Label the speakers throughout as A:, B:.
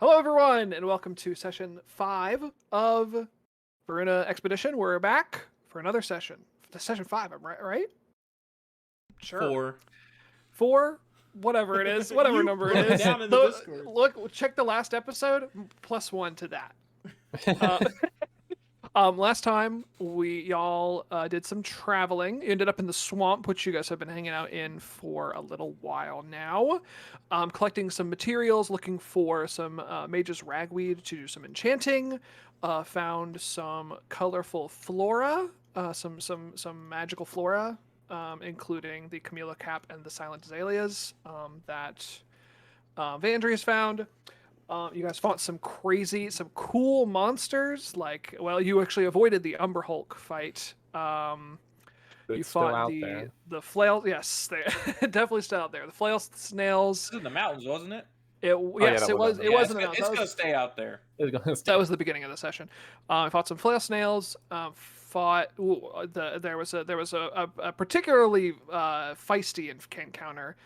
A: Hello, everyone, and welcome to session 5 of Viruna Expedition. We're back for another session. Session 5, I'm right? Sure.
B: 4.
A: Whatever it is, whatever number it is.
B: Down in the Discord.
A: Look, check the last episode, +1 to that. Last time y'all did some traveling. You ended up in the swamp, which you guys have been hanging out in for a little while now. Collecting some materials, looking for some mage's ragweed to do some enchanting. Found some colorful flora, some magical flora, including the Camilla cap and the silent azaleas that Vandry has found. You guys fought some cool monsters. You actually avoided the Umber Hulk fight. You fought the flail. Yes, they definitely still out there. The flail snails.
B: This is in the mountains, wasn't it?
A: It was. It was in the mountains.
B: It's gonna stay out there.
A: That was the beginning of the session. I fought some flail snails. There was a particularly feisty encounter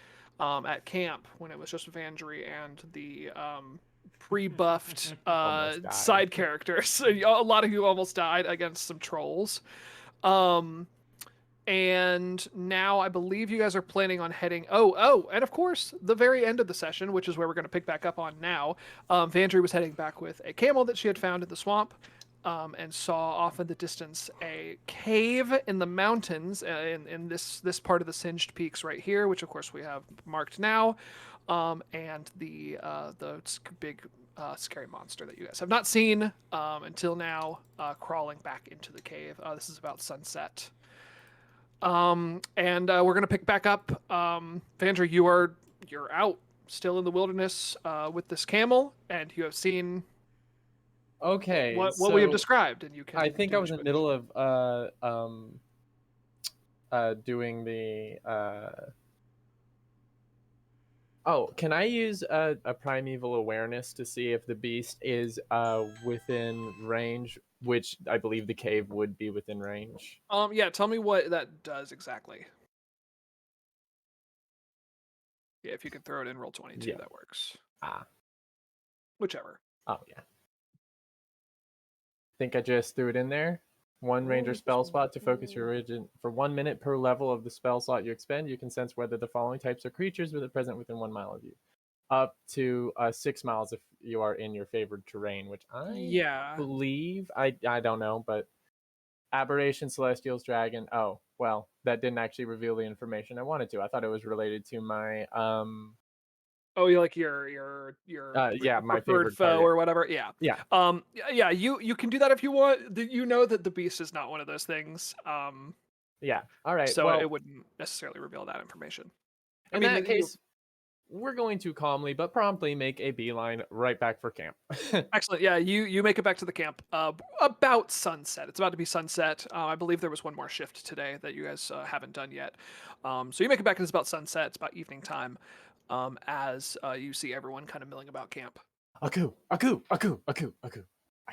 A: at camp when it was just Vandry and the pre-buffed side characters. So a lot of you almost died against some trolls. And now I believe you guys are planning on heading... and of course, the very end of the session, which is where we're going to pick back up on now, Vandry was heading back with a camel that she had found in the swamp, and saw off in the distance a cave in the mountains, in this part of the Singed Peaks right here, which of course we have marked now, and the big scary monster that you guys have not seen until now, crawling back into the cave. This is about sunset. And we're gonna pick back up. Vandry, you're out, still in the wilderness with this camel, and you have seen what we have described, and you can.
C: I think I was in the middle of doing the. Can I use a Primeval Awareness to see if the beast is within range? Which I believe the cave would be within range.
A: Yeah, tell me what that does exactly. Yeah, if you could throw it in roll 22, that works. Whichever.
C: Oh, yeah. Think I just threw it in there. One ranger spell slot to focus your origin for 1 minute per level of the spell slot you expend. You can sense whether the following types of creatures are present within 1 mile of you. Up to 6 miles if you are in your favored terrain, which I believe, I don't know, but aberration, celestials, dragon. Oh, well, that didn't actually reveal the information I wanted to. I thought it was related to my
A: you like your
C: my
A: preferred foe
C: target.
A: or whatever. Yeah. You can do that if you want. You know that the beast is not one of those things.
C: All right.
A: So it wouldn't necessarily reveal that information.
C: In that case, we're going to calmly but promptly make a beeline right back for camp.
A: Excellent. Yeah, you make it back to the camp about sunset. It's about to be sunset. I believe there was one more shift today that you guys haven't done yet. So you make it back, and it's about sunset. It's about evening time, as you see everyone kind of milling about camp.
C: Aku. I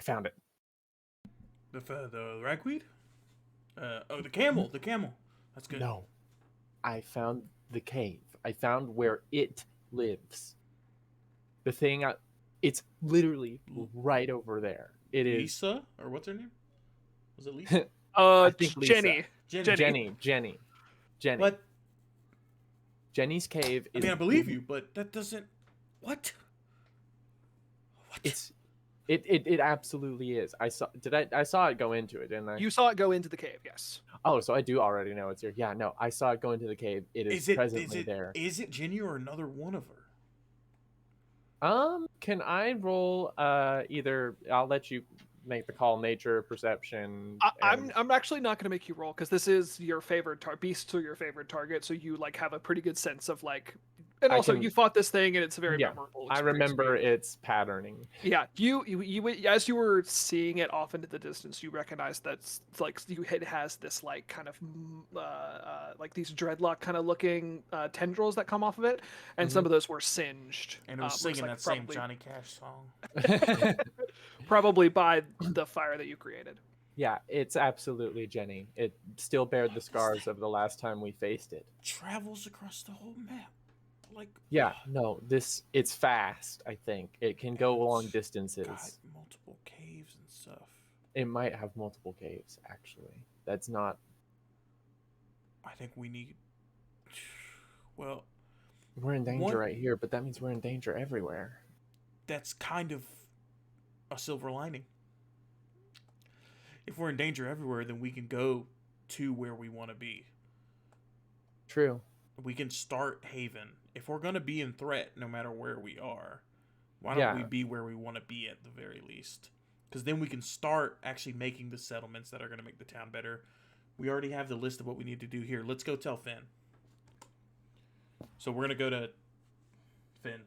C: found it.
B: The ragweed? The camel. That's good.
C: No, I found the cave. I found where it lives. The thing, it's literally right over there. It is
B: Lisa, or what's her name? Was it Lisa?
C: I think
A: Jenny.
C: Jenny.
B: What?
C: Jenny's cave is...
B: I believe you, but that doesn't... What?
C: It absolutely is. I saw it go into it, didn't I?
A: You saw it go into the cave, yes.
C: Oh, so I do already know it's here. Yeah, no, I saw it go into the cave. It is presently there.
B: Is it Jenny or another one of her?
C: Can I roll either? I'll let you make the call, nature, perception.
A: I'm actually not going to make you roll, because this is your favorite beasts are your favorite target, so you have a pretty good sense of and also you fought this thing, and it's a very memorable experience.
C: I remember its patterning.
A: Yeah, you as you were seeing it off into the distance, you recognized that it has this kind of these dreadlock kind of looking tendrils that come off of it, and some of those were singed.
B: And it was singing that same Johnny Cash song.
A: Probably by the fire that you created.
C: Yeah, it's absolutely Jenny. It still bared the scars of the last time we faced it.
B: Travels across the whole map.
C: Yeah, no, it's fast, I think. It can go long distances.
B: Got multiple caves and stuff.
C: It might have multiple caves, actually. That's not...
B: I think we need... Well...
C: We're in danger right here, but that means we're in danger everywhere.
B: That's kind of a silver lining. If we're in danger everywhere, then we can go to where we want to be.
C: True.
B: We can start Haven. If we're going to be in threat no matter where we are, why don't we be where we want to be at the very least? Because then we can start actually making the settlements that are going to make the town better. We already have the list of what we need to do here. Let's go tell Finn. So we're going to go to Finn.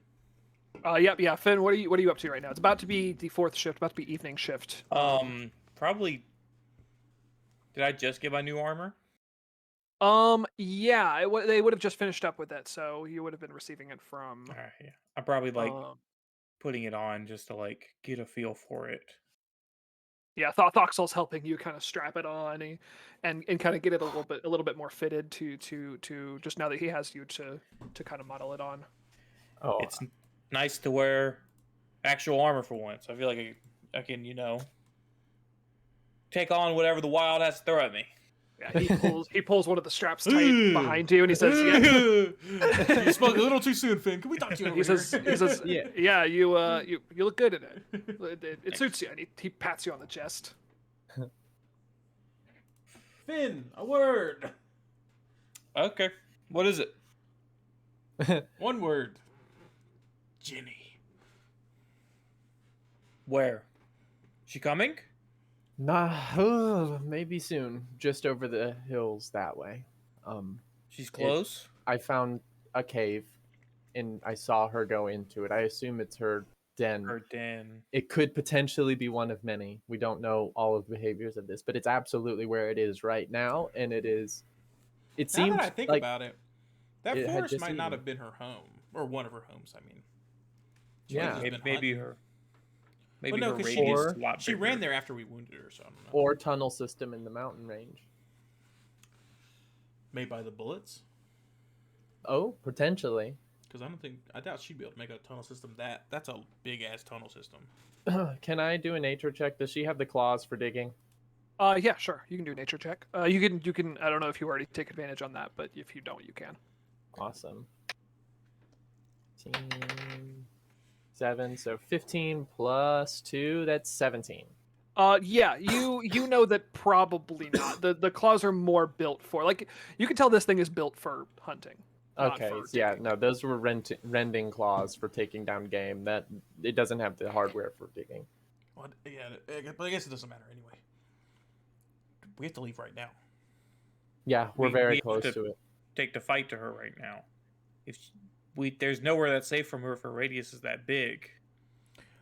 A: Yeah. Finn, what are you up to right now? It's about to be the 4th shift, about to be evening shift.
D: Probably. Did I just get my new armor?
A: Yeah, they would have just finished up with it, so you would have been receiving it from.
D: Yeah. I'm probably putting it on just to get a feel for it.
A: Yeah, Thoxel's helping you kind of strap it on and kind of get it a little bit more fitted to just now that he has you to kind of model it on.
D: Oh, it's nice to wear actual armor for once. I feel like I can, take on whatever the wild has to throw at me.
A: Yeah, he pulls one of the straps tight behind you, and he says, "Yeah,
B: you spoke a little too soon, Finn. Can we talk to you?"
A: He says, "Yeah, you look good in it. It suits you." And he pats you on the chest.
B: Finn, a word.
D: Okay, what is it?
B: One word. Jenny.
D: Where? She coming?
C: Nah, maybe soon. Just over the hills that way.
D: She's close?
C: I found a cave, and I saw her go into it. I assume it's her den.
D: Her den.
C: It could potentially be one of many. We don't know all of the behaviors of this, but it's absolutely where it is right now, and it is... It seems
B: now that I think about it, that forest might not
C: eaten.
B: have been her home. Or one of her homes, I mean.
D: Maybe her... Maybe
B: well, no,
D: her radius is a lot
B: she
D: bigger.
B: ran there after we wounded her, so I don't know.
C: Or tunnel system in the mountain range.
B: Made by the bullets?
C: Oh, potentially.
B: Because I doubt she'd be able to make a tunnel system that's a big ass tunnel system.
C: Can I do a nature check? Does she have the claws for digging?
A: Yeah, sure. You can do a nature check. You can. I don't know if you already take advantage on that, but if you don't, you can.
C: Awesome. 7, so 15 plus 2, that's 17.
A: Yeah, you know that probably not. The claws are more built for, you can tell this thing is built for hunting.
C: Okay, yeah, no, those were rending claws for taking down game. That it doesn't have the hardware for digging.
B: Well, yeah, but I guess it doesn't matter anyway. We have to leave right now.
C: Yeah, we're very close to it.
D: Take the fight to her right now. There's nowhere that's safe from her if her radius is that big.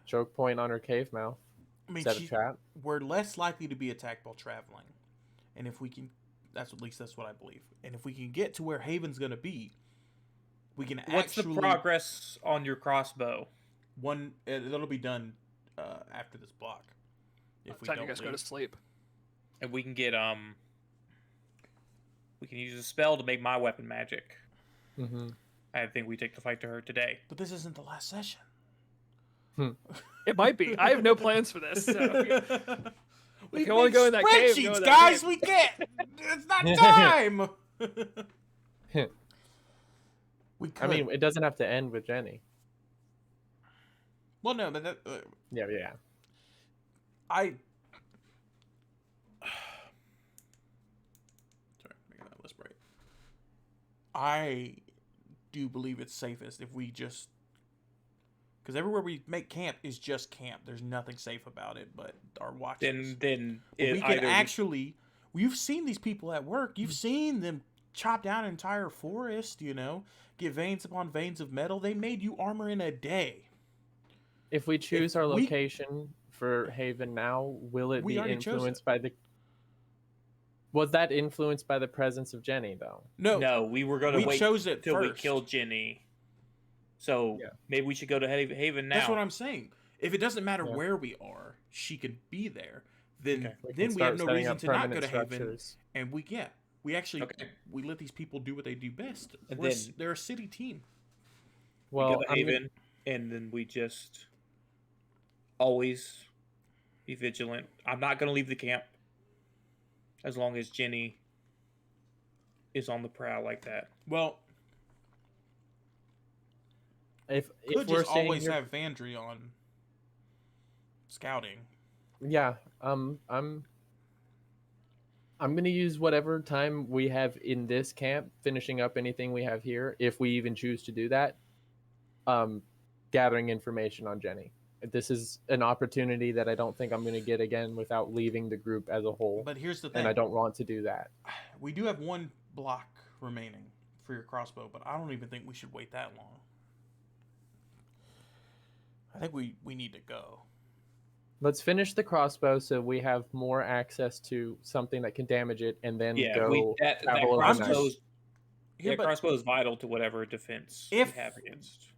C: Choke point on her cave mouth.
B: I mean,
C: set a trap.
B: We're less likely to be attacked while traveling, and if we can, that's what I believe. And if we can get to where Haven's gonna be, we can.
D: What's the progress on your crossbow?
B: It'll be done after this block.
A: If we don't, you guys go to sleep.
D: And we can get we can use a spell to make my weapon magic.
C: Mm-hmm.
D: I think we take the fight to her today.
B: But this isn't the last session.
A: It might be. I have no plans for this. So
B: we
A: can only go in that cave.
B: Spreadsheets, guys. We can't. It's not time. We could.
C: I mean, it doesn't have to end with Jenny.
B: Well, no, but that.
C: Yeah.
B: Sorry, making that list right. I do believe it's safest if we just, because everywhere we make camp is just camp. There's nothing safe about it but our watches.
D: Then
B: we can actually. You've seen these people at work. You've seen them chop down an entire forest. Get veins upon veins of metal. They made you armor in a day.
C: If we choose our location for Haven now, will it be influenced by the... Was that influenced by the presence of Jenny, though?
D: No, we were going to wait
B: till
D: we killed Jenny. So maybe we should go to Haven now.
B: That's what I'm saying. If it doesn't matter where we are, she can be there. Then we have no reason to not go to Haven. And we actually we let these people do what they do best. They're a city team.
D: We go
C: Well,
D: to Haven, and then we just always be vigilant. I'm not gonna leave the camp as long as Jenny is on the prowl like that.
B: Well,
C: if
B: could
C: we're
B: just
C: staying
B: always
C: here,
B: have Vandry on scouting.
C: yeah, I'm gonna use whatever time we have in this camp, finishing up anything we have here, if we even choose to do that. Gathering information on Jenny. This is an opportunity that I don't think I'm gonna get again without leaving the group as a whole,
B: But here's the thing:
C: and I don't want to do that.
B: we do have one block remaining for your crossbow, but I don't even think we should wait that long. I think we need to go.
C: Let's finish the crossbow so we have more access to something that can damage it, and then
D: Yeah,
C: go
D: that
C: travel overnight.
D: crossbow.
B: Yeah, but
D: Crossbow is vital to whatever defense
B: If-
D: we have against.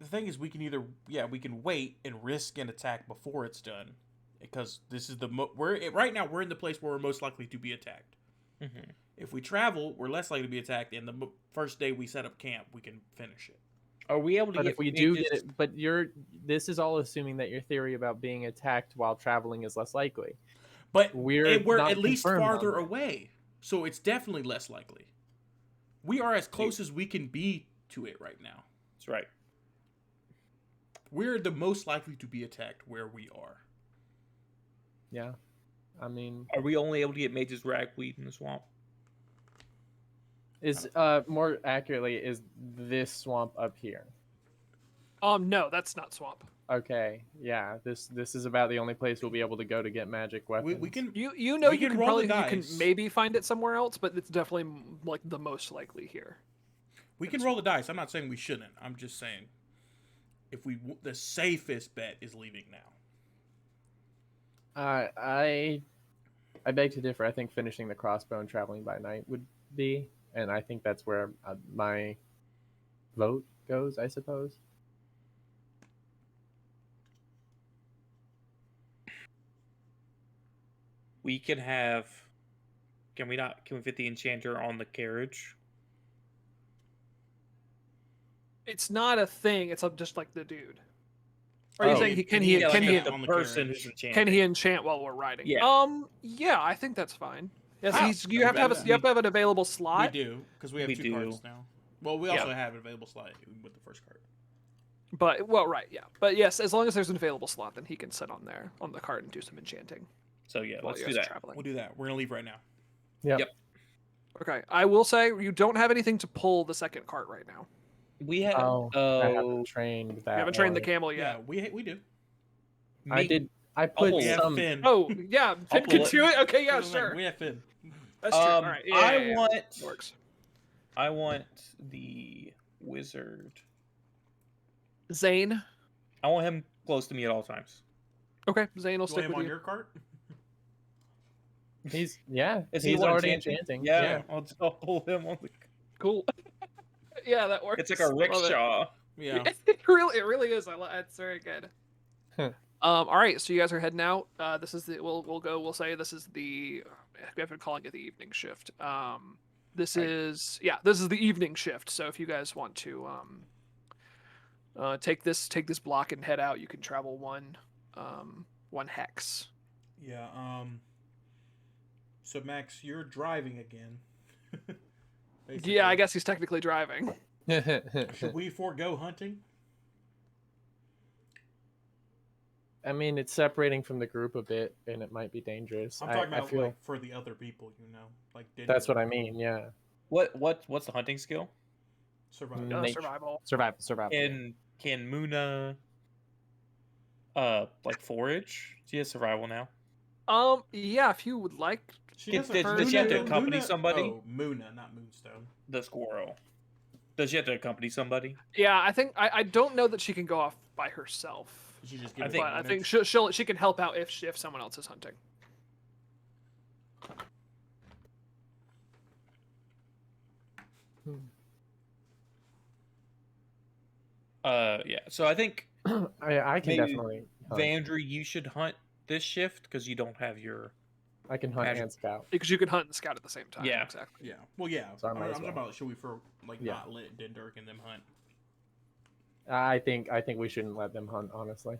B: the thing is, we can either we can wait and risk an attack before it's done, because this is right now we're in the place where we're most likely to be attacked.
D: Mm-hmm.
B: If we travel, we're less likely to be attacked, and the first day we set up camp, we can finish it.
D: Are we able to
C: But
D: get
C: if we do
D: mages-
C: get it, but this is all assuming that your theory about being attacked while traveling is less likely.
B: But
C: We're
B: we're
C: not
B: at least
C: confirmed on
B: farther
C: that.
B: away, so it's definitely less likely. We are as close as we can be to it right now.
D: That's right.
B: We're the most likely to be attacked where we are.
C: Yeah, I mean,
D: Are we only able to get mages ragweed in the swamp?
C: is more accurately, is this swamp up here?
A: No, that's not swamp.
C: Okay, yeah, this is about the only place we'll be able to go to get magic weapons.
B: We can
A: You know
B: We
A: you
B: can
A: can
B: roll
A: probably
B: the
A: you can
B: dice.
A: maybe find it somewhere else, but it's definitely like the most likely here.
B: roll the dice. I'm not saying we shouldn't. I'm just saying if the safest bet is leaving now.
C: I beg to differ. I think finishing the crossbow and traveling by night would be, and I think that's where my vote goes, I suppose.
D: We can have. Can we not? Can we fit the enchanter on the carriage?
A: It's not a thing. It's just like the dude. Are you
C: Oh.
A: saying
B: Can he
A: can he
B: enchant on the
D: person
B: carriage?
D: who's enchanted?
A: can he enchant while we're riding?
D: Yeah.
A: Yeah, I think that's fine. Yes,
B: Ah,
A: you have to have
B: we-
A: you have to have an available slot.
B: We do, because we have
D: We
B: two
D: do.
B: cards now. Well, we
A: Yeah.
B: also have an available slot with the first card.
A: But but yes, as long as there's an available slot, then he can sit on there on the cart and do some enchanting
D: So yeah,
A: while
D: let's
A: you
D: do
A: guys are
D: that.
A: traveling.
B: We'll do that. We're going to leave right now.
C: Yep.
D: Yep.
A: Okay, I will say you don't have anything to pull the second cart right now.
D: We have.
C: I haven't trained that.
A: You haven't trained the
C: one.
A: camel
B: Yeah,
A: yet.
B: we do.
C: I did. I put
D: pull
B: We
D: it.
B: have
C: some.
B: Finn.
A: Oh yeah, Finn
D: pull
A: can
D: it.
A: do it. Okay, yeah,
B: That's the thing,
A: sure.
B: We have Finn.
A: That's true. All right. Yeah,
D: I want.
A: works.
D: I want the wizard.
A: Zane.
D: I want him close to me at all times.
A: Okay, Zane will
B: Do you want
A: stick
B: him
A: with
B: on
A: you.
B: your cart?
C: He's
D: Is he
C: he's
D: one
C: already
D: enchanting?
C: enchanting.
D: Yeah, I'll pull him on the.
A: Cool. Yeah, that works.
D: It's like a
A: Love it.
D: rickshaw.
B: Yeah.
A: It really is. It's very good. All right, so you guys are heading out. This is the we'll say this is the I've been calling it the evening shift. This is the evening shift. So if you guys want to take this block and head out, you can travel one hex.
B: Yeah. So Max, you're driving again. Basically.
A: Yeah, I guess he's technically driving.
B: Should we forego hunting?
C: I mean, it's separating from the group a bit, and it might be dangerous.
B: I'm talking
C: I
B: about
C: feel
B: like for the other people, like
C: that's what I mean. Yeah,
D: What's the hunting skill?
B: survive.
C: Nature.
A: Survival.
C: survival.
D: Can Muna like forage? She has survival now.
A: Yeah, if you would like.
B: She
D: Does
B: doesn't.
D: she have to
B: Muna-
D: accompany
B: Muna-
D: somebody?
B: Oh, Muna, not Moonstone.
D: The squirrel. Does she have to accompany somebody?
A: Yeah, I think I don't know that she can go off by herself.
B: She just
D: I
B: give
D: think-
A: But I think
B: advantage?
A: she can help out if someone else is hunting.
D: Yeah. So I think
C: I can
D: maybe
C: definitely. Hunt.
D: Vandry, you should hunt this shift because you don't have your.
C: I can hunt
D: Magic.
C: and scout.
A: Because you can hunt and scout at the same time.
D: Yeah.
A: Exactly.
B: Yeah. Well, yeah.
C: So I
B: I'm
C: might as
B: talking
C: well.
B: about should we for
C: Yeah.
B: not let Dendirk and them hunt?
C: I think we shouldn't let them hunt, honestly.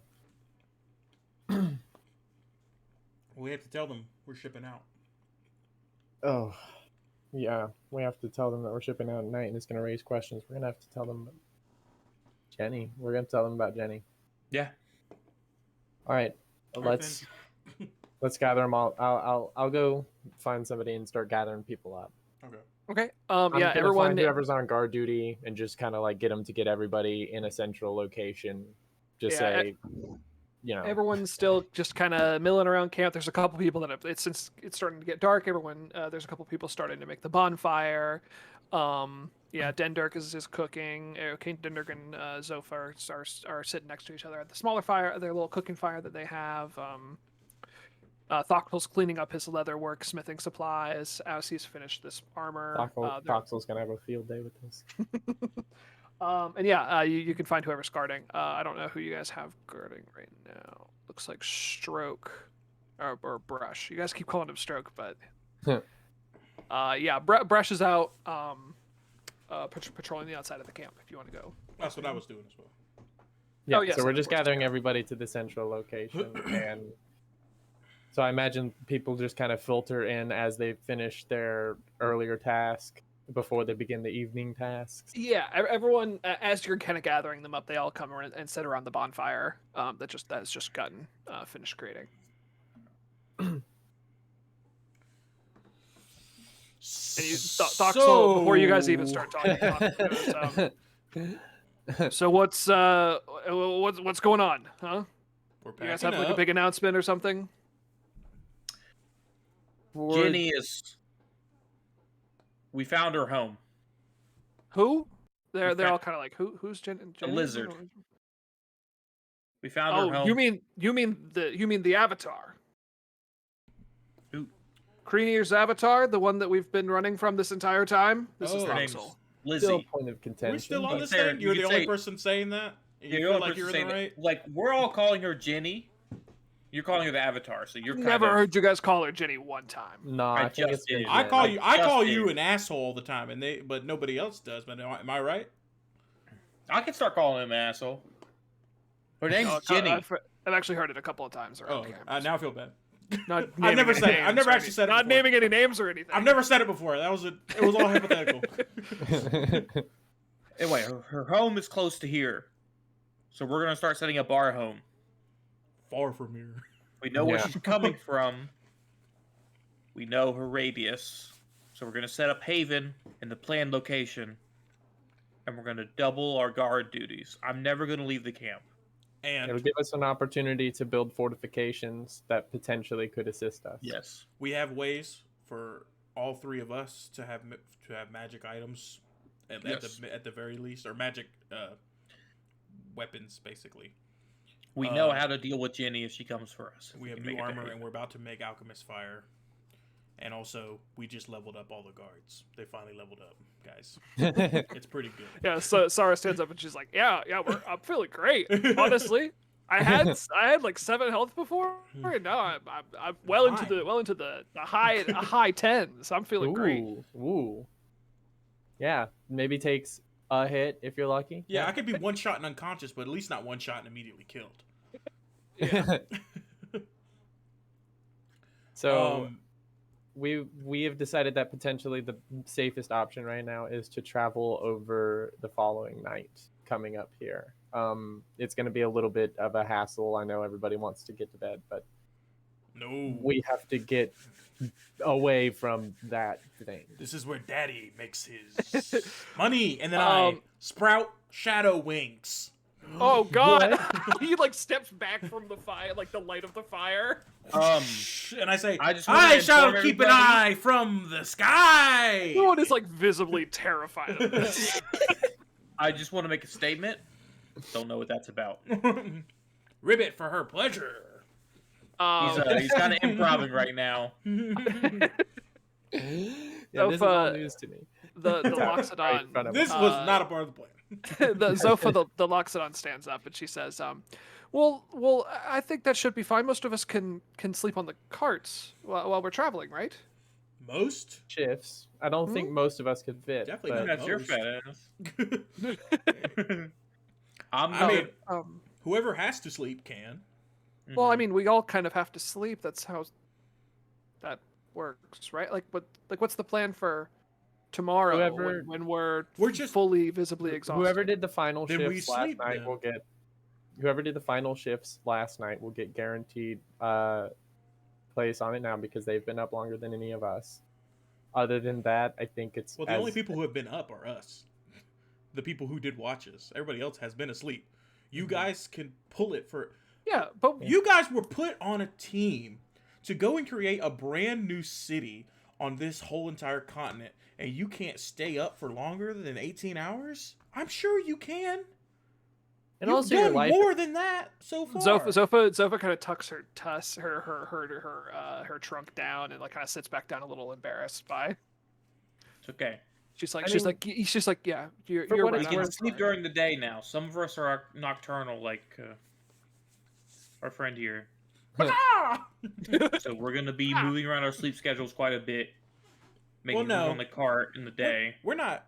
B: We have to tell them we're shipping out.
C: Oh, yeah. We have to tell them that we're shipping out at night, and it's gonna raise questions. We're gonna have to tell them Jenny. We're gonna tell them about Jenny.
D: Yeah.
C: All right. Let's gather them all. I'll go find somebody and start gathering people up.
B: Okay.
A: Okay.
C: I'm
A: Yeah,
C: gonna
A: everyone.
C: find whoever's on guard duty and just kind of like get them to get everybody in a central location. Just
A: Yeah,
C: say, you know,
A: Everyone's still just kind of milling around camp. There's a couple people that since it's starting to get dark. There's a couple people starting to make the bonfire. Yeah, Dendirk is cooking. Kane Dendirk and Zofa are sitting next to each other at the smaller fire, their little cooking fire that they have. Thockel's cleaning up his leather work, smithing supplies as he's finished this armor.
C: Thockel's gonna have a field day with this.
A: And yeah, you can find whoever's guarding. I don't know who you guys have guarding right now. Looks like Stroke or Brush. You guys keep calling him Stroke, but yeah, Brush is out patrolling the outside of the camp. If you want to go,
B: That's what I was doing as well.
C: Yeah,
A: Oh, yes,
C: so we're
A: of
C: just
A: course.
C: gathering everybody to the central location, and so I imagine people just kind of filter in as they finish their earlier task before they begin the evening tasks.
A: yeah, everyone as you're kind of gathering them up, they all come around and sit around the bonfire that's just gotten finished creating. And you, Thockel, before you guys even start talking, so what's going on, huh?
B: We're
A: You guys
B: packing
A: have like a
B: up.
A: big announcement or something?
D: Jenny is. We found her home.
A: Who? They're
D: found-
A: all kind of like who's Jenny?
D: lizard. We found her
A: Oh,
D: home.
A: you mean the Avatar?
D: Who?
A: Creanier's Avatar, the one that we've been running from this entire time. This is
B: Oh.
D: Her name's
A: Thockel.
C: Still a
D: Lizzie.
C: point of contention.
B: We're still on
C: but-
B: this
D: Sarah,
B: thing?
D: you
B: You're the
D: could
B: only
D: say-
B: person saying that? You
D: You're
B: feel
D: the
B: like
D: only
B: you're in
D: person
B: the
D: saying
B: right?
D: that. Like, we're all calling her Jenny. You're calling her the Avatar, so you're kind
A: Never
D: of.
A: heard you guys call her Jenny one time.
C: No,
D: I
C: I think
D: just
C: it's been
D: did.
B: I
C: Jen.
B: call
D: just
B: you
D: did.
B: an asshole all the time, but nobody else does. But am I right?
D: I can start calling him an asshole. Her name's
A: Oh,
D: Jenny.
A: I've actually heard it a couple of times
B: Oh,
A: around
B: okay.
A: campus.
B: Now I feel bad.
A: Not
B: I've
A: naming
B: never
A: any
B: said it. I've
A: names
B: never
A: or
B: actually said it
A: Not
B: before.
A: naming any names or anything.
B: I've never said it before. It was all hypothetical.
D: Anyway, her home is close to here, so we're gonna start setting up our home.
B: Far from here.
D: We know where
C: Yeah.
D: she's coming from. We know her radius, so we're gonna set up Haven in the planned location, and we're gonna double our guard duties. I'm never gonna leave the camp.
C: It'll
B: And
C: give us an opportunity to build fortifications that potentially could assist us.
D: Yes.
B: we have ways for all three of us to have magic items at the very least, or magic weapons, basically.
D: We know how to deal with Jenny if she comes for us.
B: We have
D: can
B: new
D: make it to
B: armor,
D: Haven.
B: and we're about to make Alchemist Fire. And also, we just leveled up all the guards. They finally leveled up, guys. It's pretty good.
A: Yeah, so Sarah stands up and she's like, "Yeah, I'm feeling great. Honestly, I had like 7 health before, and now I'm well into the high tens. I'm feeling great."
C: Ooh. Yeah, maybe takes a hit if you're lucky.
B: Yeah, I could be one shot and unconscious, but at least not one shot and immediately killed.
A: Yeah.
C: So we have decided that potentially the safest option right now is to travel over the following night coming up here. It's going to be a little bit of a hassle. I know everybody wants to get to bed, but
B: No.
C: we have to get away from that thing.
B: This is where Daddy makes his money, and then I sprout shadow wings.
A: Oh God! He like steps back from the fire, like the light of the fire.
B: And I say,
D: I just wanna
B: I shall
D: inform
B: keep an
D: everybody-
B: eye from the sky.
A: Everyone is like visibly terrified of this.
D: I just want to make a statement. Don't know what that's about.
B: Ribbit for her pleasure.
D: He's kind of improving right now.
C: Yeah, this is all
A: Zofa-
C: news to me.
A: the
C: Right in
A: Loxodon.
C: front of
B: This
C: us.
B: was not a part of the plan.
A: The Zofa, the Loxodon stands up and she says, well, I think that should be fine. Most of us can sleep on the carts while we're traveling, right?
B: Most?
C: Shifts. I don't think most of us could fit.
B: Definitely
C: but
B: not.
D: That's your
B: most.
D: fat ass.
B: I mean,
A: Um,
B: whoever has to sleep can.
A: well, I
D: Mhm.
A: mean, we all kind of have to sleep. That's how that works, right? What's the plan for tomorrow
C: Whoever-
A: when we're
B: We're just-
A: fully visibly exhausted?
C: Whoever did the final
B: Then we
C: shifts last
B: sleep,
C: night
B: then.
C: will get. Whoever did the final shifts last night will get guaranteed place on it now because they've been up longer than any of us. Other than that, I think it's
B: Well, the only people who have been up are us. The people who did watches. Everybody else has been asleep. You guys can pull it for.
A: Yeah, but
B: You guys were put on a team to go and create a brand new city on this whole entire continent, and you can't stay up for longer than 18 hours? I'm sure you can.
C: and
B: You've
C: also your
B: done
C: life.
B: more than that so far.
A: Zofa kind of tucks her her trunk down and like kind of sits back down a little embarrassed by.
D: It's okay.
A: She's
C: I
A: like yeah,
C: for
A: you're
C: what
A: right.
C: it's
D: We can
C: worth-
D: sleep during the day now. Some of us are nocturnal, like our friend here.
B: Ah!
D: So we're gonna be moving around our sleep schedules quite a bit, making
B: Well, no.
D: room on the cart in the day.
B: We're not.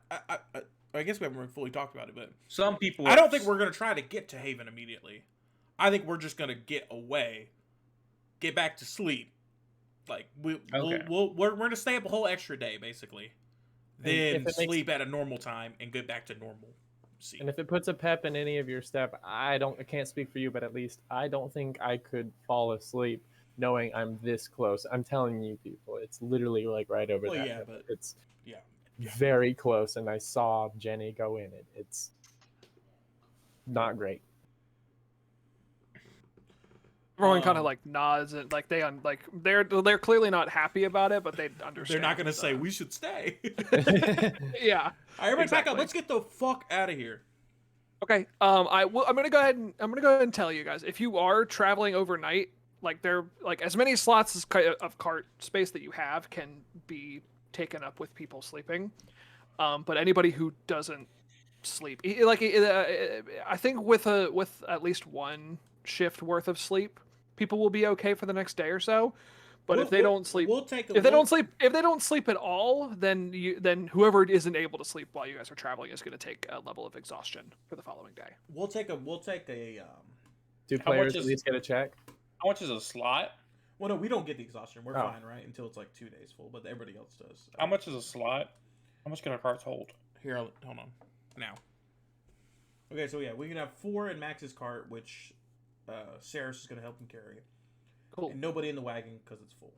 B: I guess we haven't fully talked about it, but
D: Some people.
B: I don't think we're gonna try to get to Haven immediately. I think we're just gonna get away, get back to sleep. Like we're gonna stay up a whole extra day basically, then
C: if it makes-
B: sleep at a normal time and get back to normal.
C: And if it puts a pep in any of your step, I can't speak for you, but at least I don't think I could fall asleep knowing I'm this close. I'm telling you, people, it's literally like right over
B: Well,
C: that.
B: yeah,
C: hill.
B: but-
C: It's
B: yeah.
C: very close, and I saw Jenny go in it. It's not great.
A: Everyone kind of like nods and like they're clearly not happy about it, but they understand.
B: They're not gonna say we should stay.
A: Yeah.
B: All right, everybody back up.
A: Exactly.
B: Let's get the fuck out of here.
A: Okay. I'm gonna go ahead and tell you guys, if you are traveling overnight, like there like as many slots of cart space that you have can be taken up with people sleeping. But anybody who doesn't sleep, I think with at least one shift worth of sleep, people will be okay for the next day or so. But if they don't sleep, if they don't sleep at all, then whoever isn't able to sleep while you guys are traveling is going to take a level of exhaustion for the following day.
B: We'll take a.
C: Do
D: How
C: players
D: much
C: at
D: is-
C: least get a check?
D: How much is a slot?
B: Well, no, we don't get the exhaustion. We're
C: Oh.
B: fine, right? Until it's like 2 days full, but everybody else does.
D: How much is a slot? How much can our carts hold?
B: Here, hold on. Now. Okay, so yeah, we can have 4 in Max's cart, which Saris is going to help him carry.
A: Cool.
B: And nobody in the wagon because it's full.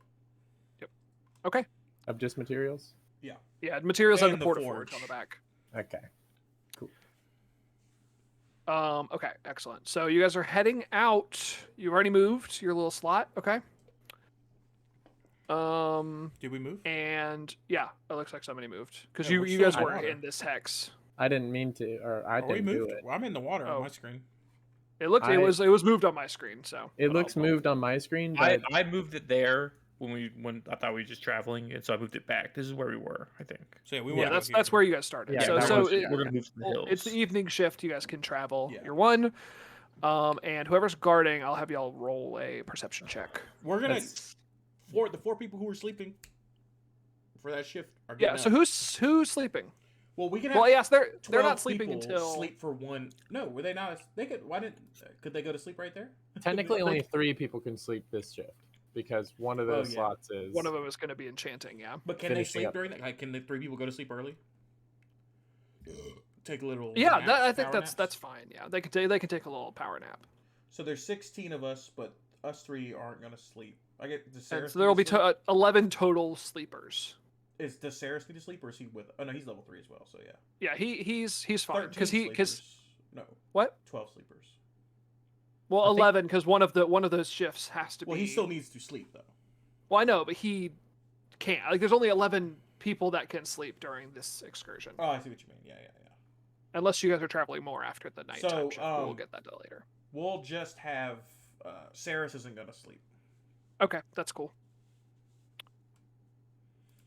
A: Okay.
C: Of just materials?
A: Yeah, materials have
B: And
A: the
B: the
A: porta
B: forge.
A: forge on the back.
C: Okay.
A: Okay, excellent. So you guys are heading out. You've already moved your little slot. Okay.
B: Did we move?
A: And yeah, it looks like somebody moved because
B: Yeah,
A: you
B: we're
A: you
B: still
A: guys
B: in the
A: were
B: water.
A: in this hex.
C: I didn't mean to, or I
B: Oh, we
C: didn't do
B: moved.
C: it.
B: Well, I'm in the water
A: Oh.
B: on my screen.
A: It looked
C: I-
A: it was moved on my screen. So
C: It
A: but
C: looks
A: I'll-
C: moved on my screen,
D: I
C: but
D: moved it there when I thought we were just traveling, and so I moved it back. This is where we were, I think.
B: So yeah, we
A: Yeah,
B: want to
A: that's
B: go here.
A: where you guys started.
C: Yeah,
A: so
C: that
A: so
C: was-
A: it-
D: we're gonna move to the
A: well,
D: hills.
A: it's the evening shift. You guys can travel.
B: Yeah.
A: You're one. And whoever's guarding, I'll have y'all roll a perception check.
B: We're gonna
C: That's-
B: the 4 people who were sleeping for that shift are
A: Yeah.
B: getting
A: So
B: up.
A: who's sleeping?
B: Well, we can have
A: Well, yes, they're
B: 12
A: not sleeping
B: people
A: until
B: sleep for one. No, were they not? They could. Why didn't? Could they go to sleep right there?
C: technically only 3 people can sleep this shift because one of those
B: yeah.
C: slots is
A: one of them is going to be enchanting. Yeah.
B: But can they
C: finishing
B: sleep
C: up.
B: during that? Like, can the 3 people go to sleep early? Take a little.
A: Yeah,
B: naps,
A: I think
B: power
A: that's
B: naps?
A: fine. Yeah, they can take a little power nap.
B: So there's 16 of us, but us 3 aren't gonna sleep. I get the
A: And
B: Saris.
A: so there will be 11 total sleepers.
B: Does Saris need to sleep, or is he with? Oh no, he's level 3 as well. So yeah.
A: Yeah, he's fine
B: 13
A: because
B: sleepers. No.
A: what?
B: 12 sleepers.
A: Well,
C: I think-
A: 11 because one of those shifts has to
B: Well,
A: be.
B: he still needs to sleep though.
A: Well, I know, but he can't. Like, there's only 11 people that can sleep during this excursion,
B: Oh, I see what you mean. Yeah.
A: unless you guys are traveling more after the nighttime
B: So,
A: shift. We'll get that to later.
B: We'll just have Saris isn't gonna sleep.
A: Okay, that's cool.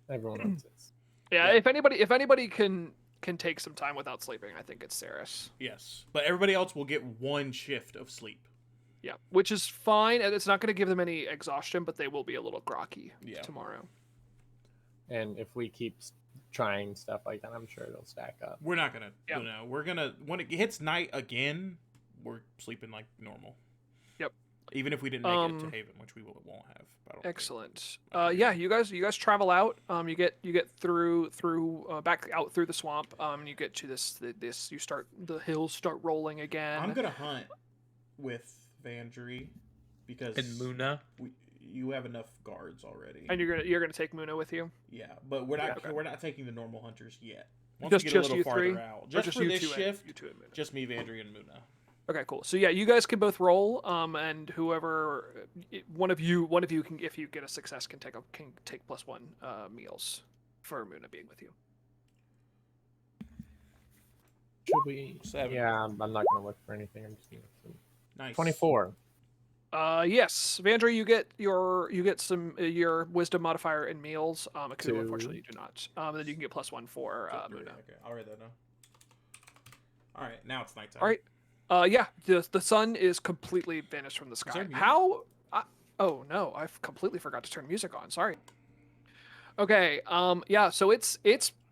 C: everyone else is.
A: Yeah,
B: Yeah.
A: if anybody can take some time without sleeping, I think it's Saris.
B: Yes, but everybody else will get 1 shift of sleep.
A: Yeah, which is fine, and it's not going to give them any exhaustion, but they will be a little groggy
B: Yeah.
A: tomorrow.
C: And if we keep trying stuff like that, I'm sure it'll stack up.
B: We're not gonna.
A: Yeah.
B: You know, we're gonna when it hits night again. we're sleeping like normal.
A: Yep.
B: Even if we didn't make it to Haven, which we won't have. I don't think.
A: Excellent.
B: Okay.
A: Yeah, you guys travel out. You get through back out through the swamp. And you get to this. You start, the hills start rolling again.
B: I'm gonna hunt with Vandry because
D: And Muna.
B: You have enough guards already.
A: And you're gonna take Muna with you.
B: Yeah, but we're not
A: Okay.
B: we're not taking the normal hunters yet. Once
A: Just
B: we get a
A: you
B: little farther
A: three?
B: out,
A: Or
B: just for
A: you
B: this
A: two
B: shift,
A: and, you two and Muna?
B: just me, Vandry, and Muna.
A: Okay, cool. So yeah, you guys can both roll. And whoever one of you can, if you get a success, can take +1 meals for Muna being with you.
C: Should we?
D: 7.
C: Yeah, I'm not gonna look for anything. I'm just gonna.
B: Nice.
C: 24.
A: Yes, Vandry, you get some your wisdom modifier in meals. Akuma,
C: 2.
A: unfortunately, you do not. And then you can get +1 for
B: Three.
A: Muna.
B: Okay, I'll write that down. All right, now it's nighttime.
A: All right. Yeah, the sun is completely vanished from the sky.
B: there music?
A: Oh no, I completely forgot to turn music on. Sorry. Okay. Yeah. So it's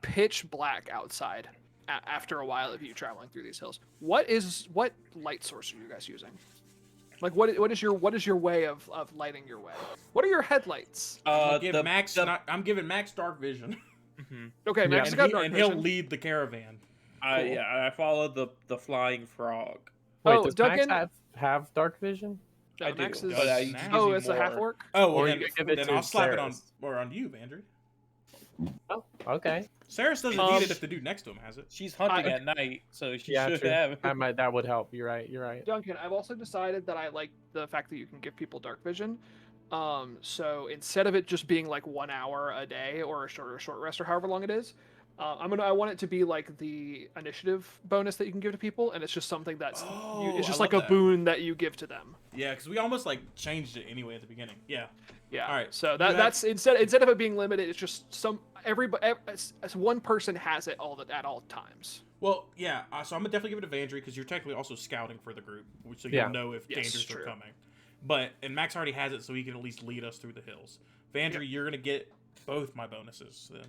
A: pitch black outside. After a while of you traveling through these hills, what light source are you guys using? Like, what is your way of lighting your way? What are your headlights?
B: I'm giving Max dark vision.
A: Okay, Max has got dark
B: and
A: vision.
B: he'll lead the caravan.
D: Yeah, I followed the flying frog.
C: Wait,
A: Oh,
C: does
A: Duncan?
C: Max have dark vision?
A: No,
D: I do,
A: Max is...
D: but I
B: Now.
A: Oh,
D: use
A: it's a half
D: more.
A: orc.
B: Oh,
C: Or
B: well,
C: you could give it
B: then
C: to
B: I'll slap it
C: Saris.
B: on you, Vandry.
C: Oh, okay.
B: Saris doesn't need it if the dude next to him has it.
D: She's hunting at night, so she
C: Yeah,
D: should
C: true.
D: have.
C: That would help. You're right.
A: Duncan, I've also decided that I like the fact that you can give people dark vision. So instead of it just being like 1 hour a day or a short rest or however long it is, I want it to be like the initiative bonus that you can give to people, and it's just something that's it's just
B: I
A: like a
B: love that.
A: boon that you give to them.
B: Yeah, because we almost like changed it anyway at the beginning. Yeah.
A: Yeah.
B: All right.
A: So that's instead of it being limited, it's just as one person has it at all times.
B: Well, yeah. So I'm gonna definitely give it to Vandry because you're technically also scouting for the group, so
C: Yeah.
B: you'll know if dangers are coming. And Max already has it, so he can at least lead us through the hills. Vandry, you're gonna get both my bonuses then.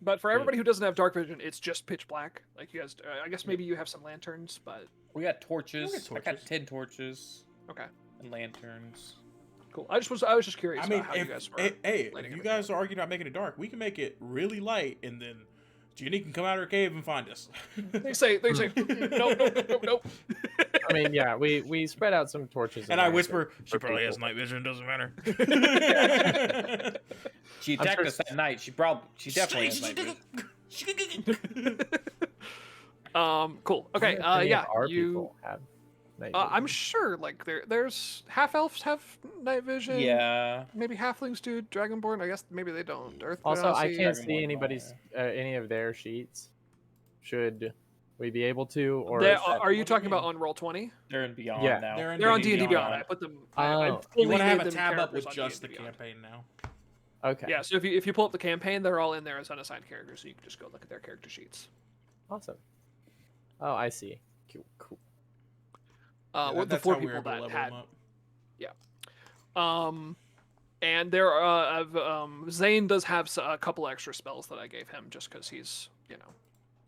A: But for everybody who doesn't have dark vision, it's just pitch black. Like you guys, I guess maybe you have some lanterns, but
D: We got torches.
B: We got
D: I got
B: torches.
D: 10 torches
A: okay,
D: and lanterns.
A: cool. I was just curious
B: I mean,
A: about how you guys were.
B: if
A: lighting
B: you
A: everything
B: guys
A: up.
B: are arguing about making it dark, we can make it really light, and then Ginny can come out of her cave and find us.
A: They say nope.
C: I mean, yeah, we spread out some torches.
B: And
C: in
B: I
C: there
B: whisper,
C: for
B: she probably has
C: people.
B: night vision, doesn't matter.
D: She
C: I'm
D: attacked
C: sure
D: us that night. She definitely has night vision.
A: Cool. Okay.
C: I wonder if any
A: Yeah.
C: of our
A: You.
C: people have night
A: I'm
C: vision.
A: sure like there's half elves have night vision.
D: Yeah.
A: Maybe halflings do. Dragonborn, I guess maybe they don't. Earth.
C: Also, I
A: see.
C: can't
D: Dragonborn
C: see anybody's any of their sheets. Should we be able to, or is that-
A: Are you
B: what do you
A: talking about
B: mean?
A: on Roll20?
D: They're in Beyond
C: Yeah.
D: now.
A: They're on D&D Beyond. I put them. I
C: Oh.
A: fully
B: You want to have
A: made
B: a
A: them
B: tab up
A: characters
B: with
A: on
B: just the
A: D&D Beyond.
B: campaign now.
C: Okay?
A: Yeah, so if you pull up the campaign, they're all in there as unassigned characters, so you can just go look at their character sheets.
C: Awesome. Oh, I see. Cool.
A: With the
B: That's
A: 4
B: how we were
A: people
B: able to
A: that
B: level
A: had,
B: them up.
A: and there are Zane does have a couple extra spells that I gave him just because he's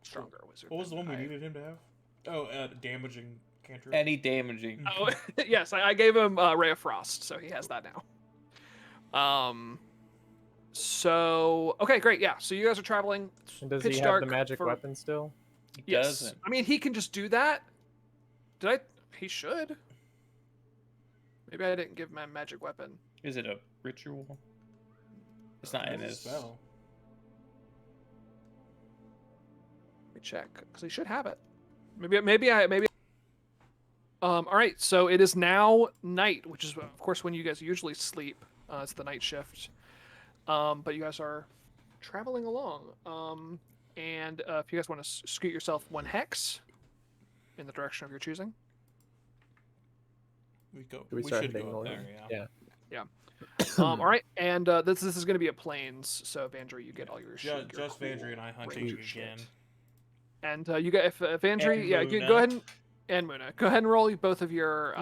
A: stronger wizard.
B: What was the
A: than
B: one we
A: I-
B: needed him to have? Oh, damaging cantrip.
D: Any damaging.
A: Oh yes, I gave him Ray of Frost, so he has that now. So okay, great, yeah. So you guys are traveling.
C: And does
A: pitch
C: he have
A: dark
C: the magic
A: for-
C: weapon still?
D: He
A: Yes,
D: doesn't.
A: I mean he can just do that. He should. Maybe I didn't give him a magic weapon.
D: Is it a ritual? It's not in
B: That's a
D: his.
B: spell.
A: Let me check because he should have it. Maybe. All right, so it is now night, which is of course when you guys usually sleep. It's the night shift. But you guys are traveling along. And if you guys want to scoot yourself 1 hex in the direction of your choosing.
C: Do we start
B: should
C: heading
B: go up
C: north?
B: there, yeah.
A: All right, and this is going to be a plains. So Vandry, you get all your shit.
B: Just Vandry and I hunting
A: ranger
B: again.
A: shit. And you get if Vandry,
D: And
A: yeah,
D: Muna.
A: go ahead and Muna, go ahead and roll both of your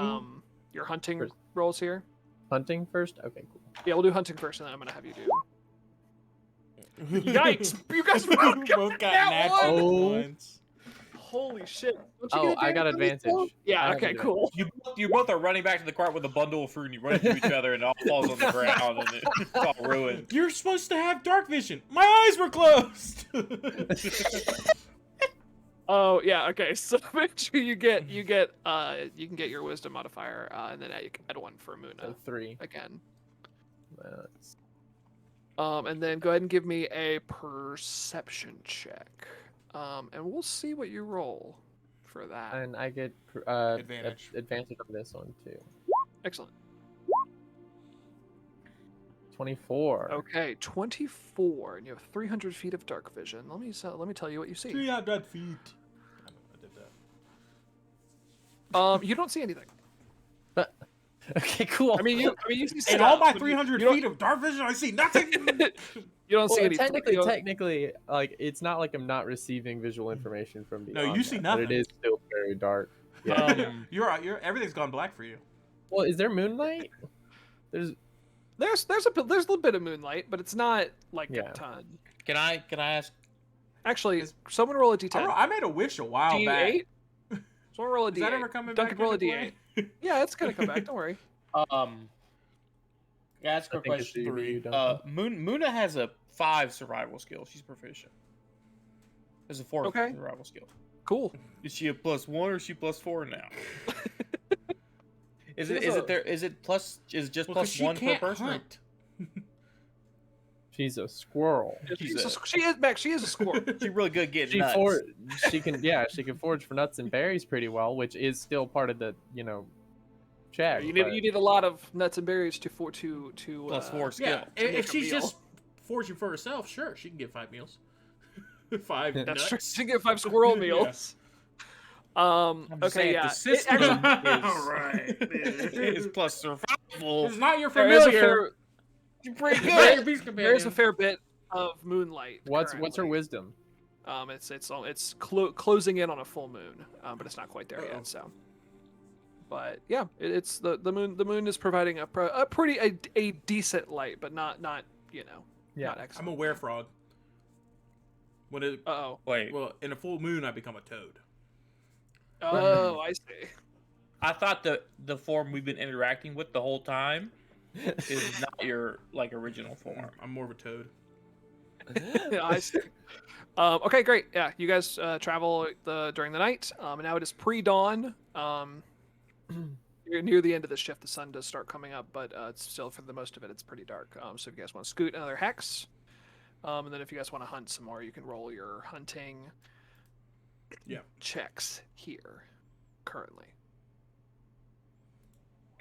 A: hunting
C: First.
A: rolls here.
C: Hunting first? Okay, cool.
A: Yeah, we'll do hunting first, and then I'm gonna have you do. Yikes! You guys both
B: got
A: nat
B: natural
C: one!
B: ones.
A: Holy shit! Don't you
C: Oh,
A: get
C: I got
A: advantage on this,
C: advantage.
A: though? Yeah.
C: I have
A: Okay.
C: advantage.
A: Cool.
D: You both are running back to the cart with a bundle of fruit, and you run into each other, and it all falls on the ground, and it's all ruined.
B: You're supposed to have dark vision. My eyes were closed.
A: Oh yeah. Okay. So make sure you can get your wisdom modifier, and then you can add one for Muna
C: So 3.
A: again.
C: That's-
A: And then go ahead and give me a perception check. And we'll see what you roll for that.
C: And I get
B: Advantage.
C: advantage on this one too.
A: Excellent.
C: 24.
A: Okay, 24, and you have 300 feet of dark vision. Let me tell you what you see.
B: 300 feet. I did that.
A: You don't see anything.
C: Okay, cool.
A: I mean, you see stuff.
B: In all my
A: but
B: 300
A: you don't-
B: feet of dark vision, I see nothing.
A: You don't see
C: Well,
A: anything.
C: technically, like it's not like I'm not receiving visual information from beyond.
B: No, you see
C: that,
B: nothing.
C: But it is still very dark. Yeah.
B: You're everything's gone black for you.
C: Well, is there moonlight? There's
A: There's a little bit of moonlight, but it's not like
C: Yeah.
A: a ton.
D: Can I ask?
A: Actually, someone roll a d10.
B: I made a wish a while
A: D8.
B: back.
A: Someone roll a
B: Is
A: d8.
B: that ever coming
A: Duncan,
B: back
A: roll a
B: into
A: d8.
B: play?
A: Yeah, it's gonna come back. Don't worry.
D: Yeah, that's a
C: I
D: quick
C: think it's
D: question.
C: you, Duncan.
D: Muna has a 5 survival skill. She's proficient. There's a 4
A: Okay.
D: survival skill.
A: Cool.
D: Is she a +1 or is she +4 now? Is
A: She
D: it
A: has
D: is
A: a-
D: it there? Is it plus? Is it just
B: Well, 'cause
D: plus
B: she
D: 1 per
B: can't
D: person?
B: hunt.
C: she's a squirrel.
A: She is Max. She is a squirrel.
D: She's really good at getting
C: She
D: nuts.
C: she can forage for nuts and berries pretty well, which is still part of the check.
A: you
C: but-
A: need a lot of nuts and berries to
D: Plus 4 skill.
B: Yeah,
A: to make
B: if
A: a
B: she's
A: meal.
B: just foraging for herself, sure, she can get 5 meals. 5
A: That's
B: nuts.
A: true. She can get 5 squirrel
B: Yeah.
A: meals.
D: I'm just
A: Okay.
D: saying,
A: Yeah.
D: the system
B: Alright.
D: is plus survival.
B: It's not your
A: There is a
B: familiar.
D: You're pretty
B: Very
D: good.
B: beast
A: there is a
B: companion.
A: fair bit of moonlight.
C: What's her
A: currently.
C: wisdom?
A: It's closing in on a full moon, but it's not quite there
B: Uh-oh.
A: yet. So, but yeah, it's the moon. The moon is providing a decent light, but not not
C: Yeah.
B: I'm
A: excellent.
B: a werefrog. When it,
A: Uh-oh.
D: Wait,
B: well, in a full moon, I become a toad.
A: Oh, I see.
D: I thought the form we've been interacting with the whole time is not your original form.
B: I'm more of a toad.
A: Yeah, I see. Okay, great. Yeah, you guys travel during the night. And now it is pre-dawn. You're near the end of the shift. The sun does start coming up, but it's still, for the most of it, it's pretty dark. So if you guys want to scoot another hex, and then if you guys want to hunt some more, you can roll your hunting checks here currently.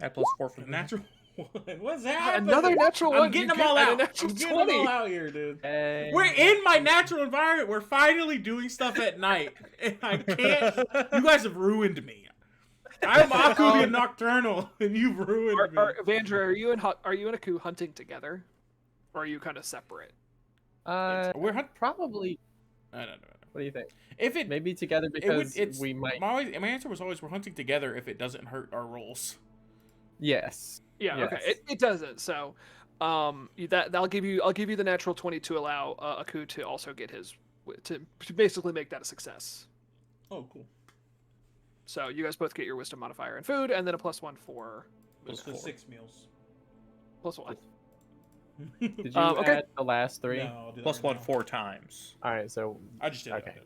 D: At plus 4 for
B: A
D: the
B: natural one. What's happening?
A: Another natural one.
B: I'm getting
A: You
B: them all
A: get a
B: out.
A: natural
B: I'm getting
A: 20.
B: them all out here, dude.
C: Hey.
B: We're in my natural environment. We're finally doing stuff at night, and I can't. You guys have ruined me. I'm Aku the Nocturnal, and you've ruined me.
A: Vandra, are you and Aku hunting together, or are you kind of separate?
B: We're
C: Probably.
B: I don't know.
C: What do you think?
B: If it,
C: Maybe together
B: it
C: because
B: would, it's
C: we might.
B: My answer was always we're hunting together if it doesn't hurt our rolls.
C: Yes.
A: Yeah.
C: Yes.
A: Okay. It doesn't. So, I'll give you the natural 20 to allow Aku to also get his to basically make that a success.
B: Oh, cool.
A: So you guys both get your wisdom modifier and food, and then a +1 for
B: Plus
A: Muna.
B: 6 meals.
A: +1.
C: Did you
A: Okay.
C: add the last 3?
B: No, I'll do that
D: plus
B: right
D: 1
B: now.
D: 4 times.
C: All right. So
B: I just did
C: Okay.
B: it.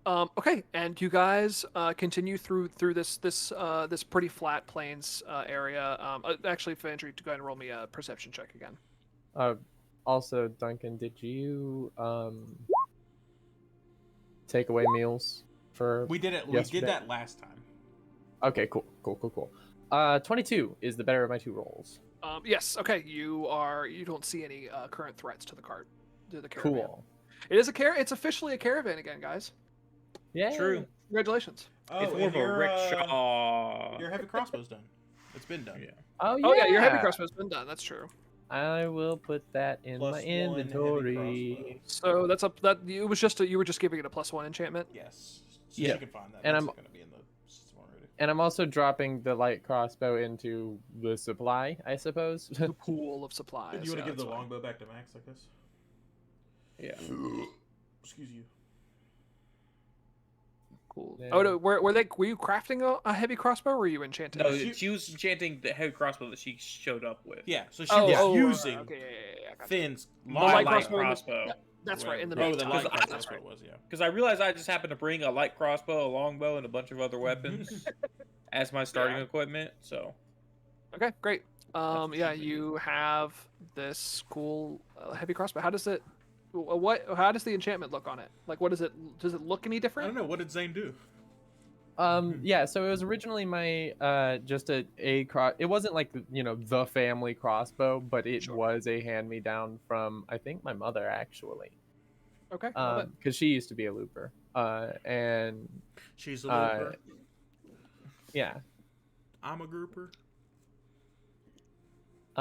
A: Okay, and you guys continue through this pretty flat plains area. Actually, Vandry, go ahead and roll me a perception check again.
C: also, Duncan, did you take away meals for?
B: We did it. We
C: Yesterday.
B: did that last time.
C: Okay. Cool. 22 is the better of my 2 rolls.
A: Yes. Okay. You don't see any current threats to the caravan.
C: Cool.
A: It is it's officially a caravan again, guys.
C: Yeah.
D: True.
A: Congratulations.
D: It's more of a rickshaw.
B: Your heavy crossbow's done. It's been done.
D: Yeah.
C: Oh yeah.
A: Oh yeah, your heavy crossbow's been done. That's true.
C: I will put that in
B: Plus
C: my
B: 1 heavy
C: inventory.
B: crossbow.
A: So that's up. You were just giving it a +1 enchantment.
B: Yes. So
C: Yeah.
B: you can find that.
C: And
B: That's
C: I'm-
B: going to be in the system already.
C: And I'm also dropping the light crossbow into the supply, I suppose.
A: The pool of supplies.
B: You want
A: yeah,
B: to give the
A: that's fine.
B: longbow back to Max, I guess?
C: Yeah.
B: Excuse you.
A: Cool.
C: Yeah.
A: Oh, no, were you crafting a heavy crossbow, or were you enchanting?
D: No,
A: it?
D: she was enchanting the heavy crossbow that she showed up with.
B: Yeah, so she
A: Oh,
B: was
A: oh,
B: using
A: okay, yeah, gotcha.
B: Finn's
D: My
A: light
D: light
A: crossbow in the-
D: crossbow.
A: Yeah, that's right. In the
B: Oh, the
A: meantime.
B: light
D: Because
B: crossbow.
A: That's
B: That's
A: right.
B: what it was. Yeah.
D: Because I realized I just happened to bring a light crossbow, a longbow, and a bunch of other weapons as my starting
A: Yeah.
D: equipment. So
A: Okay, great.
D: what
A: Yeah,
D: she
A: you have this cool heavy crossbow. How does it? How does the enchantment look on it? Like, what does it? Does it look any
B: I
A: different?
B: don't know. What did Zane do?
C: Yeah, so it was originally my just a cross. It wasn't like the family crossbow, but it
A: Sure.
C: was a hand me down from I think my mother actually,
A: Okay. Love it.
C: because she used to be a looper, and
B: She's a looper.
C: yeah,
B: I'm a grouper.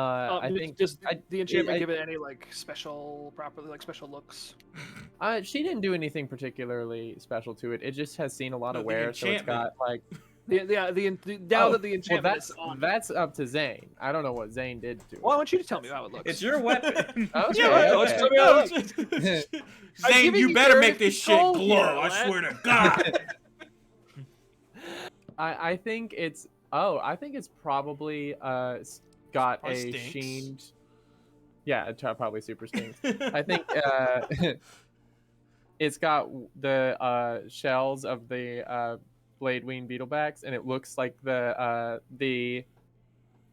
C: I think
A: just the enchantment
C: I-
A: give it any like special special looks.
C: she didn't do anything particularly special to it. It just has seen a lot
B: No,
C: of
B: the
C: wear, so it's got
B: enchantment.
C: like.
A: Now that the enchantment
C: that's
A: is on.
C: that's up to Zane. I don't know what Zane did to it.
A: Well, I want you to tell me how it looks.
D: it's your weapon.
C: Okay,
A: Yeah, let's
C: okay.
A: tell me how it looks. I'm
B: Zane,
A: giving
B: you
A: you
B: better
A: your
B: make this shit
A: control
B: glow.
A: here,
B: I
A: lad.
B: swear to God.
C: I think it's probably got
B: Probably
C: a
B: stinks.
C: sheened. Yeah, it probably super stinks. I think it's got the shells of the blade wing beetlebacks, and it looks like the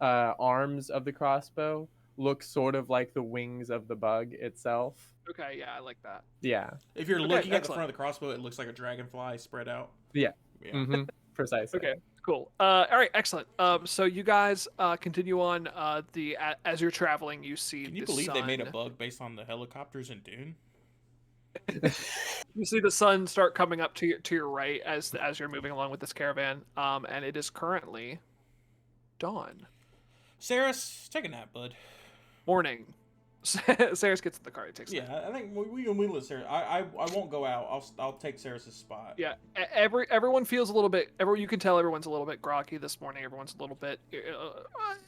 C: arms of the crossbow look sort of like the wings of the bug itself.
A: Okay, yeah, I like that.
C: Yeah.
B: If you're
A: Okay,
B: looking at the
A: excellent.
B: front of the crossbow, it looks like a dragonfly spread out.
C: Yeah.
B: Yeah.
C: Mm-hmm. Precisely.
A: Okay, cool. All right, excellent. So you guys continue on. As you're traveling, you see.
B: Can you
A: the
B: believe they made a
A: sun-
B: bug based on the helicopters in Dune?
A: You see the sun start coming up to your right as you're moving along with this caravan. And it is currently dawn.
B: Saris, take a nap, bud.
A: Morning. Saris gets in the car. He takes. a nap.
B: Yeah, I think we can let Saris. I won't go out. I'll take Saris's spot.
A: Yeah. Everyone feels a little bit. You can tell everyone's a little bit groggy this morning. Everyone's a little bit.
B: Yeah,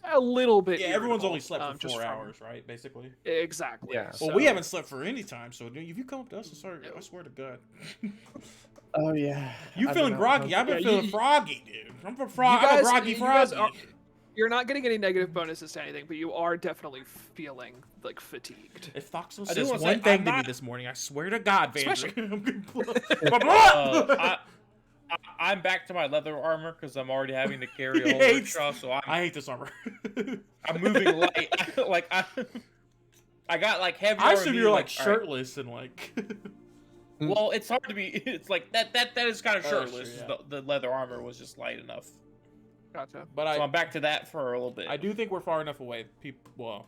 B: everyone's
A: irritable,
B: only slept for
A: just
B: 4
A: from-
B: hours, right? Basically.
A: Exactly.
C: Yeah.
B: Well, we haven't slept for any time, so if you come up to us, I swear to God.
C: Oh yeah.
B: You
C: I've
B: feeling
C: been out
B: groggy? I've been
A: Yeah,
B: feeling
A: you-
B: froggy, dude. I'm a
A: You
B: groggy
A: guys
B: froggy.
A: you're not getting any negative bonuses to anything, but you are definitely feeling like fatigued.
B: If Foxel
D: I do
B: says
D: wanna
B: one
D: say,
B: thing
D: I'm
B: to me
D: not-
B: this morning, I swear to God, Vandrew,
A: Especially-
B: I'm gonna
D: I'm back to my leather armor because I'm already having to carry a
B: He
D: whole
B: hates-
D: rickshaw, so
B: I hate this armor.
D: I'm moving light. I got like heavy
B: I
D: armor.
B: assume
D: me,
B: you're like
D: all right.
B: shirtless and like.
D: Well, it's hard to be. It's like that is kind of
B: Oh,
D: shirtless.
B: sure, yeah.
D: The leather armor was just light enough.
A: Gotcha.
B: But
D: So I'm back to that for a little bit.
B: I do think we're far enough away. People, well,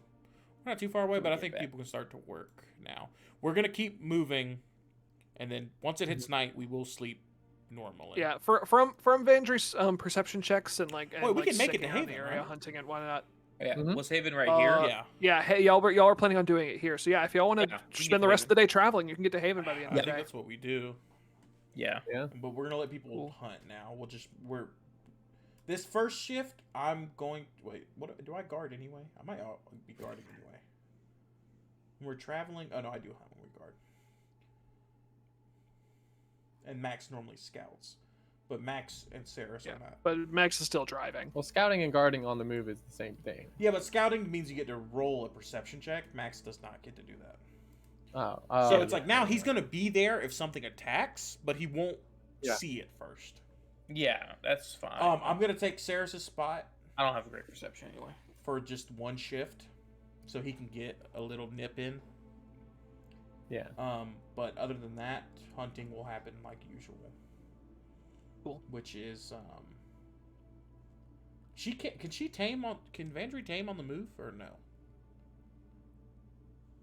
B: we're not too far away, but I
D: get
B: think
D: back.
B: people can start to work now. We're gonna keep moving, and then once it hits night, we will sleep normally.
A: Yeah, from Vandry's perception checks and like. And,
B: Wait, we
A: like,
B: can make it to
A: sticking around the
B: Haven,
A: area,
B: right?
A: hunting and whatnot.
D: Yeah,
C: Mhm.
D: was Haven right here?
B: Yeah.
A: Yeah, hey, y'all were planning on doing it here, so yeah, if y'all want to
D: Yeah, we can
A: spend
D: get
A: the
D: to
A: rest of
D: Haven.
A: the day traveling, you can get to Haven by the end
B: I
A: of
B: think
A: the day.
B: that's what we do.
D: Yeah.
B: But we're gonna let people
A: Cool.
B: hunt now. We're this first shift. I'm going. Wait, what do I guard anyway? I might be guarding anyway. When we're traveling. Oh no, I do hunt when we guard. And Max normally scouts, but Max and Saris
A: Yeah.
B: are not.
A: But Max is still driving.
C: Well, scouting and guarding on the move is the same thing.
B: Yeah, but scouting means you get to roll a perception check. Max does not get to do that.
C: Oh.
B: So it's like now he's gonna be there if something attacks, but he won't
C: Yeah.
B: see it first.
D: Yeah, that's fine.
B: I'm gonna take Saris's spot
D: I don't have a great perception anyway.
B: for just one shift, so he can get a little nip in.
C: Yeah.
B: But other than that, hunting will happen like usual.
A: Cool.
B: Which is she can she tame on? Can Vandry tame on the move or no?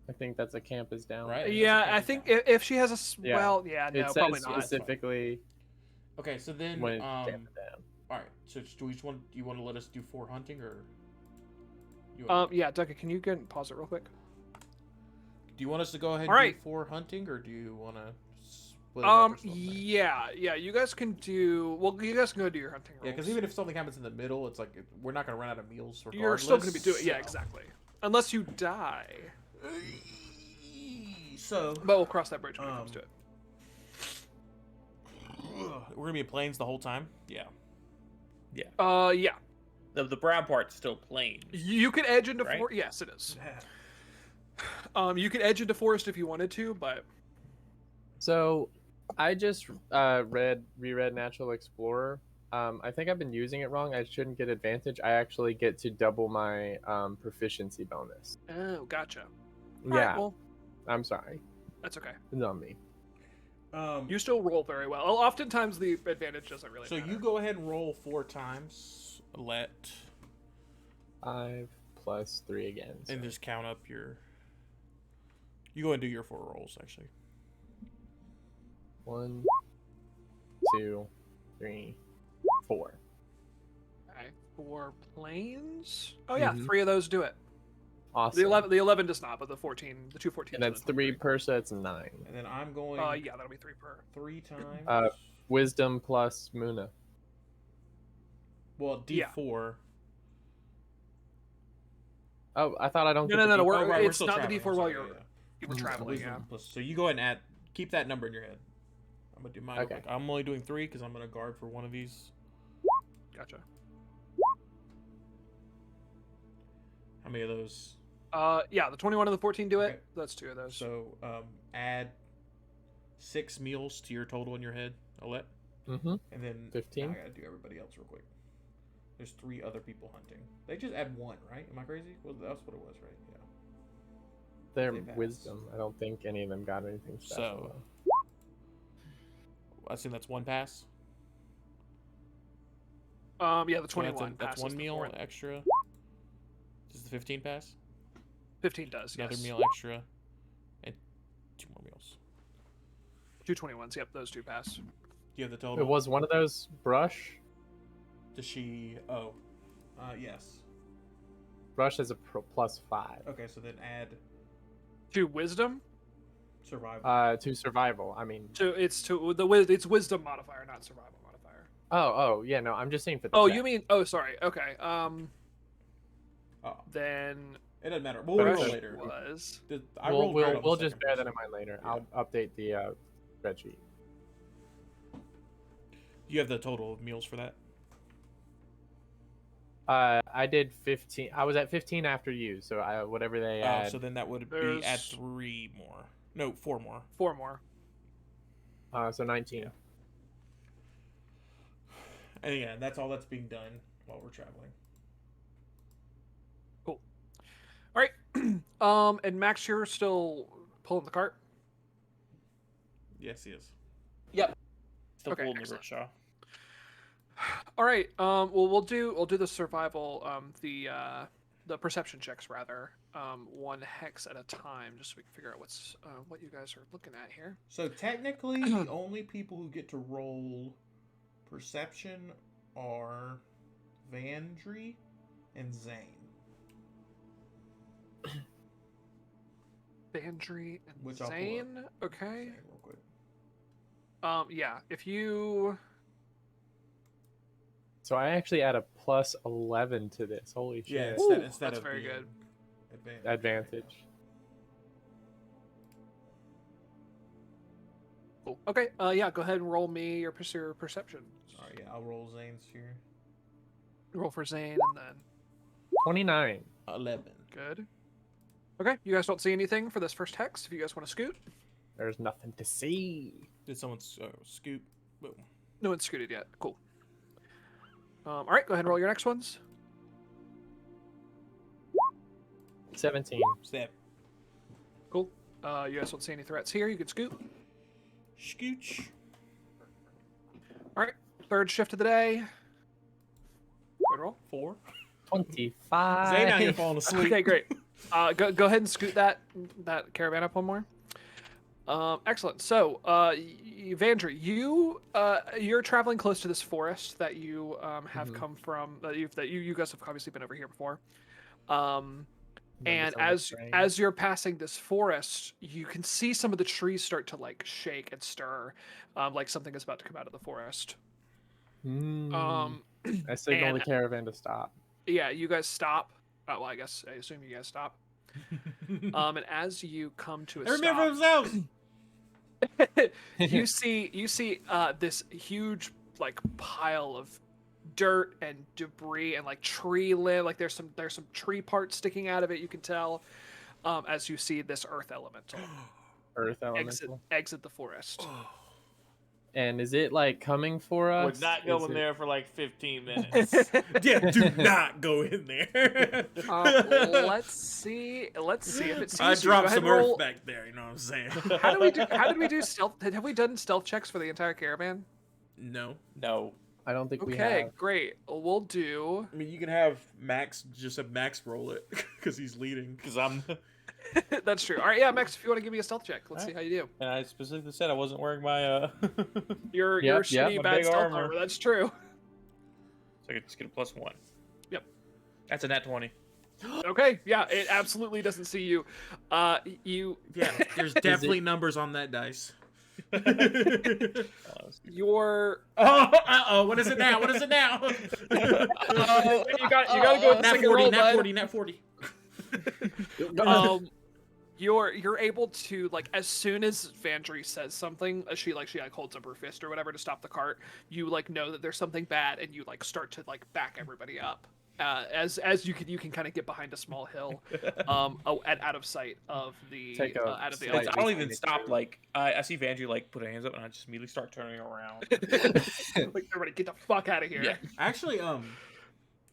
C: I think that's a camp is down.
B: Right.
A: Yeah,
B: That's a
A: I think
B: camping
A: if she has a
C: Yeah.
A: well, yeah, no,
C: It
A: probably
C: says
A: not.
C: specifically
B: Okay, so then
C: when it's camped down.
B: all right. So do you want to let us do 4 hunting or? You want,
A: Yeah, Ducky, can you go and pause it real quick?
B: do you want us to go ahead and
A: all right.
B: do 4 hunting, or do you want to split it up or something?
A: Yeah, you guys can do. Well, you guys can go do your hunting rolls.
B: Yeah, because even if something happens in the middle, it's like we're not gonna run out of meals.
A: you're still gonna be
B: regardless,
A: doing. Yeah,
B: so-
A: exactly. Unless you die,
B: So
A: but we'll cross that bridge when it comes to it.
B: We're gonna be in plains the whole time. Yeah.
A: Yeah.
D: The brown part's still plain.
A: You could edge into
D: Right?
A: forest. Yes, it is. You could edge into forest if you wanted to, but
C: So, I just reread Natural Explorer. I think I've been using it wrong. I shouldn't get advantage. I actually get to double my proficiency bonus.
A: oh, gotcha.
C: Yeah,
A: All right, well,
C: I'm sorry.
A: that's okay.
C: It's on me.
A: You still roll very well. Oftentimes the advantage doesn't really
B: So
A: matter.
B: you go ahead and roll 4 times. Let
C: 5 plus 3 again. So.
B: and just count up your. You go ahead and do your 4 rolls actually.
C: 1, 2, 3, 4.
A: Okay, 4 planes. Oh yeah,
C: Mhm.
A: 3 of those do it.
C: Awesome.
A: The 11 does not, but the 14, the 2 14s.
C: And that's 3 per, so it's 9.
B: And then I'm going.
A: Yeah, that'll be 3 per.
B: 3 times.
C: Wisdom plus Muna.
B: Well,
A: Yeah.
B: D4.
C: Oh, I thought I don't get
A: No,
C: the
A: no,
C: D4.
A: we're,
B: Oh, right, we're
A: it's
B: still
A: not
B: traveling,
A: the D4
B: I'm
A: while
B: sorry,
A: you're
B: yeah.
A: you were traveling.
B: Wisdom
A: Yeah,
B: plus- So you go ahead and add. Keep that number in your head. I'm gonna do mine.
C: Okay.
B: Okay. I'm only doing 3 because I'm gonna guard for one of these.
A: gotcha.
B: How many of those?
A: Yeah, the 21 and the 14 do it.
B: Okay.
A: That's 2 of those.
B: So add 6 meals to your total in your head. I'll let.
C: Mm-hmm.
B: And then
C: 15?
B: now I gotta do everybody else real quick. There's 3 other people hunting. They just add 1, right? Am I crazy? Well, that's what it was, right? Yeah.
C: Their
B: They pass.
C: wisdom. I don't think any of them got anything special.
B: So- I assume that's 1 pass.
A: Yeah, the
B: So
A: 21
B: that's
A: passes
B: 1
A: the
B: meal
A: fourth.
B: extra. Does the 15 pass?
A: 15 does.
B: Another
A: Yes.
B: meal extra, and 2 more meals.
A: 2 21s. Yep, those 2 pass.
B: Do you have the total?
C: It was one of those brush.
B: Does she? Oh, yes.
C: Brush has a plus 5.
B: Okay, so then add
A: 2 wisdom.
B: survival.
C: To survival. I mean.
A: It's wisdom modifier, not survival modifier.
C: Oh, yeah. No, I'm just saying for the.
A: Oh,
C: check.
A: you mean? Oh, sorry. Okay.
B: Oh,
A: Then
B: it doesn't matter. We'll roll
A: Brush
B: later.
A: was
B: I rolled
C: We'll
B: great on the
C: just
B: second
C: bear that
B: person.
C: in mind later.
B: Yeah.
C: I'll update the spreadsheet.
B: You have the total of meals for that.
C: I did 15. I was at 15 after you, so whatever they add.
B: So then that would be add
A: There's-
B: 3 more. No, 4 more.
A: 4 more.
C: So 19.
B: Yeah. And yeah, that's all that's being done while we're traveling.
A: All right. And Max, you're still pulling the cart.
B: Yes, he is.
D: Still
A: Okay,
D: pulling the
A: excellent.
D: rickshaw.
A: All right. Well, we'll do the survival. The perception checks rather. 1 hex at a time, just so we can figure out what you guys are looking at here.
B: So technically, the only people who get to roll perception are Vandry and Zane.
A: Bandry and
B: Which I'll pull up.
A: Zane. Okay.
B: Zane real quick.
A: Yeah. If you.
C: So I actually add a plus 11 to this. Holy shit.
B: Yeah,
A: Ooh,
B: instead
A: that's
B: of
A: very
B: being
A: good.
C: Advantage.
A: Cool. Okay. Yeah. Go ahead and roll me your perception.
B: All right, yeah, I'll roll Zane's here.
A: Roll for Zane and then
C: 29.
B: 11.
A: good. Okay. You guys don't see anything for this first hex. If you guys want to scoot,
C: There's nothing to see.
B: Did someone scoop? Boom.
A: no one's scooted yet. Cool. All right. Go ahead and roll your next ones.
C: 17.
B: Step.
A: Cool. You guys don't see any threats here. You can scoot.
B: Scooch.
A: All right. Third shift of the day. Good roll.
B: 4.
C: 25.
B: Zane out here falling asleep.
A: Okay, great. Go ahead and scoot that caravan up one more. Excellent. So, Vandry, you're traveling close to this forest that you have
C: Mhm.
A: come from. You guys have obviously been over here before.
C: Remember
A: And
C: some of the train?
A: as you're passing this forest, you can see some of the trees start to like shake and stir, like something is about to come out of the forest.
C: I signal the
A: and-
C: caravan to stop.
A: Yeah, you guys stop. Well, I assume you guys stop. And as you come to a
B: Every man for
A: stop,
B: themselves.
A: you see this huge like pile of dirt and debris and like tree limb, like there's some tree parts sticking out of it, you can tell, as you see this earth elemental exit the forest.
C: And is it like coming for us?
D: We're not going there for like 15 minutes.
B: Yeah, do not go in there.
A: Let's see if it seems
B: I dropped some
A: roll.
B: earth back there. You know what I'm saying?
A: How did we do stealth? Have we done stealth checks for the entire caravan?
B: No.
D: No.
C: I don't think we
A: Okay,
C: have.
A: great. We'll do.
B: I mean, you can have Max just have Max roll it because he's leading.
D: Because I'm.
A: That's true. All right, yeah, Max, if you want to give me a stealth check, let's see how you do.
D: And I specifically said I wasn't wearing my
A: Your shitty
D: my
A: bad
D: big
A: stealth
D: armor.
A: armor. That's true.
D: So I could just get a +1.
A: Yep.
D: That's a nat 20.
A: Okay, yeah, it absolutely doesn't see you. You.
B: Yeah, there's definitely numbers on that dice.
A: Your.
B: Oh, what is it now? What is it now?
A: You got to go with the
B: Nat
A: second
B: 40,
A: roll,
B: nat
A: bud.
B: 40, nat 40.
A: You're able to, like, as soon as Vandry says something, she holds up her fist or whatever to stop the cart, you like know that there's something bad, and you like start to like back everybody up. As you can kind of get behind a small hill, out of sight of the out of the.
D: I don't even stop. Like I see Vandry like put her hands up, and I just immediately start turning around.
A: Like, everybody, get the fuck out of here!
D: Yeah.
B: Actually,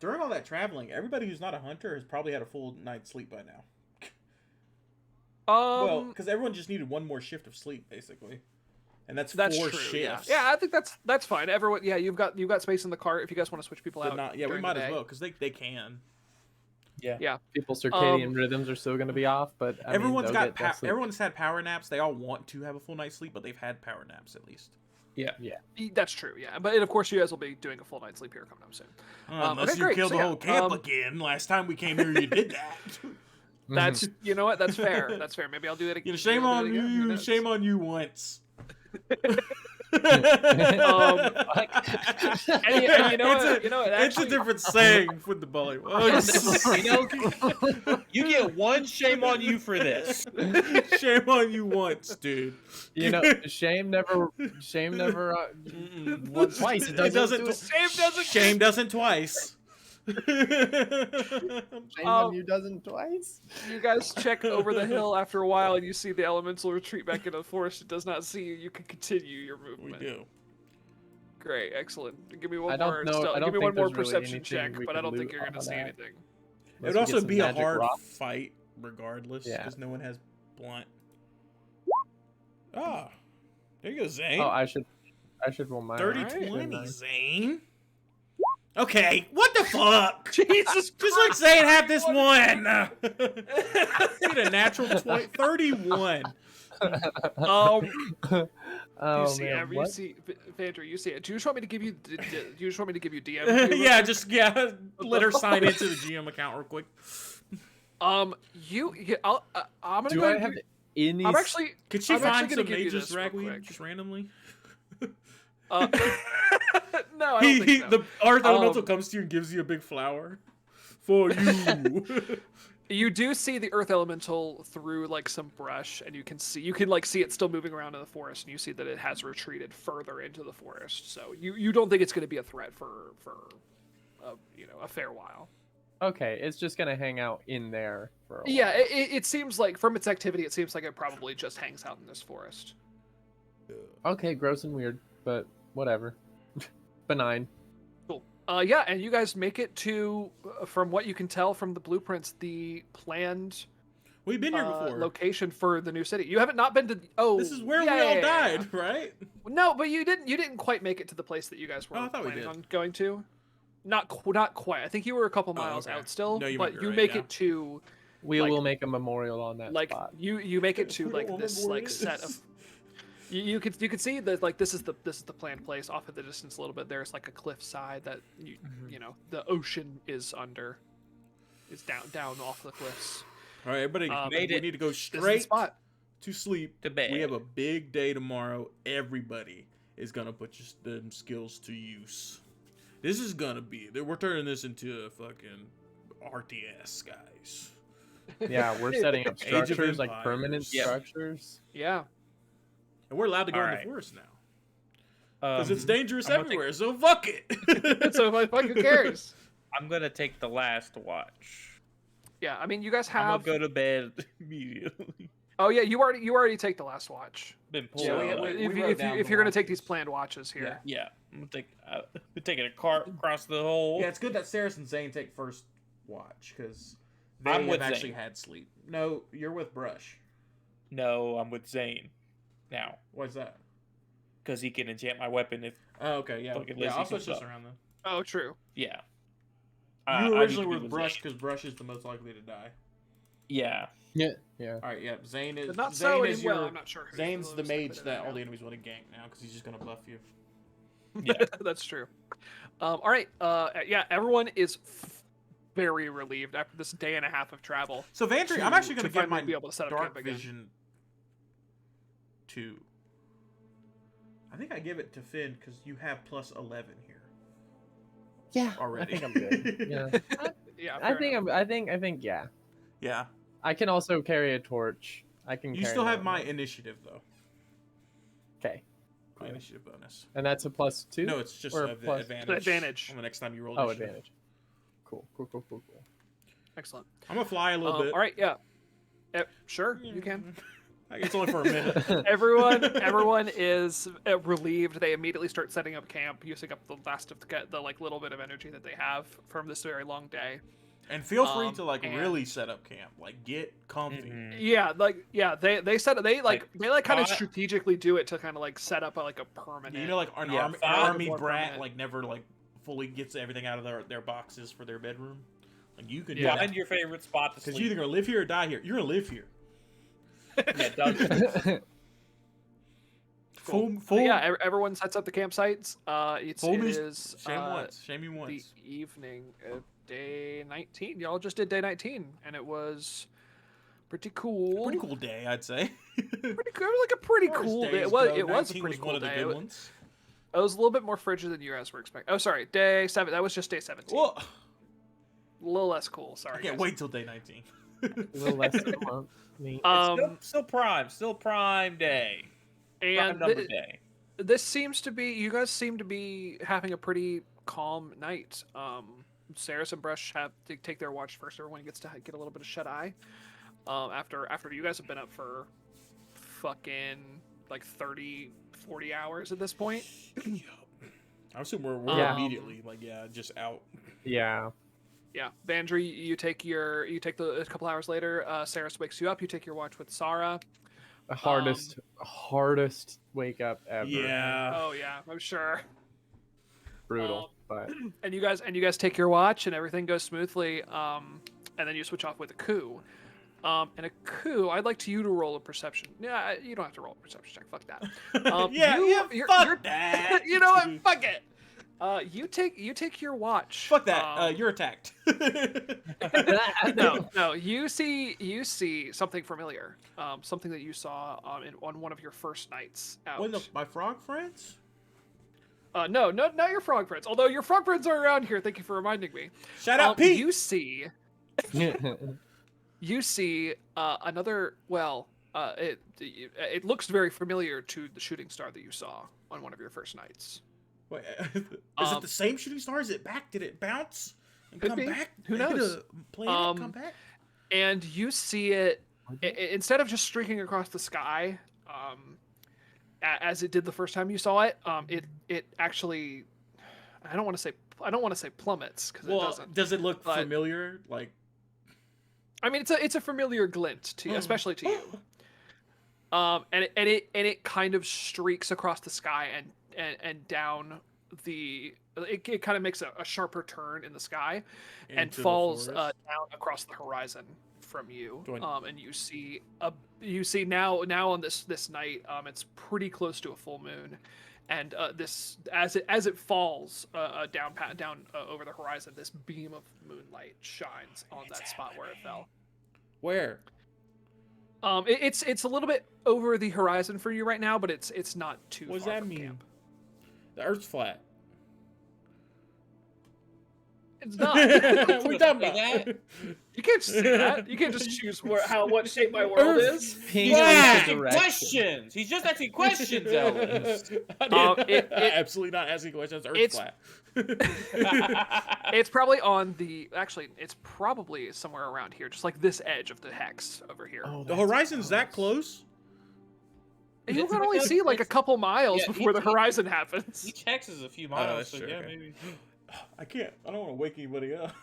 B: during all that traveling, everybody who's not a hunter has probably had a full night's sleep by now. Well, because everyone just needed one more shift of sleep, basically, and that's 4
A: true,
B: shifts.
A: Yeah, I think that's fine. Everyone, yeah, you've got space in the cart if you guys want to switch people out.
B: Yeah, we
A: during
B: might
A: the
B: as
A: day.
B: well because they can.
A: Yeah.
C: People's circadian rhythms are still going to be off, but I mean,
B: Everyone's
C: they'll
B: got
C: get that sleep.
B: everyone's had power naps. They all want to have a full night's sleep, but they've had power naps at least.
D: Yeah.
A: That's true. Yeah, but of course you guys will be doing a full night's sleep here coming up soon.
B: Unless
A: okay,
B: you
A: great.
B: killed
A: So,
B: the
A: yeah,
B: whole camp again. Last time we came here, you did that.
A: That's you know what? That's fair. That's fair. Maybe I'll do it again.
B: You know, shame on you. Shame on you once.
A: And you know what?
B: It's a different saying with the bully.
D: You get one shame on you for this.
B: Shame on you once, dude.
C: You know, shame never once, twice.
B: Shame doesn't twice.
C: Shame on you doesn't twice.
A: You guys check over the hill after a while, and you see the elemental retreat back into the forest. It does not see you. You can continue your movement.
B: We do.
A: Great, excellent. Give me one
C: I don't
A: more.
C: know- I don't
A: give me one
C: think
A: more
C: there's really
A: perception
C: anything
A: check,
C: we
A: but I
C: can
A: don't think
C: loot
A: you're gonna
C: off of
A: see
C: that.
A: anything.
B: It would also be a
C: magic
B: hard
C: rock.
B: fight, regardless,
C: Yeah.
B: because no one has blunt. Ah, there you go, Zane.
C: Oh, I should roll mine.
B: 30-20, Zane. Okay, what the fuck?
A: Jesus
B: Just like Zane had this one. Get a natural 20, 31.
C: Oh,
A: you see,
C: man,
A: you
C: what?
A: see, Vandry, you see it. Do you just want me to give you? Do you just want me to give you DM?
B: yeah, let her sign into the GM account real quick.
A: I'm gonna
C: Do
A: go
C: I
A: ahead
C: have
A: and
C: any?
B: Could she
A: I'm actually
B: find
A: gonna
B: some
A: give you
B: mages
A: this real
B: ragweed
A: quick.
B: just randomly?
A: No, I don't think so.
B: The Earth Elemental comes to you and gives you a big flower for you.
A: You do see the Earth Elemental through like some brush, and you can like see it still moving around in the forest, and you see that it has retreated further into the forest. So you don't think it's going to be a threat for a fair while.
C: Okay, it's just gonna hang out in there for a while.
A: Yeah, it seems like from its activity, it seems like it probably just hangs out in this forest.
C: Okay, gross and weird, but whatever. Benign.
A: Cool. Yeah, and you guys make it to, from what you can tell from the blueprints, the planned
B: We've been here before.
A: location for the new city. You haven't not been to. Oh,
B: This is where we
A: yeah,
B: all
A: yeah.
B: died, right?
A: No, but you didn't quite make it to the place that you guys were
B: Oh, I thought we
A: planning
B: did.
A: on going to. Not quite. I think you were a couple miles
B: okay.
A: out still,
B: No, you
A: but
B: might be
A: you
B: right,
A: make
B: yeah.
A: it to
C: We
A: Like-
C: will make a memorial on that
A: like
C: spot.
A: you make it to
B: We
A: like
B: don't
A: this
B: wanna
A: like
B: bore
A: set
B: this.
A: of. You could see that like this is the planned place. Off in the distance a little bit, there's like a cliffside that you know the ocean is under. It's down off the cliffs.
B: All right, everybody,
A: Made
B: we
D: it.
B: need to go
A: This is the
B: straight
A: spot.
B: to sleep.
D: To bed.
B: We have a big day tomorrow. Everybody is gonna put them skills to use. This is gonna be. We're turning this into a fucking RTS, guys.
C: Yeah, we're setting up
B: Age of
C: structures like
B: Empires.
C: permanent
D: Yeah.
C: structures.
A: Yeah.
B: And we're allowed to go in
D: Alright.
B: the forest now. Because it's dangerous
D: I'm gonna
B: everywhere, so fuck it.
A: So like, fuck, who cares?
D: I'm gonna take the last watch.
A: Yeah, I mean, you guys
D: I'm
A: have.
D: gonna go to bed immediately.
A: Oh yeah, you already take the last watch.
D: Been pulled
B: Yeah,
A: So
B: we-
D: out.
B: we-
A: if you're gonna take these planned watches here,
D: Yeah, I'm gonna take. We're taking a cart across the hole.
B: Yeah, it's good that Saris and Zane take first watch, because they
D: I'm
B: have
D: with
B: actually
D: Zane.
B: had sleep. No, you're with Brush.
D: No, I'm with Zane now
B: What's that?
D: because he can enchant my weapon if.
B: Oh, okay, yeah.
D: Fucking
B: Yeah,
D: Lizzie
B: I'll switch
D: comes
B: this
D: up.
B: around then.
A: oh true.
D: Yeah.
B: You
D: I need
B: originally
D: to
B: were
D: be
B: with Brush
D: Zane.
B: because Brush is the most likely to die.
D: Yeah.
C: Yeah.
B: Alright, yeah. Zane is
A: But not
B: Zane
A: so
B: is
A: anymore.
B: your
A: I'm not sure. who's
B: Zane's the
A: most likely
B: mage
A: to
B: that
A: die
B: all
A: now.
B: the enemies want to gank now because he's just gonna bluff you.
D: Yeah.
A: That's true. All right. Yeah, everyone is very relieved after this day and a half of travel.
B: So Vantry, I'm
A: to-
B: actually gonna
A: to
B: give
A: finally
B: my
A: be able to set up
B: dark
A: camp again.
B: vision 2. I think I give it to Finn because you have plus 11 here
C: Yeah.
B: already.
C: I think I'm good. Yeah.
A: Yeah,
C: I
A: fair
C: think
A: enough.
C: I think yeah.
B: Yeah.
C: I can also carry a torch. I can.
B: You
C: carry
B: still have
C: that
B: my
C: one.
B: initiative though.
C: Okay.
B: My
C: Cool.
B: initiative bonus.
C: And that's a +2.
B: No, it's just
C: Or
B: a
C: plus-
B: advantage.
A: Advantage.
B: On the next time you roll.
C: Oh,
B: initiative.
C: advantage. Cool. Cool.
A: Excellent.
B: I'm gonna fly a little bit.
A: All right. Yeah. Sure, you can.
B: It's only for a minute.
A: Everyone is relieved. They immediately start setting up camp, using up the last of the like little bit of energy that they have from this very long day.
B: And feel free to
A: and-
B: really set up camp. Like get comfy.
D: Mhm.
A: Yeah, they set they kind of
D: Fi-
A: strategically do it to kind of like set up a permanent.
B: You know, like an
D: Yeah,
B: army,
D: five
B: army
A: more
B: brat
A: permanent.
B: like never like fully gets everything out of their boxes for their bedroom. Like you can
A: Yeah.
B: do
D: Find
B: that.
D: your favorite spot to
B: Because
D: sleep.
B: you're either gonna live here or die here. You're gonna live here.
D: Yeah, Doug.
A: Cool.
B: Full,
A: Yeah, everyone sets up the campsites. It
B: Fool
A: is
B: shame once. Shame you
A: the
B: once.
A: evening of day 19. Y'all just did day 19, and it was pretty cool.
B: Pretty cool day, I'd say.
A: Pretty cool. It was like a pretty
B: As far as
A: cool day.
B: days
A: It was.
B: go,
A: It was a
B: 19
A: pretty
B: one
A: cool
B: of the
A: day.
B: good
A: It
B: ones.
A: was a little bit more frigid than you guys were expecting. Oh, sorry, day 7. That was just day 17.
B: Whoa.
A: A little less cool. Sorry.
B: I can't
A: guys.
B: wait till day 19.
C: a little less than a month. Neat.
D: Still prime day. Prime
A: And
D: number day.
A: this seems to be. You guys seem to be having a pretty calm night. Saris and Brush have to take their watch first. Everyone gets to get a little bit of shut eye. After you guys have been up for fucking like 30, 40 hours at this point.
B: I assume we're
C: Yeah.
B: immediately just out.
C: Yeah.
A: Yeah, Vandry, you take a couple hours later. Saris wakes you up. You take your watch with Sarah.
C: The hardest wake up ever.
B: Yeah.
A: Oh yeah, I'm sure.
C: Brutal, but
A: And you guys take your watch, and everything goes smoothly. And then you switch off with a coup. And a coup, I'd like you to roll a perception. Yeah, you don't have to roll a perception check. Fuck that.
B: Fuck that.
A: You know what? Fuck it. You take your watch.
B: Fuck that. You're attacked.
A: No. You see something familiar. Something that you saw on one of your first nights out.
B: My frog friends?
A: No, not your frog friends. Although your frog friends are around here. Thank you for reminding me.
B: Shout out, Pete.
A: You see another. Well, it looks very familiar to the shooting star that you saw on one of your first nights.
B: Wait, is it the same shooting star? Is it back? Did it bounce and
A: Could
B: come
A: be.
B: back?
A: Who
B: Hit
A: knows?
B: a planet, come back?
A: And you see it instead of just streaking across the sky, as it did the first time you saw it. It actually, I don't want to say plummets because it doesn't.
B: Does it look familiar? Like,
A: I mean, it's a familiar glint to you, especially to you. And it kind of streaks across the sky and down the. It kind of makes a sharper turn in the sky, and
B: into the
A: falls
B: forest?
A: down across the horizon from you.
B: Do I-
A: And you see now on this night, it's pretty close to a full moon, and this as it falls down over the horizon, this beam of moonlight shines on that spot where it fell.
B: Where?
A: It's a little bit over the horizon for you right now, but it's not too
B: What does
A: far
B: that
A: from
B: mean?
A: camp.
B: The Earth's flat.
A: It's not.
B: We talking about
D: that?
A: You can't just say that. You can't just choose what shape my world is.
C: Ping
D: Yeah,
C: with the direction.
D: questions. He's just asking questions, Ellis.
B: Absolutely not asking questions. Earth's
A: it's-
B: flat.
A: It's probably on the. Actually, it's probably somewhere around here, just like this edge of the hex over here.
C: Oh,
B: The
C: that's
B: horizon's that close?
A: And you can only see like a couple miles
D: Yeah,
A: before the horizon happens.
D: Each hex is a few miles,
B: that's
D: so
B: true,
D: yeah,
B: okay.
D: maybe.
B: I can't. I don't want to wake anybody up.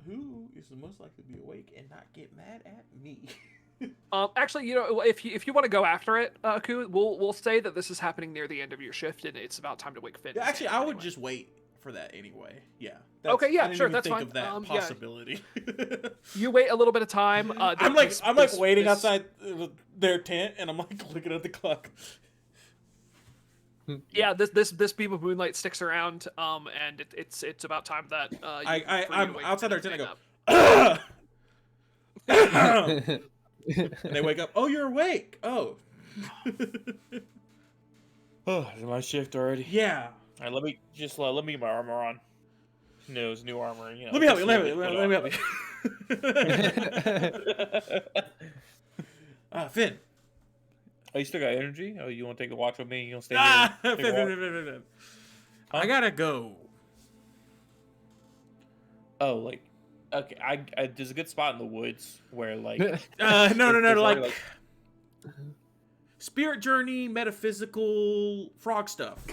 B: Who is the most likely to be awake and not get mad at me?
A: Actually, you know, if you want to go after it, Ku, we'll say that this is happening near the end of your shift, and it's about time to wake Finn.
B: Yeah,
A: to
B: actually,
A: stand
B: I
A: up
B: would
A: anyway.
B: just wait for that anyway. Yeah.
A: Okay, yeah,
B: I didn't
A: sure,
B: even
A: that's
B: think
A: fine.
B: of that
A: Yeah.
B: possibility.
A: You wait a little bit of time.
B: I'm like waiting outside their tent, and I'm like looking at the clock.
A: Yeah, this beam of moonlight sticks around, and it's about time that
B: I'm outside their tent. I go, and they wake up. Oh, you're awake. Oh.
D: Oh, is my shift already?
B: Yeah.
D: All right, let me get my armor on. No, it's new armor. You know,
B: Let me help you.
D: that's
B: Let me help you. Finn.
D: Oh, you still got energy? Oh, you want to take a walk with me? You want to stay
B: Ah,
D: here?
B: Finn, Finn. I gotta go.
D: Oh, like, okay. I there's a good spot in the woods where like
B: No.
D: there's already,
B: Like spirit journey, metaphysical, frog stuff.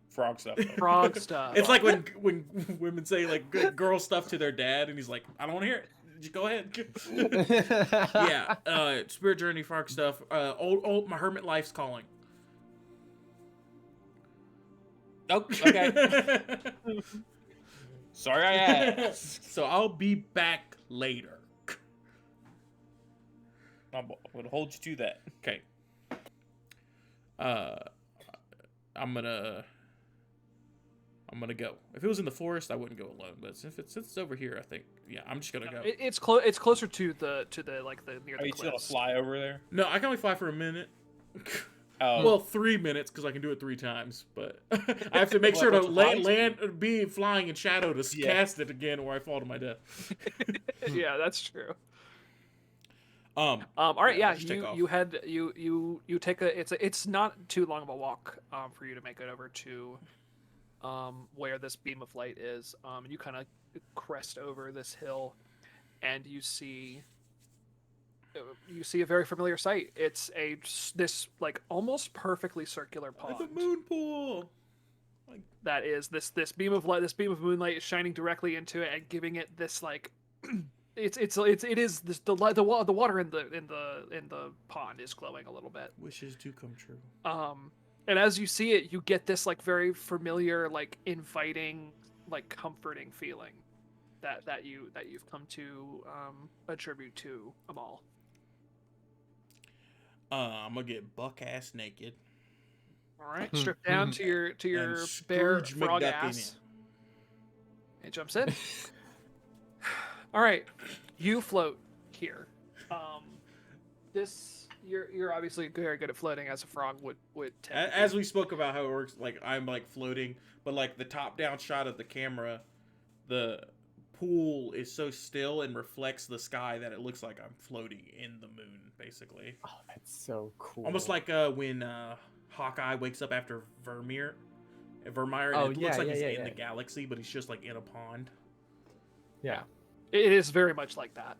D: frog stuff.
A: frog stuff.
B: It's like when women say like good girl stuff to their dad, and he's like, I don't want to hear it. Just go ahead. Yeah. Spirit journey, frog stuff. Old my hermit life's calling.
D: Oh, okay. Sorry, I asked.
B: So I'll be back later.
D: I'm gonna hold you to that.
B: Okay. I'm gonna go. If it was in the forest, I wouldn't go alone. But since it's over here, I think I'm just gonna go.
A: It's closer to the like the near
D: Are
A: the
D: you still gonna
A: cliffs.
D: fly over there?
B: No, I can only fly for a minute.
D: Oh,
B: Well, 3 minutes because I can do it 3 times. But I have to make sure to land, be flying in shadow to cast it again, or I fall to my death.
A: Yeah, that's true.
B: All
A: All right, yeah,
B: just take off.
A: you take it's not too long of a walk for you to make it over to where this beam of light is. And you kind of crest over this hill, and you see a very familiar sight. It's this like almost perfectly circular pond.
B: Like a moon pool.
A: That is this beam of light. This beam of moonlight is shining directly into it and giving it this like. It is this the water in the pond is glowing a little bit.
B: Wishes do come true.
A: And as you see it, you get this like very familiar, like inviting, like comforting feeling that you've come to attribute to Amal.
B: I'm gonna get buck ass naked.
A: All right, strip down to your
B: And
A: bare
B: Scrooge
A: frog
B: McDuck
A: ass. It jumps in. All right, you float here. You're obviously very good at floating, as a frog would tend.
B: As we spoke about how it works, like I'm like floating, but like the top down shot of the camera, the pool is so still and reflects the sky that it looks like I'm floating in the moon, basically.
C: Oh, that's so cool.
B: Almost like when Hawkeye wakes up after Vermeer, and it looks like he's in the galaxy, but he's just like in a pond.
C: Yeah.
A: It is very much like that.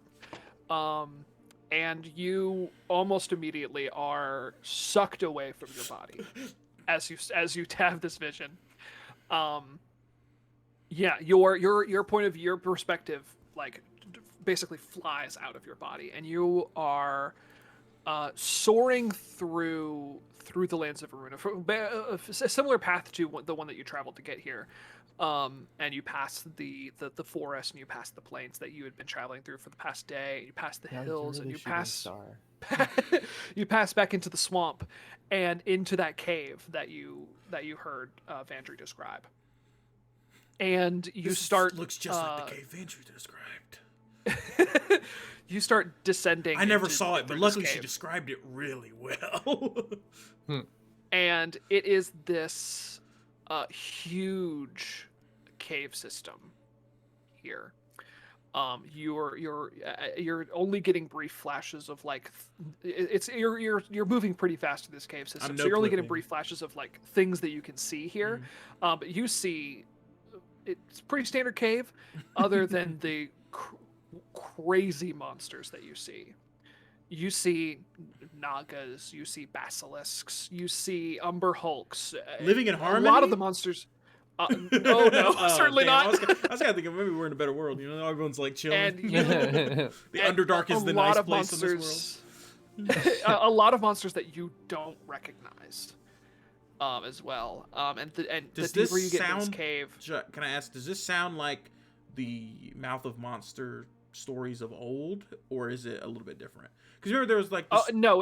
A: And you almost immediately are sucked away from your body as you have this vision. Your point of view, your perspective, like basically flies out of your body, and you are soaring through the lands of Viruna, a similar path to the one that you traveled to get here. And you pass the forest, and you pass the plains that you had been traveling through for the past day. You pass the hills, and you pass you pass back into the swamp and into that cave that you heard Vandry describe. And you
B: looks just like the cave Vandry described.
A: You start descending.
B: I never saw it, but luckily she
A: cave.
B: described it really well.
A: And it is this huge cave system here. You're only getting brief flashes of like you're moving pretty fast through this cave system, so you're only getting brief flashes of like things that you can see here. But you see, it's a pretty standard cave, other than the crazy monsters that you see. You see nagas, you see basilisks, you see umber hulks.
B: Living in harmony.
A: A lot of the monsters. No, certainly not.
B: I was kind of thinking maybe we're in a better world. You know, everyone's like chilling.
A: And
B: the Underdark is the nice place in this world.
A: A lot of monsters that you don't recognize, as well. And the deeper you get in this cave.
B: Can I ask? Does this sound like the Mouth of Monster stories of old, or is it a little bit different? Because remember there was like.
A: No,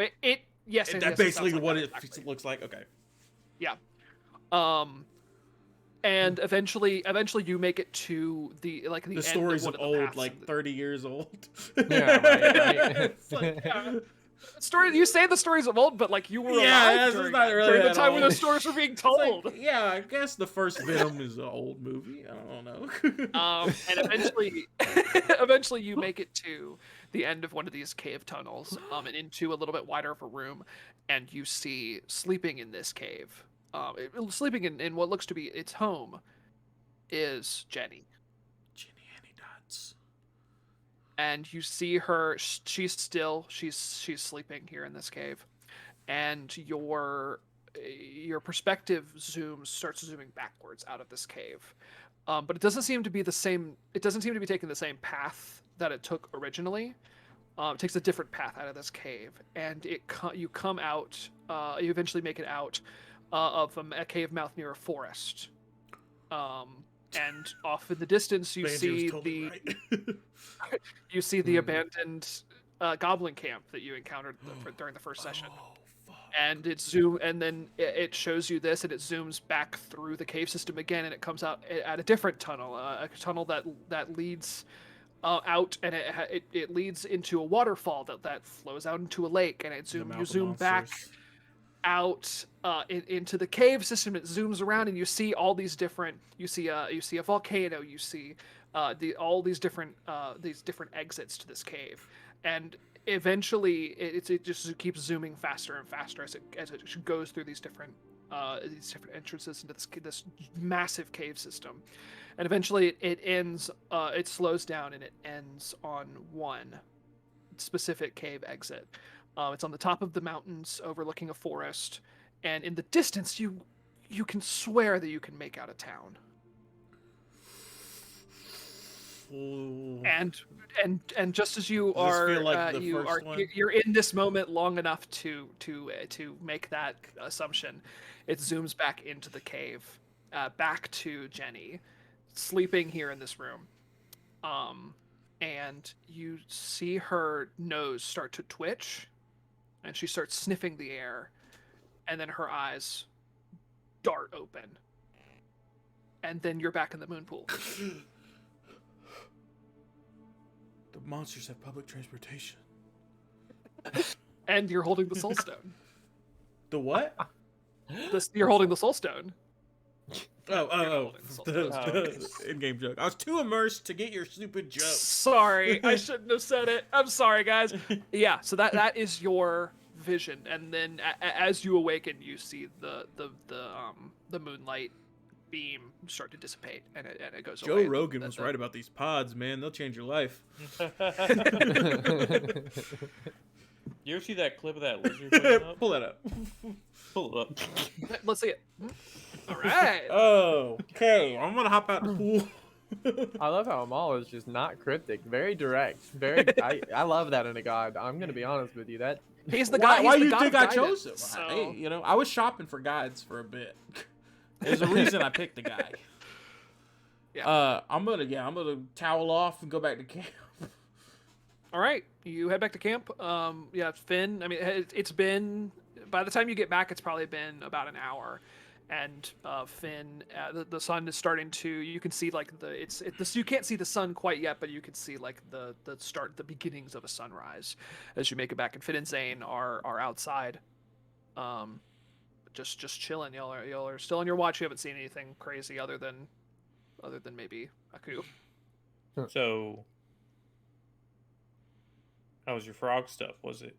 A: yes.
B: That's basically what it looks like. Okay.
A: Yeah. And eventually you make it to the end
B: stories
A: of
B: old,
A: paths.
B: like 30 years old.
C: Yeah, right.
B: It's like,
A: story. You say the stories of old, but like you were alive during the time when those stories were being told.
B: Like, yeah, I guess the first Venom is an old movie. I don't know.
A: And eventually you make it to the end of one of these cave tunnels, and into a little bit wider of a room, and you see sleeping in this cave. Sleeping in what looks to be its home is Jenny.
B: Jenny Annie Dots.
A: And you see her. She's sleeping here in this cave, and your perspective starts zooming backwards out of this cave, but it doesn't seem to be the same. It doesn't seem to be taking the same path that it took originally. It takes a different path out of this cave, and you come out. You eventually make it out. Of a cave mouth near a forest, and off in the distance you see the abandoned goblin camp that you encountered during the first session. And it it shows you this, and it zooms back through the cave system again, and it comes out at a different tunnel, a tunnel that leads out, and it leads into a waterfall that flows out into a lake, and you zoom back out into the cave system. It zooms around, and you see all these different. You see a volcano. You see all these different exits to this cave, and eventually it just keeps zooming faster and faster as it goes through these different entrances into this massive cave system, and eventually it ends. It slows down, and it ends on one specific cave exit. It's on the top of the mountains overlooking a forest, and in the distance you can swear that you can make out a town. And just as you are, you're in this moment long enough to make that assumption, it zooms back into the cave, back to Jenny, sleeping here in this room. And you see her nose start to twitch, and she starts sniffing the air, and then her eyes dart open. And then you're back in the moon pool.
B: The monsters have public transportation.
A: And you're holding the soul stone.
B: The what?
A: You're holding the soul stone.
B: The in-game joke. I was too immersed to get your stupid joke.
A: Sorry, I shouldn't have said it. I'm sorry, guys. Yeah, so that is your vision, and then as you awaken, you see the moonlight beam start to dissipate, and it goes away.
B: Joe Rogan was right about these pods, man. They'll change your life.
D: You ever see that clip of that lizard?
B: Pull that up.
D: Pull it up.
A: Let's see it. All right.
B: Okay, I'm gonna hop out the pool.
C: I love how Amal is just not cryptic, very direct, very. I love that in a god. I'm gonna be honest with you. That
A: he's the guy.
B: Why
A: do
B: you think I chose him?
A: So...
B: Hey, I was shopping for guides for a bit. There's a reason I picked the guy.
A: Yeah.
B: I'm gonna towel off and go back to camp.
A: All right, you head back to camp. Yeah, Finn. I mean, it's been. By the time you get back, it's probably been about an hour. And Finn, the sun is starting to. You can see like you can't see the sun quite yet, but you can see like the beginnings of a sunrise as you make it back. And Finn and Zane are outside, just chilling. Y'all are still on your watch. You haven't seen anything crazy other than maybe Aku.
D: So, how was your frog stuff? Was it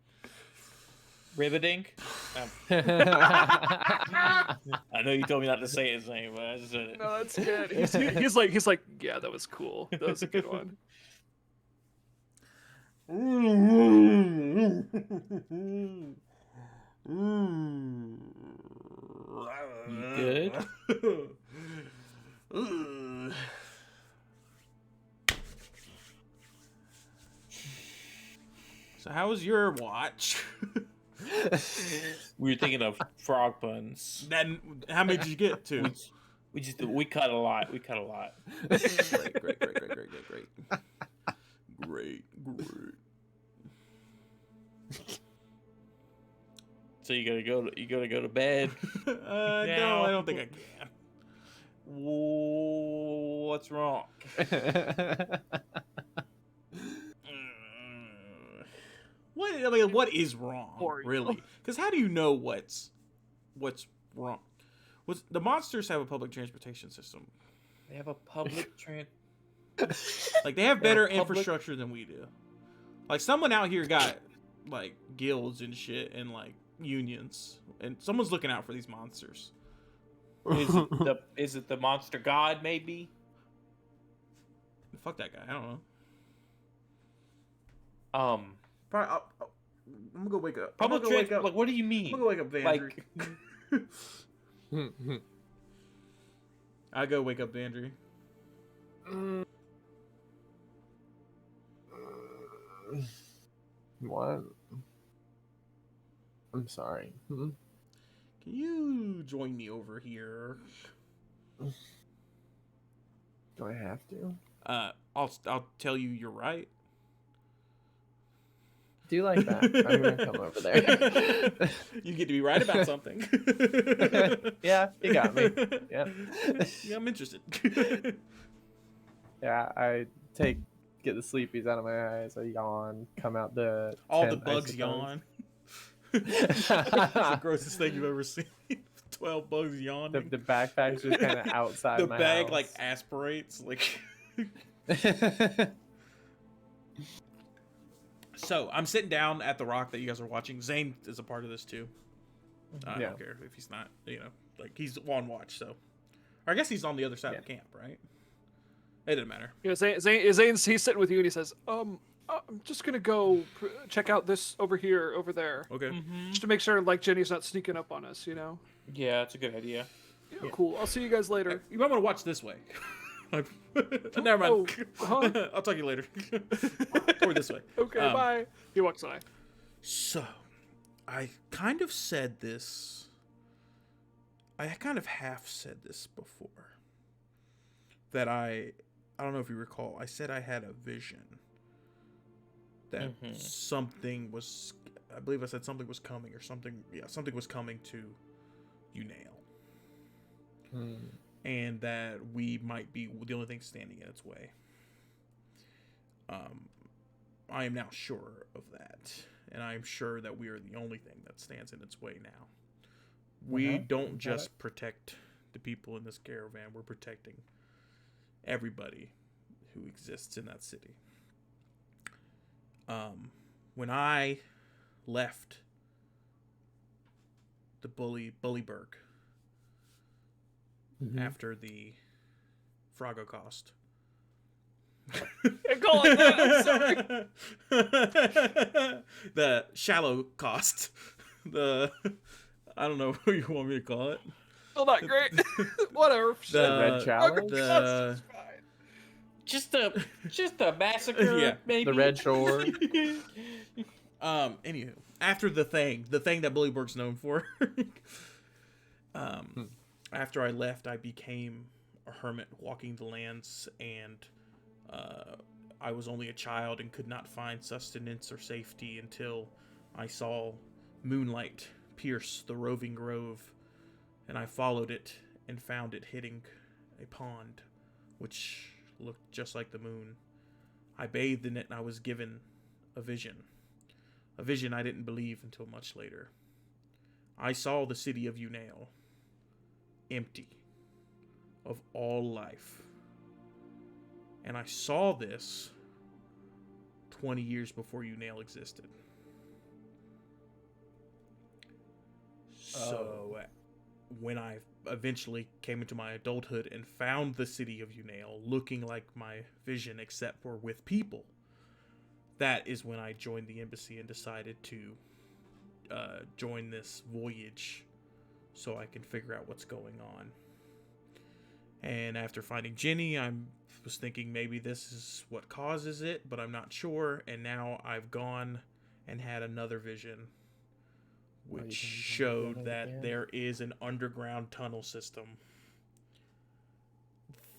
D: riveting? I know you told me not to say his name, but I just said it.
A: No, that's good. He's like, yeah, that was cool. That was a good one.
D: You good?
B: So how was your watch?
D: We were thinking of frog puns.
B: Then how many did you get to?
D: We cut a lot. We cut a lot.
B: Great.
D: So you gotta go to bed.
B: No, I don't think I can.
D: What's wrong?
B: What is wrong, really? Because how do you know what's wrong? The monsters have a public transportation system.
D: They have a public
B: Like they have better infrastructure than we do. Like someone out here got like guilds and shit and like unions, and someone's looking out for these monsters.
D: Is it the monster god? Maybe.
B: Fuck that guy. I don't know. Probably, I'm gonna go wake up.
D: Like, what do you mean?
B: I'm gonna go wake up Vandry. I go wake up Vandry.
C: What? I'm sorry.
B: Can you join me over here?
C: Do I have to?
B: I'll tell you you're right.
C: Do you like that? I'm gonna come over there.
B: You get to be right about something.
C: Yeah, you got me. Yeah.
B: Yeah, I'm interested.
C: Yeah, I get the sleepies out of my eyes. I yawn, come out the
B: All
C: tent,
B: the bugs
C: I
B: yawn. It's the grossest thing you've ever seen. 12 bugs yawning.
C: The backpack's just kind of outside
B: The
C: my
B: bag
C: house.
B: like aspirates. Like. So I'm sitting down at the rock that you guys are watching. Zane is a part of this too. I don't care if he's not. Like he's on watch. So, or I guess he's on the other side of the camp, right? It doesn't matter.
A: You know, Zane's he's sitting with you and he says, I'm just gonna go check out this over there.
B: Okay.
A: Just to make sure like Jenny's not sneaking up on us, you know.
D: Yeah, that's a good idea.
A: Yeah, cool. I'll see you guys later.
B: You might want to watch this way. Never mind.
A: Huh?
B: I'll talk to you later. Or this way.
A: Okay, bye. He walks away.
B: So, I kind of said this. I kind of half said this before. That I don't know if you recall. I said I had a vision. That something was. I believe I said something was coming or something. Yeah, something was coming to Unail. And that we might be the only thing standing in its way. I am now sure of that, and I am sure that we are the only thing that stands in its way now. We don't just protect the people in this caravan, we're protecting everybody who exists in that city. When I left the Bullyburg, after the Frogocost.
A: I call it that. I'm sorry.
B: The shallow cost. I don't know what you want me to call it.
A: Still not great. Whatever.
C: The red challenge?
D: Just a massacre,
B: Yeah.
D: maybe.
C: The red shore.
B: Anywho, after the thing that Bullyburg's known for. After I left, I became a hermit walking the lands, and I was only a child and could not find sustenance or safety until I saw moonlight pierce the roving grove, and I followed it and found it hitting a pond, which looked just like the moon. I bathed in it, and I was given a vision I didn't believe until much later. I saw the city of Unail empty of all life. And I saw this 20 years before Unail existed. So, when I eventually came into my adulthood and found the city of Unail looking like my vision, except for with people, that is when I joined the embassy and decided to join this voyage so I can figure out what's going on. And after finding Jenny, I was thinking maybe this is what causes it, but I'm not sure. And now I've gone and had another vision, which showed that there is an underground tunnel system.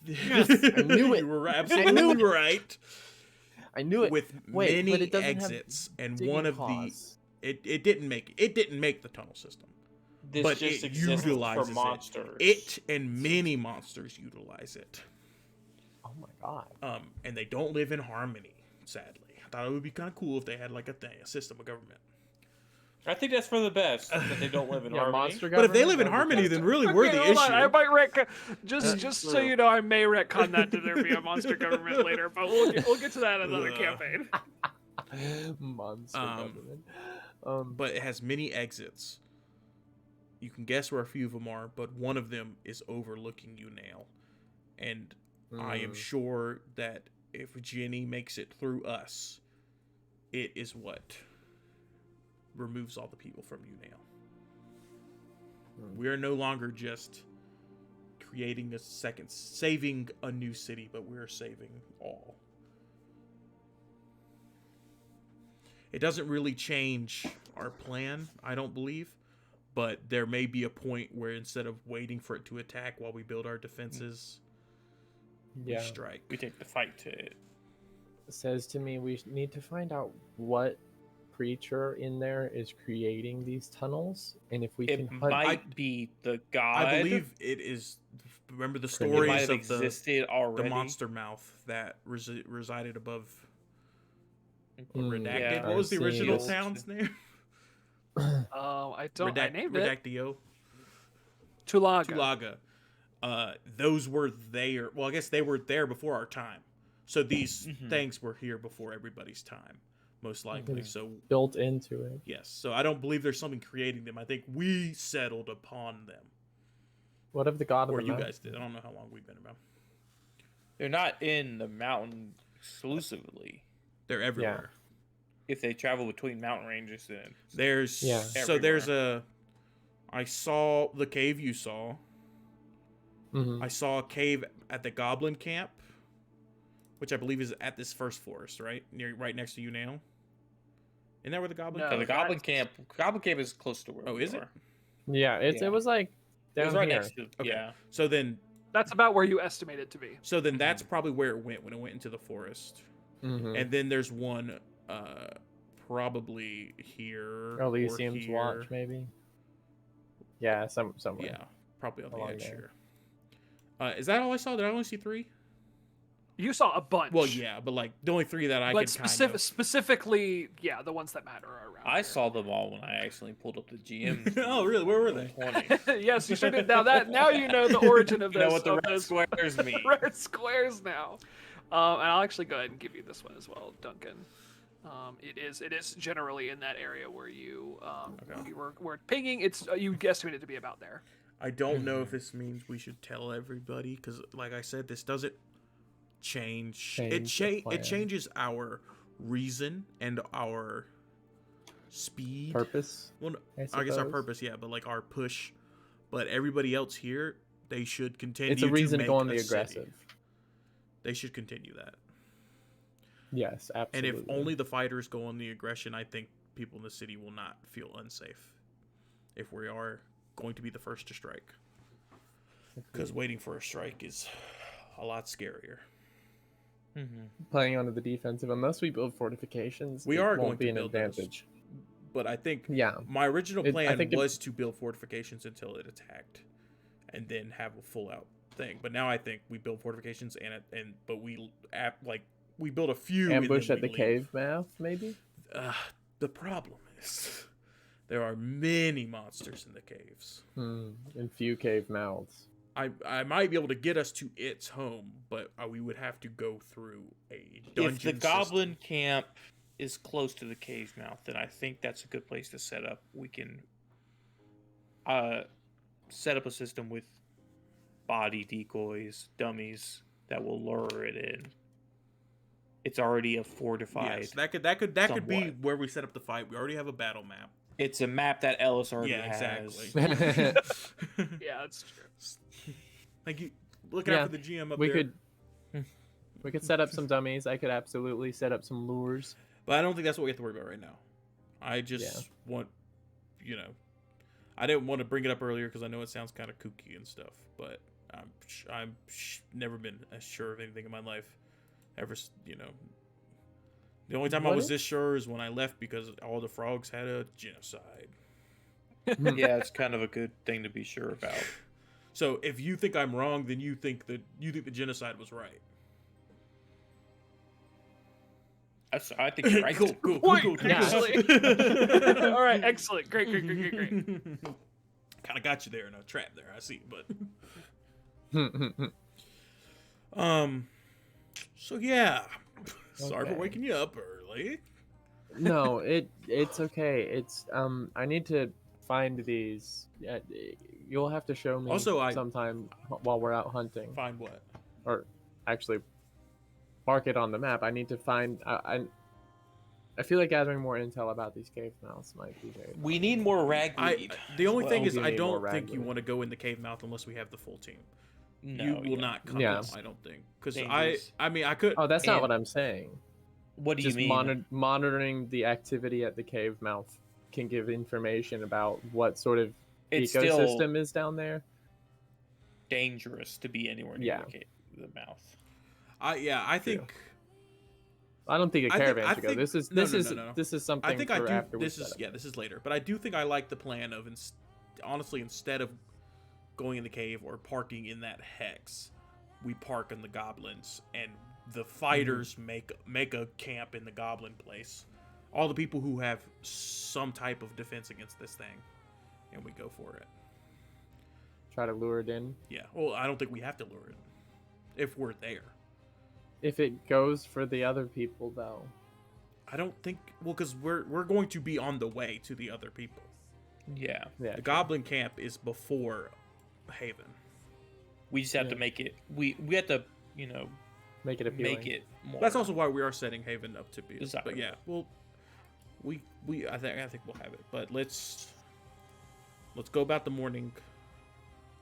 C: Yes, I knew it.
B: You were absolutely right.
C: I knew it.
B: With many exits, and one of it didn't make the tunnel system.
D: This
B: but
D: just
B: it
D: exists
B: utilizes
D: for monsters.
B: It and many monsters utilize it.
C: Oh my god.
B: And they don't live in harmony, sadly. I thought it would be kind of cool if they had like a system of government.
D: I think that's for the best that they don't live in harmony.
B: But if they live in harmony, then really we're the issue.
A: I might just so you know, I may retcon that to there be a monster government later, but we'll get to that in another campaign.
C: Monster government.
B: But it has many exits. You can guess where a few of them are, but one of them is overlooking Unail. And I am sure that if Jenny makes it through us, it is what removes all the people from Unail. We are no longer just creating saving a new city, but we're saving all. It doesn't really change our plan, I don't believe. But there may be a point where instead of waiting for it to attack while we build our defenses, we strike.
D: We take the fight to it.
C: It says to me we need to find out what creature in there is creating these tunnels, and if we can hunt...
D: might be the god.
B: I believe it is. Remember the
D: It
B: stories
D: might have
B: of
D: existed already.
B: the monster mouth that resided above Redacted.
C: Yeah,
B: What was the original
C: Seals.
B: town's name?
A: I don't. I named it
B: Redactio.
A: Tulaga.
B: Those were there. Well, I guess they were there before our time. So these things were here before everybody's time, most likely. So
C: built into it.
B: yes. So I don't believe there's something creating them. I think we settled upon them.
C: What of the god of
B: Or
C: the
B: you
C: mountain?
B: guys did. I don't know how long we've been around.
D: They're not in the mountain exclusively.
B: They're everywhere.
D: If they travel between mountain ranges, then
B: There's so there's I saw the cave you saw. I saw a cave at the Goblin Camp, which I believe is at this first forest, right next to you now. Isn't that where the Goblin?
A: No,
B: Camp?
D: the Goblin Camp is close to where.
B: Oh,
D: we
B: is it?
D: are.
C: Yeah, it was like
D: It
C: down
D: was right
C: here.
D: next to.
B: Okay.
D: Yeah.
B: So then
A: That's about where you estimate it to be.
B: So then that's probably where it went when it went into the forest. And then there's one probably here.
C: Elysium's
B: or here.
C: Watch, maybe. Yeah, somewhere.
B: Yeah, probably on the
C: Along
B: edge
C: there.
B: here. Is that all I saw? Did I only see 3?
A: You saw a bunch.
B: Well, yeah, but like the only 3 that I
A: But
B: could
A: specifically, yeah, the ones that matter are around.
D: I saw them all when I accidentally pulled up the GM.
B: Oh, really? Where were they?
D: 20.
A: Yes, you sure did. Now you know the origin of
D: You
A: those.
D: know what the
A: of
D: red
A: those
D: squares mean.
A: red squares now. And I'll actually go ahead and give you this one as well, Duncan. It is generally in that area where you were pinging. It's you guesstimate it to be about there.
B: I don't know if this means we should tell everybody because, like I said, this doesn't change. It changes our reason and our speed.
C: Purpose.
B: Well, I guess our purpose, yeah, but like our push. But everybody else here, they should continue.
C: It's a reason to
B: make
C: go on
B: a
C: the
B: city.
C: aggressive.
B: They should continue that.
C: Yes, absolutely.
B: And if only the fighters go on the aggression, I think people in the city will not feel unsafe. If we are going to be the first to strike. Because waiting for a strike is a lot scarier.
C: Playing onto the defensive, unless we build fortifications,
B: We
C: it
B: are
C: won't
B: going
C: be
B: to
C: an
B: build those.
C: advantage.
B: But I think
C: Yeah.
B: my original
C: I
B: plan
C: think
B: was to build fortifications until it attacked, and then have a full out thing. But now I think we build fortifications but we build a few
C: Ambush
B: and
C: at
B: then
C: the
B: we
C: cave mouth, maybe.
B: The problem is There are many monsters in the caves.
C: And few cave mouths.
B: I might be able to get us to its home, but we would have to go through a dungeon
D: If the goblin
B: system.
D: camp is close to the cave mouth, then I think that's a good place to set up. We can set up a system with body decoys, dummies that will lure it in. It's already a fortified.
B: Yes, that could be
D: somewhat.
B: where we set up the fight. We already have a battle map.
D: It's a map that Ellis already
B: Yeah,
D: has.
B: exactly.
A: Yeah, that's true.
B: Like you looking out for the GM up there.
C: We could set up some dummies. I could absolutely set up some lures.
B: But I don't think that's what we have to worry about right now. I just want, I didn't want to bring it up earlier because I know it sounds kind of kooky and stuff. But I'm never been as sure of anything in my life. Ever, the only time I was this sure is when I left because all the frogs had a genocide.
D: Yeah, it's kind of a good thing to be sure about.
B: So if you think I'm wrong, then you think the genocide was right.
D: I think you're right.
B: Cool.
A: Actually. All right, excellent. Great.
B: Kind of got you there in a trap there, I see, but so yeah. Sorry for waking you up early.
C: No, it's okay. It's I need to find these. You'll have to show me sometime while we're out hunting.
B: Find what?
C: Or actually mark it on the map. I need to find. I feel like gathering more intel about these cave mouths might be very.
D: We need more ragweed.
B: The only thing is,
C: we
B: I
C: need more
B: don't think you
C: ragweed.
B: want to go in the cave mouth unless we have the full team.
D: No,
B: You will not come.
C: Yeah.
B: I don't think because
D: Dangerous.
B: I mean I could.
C: Oh, that's not
D: And-
C: what I'm saying.
D: What do
C: Just
D: you mean?
C: monitoring the activity at the cave mouth can give information about what sort of
D: It's
C: ecosystem
D: still
C: is down there.
D: dangerous to be anywhere near
C: Yeah.
D: the mouth.
B: I think.
C: I don't think a
B: I think-
C: caravan
B: I
C: should go.
B: think-
C: This is
B: no,
C: this
B: no,
C: is
B: no, no.
C: this is something
B: I think I
C: for
B: do.
C: after we
B: This
C: set
B: is
C: up.
B: this is later, but I do think I like the plan of honestly instead of going in the cave or parking in that hex, we park in the goblins and the fighters make a camp in the goblin place. All the people who have some type of defense against this thing, and we go for it.
C: Try to lure it in.
B: Yeah. Well, I don't think we have to lure it if we're there.
C: If it goes for the other people, though.
B: I don't think. Well, because we're going to be on the way to the other people.
D: Yeah.
C: Yeah.
B: The goblin camp is before Haven.
D: We just have to make it. We have to
C: Make it appealing.
D: make it more.
B: That's also why we are setting Haven up to be.
D: Desirable.
B: But yeah, I think we'll have it. But let's go about the morning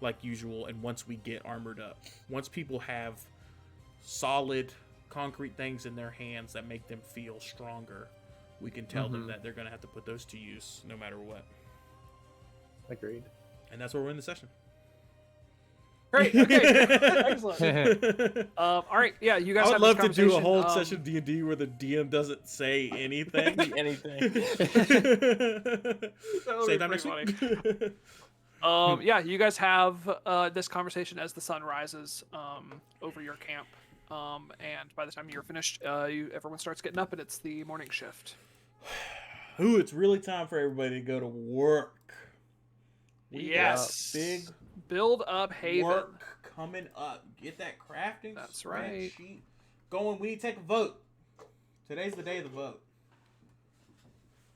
B: like usual. And once we get armored up, once people have solid concrete things in their hands that make them feel stronger, we can tell them that they're gonna have to put those to use no matter what.
C: Agreed.
B: And that's where we're in the session.
A: Great. Okay. Excellent. All right. Yeah, you guys.
B: I would
A: have
B: love
A: this
B: to do a
A: conversation,
B: whole session D&D where the DM doesn't say anything.
D: anything.
B: Same time next week.
A: Yeah, you guys have this conversation as the sun rises over your camp, and by the time you're finished, everyone starts getting up, and it's the morning shift.
B: Ooh, it's really time for everybody to go to work. We
A: Yes.
B: got big
A: Build up Haven.
B: work coming up. Get that crafting
A: That's right.
B: spreadsheet going. We need to take a vote. Today's the day of the vote.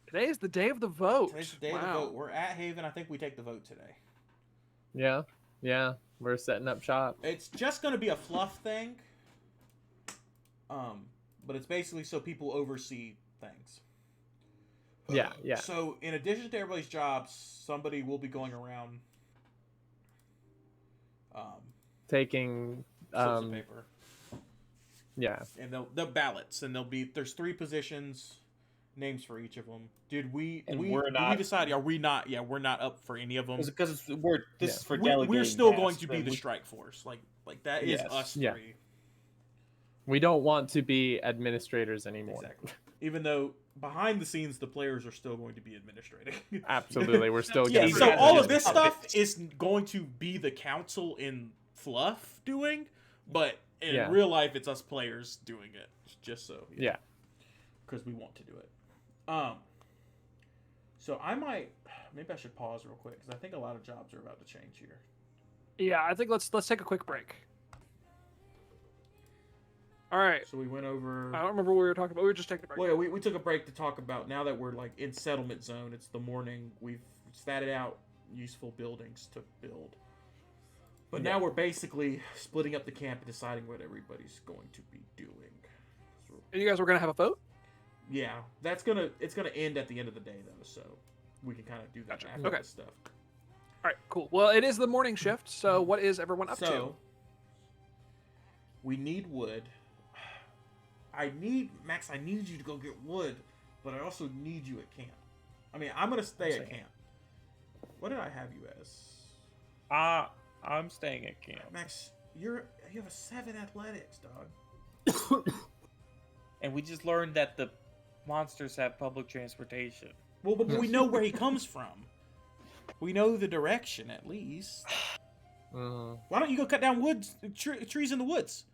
A: Today is the day of the vote.
B: Today's the day of the vote. We're at Haven. I think we take the vote today.
C: Yeah. We're setting up shop.
B: It's just going to be a fluff thing. But it's basically so people oversee things.
C: Yeah.
B: So in addition to everybody's jobs, somebody will be going around
C: Taking
B: slips of paper.
C: yeah.
B: And they'll ballots, and there's 3 positions, names for each of them. Did we decide? Are we not? Yeah, we're not up for any of them.
D: Because this is for
B: We're
D: delegating.
B: still going
D: tasks,
B: to be
D: then
B: the
D: we-
B: strike force. Like that is
D: Yes.
B: us
C: Yeah.
B: 3.
C: We don't want to be administrators anymore.
B: Exactly. Even though behind the scenes the players are still going to be administrating.
C: Absolutely. We're still
B: Yeah,
C: getting
B: so
C: rid of
B: all
C: it.
B: of this stuff is going to be the council in fluff doing, but in
C: Yeah.
B: real life it's us players doing it. Just so
C: Yeah.
B: because we want to do it. So maybe I should pause real quick because I think a lot of jobs are about to change here.
A: Yeah, I think let's take a quick break. All right.
B: So we went over.
A: I don't remember what we were talking about. We were just taking a break.
B: Well, yeah, we took a break to talk about, now that we're like in settlement zone, it's the morning, we've statted out useful buildings to build. But now we're basically splitting up the camp and deciding what everybody's going to be doing.
A: And you guys were gonna have a vote?
B: Yeah, it's gonna end at the end of the day though, so we can kind of do that after this stuff.
A: All right, cool. Well, it is the morning shift, so what is everyone up to?
B: We need wood. Max, I need you to go get wood, but I also need you at camp. I mean, I'm gonna stay at camp. What did I have you as?
D: I'm staying at camp.
B: Max, you have a 7 athletics, dog.
D: And we just learned that the monsters have public transportation.
B: Well, but we know where he comes from. We know the direction, at least. Why don't you go cut down trees in the woods?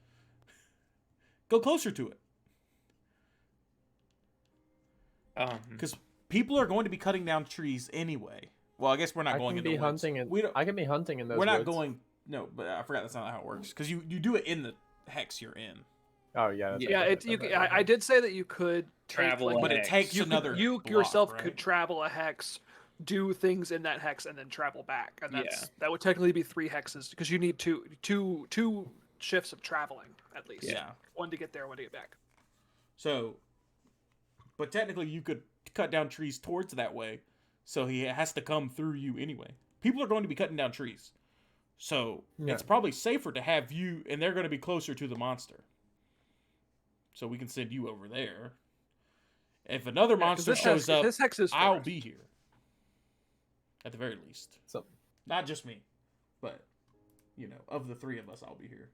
B: Go closer to it. Because people are going to be cutting down trees anyway. Well, I guess we're not going into the woods.
C: I can be hunting in those
B: We're not
C: woods.
B: going... No, but I forgot that's not how it works. Because you do it in the hex you're in.
C: Oh, yeah.
A: I did say that you could
D: travel,
B: but it takes another
A: You
B: block,
A: yourself
B: right?
A: could travel a hex, do things in that hex, and then travel back. And that would technically be 3 hexes, because you need two shifts of traveling, at least.
B: Yeah.
A: One to get there, one to get back.
B: So... But technically, you could cut down trees towards that way, so he has to come through you anyway. People are going to be cutting down trees, so it's probably safer to have you, and they're going to be closer to the monster. So we can send you over there. If another monster shows up, I'll be here. At the very least.
C: So,
B: not just me, but, of the 3 of us, I'll be here.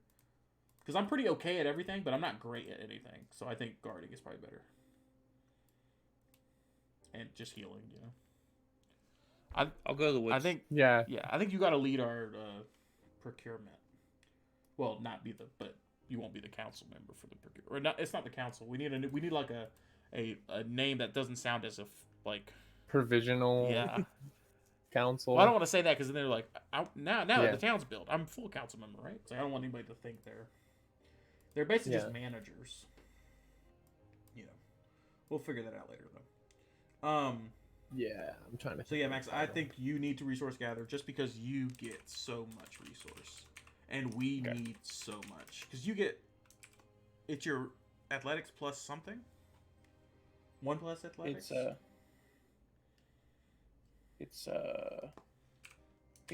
B: Because I'm pretty okay at everything, but I'm not great at anything. So I think guarding is probably better. And just healing,
D: I'll go to the woods.
B: I think, I think you got to lead our procurement. Well, but you won't be the council member for the procurement. Or not, it's not the council. We need like a name that doesn't sound as if like
C: provisional. Council.
B: Well, I don't want to say that because then they're like, now that the town's built, I'm full council member, right? So I don't want anybody to think they're basically just managers. We'll figure that out later though.
C: I'm trying to.
B: So yeah, Max, I think you need to resource gather just because you get so much resource, and we need so much because it's your athletics plus something. 1 plus athletics.
D: I think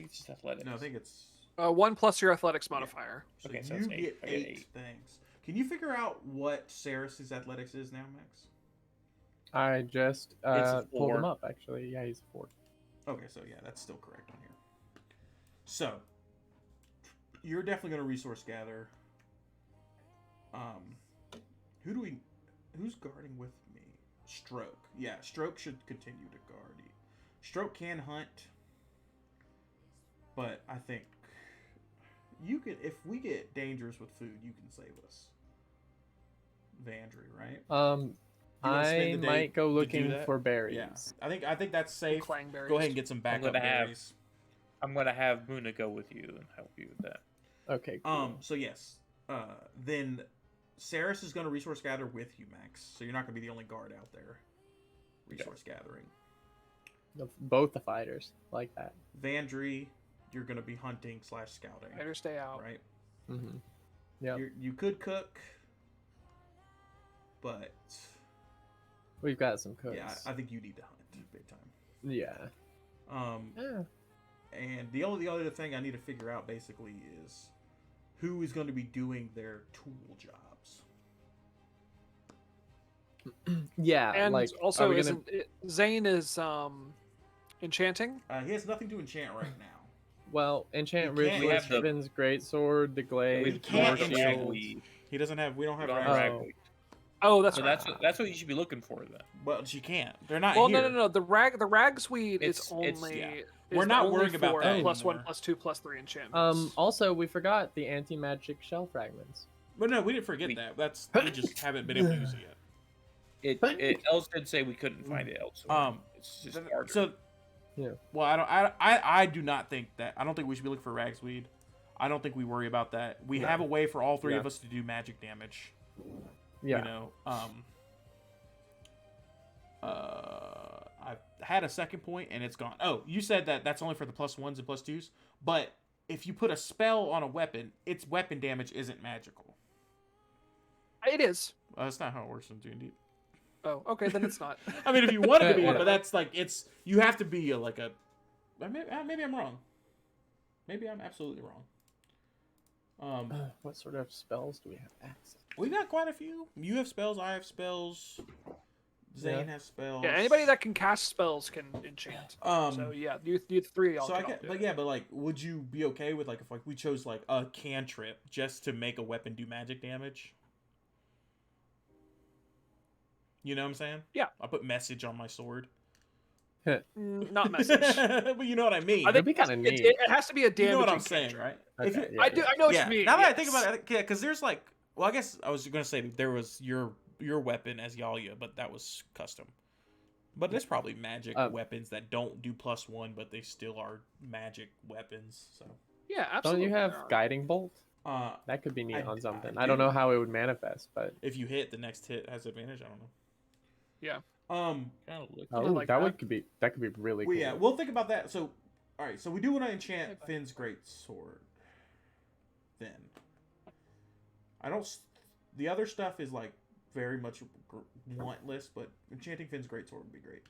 D: it's just athletics.
B: No, I think it's
A: 1 plus your athletics modifier.
B: So
D: okay, so
B: you
D: it's
B: get 8 things. Can you figure out what Ceres's athletics is now, Max?
C: I just pulled him up, actually. Yeah, he's a 4.
B: Okay, so yeah, that's still correct on here. So, you're definitely going to resource gather. Who's guarding with me? Stroke. Yeah, Stroke should continue to guard you. Stroke can hunt, but I think you can, if we get dangerous with food, you can save us. Vandry, right?
C: I might go looking for berries.
B: Yeah. I think that's safe.
A: Clang berries.
B: Go ahead and get some backup berries.
D: I'm gonna have Muna go with you and help you with that.
C: Okay. Cool.
B: So yes. Then Ceres is gonna resource gather with you, Max. So you're not gonna be the only guard out there. Resource gathering.
C: Both the fighters like that.
B: Vandry, you're gonna be hunting / scouting.
A: Better stay out.
B: Right.
C: Mm-hmm. Yeah.
B: You could cook, but
C: we've got some cooks.
B: Yeah, I think you need to hunt big time.
C: Yeah.
B: And the other thing I need to figure out basically is who is going to be doing their tool jobs.
C: Yeah,
A: and
C: like
A: also Zane is enchanting.
B: He has nothing to enchant right now.
C: Well, enchant Ruthless, Ribbon's Greatsword, the Glaive,
B: Shield. He doesn't have. We don't have ragweed.
A: Oh, that's
D: so
A: right.
D: That's what you should be looking for then.
B: Well, she can't. They're not.
A: Well,
B: here.
A: no. The ragsweed is only.
B: We're not worrying about that.
A: +1, +2, +3 enchantments.
C: Also, we forgot the anti-magic shell fragments.
B: But no, we didn't forget that. We just haven't been able to use it yet.
D: Ellis did say we couldn't find it elsewhere. It's just harder.
B: So,
C: Yeah.
B: well, I do not think that. I don't think we should be looking for Ragsweed. I don't think we worry about that. We have a way for all three of us to do magic damage.
C: Yeah.
B: You know, I've had a second point and it's gone. Oh, you said that that's only for the +1s and +2s, but if you put a spell on a weapon, its weapon damage isn't magical.
A: It is.
B: That's not how it works in D&D.
A: Oh, okay, then it's not.
B: I mean, if you wanted to be, but that's like you have to be like a. Maybe I'm wrong. Maybe I'm absolutely wrong.
C: What sort of spells do we have access?
B: We got quite a few. You have spells. I have spells. Zane has spells.
A: Yeah, anybody that can cast spells can enchant.
B: Um,
A: So yeah, you three.
B: So I get, but like, would you be okay with like if like we chose like a cantrip just to make a weapon do magic damage? You know what I'm saying?
A: Yeah.
B: I put message on my sword.
A: Not message.
B: But you know what I mean.
A: I think
C: That'd be kind of neat.
A: it has to be a damaging.
B: You know what I'm saying, right?
C: Okay,
B: If you,
C: yeah,
A: I do. I know what
B: yeah.
A: you mean.
B: Now that I
A: yes.
B: think about it, yeah, because there's like, well, I guess I was gonna say there was your weapon as Yalia, but that was custom. But there's probably magic weapons that don't do +1, but they still are magic weapons. So
A: Yeah,
C: Don't
A: absolutely.
C: you have guiding bolt?
B: uh,
C: That could be neat on something.
B: I
C: I don't
B: do.
C: know how it would manifest, but
B: if you hit, the next hit has advantage. I don't know.
A: Yeah.
B: Um,
C: oh,
A: like
C: that
A: that.
C: could be really cool.
B: well, yeah, we'll think about that. So, all right, so we do want to enchant Finn's great sword. Then, I don't. The other stuff is like very much wantless, but enchanting Finn's great sword would be great.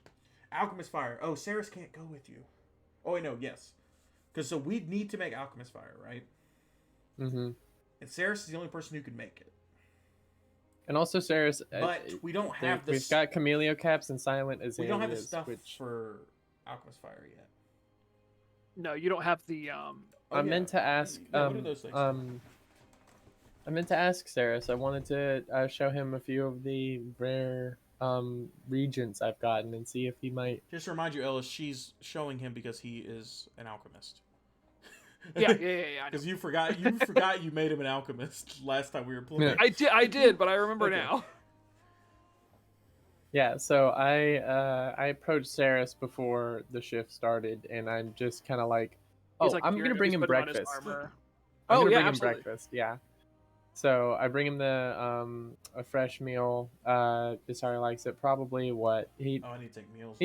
B: Alchemist fire. Oh, Saris can't go with you. Oh wait, no, yes, because so we need to make alchemist fire, right?
C: Mm-hmm.
B: And Saris is the only person who can make it.
C: And also, Saris,
B: But we don't have the.
C: we've got Camellia caps and Silent Azaleas.
B: We don't have the stuff
C: which
B: for alchemist fire yet.
A: No, you don't have the.
B: Oh,
C: I
B: yeah.
C: meant to ask.
B: Yeah, what are those things?
C: I meant to ask Saris. I wanted to show him a few of the rare regents I've gotten and see if he might.
B: Just to remind you, Ellis, she's showing him because he is an alchemist.
A: Yeah. I know.
B: Because you forgot you made him an alchemist last time we were playing.
C: Yeah.
A: I did, but I remember
B: Okay.
A: now.
C: Yeah, so I approached Saris before the shift started, and I'm just kind of like,
A: He's
C: I'm gonna bring him
A: putting on his
C: breakfast.
A: armor.
C: I'm
A: Oh,
C: gonna
A: yeah,
C: bring him
A: absolutely.
C: breakfast. Yeah. So I bring him the a fresh meal. Desire likes it. Probably what he
B: Oh, I need to take meals.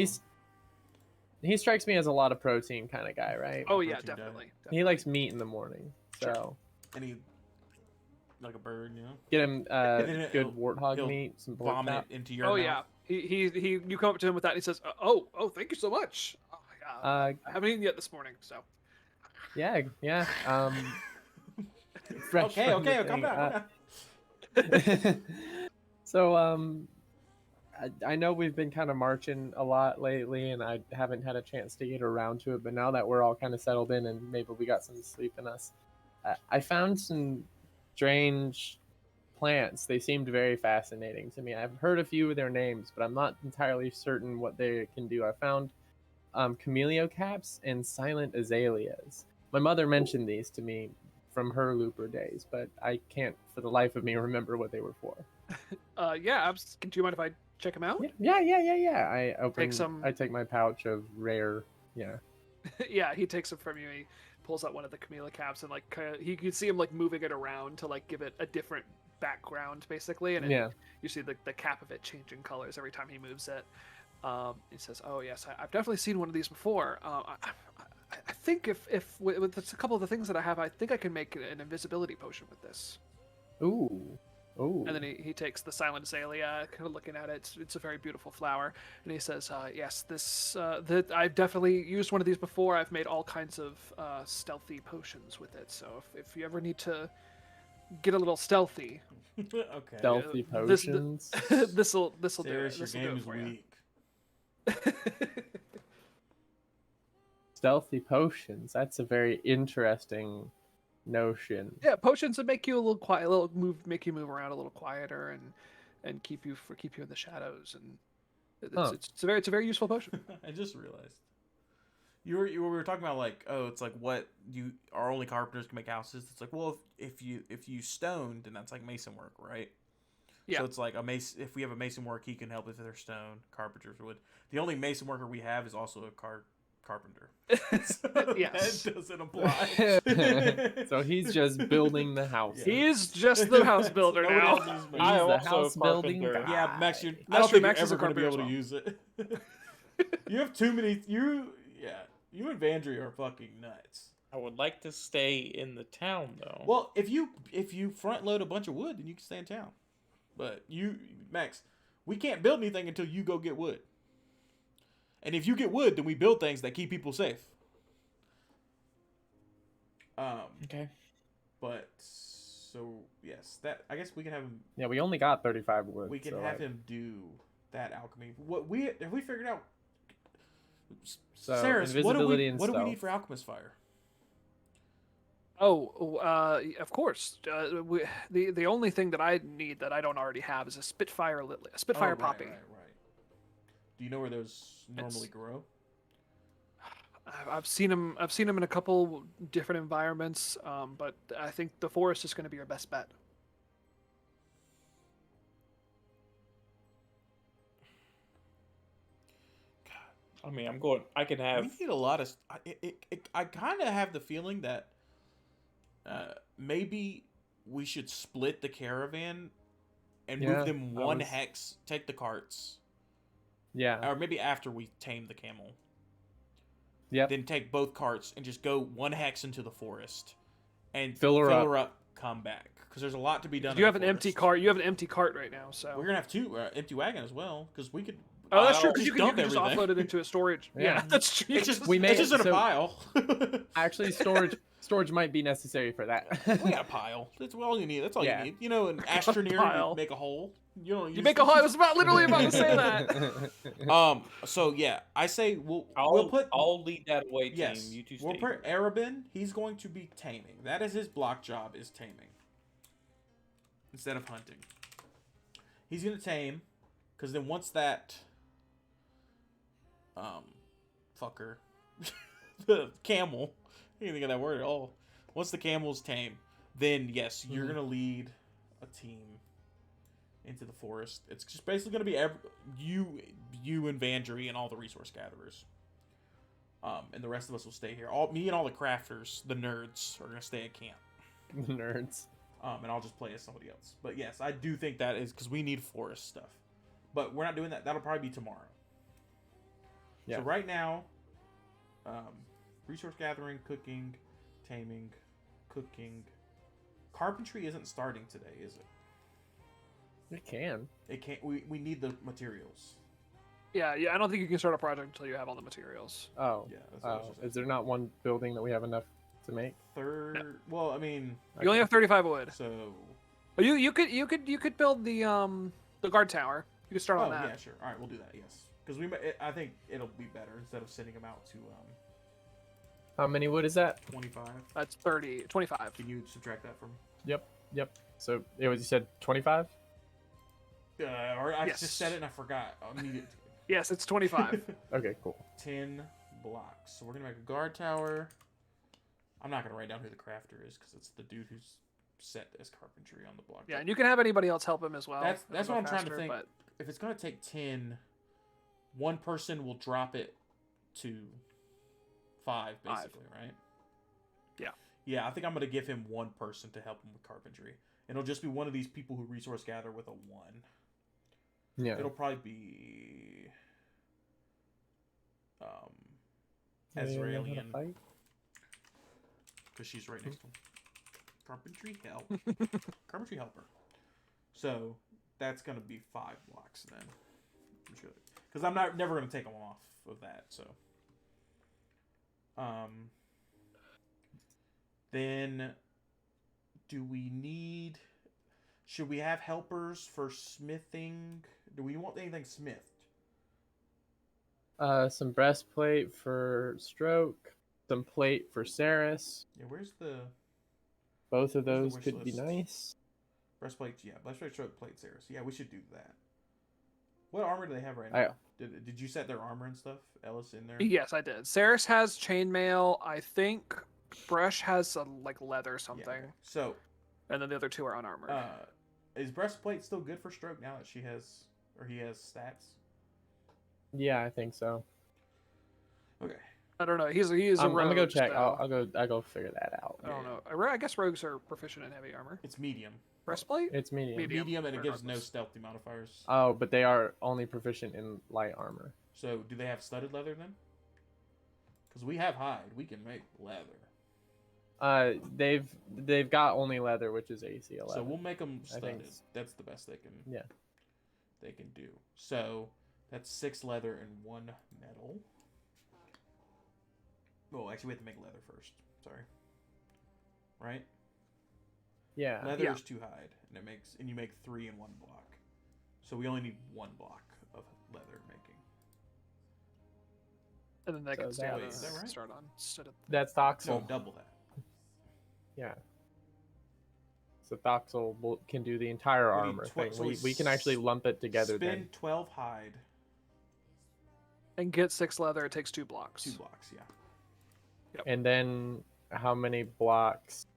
C: he strikes me as a lot of protein kind of guy, right?
A: Oh yeah,
B: Protein
A: definitely.
C: He likes meat in the morning, so
B: And he, like a bird, you know,
C: get him
B: then
C: good
B: he'll
C: warthog meat, some pork
B: vomit
C: chop.
B: it into your
A: Oh
B: mouth.
A: yeah. He. You come up to him with that, and he says, "Oh, thank you so much. Oh, yeah. I haven't eaten yet this morning, so."
C: Yeah. Fresh
B: Okay,
C: from the
B: calm
C: thing.
B: down.
C: So I know we've been kind of marching a lot lately, and I haven't had a chance to get around to it. But now that we're all kind of settled in, and maybe we got some sleep in us, I found some strange plants. They seemed very fascinating to me. I've heard a few of their names, but I'm not entirely certain what they can do. I found camellia caps and silent azaleas. My mother mentioned these to me from her looper days, but I can't for the life of me remember what they were for.
A: Yeah. Do you mind if I check him out?
C: Yeah. I open.
A: some-
C: I take my pouch of rare. Yeah.
A: Yeah. He takes it from you. He pulls out one of the camellia caps and like you can see him like moving it around to like give it a different background, basically, and
C: Yeah.
A: you see the cap of it changing colors every time he moves it. He says, "Oh yes, I've definitely seen one of these before. I think if with a couple of the things that I have, I think I can make an invisibility potion with this."
C: Ooh.
A: And then he takes the silent azalea, kind of looking at it. It's a very beautiful flower, and he says, "Yes, this I've definitely used one of these before. I've made all kinds of stealthy potions with it. So if you ever need to get a little stealthy,
B: Okay.
C: Stealthy
A: this-
C: potions.
A: this'll do it.
B: Serious, your
A: This'll do
B: game
A: it
B: is
A: for you."
B: weak.
C: Stealthy potions. That's a very interesting notion.
A: Yeah, potions that make you a little quiet, make you move around a little quieter, and keep you in the shadows. And it's a very useful potion.
B: I just realized. You were talking about like, oh, it's like what our only carpenters can make houses. It's like, well, if you stoned, then that's like mason work, right?
A: Yeah.
B: So it's like a mason. If we have a mason work, he can help with their stone. Carpenters would. The only mason worker we have is also a carpenter. So
A: Yes.
B: that doesn't apply.
C: So he's just building the house.
B: Yeah.
A: He's just the house builder
B: Nobody
A: now.
B: else uses
C: He's
B: mason.
D: I
C: the
D: also
C: house building
D: carpenter.
C: guy.
B: Yeah, Max, I
A: That's
B: don't
A: true,
B: think
A: Max
B: you're
A: is a
B: ever going to be able
A: carpenter
B: to
A: as
B: use it. You have too many. You and Vandry are fucking nuts.
D: I would like to stay in the town though.
B: Well, if you front load a bunch of wood, then you can stay in town. But Max, we can't build anything until you go get wood. And if you get wood, then we build things that keep people safe.
D: Okay.
B: But so yes, that I guess we can have him.
C: Yeah, we only got 35 wood.
B: We can
C: so,
B: have
C: like,
B: him do that alchemy. What have we figured out?
C: So,
B: Saris,
C: invisibility and
B: what do we need
C: stealth.
B: for alchemist fire?
A: Oh, of course. The only thing that I need that I don't already have is a Spitfire
B: Right,
A: poppy.
B: Right. Do you know where those normally grow?
A: I've seen them. I've seen them in a couple different environments, but I think the forest is going to be your best bet.
D: I mean, I can have.
B: We need a lot of. I kind of have the feeling that maybe we should split the caravan and
C: Yeah,
B: move them
C: I
B: one
C: was-
B: hex. Take the carts,
C: Yeah.
B: or maybe after we tame the camel.
C: Yep.
B: Then take both carts and just go one hex into the forest and
C: Fill her
B: up, come back. Because there's a lot to be done.
A: You
B: in
A: have
B: the
A: an empty
B: forest.
A: cart. You have an empty cart right now, so.
B: We're gonna have two empty wagon as well because we could.
A: Oh, that's true.
B: I'll
A: Because you
B: dump
A: can just
B: everything.
A: offload it into a storage.
C: Yeah.
A: Yeah, that's true.
B: It's just
C: We
B: it's just in a
C: so-
B: pile.
C: Actually, storage might be necessary for that.
B: We got a pile. That's all you need. That's all
C: Yeah.
B: you need. You know, an astroneer,
A: pile.
B: you make a hole. You know,
A: You make a hole. I was literally about to say that.
B: So yeah, I say we'll put.
D: I'll lead that away, team.
B: Yes.
D: You two stay.
B: We'll put
D: here.
B: Arabin. He's going to be taming. That is his block job. Is taming. Instead of hunting. He's gonna tame, because then once that. Fucker. The camel. I can't think of that word at all. Once the camel's tame, then yes, you're gonna lead a team into the forest. It's just basically gonna be you and Vandry and all the resource gatherers. And the rest of us will stay here. Me and all the crafters, the nerds, are gonna stay at camp.
C: Nerds.
B: And I'll just play as somebody else. But yes, I do think that is because we need forest stuff. But we're not doing that. That'll probably be tomorrow.
C: Yeah.
B: So right now, resource gathering, cooking, taming, cooking. Carpentry isn't starting today, is it?
C: It can.
B: It can't. We need the materials.
A: Yeah. I don't think you can start a project until you have all the materials.
C: Oh.
B: Yeah. That's what I was
C: Oh.
B: just
C: Is there not one building that we have enough to make?
B: third. Well, I mean,
A: You only have 35 wood.
B: so.
A: But you could build the guard tower. You could start
B: Oh
A: on that.
B: yeah, sure. All right, we'll do that. Yes, because I think it'll be better instead of sending them out to
C: How many wood is that?
B: 25.
A: That's 25.
B: Can you subtract that from?
C: Yep. So it was, you said 25?
B: Or I
A: Yes.
B: just said it and I forgot. I need it.
A: Yes, it's 25.
C: Okay, cool.
B: 10 blocks. So we're gonna make a guard tower. I'm not gonna write down who the crafter is because it's the dude who's set as carpentry on the block.
A: Yeah, and you can have anybody else help him as well.
B: That's
A: It'll
B: what
A: go
B: I'm trying to
A: faster,
B: think.
A: But
B: If it's gonna take 10, one person will drop it to 5, basically, right?
A: Yeah.
B: Yeah, I think I'm gonna give him one person to help him with carpentry. And it'll just be one of these people who resource gather with a 1.
C: Yeah.
B: It'll probably be
C: Yeah, you know how to
B: Azraelian,
C: fight?
B: because she's right next to him. Carpentry help. Carpentry helper. So that's gonna be 5 blocks then. Because I'm never gonna take them off of that. So then do we need? Should we have helpers for smithing? Do we want anything smithed?
C: Some breastplate for Stroke, some plate for Saris.
B: Yeah, where's the
C: Both of
B: Where's the
C: those
B: wish
C: could be
B: list?
C: nice.
B: breastplate? Yeah, breastplate, stroke, plate, Saris. Yeah, we should do that. What armor do they have right
C: I-
B: now? Did you set their armor and stuff, Ellis, in there?
A: yes, I did. Saris has chainmail. I think Brush has like leather
B: Yeah,
A: something,
B: okay. So,
A: and then the other two are unarmored.
B: is breastplate still good for stroke now that she has, or he has stats?
C: Yeah, I think so.
B: Okay.
A: I don't know. He's a rogue.
C: I'm gonna go check.
A: So
C: I'll go figure that out.
A: I don't know. I guess rogues are proficient in heavy armor.
B: It's medium.
A: Breastplate?
C: It's medium.
B: Medium, and it gives no
A: regardless.
B: stealthy modifiers.
C: Oh, but they are only proficient in light armor.
B: So, do they have studded leather then? Because we have hide. We can make leather.
C: They've got only leather, which is AC 11.
B: So we'll make them
C: I think
B: studded. That's the best they can.
C: Yeah.
B: They can do. So that's 6 leather and 1 metal. Oh, actually, we have to make leather first. Sorry. Right.
C: Yeah.
B: Leather
A: Yeah.
B: is 2 hide, and you make 3 in 1 block. So we only need 1 block of leather making.
A: And then they can
C: So
A: start,
C: that
B: is that right?
A: start on instead of
C: That's
B: No,
C: Thoxel.
B: double that.
C: Yeah. So Thoxel can do the entire
B: We need
C: armor
B: twe-
C: thing.
B: so
C: We can actually lump it together
B: Spend
C: then.
B: 12 hide,
A: and get 6 leather. It takes 2 blocks.
B: 2 blocks. Yeah.
C: And then how many blocks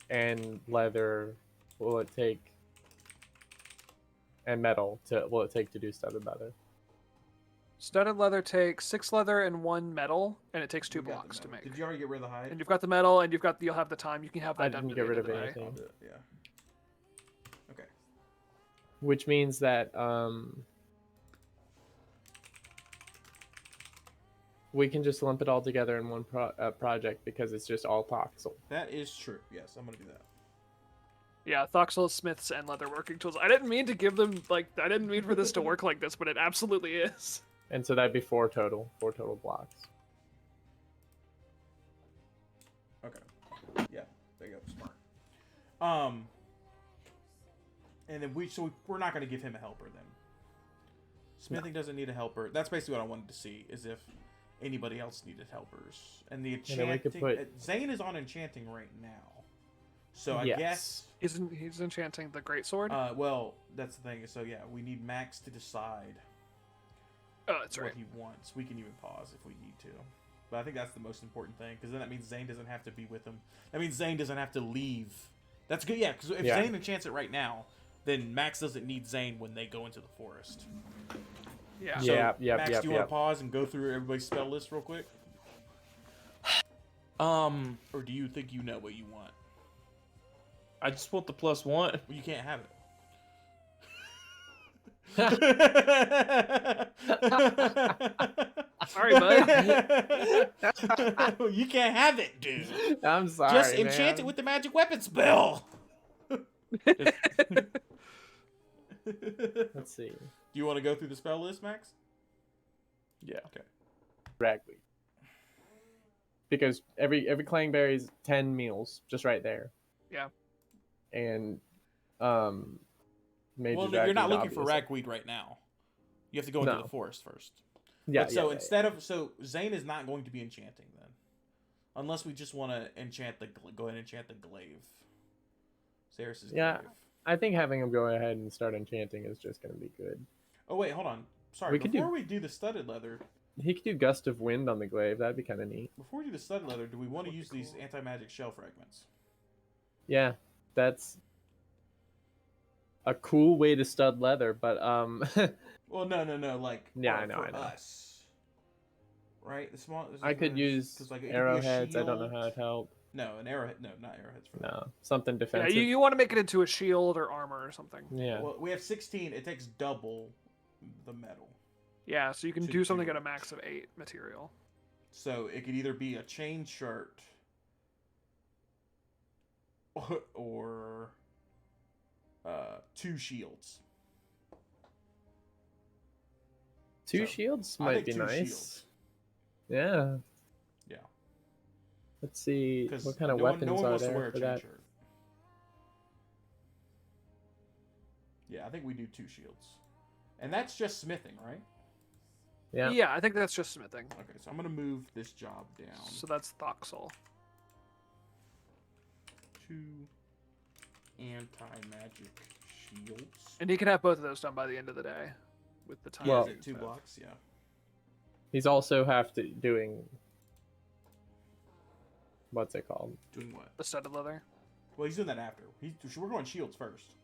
C: and leather will it take? And metal will it take to do studded leather?
A: Studded leather takes 6 leather and 1 metal, and it takes 2
B: We got the
A: blocks to
B: metal.
A: make.
B: Did you already get rid of the hide?
A: And you've got the metal, and you'll have the time. You can have that
C: I
A: done.
C: didn't
A: to
C: get rid
A: the
C: of
A: end the day.
C: anything.
B: I'll do it, yeah. Okay.
C: Which means that we can just lump it all together in one project because it's just all Thoxel.
B: That is true. Yes, I'm gonna do that.
A: Yeah, Thoxel, smiths, and leatherworking tools. I didn't mean to give them I didn't mean for this to work like this, but it absolutely is.
C: And so that'd be 4 total blocks.
B: Okay. Yeah, there you go. Smart. And then we're not gonna give him a helper then. Smithing doesn't need a helper. That's basically what I wanted to see, is if anybody else needed helpers. And the
C: And then we
B: enchanting,
C: could
B: Zane is on enchanting right now. So I
C: Yes.
B: guess
A: He's enchanting the greatsword.
B: well, that's the thing. So yeah, we need Max to decide
A: Oh, that's
B: what
A: right.
B: he wants. We can even pause if we need to. But I think that's the most important thing, because then that means Zane doesn't have to be with him. That means Zane doesn't have to leave. That's good, yeah, because if
C: Yeah.
B: Zane enchants it right now, then Max doesn't need Zane when they go into the forest.
A: Yeah.
B: So,
C: Yep,
B: Max, do you want to pause and go through everybody's spell list real quick? Or do you think you know what you want?
D: I just want the +1.
B: Well, you can't have it.
A: Sorry, bud.
B: You can't have it, dude.
C: I'm sorry.
B: Just enchant it with the magic weapon spell.
C: Let's see.
B: Do you want to go through the spell list, Max?
C: Yeah.
B: Okay.
C: Ragweed. Because every clangberry is 10 meals, just right there.
A: Yeah.
C: And Major
B: Well, you're not
C: Ragweed,
B: looking for
C: obviously.
B: ragweed right now. You have to go into
C: No.
B: the forest first.
C: Yeah.
B: But so
C: yeah,
B: instead of Zane is not going to be enchanting then, unless we just want to enchant go ahead and enchant the glaive. Ceres's
C: Yeah.
B: glaive.
C: I think having him go ahead and start enchanting is just going to be good.
B: Oh wait, hold on. Sorry.
C: We could
B: Before
C: do-
B: we do the studded leather,
C: He could do Gust of Wind on the glaive. That'd be kind of neat.
B: before we do the studded leather, do we want to
A: Would be
B: use these
A: cool.
B: anti-magic shell fragments?
C: Yeah, that's a cool way to stud leather, but
B: Well, no. Like
C: Yeah,
B: for
C: I know.
B: us, right? The small.
C: I could use
B: 'cause, like, it could be a
C: arrowheads. I don't know
B: shield.
C: how it'd help.
B: No, an arrowhead. No, not arrowheads. For that.
C: No, something
A: Yeah,
C: defensive.
A: you want to make it into a shield or armor or something.
C: Yeah.
B: Well, we have 16. It takes double the metal.
A: Yeah, so you can
B: To
A: do something
B: do
A: at a
B: it.
A: max of 8 material.
B: So it could either be a chain shirt or 2 shields.
C: Two
B: So,
C: shields
B: I
C: might
B: think
C: be
B: 2
C: nice.
B: shields.
C: Yeah.
B: Yeah.
C: Let's see
B: Because
C: what kind of
B: no
C: weapons
B: one
C: are
B: wants to wear
C: there
B: a
C: for
B: chain
C: that.
B: shirt. Yeah, I think we do 2 shields. And that's just smithing, right?
C: Yeah.
A: Yeah, I think that's just smithing.
B: Okay, so I'm going to move this job down.
A: So that's Thoxel.
B: 2 anti-magic shields.
A: And he can have both of those done by the end of the day with the time.
B: Yeah,
C: Well-
B: is it 2 blocks? Yeah.
C: He's also doing what's it called?
B: Doing what?
A: The studded leather.
B: Well, he's doing that after. We're going shields first.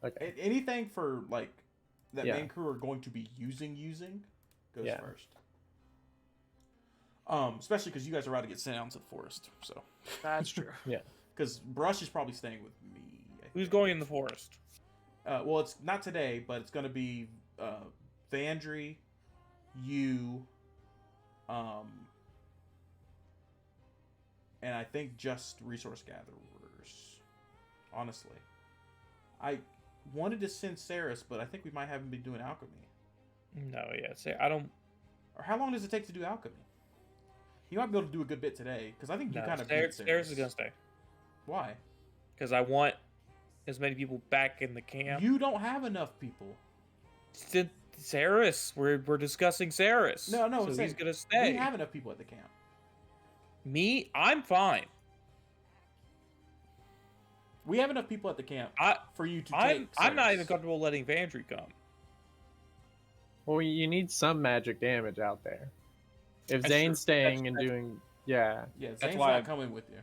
C: Okay.
B: Anything for like that
C: Yeah.
B: main crew are going to be using goes
C: Yeah.
B: first. Especially because you guys are about to get sent out into the forest. So
A: That's true.
C: Yeah.
B: because Brush is probably staying with me. I
D: Who's
B: think.
D: going in the forest?
B: Well, it's not today, but it's going to be Vandry, you, and I think just resource gatherers. Honestly, I wanted to send Saris, but I think we might have him be doing alchemy.
D: No, yeah. Say I don't.
B: Or how long does it take to do alchemy? He might be able to do a good bit today, because I think you
D: No,
B: kind of
D: Saris is gonna stay
B: Why?
D: because I want as many people back in the camp.
B: You don't have enough people.
D: Saris, we're discussing Saris.
B: No,
D: so
B: I'm
D: he's
B: saying
D: gonna stay.
B: We have enough people at the camp.
D: Me, I'm fine.
B: We have enough people at the camp for you to take.
D: I'm not
B: Saris.
D: even comfortable letting Vandry come.
C: Well, you need some magic damage out there. If
D: That's
C: Zane's
D: true.
C: staying
D: That's-
C: and doing, yeah,
B: Yeah,
D: That's
B: Zane's
D: why
B: not
D: I'm-
B: coming with you.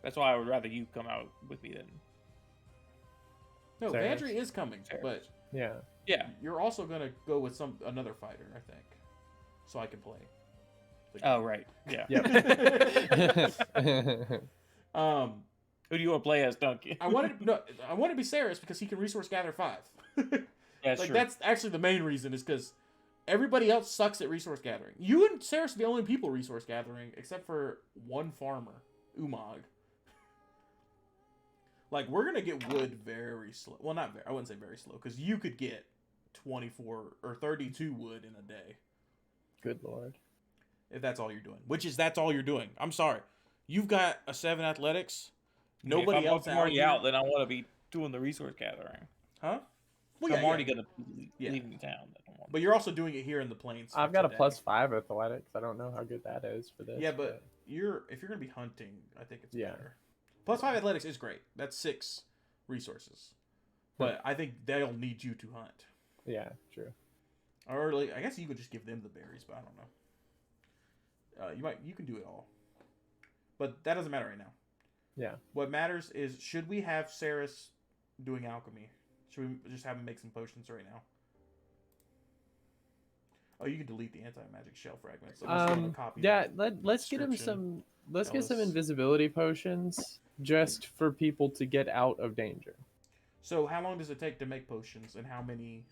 D: That's why I would rather you come out with me than
B: No,
C: Saris.
B: Vandry is coming,
D: Saris.
B: but
C: yeah.
D: yeah.
B: you're also gonna go with another fighter, I think, so I can play.
D: Oh right, yeah.
C: Yep.
D: Who do you want to play as, Duncan?
B: I wanted to be Saris because he can resource gather 5.
D: Yeah,
B: Like
D: sure.
B: that's actually the main reason is because everybody else sucks at resource gathering. You and Saris are the only people resource gathering except for one farmer, Umag. Like we're gonna get wood very slow. Well, not very. I wouldn't say very slow because you could get 24 or 32 wood in a day
C: Good lord.
B: if that's all you're doing. That's all you're doing. I'm sorry. You've got a 7 athletics. Nobody else
D: If I'm already
B: here-
D: out, then I want to be doing the resource gathering.
B: Huh? Well,
D: I'm
B: yeah,
D: already
B: yeah.
D: gonna be
B: Yeah.
D: leaving town. Then I want
B: But you're also doing it here in the plains.
C: I've
B: for
C: got a
B: today.
C: +5 athletics. I don't know how good that is for this.
B: Yeah, but if you're gonna be hunting, I think it's
C: Yeah.
B: better. +5 athletics is great. That's 6 resources. But I think they'll need you to hunt.
C: yeah, true.
B: Or like, I guess you could just give them the berries, but I don't know. You can do it all. But that doesn't matter right now.
C: Yeah.
B: What matters is should we have Saris doing alchemy? Should we just have him make some potions right now? Oh, you can delete the anti-magic shell fragments. Unless you want to copy
C: Yeah,
B: them.
C: let's get him
B: description.
C: let's get some
B: Ellis.
C: invisibility potions just for people to get out of danger.
B: So how long does it take to make potions, and how many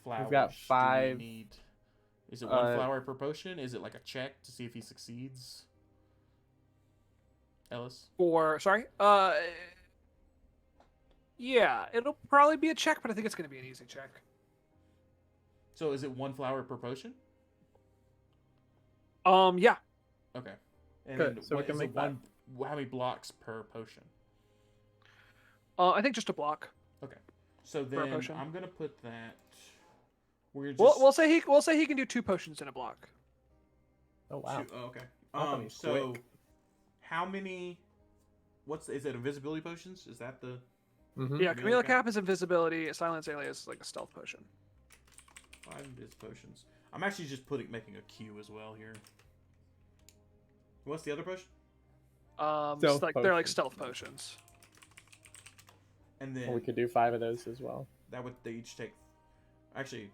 B: flowers
C: got 5.
B: do we need? Is it one flower per potion? Is it like a check to see if he succeeds? Ellis?
A: Sorry. Yeah, it'll probably be a check, but I think it's going to be an easy check.
B: So is it one flower per potion?
A: Yeah.
B: Okay. And
C: Good,
B: then
C: so we
B: what
C: can
B: is
C: make
B: it how many blocks per potion?
A: I think just a block.
B: Okay. So
A: Per
B: then
A: potion.
B: I'm gonna put that. We're just
A: We'll say he can do 2 potions in a block.
C: Oh wow.
B: Oh, okay.
C: I thought he was
B: So
C: quick.
B: how many? Is it invisibility potions? Is that the?
C: Mhm.
A: Yeah,
B: Okay.
A: Chameleon Cap is invisibility. Silence Alias is like a stealth potion.
B: 5 invis potions. I'm actually just making a queue as well here. What's the other potion?
C: Stealth
A: They're like
C: potions.
A: stealth potions.
B: And then
C: Well, we could do 5 of those as well.
B: they each take. Actually,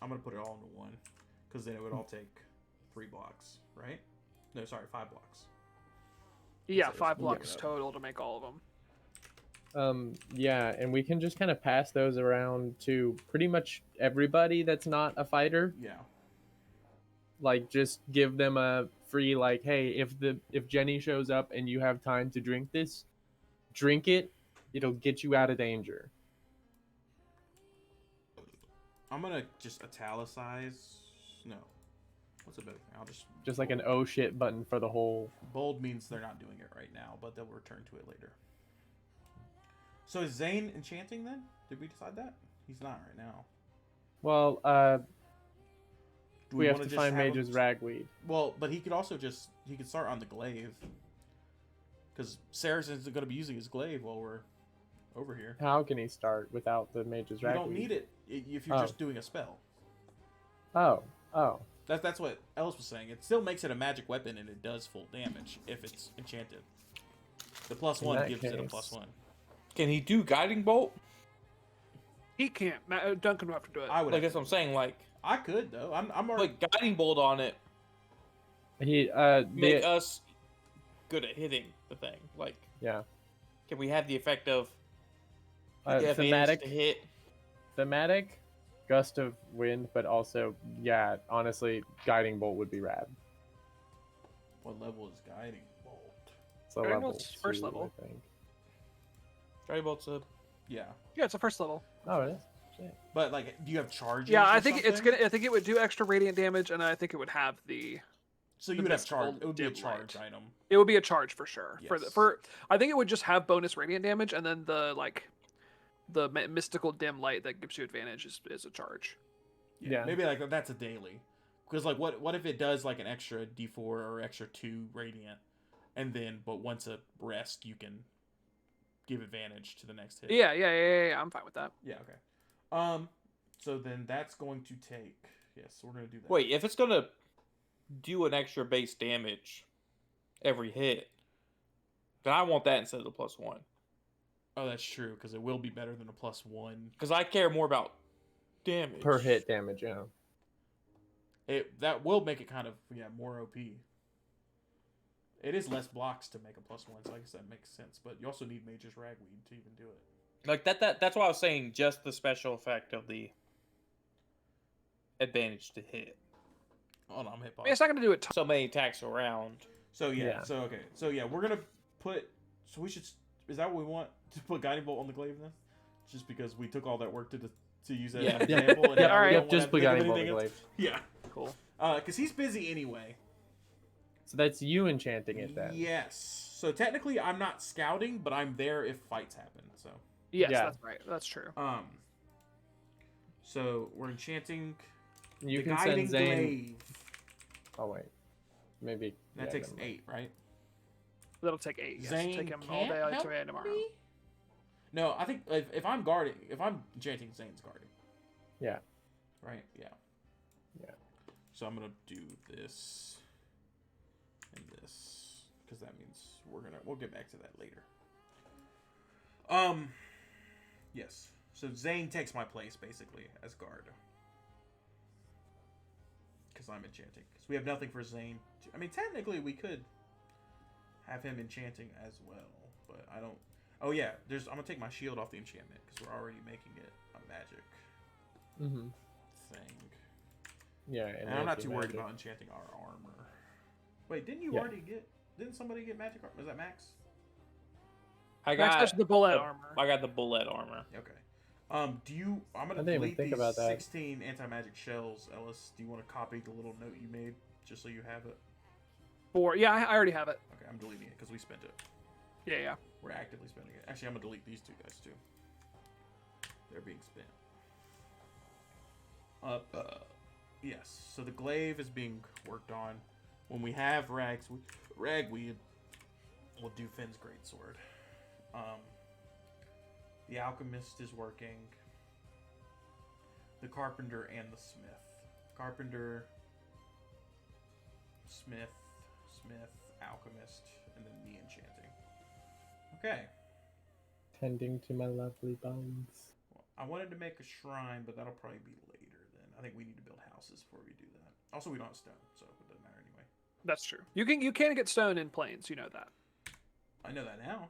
B: I'm gonna put it all into one, because then it would all take 3 blocks, right? No, sorry, 5 blocks.
A: Yeah,
B: So
A: 5
B: split
A: blocks
B: it up.
A: total to make all of them.
C: Yeah, and we can just kind of pass those around to pretty much everybody that's not a fighter.
B: Yeah.
C: Like, just give them a free, like, hey, if Jenny shows up and you have time to drink this, drink it. It'll get you out of danger.
B: I'm gonna just italicize. No. What's a better thing? I'll
C: Just like an oh shit button for the whole.
B: bold means they're not doing it right now, but they'll return to it later. So is Zane enchanting then? Did we decide that? He's not right now.
C: Well,
B: Do
C: we have
B: wanna
C: to
B: just
C: find
B: have him-
C: Mage's ragweed.
B: Well, but he could also he could start on the glaive. Because Saracen's going to be using his glaive while we're over here.
C: How can he start without the Mage's
B: You
C: ragweed?
B: don't need it if you're
C: Oh.
B: just doing a spell.
C: Oh.
B: That's what Ellis was saying. It still makes it a magic weapon, and it does full damage if it's enchanted. The
C: In
B: +1
C: that
B: gives it a
C: case-
B: +1.
D: Can he do guiding bolt?
A: He can't. Duncan will have to do it.
B: I would.
D: Like
B: have
D: that's what
B: to
D: I'm saying. Like
B: I could though. I'm already.
D: put guiding bolt on it.
C: He
D: Make us good at hitting the thing. Like
C: yeah.
D: can we have the effect of get advantage
C: Thematic
D: to hit?
C: thematic gust of wind, but also yeah, honestly, guiding bolt would be rad.
B: What level is guiding bolt?
C: So
A: Guiding
C: level
A: bolt's first
C: 2,
A: level.
C: I think.
D: Guiding bolt's a
B: Yeah,
A: Yeah, it's a first level.
C: Oh, it is. Shit.
B: but like, do you have charges?
A: Yeah,
B: or
A: I think it's
B: something?
A: gonna. I think it would do extra radiant damage, and I think it would have the.
B: So you
A: the
B: would have
A: mystical
B: charge. It would be a
A: dim
B: charge
A: light.
B: item.
A: It would be a charge for sure.
B: Yes.
A: For I think it would just have bonus radiant damage, and then the mystical dim light that gives you advantage is a charge.
C: Yeah.
B: Maybe like that's a daily. Because like, what if it does like an extra D4 or extra 2 radiant, and then but once a rest you can give advantage to the next hit.
A: Yeah. I'm fine with that.
B: Yeah. Okay. So then that's going to take. Yes, we're gonna do that.
D: wait. If it's gonna do an extra base damage every hit, then I want that instead of the +1.
B: Oh, that's true because it will be better than a +1.
D: Because I care more about damage
C: Per hit damage, yeah.
B: That will make it kind of more OP. It is less blocks to make a +1, so I guess that makes sense. But you also need Mage's Ragweed to even do it.
D: Like that's why I was saying just the special effect of the advantage to hit.
B: Hold on, I'm hit
A: I mean, it's not gonna do it.
D: So many attacks around.
B: So yeah,
C: Yeah.
B: so okay, so yeah, we're gonna put. So we should. Is that what we want to put Guiding Bolt on the glaive then? Just because we took all that work to use that
D: Yeah.
B: as an example. And
A: Yeah,
B: now
A: all
B: we
A: right.
B: don't
C: Yep, just
B: wanna
C: put
B: think of
C: guiding bolt
B: anything
C: on the
B: else.
C: glaive.
B: Yeah,
A: Cool.
B: because he's busy anyway.
C: So that's you enchanting it then.
B: Yes. So technically, I'm not scouting, but I'm there if fights happen. So.
A: Yes,
C: Yeah.
A: that's right. That's true.
B: So we're enchanting
C: You
B: the
C: can
B: guiding
C: send Zane.
B: glaive.
C: Oh wait, maybe
B: That
C: yeah,
B: takes
C: never mind.
B: 8, right?
A: That'll take 8. Yes,
B: Zane
A: take him all
B: can't
A: day
B: help
A: today and tomorrow.
B: me? No, I think if I'm guarding, if I'm enchanting, Zane's guarding.
C: Yeah.
B: Right. Yeah.
C: Yeah.
B: So I'm gonna do this and this because that means we'll get back to that later. Yes. So Zane takes my place basically as guard because I'm enchanting. Because we have nothing for Zane. I mean, technically we could have him enchanting as well, but I don't. Oh yeah, I'm gonna take my shield off the enchantment because we're already making it a magic
C: Mm-hmm.
B: thing.
C: Yeah,
B: And I'm not too worried
C: magic.
B: about enchanting our armor. Wait, didn't you
C: Yeah.
B: already get? Didn't somebody get magic armor? Was that Max?
D: I
A: Max
D: got
A: has the bullet armor.
D: I got the bullet armor.
B: Okay. Do you? I'm gonna
C: I didn't even
B: delete
C: think
B: these
C: about that.
B: 16 anti-magic shells, Ellis. Do you want to copy the little note you made just so you have it?
A: Yeah, I already have it.
B: Okay, I'm deleting it because we spent it.
A: Yeah.
B: We're actively spending it. Actually, I'm gonna delete these two guys too. They're being spent. Yes. So the glaive is being worked on. When we have ragweed, we'll do Finn's greatsword. The alchemist is working. The carpenter and the smith. Carpenter, smith, alchemist, and then me enchanting. Okay.
C: Tending to my lovely bones.
B: Well, I wanted to make a shrine, but that'll probably be later then. I think we need to build houses before we do that. Also, we don't have stone, so it doesn't matter anyway.
A: That's true. You can get stone in plains. You know that.
B: I know that now.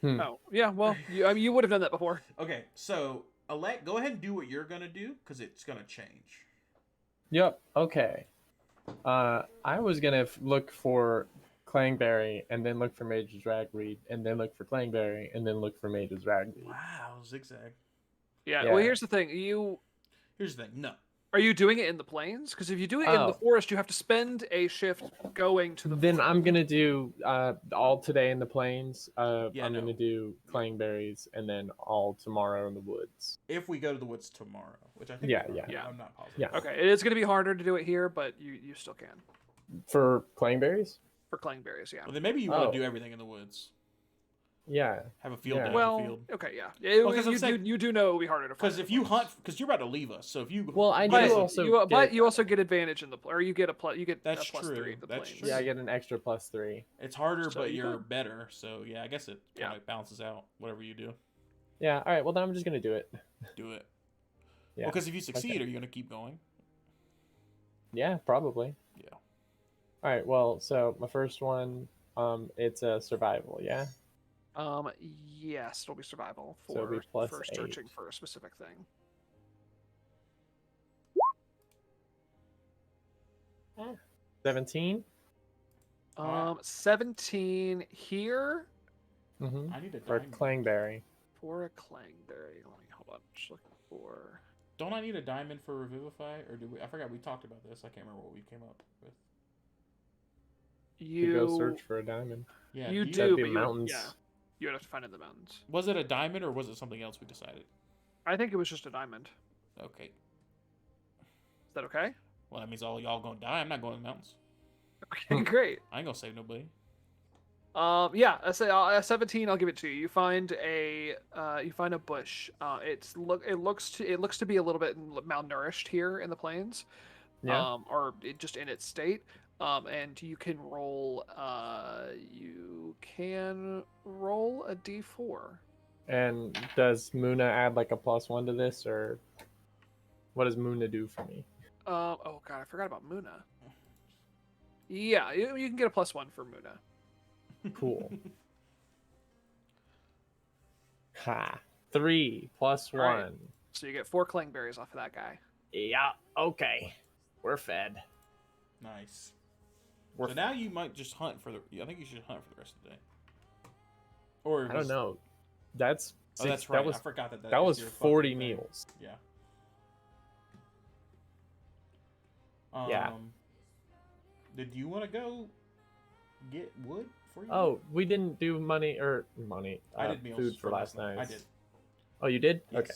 A: Oh yeah. Well, you would have done that before.
B: Okay, so Alec, go ahead and do what you're gonna do because it's gonna change.
C: Yep. Okay. I was gonna look for Clangberry and then look for Mage's Ragweed and then look for Clangberry and then look for Mage's Ragweed.
B: Wow, zigzag.
A: Yeah.
C: Yeah.
A: Well, here's the thing.
B: Here's the thing. No.
A: Are you doing it in the plains? Because if you do it in the
C: Oh.
A: forest, you have to spend a shift going to the.
C: Then
A: forest.
C: I'm gonna do all today in the plains.
B: Yeah,
C: I'm
B: no.
C: gonna do Clangberries and then all tomorrow in the woods.
B: If we go to the woods tomorrow, which I think
C: Yeah,
B: we are,
C: yeah.
B: I'm not positive.
C: Yeah.
A: Okay, it is going to be harder to do it here, but you still can
C: For Clangberries?
A: for clangberries. Yeah.
B: Well, then maybe you want
C: Oh.
B: to do everything in the woods.
C: Yeah.
B: Have a field
C: Yeah.
B: day in
A: Well,
B: the field.
A: okay, yeah.
B: Well, 'cause I'm saying-
A: You do know it will be harder to find.
B: Because if you hunt, because you're about to leave us, so if you
C: Well, I
A: but
C: do also
A: you also
C: get-
A: get advantage in the or you get
B: That's
A: a plus
B: true,
A: 3 in the
B: that's
A: plains.
B: true.
C: Yeah, I get an extra +3.
B: it's harder,
A: So
B: but
A: you
B: you're
A: could-
B: better. So yeah, I guess it kind
A: Yeah.
B: of balances out whatever you do.
C: Yeah. All right. Well, then I'm just gonna do it.
B: Do it.
C: Yeah.
B: Well, because if you succeed,
C: Okay.
B: are you gonna keep going?
C: Yeah. Probably.
B: Yeah.
C: All right. Well, so my first one, it's a survival. Yeah.
A: Yes, it'll be survival
C: So it'll be
A: for
C: +8.
A: searching for a specific thing.
C: 17.
A: 17 here
C: Mm-hmm.
B: I need a
C: For
B: diamond.
C: Clangberry.
A: for a clangberry. Let me hold on. Just looking for.
B: Don't I need a diamond for Revivify, or do we? I forgot we talked about this. I can't remember what we came up with.
C: You go search for a diamond.
B: Yeah.
A: You
C: That'd
A: do,
C: be
A: but
C: mountains.
A: you would have to find it in the mountains.
B: Was it a diamond or was it something else we decided?
A: I think it was just a diamond.
B: Okay.
A: Is that okay?
B: Well, that means all y'all gonna die. I'm not going to the mountains.
A: Okay, great.
B: I ain't gonna save nobody.
A: Yeah, I say 17. I'll give it to you. You find a bush. It looks to be a little bit malnourished here in the plains.
C: Yeah.
A: Or just in its state. And you can roll a d4.
C: And does Muna add like a +1 to this, or what does Muna do for me?
A: Oh god, I forgot about Muna. Yeah, you can get a +1 for Muna.
C: Cool. Ha. 3 +1.
A: Alright. So you get 4 clangberries off of that guy.
C: Yeah. Okay. We're fed.
B: Nice. So now you might just hunt for the. I think you should hunt for the rest of the day. Or
C: I don't know. That's
B: Oh, that's
C: that
B: right.
C: was
B: I forgot that.
C: that was
B: your
C: 40
B: fucking thing.
C: meals.
B: Yeah.
C: Yeah.
B: Did you want to go get wood for you?
C: Oh, we didn't do money.
B: I did meals
C: food for last night.
B: I did.
C: Oh, you did?
B: Yes.
C: Okay.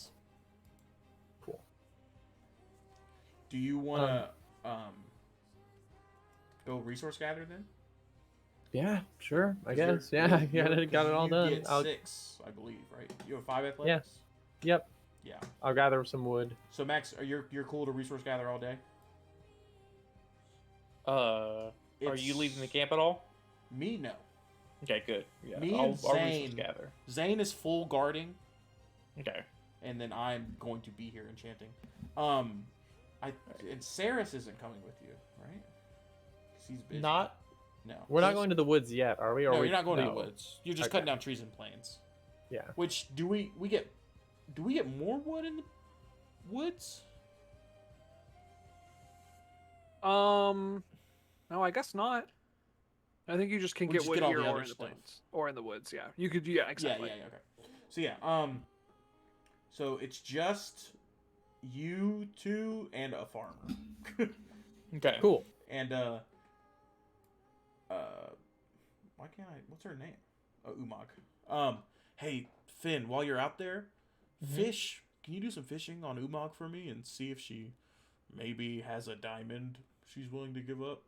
C: Cool.
B: Do you want to go resource gather then?
C: Yeah, sure. I
B: 'Cause
C: guess. Yeah,
B: you're-
C: got it all
B: you
C: done.
B: Get 6, I believe, right? You have 5 athletics.
C: Yep.
B: Yeah.
C: I'll gather some wood.
B: So Max, you're cool to resource gather all day?
D: Are you leaving the camp at all?
B: Me, no.
D: Okay, good. Yeah,
B: Me
D: I'll
B: and
D: resource
B: Zane.
D: gather.
B: Zane is full guarding,
D: Okay.
B: and then I'm going to be here enchanting. And Saris isn't coming with you, right? 'Cause he's busy.
D: Not.
B: No.
C: We're not going to the woods yet, are we? Or
B: No,
C: we...
B: you're not going to
C: no.
B: the woods. You're just
C: Okay.
B: cutting down trees and plains.
C: Yeah.
B: Which do we get? Do we get more wood in the woods?
A: No, I guess not. I think you just can
B: We
A: get
B: just
A: wood
B: get all
A: here
B: the
A: or
B: other
A: in the
B: stuff.
A: plains or in the woods. Yeah, you could. Yeah, exactly.
B: Yeah, okay. So yeah, so it's just you two and a farmer.
D: Okay.
C: Cool.
B: And why can't I? What's her name? Umag. Hey Finn, while you're out there, fish. Can you do some fishing on Umag for me and see if she maybe has a diamond she's willing to give up?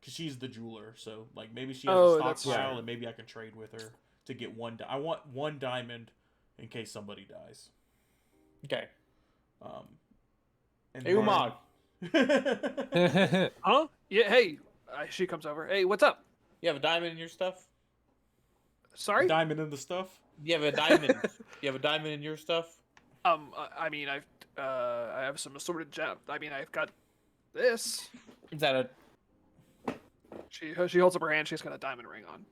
B: Cause she's the jeweler, so like maybe she has a
A: that's
B: stockpile,
A: true.
B: and maybe I can trade with her to get one. I want 1 diamond in case somebody dies.
D: Okay.
B: And
D: Hey, Umag.
A: Huh? Yeah. Hey, she comes over. Hey, what's up?
D: You have a diamond in your stuff?
A: Sorry.
B: Diamond in the stuff.
D: You have a diamond. You have a diamond in your stuff?
A: I mean, I have some assorted gem. I mean, I've got this.
D: Is that a?
A: She holds up her hand. She's got a diamond ring on.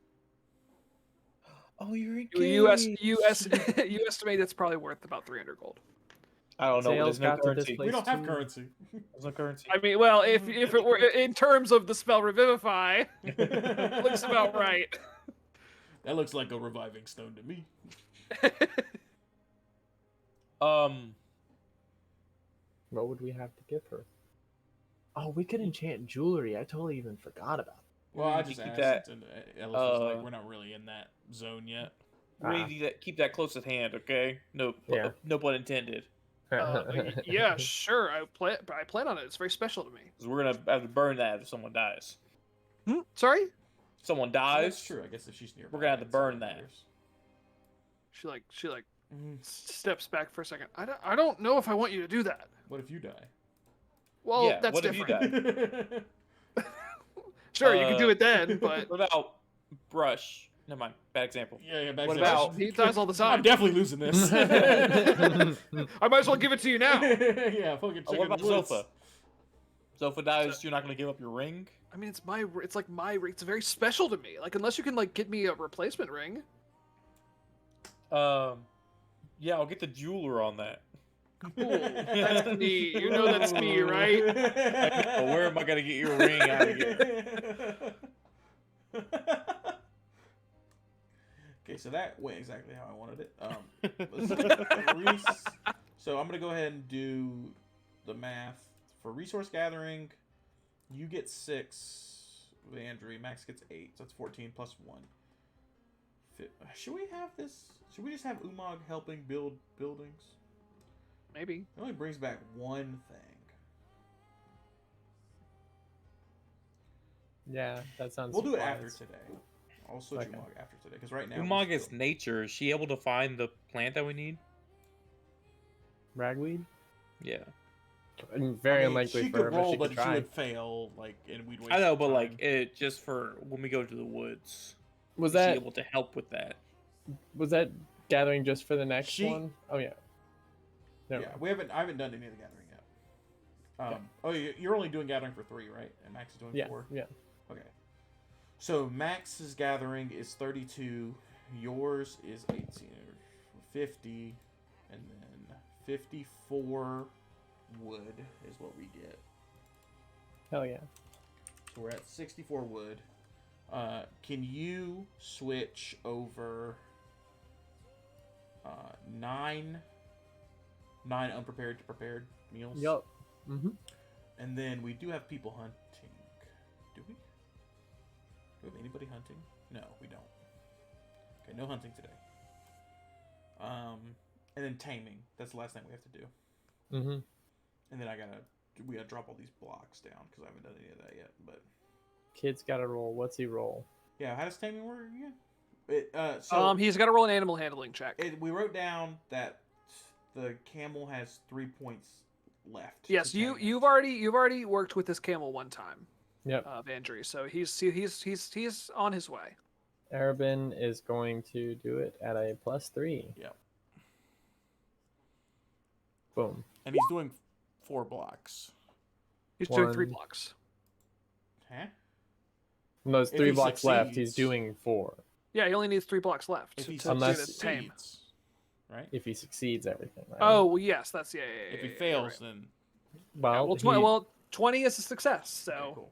D: Oh, you're
A: You estimate it's probably worth about 300 gold.
D: I don't know.
C: Sales
D: There's no
C: got to this
D: currency.
C: place
B: We don't have
C: too.
B: currency.
D: There's no currency.
A: I mean, well, if it were in terms of the spell Revivify, looks about right.
B: That looks like a reviving stone to me.
C: What would we have to give her? Oh, we could enchant jewelry. I totally even forgot about it.
B: Well, I
D: You
B: just
D: keep
B: asked,
D: that,
B: and Ellis was like, "We're not really in that zone yet."
D: We need to keep that close at hand, okay? No,
C: Yeah.
D: no pun intended.
A: Yeah, sure. I plan on it. It's very special to me.
D: Because we're gonna have to burn that if someone dies.
A: Sorry?
D: If someone
B: Oh,
D: dies,
B: that's true. I guess if she's nearby,
D: we're gonna have to
B: that's
D: burn
B: what
D: that.
B: matters.
A: She steps back for a second. I don't know if I want you to do that.
B: What if you die?
A: Well,
D: Yeah,
A: that's
D: what if you
A: different. Sure, you can do it then, but
D: What about brush? Never mind. Bad example.
B: Yeah, back
D: What
B: to
D: about-
A: He does all the
B: I'm
A: time.
B: definitely losing this.
A: I might as well give it to you now.
B: Yeah, fucking check
D: What
B: in
D: about
B: the woods.
D: Zofa? Zofa dies. You're not gonna give up your ring.
A: I mean, it's like my ring. It's very special to me. Like, unless you can like get me a replacement ring.
D: Yeah, I'll get the jeweler on that.
A: Cool. That's me. You know that's me, right?
D: Well, where am I gonna get your ring out of here?
B: Okay, so that went exactly how I wanted it. So I'm gonna go ahead and do the math for resource gathering. You get 6, Vandry. Max gets 8. So that's 14 plus 1. Should we have this? Should we just have Umag helping build buildings?
A: Maybe.
B: It only brings back one thing.
C: Yeah, that sounds.
B: We'll do it after
C: wise.
B: today. I'll switch
C: Okay.
B: Umag after today because right now.
D: Umag
B: we're
D: is
B: still-
D: nature. Is she able to find the plant that we need?
C: Ragweed.
D: Yeah.
C: And very
B: I mean,
C: unlikely
B: she
C: for her,
B: could
C: but
B: roll,
C: she
B: but
C: could
B: she
C: try.
B: would fail. Like, and we'd waste.
D: I know, but
B: time.
D: like it just for when we go to the woods.
C: Was
D: Is she
C: that
D: able to help with that?
C: gathering just for the next
B: She-
C: one? Oh yeah. Never
B: Yeah,
C: mind.
B: I haven't done any of the gathering yet. Oh, you're only doing gathering for 3, right? And Max is doing
C: Yeah,
B: 4.
C: yeah.
B: Okay. So Max's gathering is 32. Yours is 18, 50, and then 54 wood is what we get.
C: Hell yeah.
B: So we're at 64 wood. Can you switch over 9 unprepared to prepared meals?
C: Yup. Mm-hmm.
B: And then we do have people hunting. Do we? Do we have anybody hunting? No, we don't. Okay, no hunting today. And then taming. That's the last thing we have to do.
C: Mm-hmm.
B: And then we gotta drop all these blocks down because I haven't done any of that yet. But
C: Kid's got to roll. What's he roll?
B: yeah, how does taming work again?
A: He's got to roll an animal handling check.
B: We wrote down that the camel has 3 points left.
A: Yes,
B: to tame it.
A: you've already worked with this camel one time,
C: Yep.
A: Vandry. So he's on his way.
C: Arabin is going to do it at a +3.
B: Yep.
C: Boom.
B: And he's doing 4 blocks.
A: He's doing 3
C: One.
A: blocks.
B: Huh?
C: And those
B: If
C: 3
B: he
C: blocks left, he's
B: succeeds-
C: doing 4.
A: Yeah, he only needs 3 blocks left
B: If he
A: to
C: Unless-
A: do the tame.
B: succeeds, right?
C: If he succeeds everything, right?
A: Oh well, yes, that's yeah.
B: If he
A: yeah,
B: fails,
A: right.
B: then
A: Yeah,
C: well,
A: well, 20 is a success. So
B: okay, cool.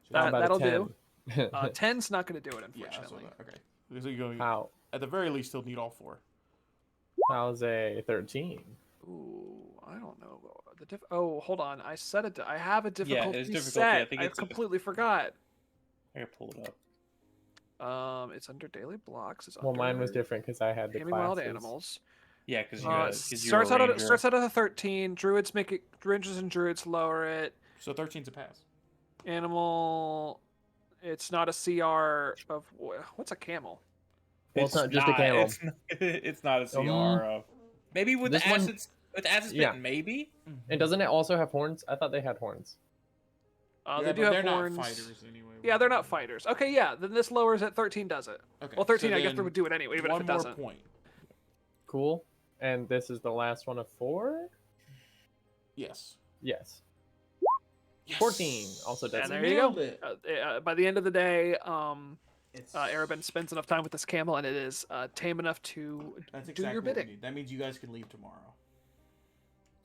B: So
C: how
A: that-
C: about a
A: that'll
C: 10?
A: 10's not going to do it,
B: yeah, that's
A: unfortunately.
B: what okay. So you go,
C: How?
B: at the very least, he'll need all 4.
C: How's a 13?
A: Ooh, I don't know. Oh, hold on. I set it. I have a difficulty
D: it's difficulty.
A: set.
D: I think
A: I
D: it's a-
A: completely forgot.
D: I gotta pull it up.
A: It's under daily blocks. It's
C: Well, mine was
A: under
C: different because I had the
A: Taming wild
C: classes.
A: animals.
D: Yeah, because
A: Starts out at a 13. Druids make it. Rangers and druids lower it.
B: So 13's a pass.
A: Animal. It's not a CR of what's a camel?
C: Well, it's not just a camel.
D: It's not a CR of maybe with
C: This
D: the
C: one-
D: acids. With acid
C: Yeah.
D: spit, maybe.
C: And doesn't it also have horns? I thought they had horns.
B: Yeah,
A: They
B: but
A: do have
B: they're
A: horns.
B: not fighters anyway.
A: Yeah, they're not fighters. Okay, yeah. Then this lowers at 13. Does it?
B: Okay.
A: Well, 13.
B: so
A: I guess
B: then
A: would do it anyway, even if
B: one
A: it
B: more
A: doesn't.
B: point.
C: Cool. And this is the last one of 4?
B: Yes.
C: Yes.
B: Yes.
C: 14 also does
A: And
C: it.
A: there you go.
B: Nailed it.
A: By the end of the day,
B: It's
A: Arabin spends enough time with this camel, and it is tame enough to
B: That's
A: do
B: exactly
A: your
B: what we
A: bidding.
B: need. That means you guys can leave tomorrow.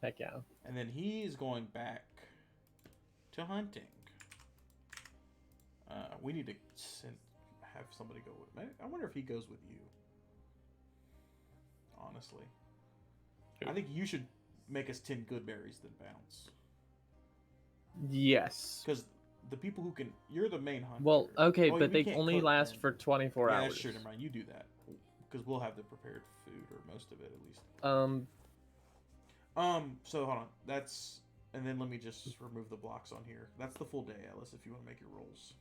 C: Heck yeah.
B: And then he's going back to hunting. We need to have somebody go with. I wonder if he goes with you. Honestly, I think you should make us 10 good berries then bounce.
C: Yes.
B: Because the people who can, you're the main hunter.
C: Well, okay,
B: Oh,
C: but
B: we
C: they
B: can't
C: only
B: cook
C: last
B: then.
C: for 24
B: yeah,
C: hours.
B: that's true. Never mind. You do that because we'll have the prepared food or most of it at least.
C: So
B: hold on. That's and then let me just remove the blocks on here. That's the full day, Ellis. If you want to make your rolls.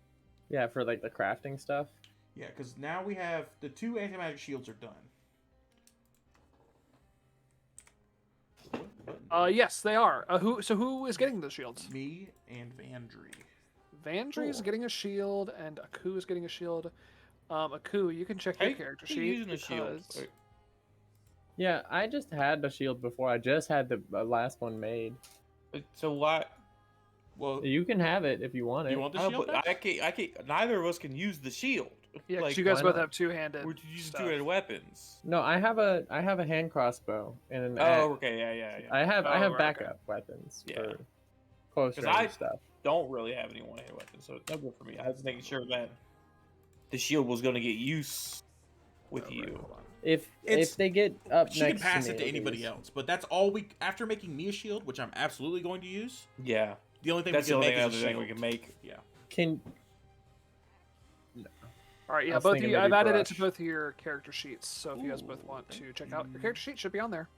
C: yeah, for like the crafting stuff.
B: Yeah, because now we have the 2 anti-magic shields are done. What button?
A: Yes, they are. Who is getting the shields?
B: Me and Vandry.
A: Vandry is
C: Cool.
A: getting a shield, and Aku is getting a shield. Aku, you can check
D: How
A: your
D: you
A: character
D: keep
A: sheet.
D: using a shield?
A: because-
D: Wait,
C: Yeah, I just had a shield before. I just had the last one made.
D: so why? Well,
C: You can have it if you want it.
B: You want the
D: oh,
B: shield?
D: but I can't. Neither of us can use the shield.
A: Yeah, 'cause
D: like,
A: you guys
C: why
A: both
C: not?
A: have two-handed.
D: we're using
A: stuff.
D: two-handed weapons.
C: No, I have a hand crossbow and an
D: Oh, okay, yeah.
C: I have
A: Oh,
C: I have
A: right,
C: backup weapons
D: Yeah.
C: for close
D: 'Cause
C: range
D: I-
C: stuff.
D: Don't really have any one-handed weapons, so it's no good for me. I was making sure that the shield was going to get use with
A: Oh, right,
D: you.
A: hold on.
C: If
B: It's-
C: they get up
B: She
C: next
B: can pass
C: to me,
B: it to anybody
C: is.
B: else, but that's all we. After making me a shield, which I'm absolutely going to use,
D: Yeah,
B: the only thing
D: that's
B: we
D: the
B: can
D: only
B: make is a
D: other thing
B: shield.
D: we can make.
B: Yeah.
C: Can
A: All right,
C: I
A: yeah,
C: was
A: both of
C: thinking
A: you. I've
C: maybe
A: added it to
C: brush.
A: both of your character sheets, so if you guys both want to check out your character sheet, should be on there.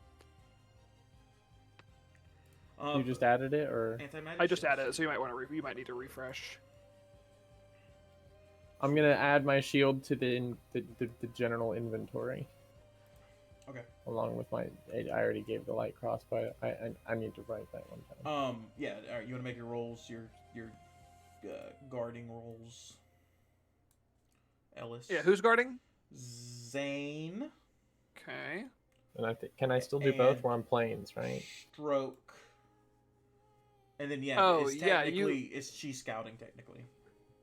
C: you just added it or
B: Anti-magic
A: I just
B: shields.
A: added it, so you might want to. You might need to refresh.
C: I'm gonna add my shield to the general inventory.
B: Okay.
C: Along with my, I already gave the light crossbow. I need to write that one down.
B: Yeah. All right. You want to make your rolls, your guarding rolls. Ellis.
A: Yeah, who's guarding?
B: Zane.
A: Okay.
C: And I think can I still do both
B: And-
C: where I'm planes, right?
B: Stroke. And then yeah.
A: Oh,
B: it's
A: yeah,
B: technically it's she's scouting technically.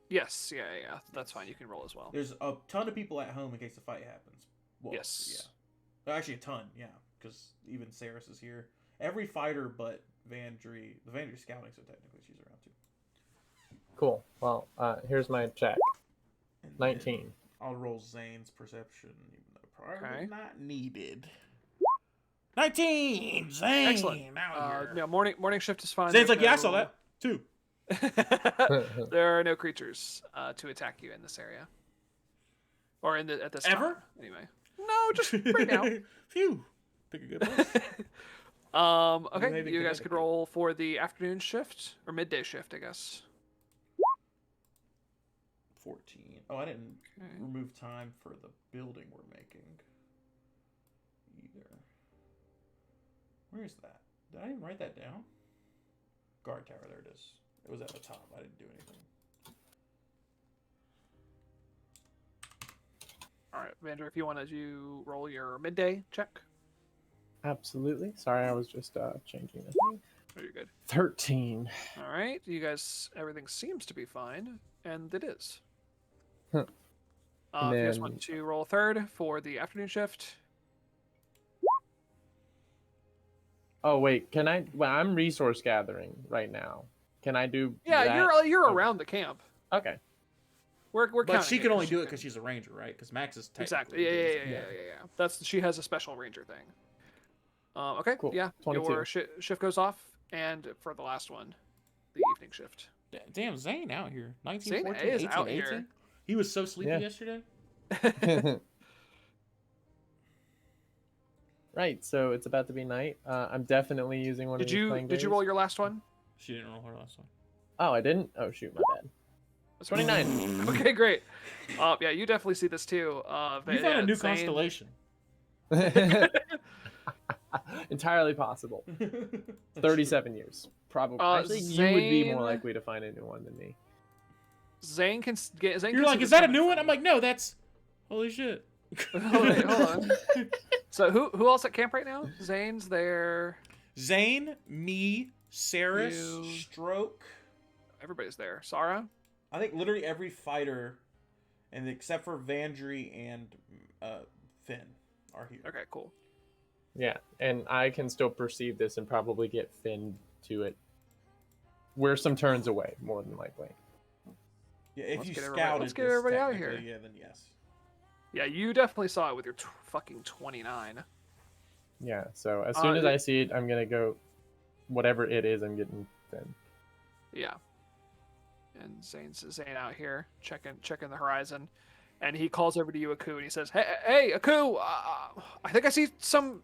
A: Yes, yeah, that's fine. You can roll as well.
B: There's a ton of people at home in case the fight happens. Well,
A: Yes.
B: yeah. Actually, a ton. Yeah, because even Saris is here. Every fighter but Vandry. The Vandry scouting, so technically she's around too.
C: Cool. Well, here's my check.
B: And then
C: 19.
B: I'll roll Zane's perception, even though probably
A: Okay.
B: not needed. 19. Zane.
A: Excellent.
B: Out here.
A: No, morning shift is fine.
B: Zane's
A: There's
B: like, yeah, I saw
A: no-
B: that too.
A: There are no creatures to attack you in this area, or at this
B: Ever?
A: time, anyway. No, just right now.
B: Phew. Pick a good place.
A: Okay,
B: Maybe
A: you guys could
B: Connecticut.
A: roll for the afternoon shift or midday shift, I guess.
B: 14. Oh, I didn't
A: Okay.
B: remove time for the building we're making either. Where is that? Did I even write that down? Guard tower, there it is. It was at the top. I didn't do anything.
A: All right, Vander, if you want to do roll your midday check.
C: Absolutely. Sorry, I was just changing the thing.
A: Very good.
C: 13.
A: All right, you guys, everything seems to be fine, and it is.
C: Huh.
A: If you guys
C: then-
A: want to roll a third for the afternoon shift.
C: Oh wait, can I? Well, I'm resource gathering right now. Can I do?
A: Yeah,
C: that?
A: you're
C: Oh.
A: around the camp.
C: Okay.
A: We're
B: But
A: counting
B: she can only
A: as
B: do it
A: you
B: because she's a ranger, right? Because Max is
A: exactly.
B: technically
A: Yeah,
B: doing
A: yeah. That's she has a special ranger thing. Okay,
C: Cool.
A: yeah.
C: 22.
A: Your shift goes off, and for the last one, the evening shift.
B: Damn, Zane out here. 19,
A: Zane
B: 14,
A: is
B: 18,
A: out
B: 18.
A: here.
B: He was so sleepy
C: Yeah.
B: yesterday.
C: Right. So it's about to be night. I'm definitely using one
A: Did
C: of these
A: you
C: playing
A: did you
C: days.
A: roll your last one?
B: She didn't roll her last one.
C: Oh, I didn't. Oh shoot, my bad. 29.
A: Okay, great. Yeah, you definitely see this too.
B: You found a new constellation.
C: Entirely possible. 37 years, probably. Actually, you would be more
A: Zane-
C: likely to find a new one than me.
A: Zane can get. Zane
B: You're
A: can
B: like,
A: see
B: is
A: this
B: that a
A: coming
B: new one?
A: from-
B: I'm like, no, that's holy shit.
A: Hold on. So who else at camp right now? Zane's there.
B: Zane, me, Saris,
A: You.
B: Stroke.
A: Everybody's there. Sarah.
B: I think literally every fighter, and except for Vandry and Finn, are here.
A: Okay, cool.
C: Yeah, and I can still perceive this and probably get Finn to it. We're some turns away, more than likely.
B: Yeah, if
A: Let's
B: you
A: get everybody-
B: scouted
A: let's get
B: this
A: everybody out of
B: technically,
A: here.
B: Yeah, then yes.
A: Yeah, you definitely saw it with your fucking 29.
C: Yeah, so as soon as
A: it-
C: I see it, I'm gonna go. Whatever it is, I'm getting Finn.
A: Yeah. And Zane out here checking the horizon, and he calls over to you, Aku, and he says, "Hey, Aku, I think I see some.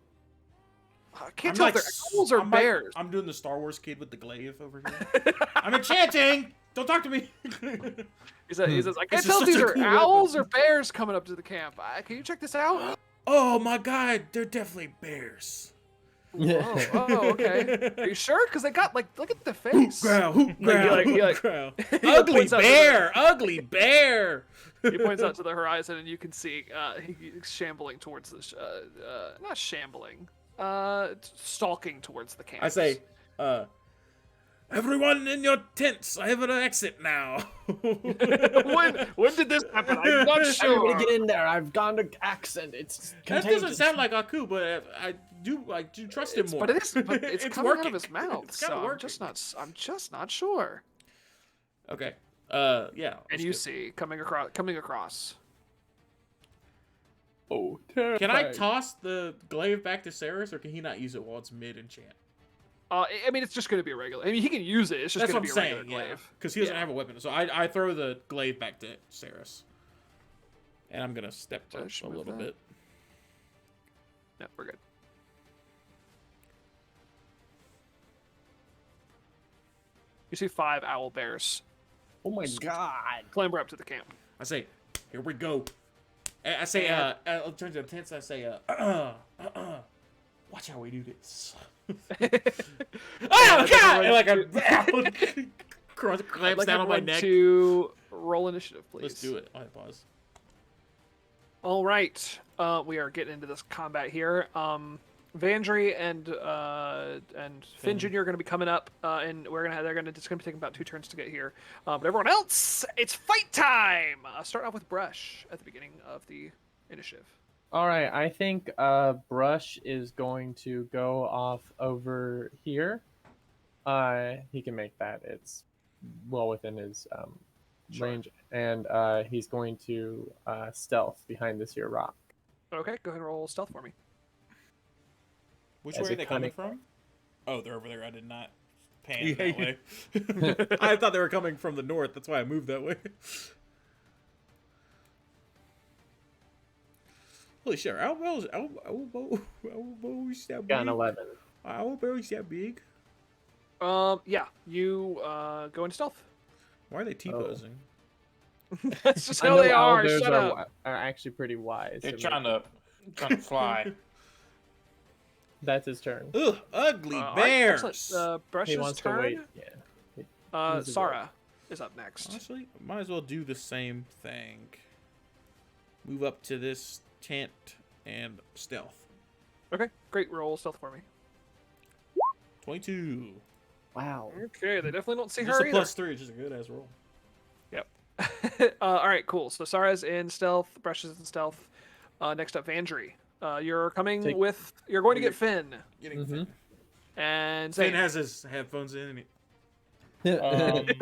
A: I can't tell if they're owls or
B: I'm like-
A: bears."
B: I'm doing the Star Wars kid with the glaive over here. I'm enchanting. Don't talk to me.
A: He says, "I can't
B: This is
A: tell if these
B: such a
A: are
B: cool
A: owls or
B: weapon."
A: bears coming up to the camp. Can you check this out?"
B: Oh my god, they're definitely bears.
A: Oh, okay. Are you sure? Because they got look at the face.
B: Growl, hoop,
A: Like,
B: growl,
A: he
B: hoop,
A: like-
B: growl.
A: he
B: Ugly
A: points out to
B: bear, ugly bear.
A: He points out to the horizon, and you can see he's shambling towards the not shambling, stalking towards the camp.
B: I say, everyone in your tents. I have an exit now.
A: when did this happen? I'm not sure.
C: Everybody get in there. I've gone to accent. It's
B: That
C: contagious.
B: doesn't sound like Aku, but I do trust him more.
A: But it is. But it's coming
B: working.
A: out of his mouth.
B: It's kinda
A: so
B: working.
A: I'm just not sure.
B: Okay. Yeah.
A: And you see coming across.
C: Oh,
B: Can I
C: terrifying.
B: toss the glaive back to Saris, or can he not use it while it's mid-enchant?
A: I mean, it's just going to be a regular. I mean, he can use it. It's just
B: That's
A: going
B: what
A: to
B: I'm
A: be a regular
B: saying, yeah.
A: glaive.
B: Because he doesn't have a weapon. So I throw the glaive back to Saris. And I'm going to step up
A: Just
B: a
A: move
B: little
A: that.
B: bit.
A: No, we're good. You see 5 owl bears
C: Oh my god.
A: clamber up to the camp.
B: I say, here we go. I say, I'll turn to the tents. I say, watch how we do this. Oh, God! And like a clamps down on my neck.
A: To roll initiative, please.
B: Let's do it. I pause.
A: All right, we are getting into this combat here. Vandry and Finn Jr. are going to be coming up, and it's going to be taking about 2 turns to get here. But everyone else, it's fight time. Start off with Brush at the beginning of the initiative.
C: All right, I think Brush is going to go off over here. He can make that. It's well within his range, and he's going to stealth behind this here rock.
A: Okay, go ahead and roll stealth for me.
B: Which
C: As
B: way are
C: a
B: they coming
C: cunning-
B: from? Oh, they're over there. I did not pan that
C: Yeah,
B: way. I thought they were coming from the north. That's why I moved that way. Holy shit! Owl bows that
C: Got an
B: big.
C: 11.
B: Owl bows that big.
A: Yeah, you go into stealth.
B: Why are they T-posing?
A: That's just
C: I
A: how
C: know
A: they are.
C: owlbears
A: Shut up.
C: are actually pretty wise.
D: They're
C: so
D: trying to fly.
C: That's his turn.
B: Ugh, ugly
A: All right,
B: bears.
A: excellent.
C: He
A: Brush's
C: wants
A: turn.
C: to wait. Yeah. He's a
A: Sarah is up next.
B: Honestly, might as well do the same thing. Move up to this tent and stealth.
A: Okay, great. Roll stealth for me.
B: 22.
C: Wow.
A: Okay, they definitely don't see
B: Just
A: her
B: a
A: either.
B: +3, just a good ass roll.
A: Yep. All right, cool. So Sarah's in stealth. Brush is in stealth. Next up, Vandry. You're coming
C: Take-
A: with. You're going to get Finn
B: Getting
C: Mhm.
A: and
B: Finn
A: Zane.
B: has his headphones in. And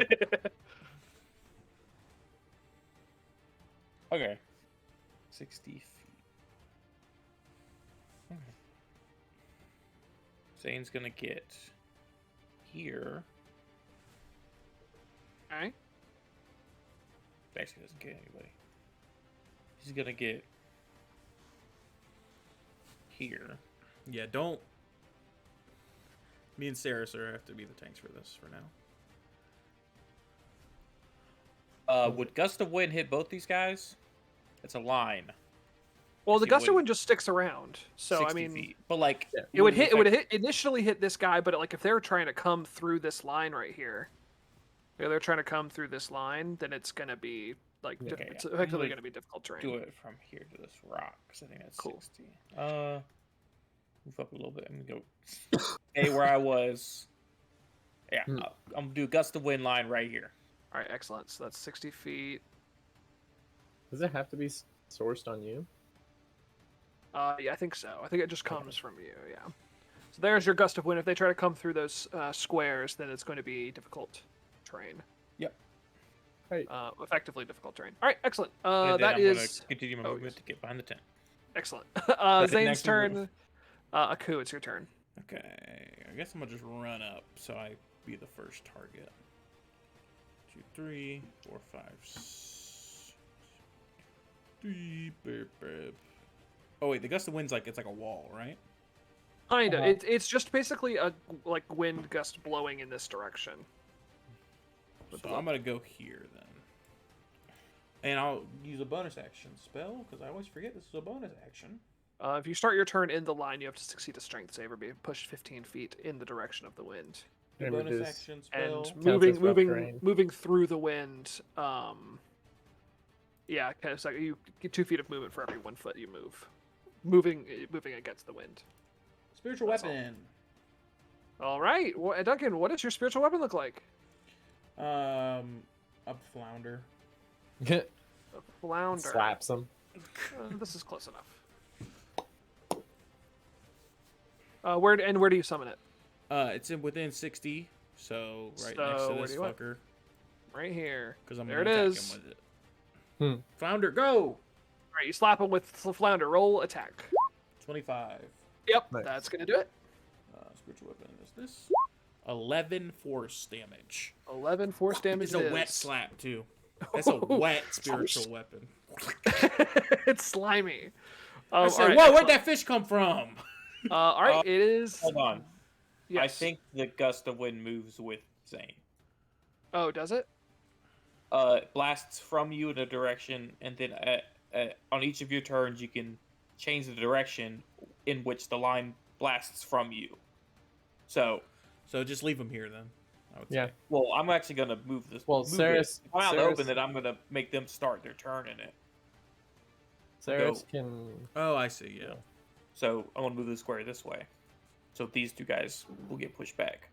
D: Okay. 60 feet. Okay. Zane's gonna get here.
A: All right.
D: Actually, doesn't get anybody. He's gonna get here.
B: yeah, don't. Me and Sarah have to be the tanks for this for now.
D: Would Gust of Wind hit both these guys? It's a line.
A: Well, the
D: It
A: gust of
D: would-
A: wind just sticks around. So
D: 60
A: I mean,
D: feet. But like
A: it would hit. It would
D: affect-
A: initially hit this guy, but like if they're trying to come through this line right here, if they're trying to come through this line, then it's gonna be like
D: Okay,
A: it's
D: yeah.
A: effectively
D: Would
A: gonna be difficult terrain.
D: do it from here to this rock because I think that's
A: Cool.
D: 60. Move up a little bit. I'm gonna go stay where I was. Yeah,
C: Hmm.
D: I'm gonna do Gust of Wind line right here.
A: All right, excellent. So that's 60 feet.
C: Does it have to be sourced on you?
A: Yeah, I think so. I think it just comes from you. Yeah. So there's your gust of wind. If they try to come through those squares, then it's going to be difficult terrain.
D: Yep.
C: Right.
A: Effectively difficult terrain. All right, excellent.
D: And then
A: That
D: I'm
A: is
D: gonna continue my
A: oh,
D: movement
A: yes.
D: to get behind the tent.
A: excellent.
D: the
A: Zane's
D: next
A: turn.
D: move.
A: Aku, it's your turn.
B: Okay, I guess I'm gonna just run up so I be the first target. 2, 3, 4, 5, 6. 3, burp, burp. Oh wait, the gust of wind's like it's like a wall, right?
A: Kinda.
C: Uh-huh.
A: It's just basically a like wind gust blowing in this direction.
B: So I'm gonna go here then, and I'll use a bonus action spell because I always forget this is a bonus action.
A: If you start your turn in the line, you have to succeed a strength save or be pushed 15 feet in the direction of the wind.
B: The
C: And
B: bonus
C: reduce-
B: action spell.
A: And
C: Counts as rough
A: moving
C: terrain.
A: moving through the wind. Yeah, kind of like you get 2 feet of movement for every 1 foot you move, moving against the wind.
B: Spiritual
A: That's all.
B: weapon.
A: All right, Duncan, what does your spiritual weapon look like?
B: A flounder.
A: A flounder.
C: Slaps him.
A: This is close enough. Where do you summon it?
B: It's within 60, so next to
A: where
B: this
A: do you want?
B: fucker.
A: Right here.
B: Because I'm
A: there
B: gonna
A: it
B: attack
A: is.
B: him with it. Flounder, go!
A: All right, you slap him with flounder. Roll attack.
B: 25.
A: Yep,
C: Nice.
A: that's gonna do it.
B: Spiritual weapon is this. 11 force damage.
A: 11 force damage.
B: It's a wet slap too. That's a wet spiritual weapon.
A: It's slimy.
B: I said,
A: all right,
B: whoa, where'd that fish come from?
A: all right, it is.
D: Hold on.
A: Yes.
D: I think the gust of wind moves with Zane.
A: Oh, does it?
D: Blasts from you in a direction, and then on each of your turns, you can change the direction in which the line blasts from you. So
B: just leave him here then. I would
C: Yeah.
B: say.
D: well, I'm actually gonna move this.
C: Well,
D: move
C: Ceres-
D: it. If I'm out in the
C: Ceres-
D: open, then I'm gonna make them start their turn in it.
C: Ceres can.
B: Oh, I see. Yeah.
D: So I'm gonna move the square this way. So these two guys will get pushed back.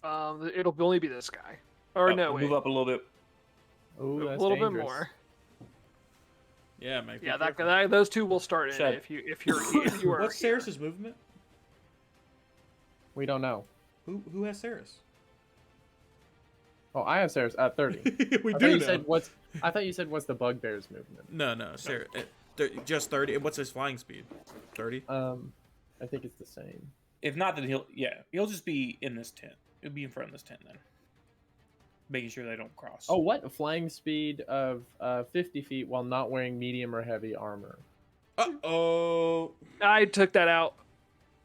A: It'll only be this guy. Or no, wait.
D: Move up a little bit.
C: Ooh,
A: A
C: that's
A: little
C: dangerous.
A: bit more.
B: Yeah, mate.
A: Yeah, those two will start in
D: Shut.
A: if you are.
B: What's
A: here.
B: Ceres' movement?
C: We don't know.
B: Who has Ceres?
C: Oh, I have Ceres at 30.
B: We
C: I thought
B: do
C: you
B: know.
C: said I thought you said what's the bugbear's movement?
B: No, Ceres. Just 30. And what's his flying speed? 30.
C: I think it's the same.
D: If not, then he'll just be in this tent. He'll be in front of this tent then, making sure they don't cross.
C: Oh, what? A flying speed of 50 feet while not wearing medium or heavy armor.
B: Uh-oh.
A: I took that out.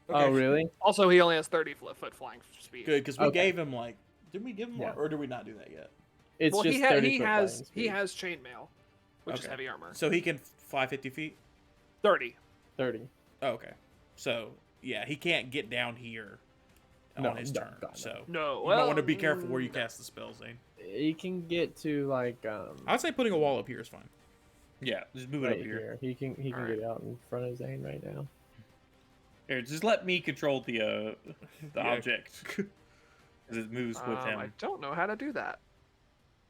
B: Okay.
C: Oh, really?
A: Also, he only has 30-foot flying speed.
B: Good, because we
C: Okay.
B: gave him like. Did we give him
C: Yeah.
B: or did we not do that yet?
C: It's
A: Well,
C: just
A: he
C: 30
A: he
C: foot
A: has
C: flying
A: he
C: speed.
A: has chainmail, which is
B: Okay.
A: heavy armor.
B: So he can fly 50 feet.
A: 30.
C: 30.
B: Oh, okay. So yeah, he can't get down here on
C: No,
B: his
C: no,
B: turn.
C: no, no.
B: So
A: No,
B: you
A: well,
B: might want to be careful where you
A: no.
B: cast the spell, Zane.
C: He can get to like
B: I'd say putting a wall up here is fine.
D: yeah, just move it
C: right
D: up here.
C: here. He can
A: Alright.
C: get out in front of Zane right now.
D: Here, just let me control the
B: Yeah.
D: object because it moves with him.
A: I don't know how to do that.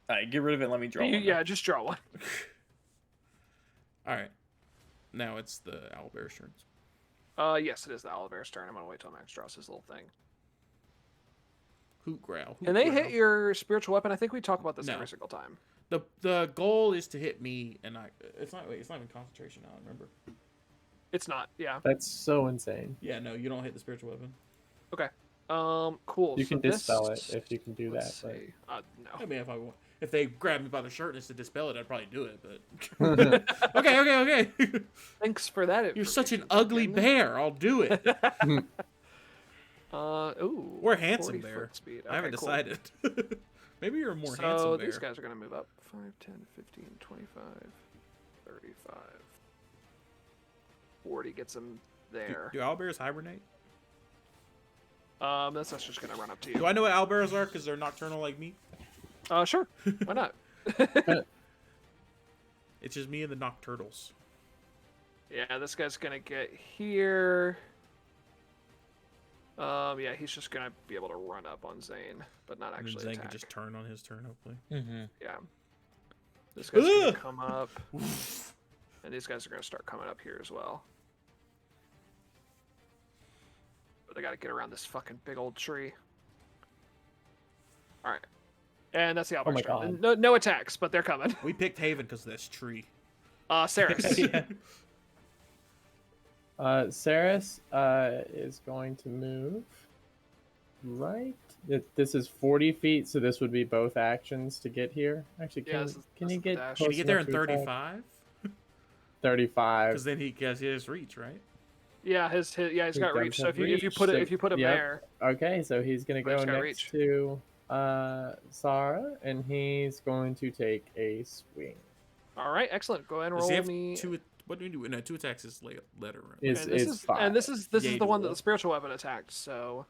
D: All right, get rid of it. Let me draw. one.
A: Yeah, just draw one.
B: All right. Now it's the owlbear's turn.
A: Yes, it is the owlbear's turn. I'm gonna wait till Max draws his little thing.
B: Hoot growl.
A: And they hit your spiritual weapon. I think we talk about this
B: No.
A: every single time.
B: The goal is to hit me, and it's not even concentration. I remember.
A: It's not. Yeah.
C: That's so insane.
B: Yeah, no, you don't hit the spiritual weapon.
A: Cool.
C: You
A: so
C: can dispel
A: this-
C: it if you can do that.
A: let's
C: But...
A: see. No.
B: I mean, if they grabbed me by the shirt and to dispel it, I'd probably do it. But okay.
A: Thanks for that.
B: You're such an
A: information,
B: ugly
A: Duncan.
B: bear. I'll do it.
A: Ooh.
B: Or handsome
A: 40
B: bear.
A: foot speed.
B: I haven't
A: Okay, cool.
B: decided. Maybe you're a more
A: So
B: handsome bear.
A: these guys are going to move up 5, 10, 15, 25, 35. 40 gets them there.
B: Do owlbears hibernate?
A: That's just going to run up to
B: Do
A: you.
B: I know what owlbears are? Because they're nocturnal like me.
A: Sure. Why not?
B: It's just me and the nocturtles.
A: Yeah, this guy's going to get here. Yeah, he's just going to be able to run up on Zane, but not
B: And then
A: actually
B: Zane
A: attack.
B: can just turn on his turn, hopefully.
D: Mm-hmm.
A: Yeah. This guy's going
B: Ugh!
A: to come up. And these guys are going to start coming up here as well. But they got to get around this fucking big old tree. All right. And that's the
C: my
A: Albert's turn.
C: God.
A: No attacks, but they're coming.
B: We picked Haven because of this tree.
A: Ceres.
C: Ceres is going to move right. This is 40 feet, so this would be both actions to get here. Actually,
A: Yeah,
C: can
A: this
C: you
A: is the
C: get
A: dash.
C: close
B: Can you get there in
C: enough to attack?
B: 35?
C: 35.
B: Because then he has his reach, right?
A: Yeah, he's
C: He
A: got
C: does
A: reach. So
C: have
A: if you put
C: reach,
A: it if you put him
C: yep.
A: there,
C: Okay, so he's gonna
A: Right,
C: go
A: he's got
C: next
A: reach.
C: to Sarah, and he's going to take a swing.
A: all right, excellent. Go ahead and
B: Does he
A: roll
B: have
A: me.
B: two? What do we do? No, 2 attacks is letter. Right?
C: Is
A: and this
C: is
A: is
C: 5.
A: and this is the
B: Yay,
A: one that
B: duel.
A: the spiritual weapon attacked. So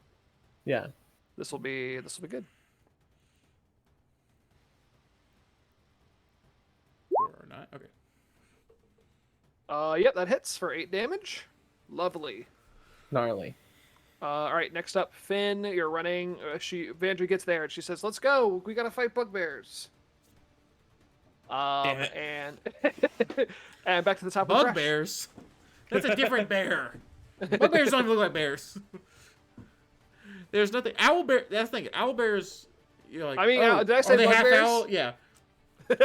C: Yeah.
A: this will be good. Yep, that hits for 8 damage. Lovely.
C: Gnarly.
A: All right, next up, Finn. You're running. Vandry gets there and she says, "Let's go. We gotta fight bugbears."
B: Damn it.
A: And and back to the top of Bresh.
B: Bugbears? That's a different bear. Bugbears don't even look like bears. There's nothing. Owlbear. That's the thing. Owlbears. You're like.
A: I mean,
B: oh,
A: did I say
B: are they half
A: bugbears?
B: owl? Yeah.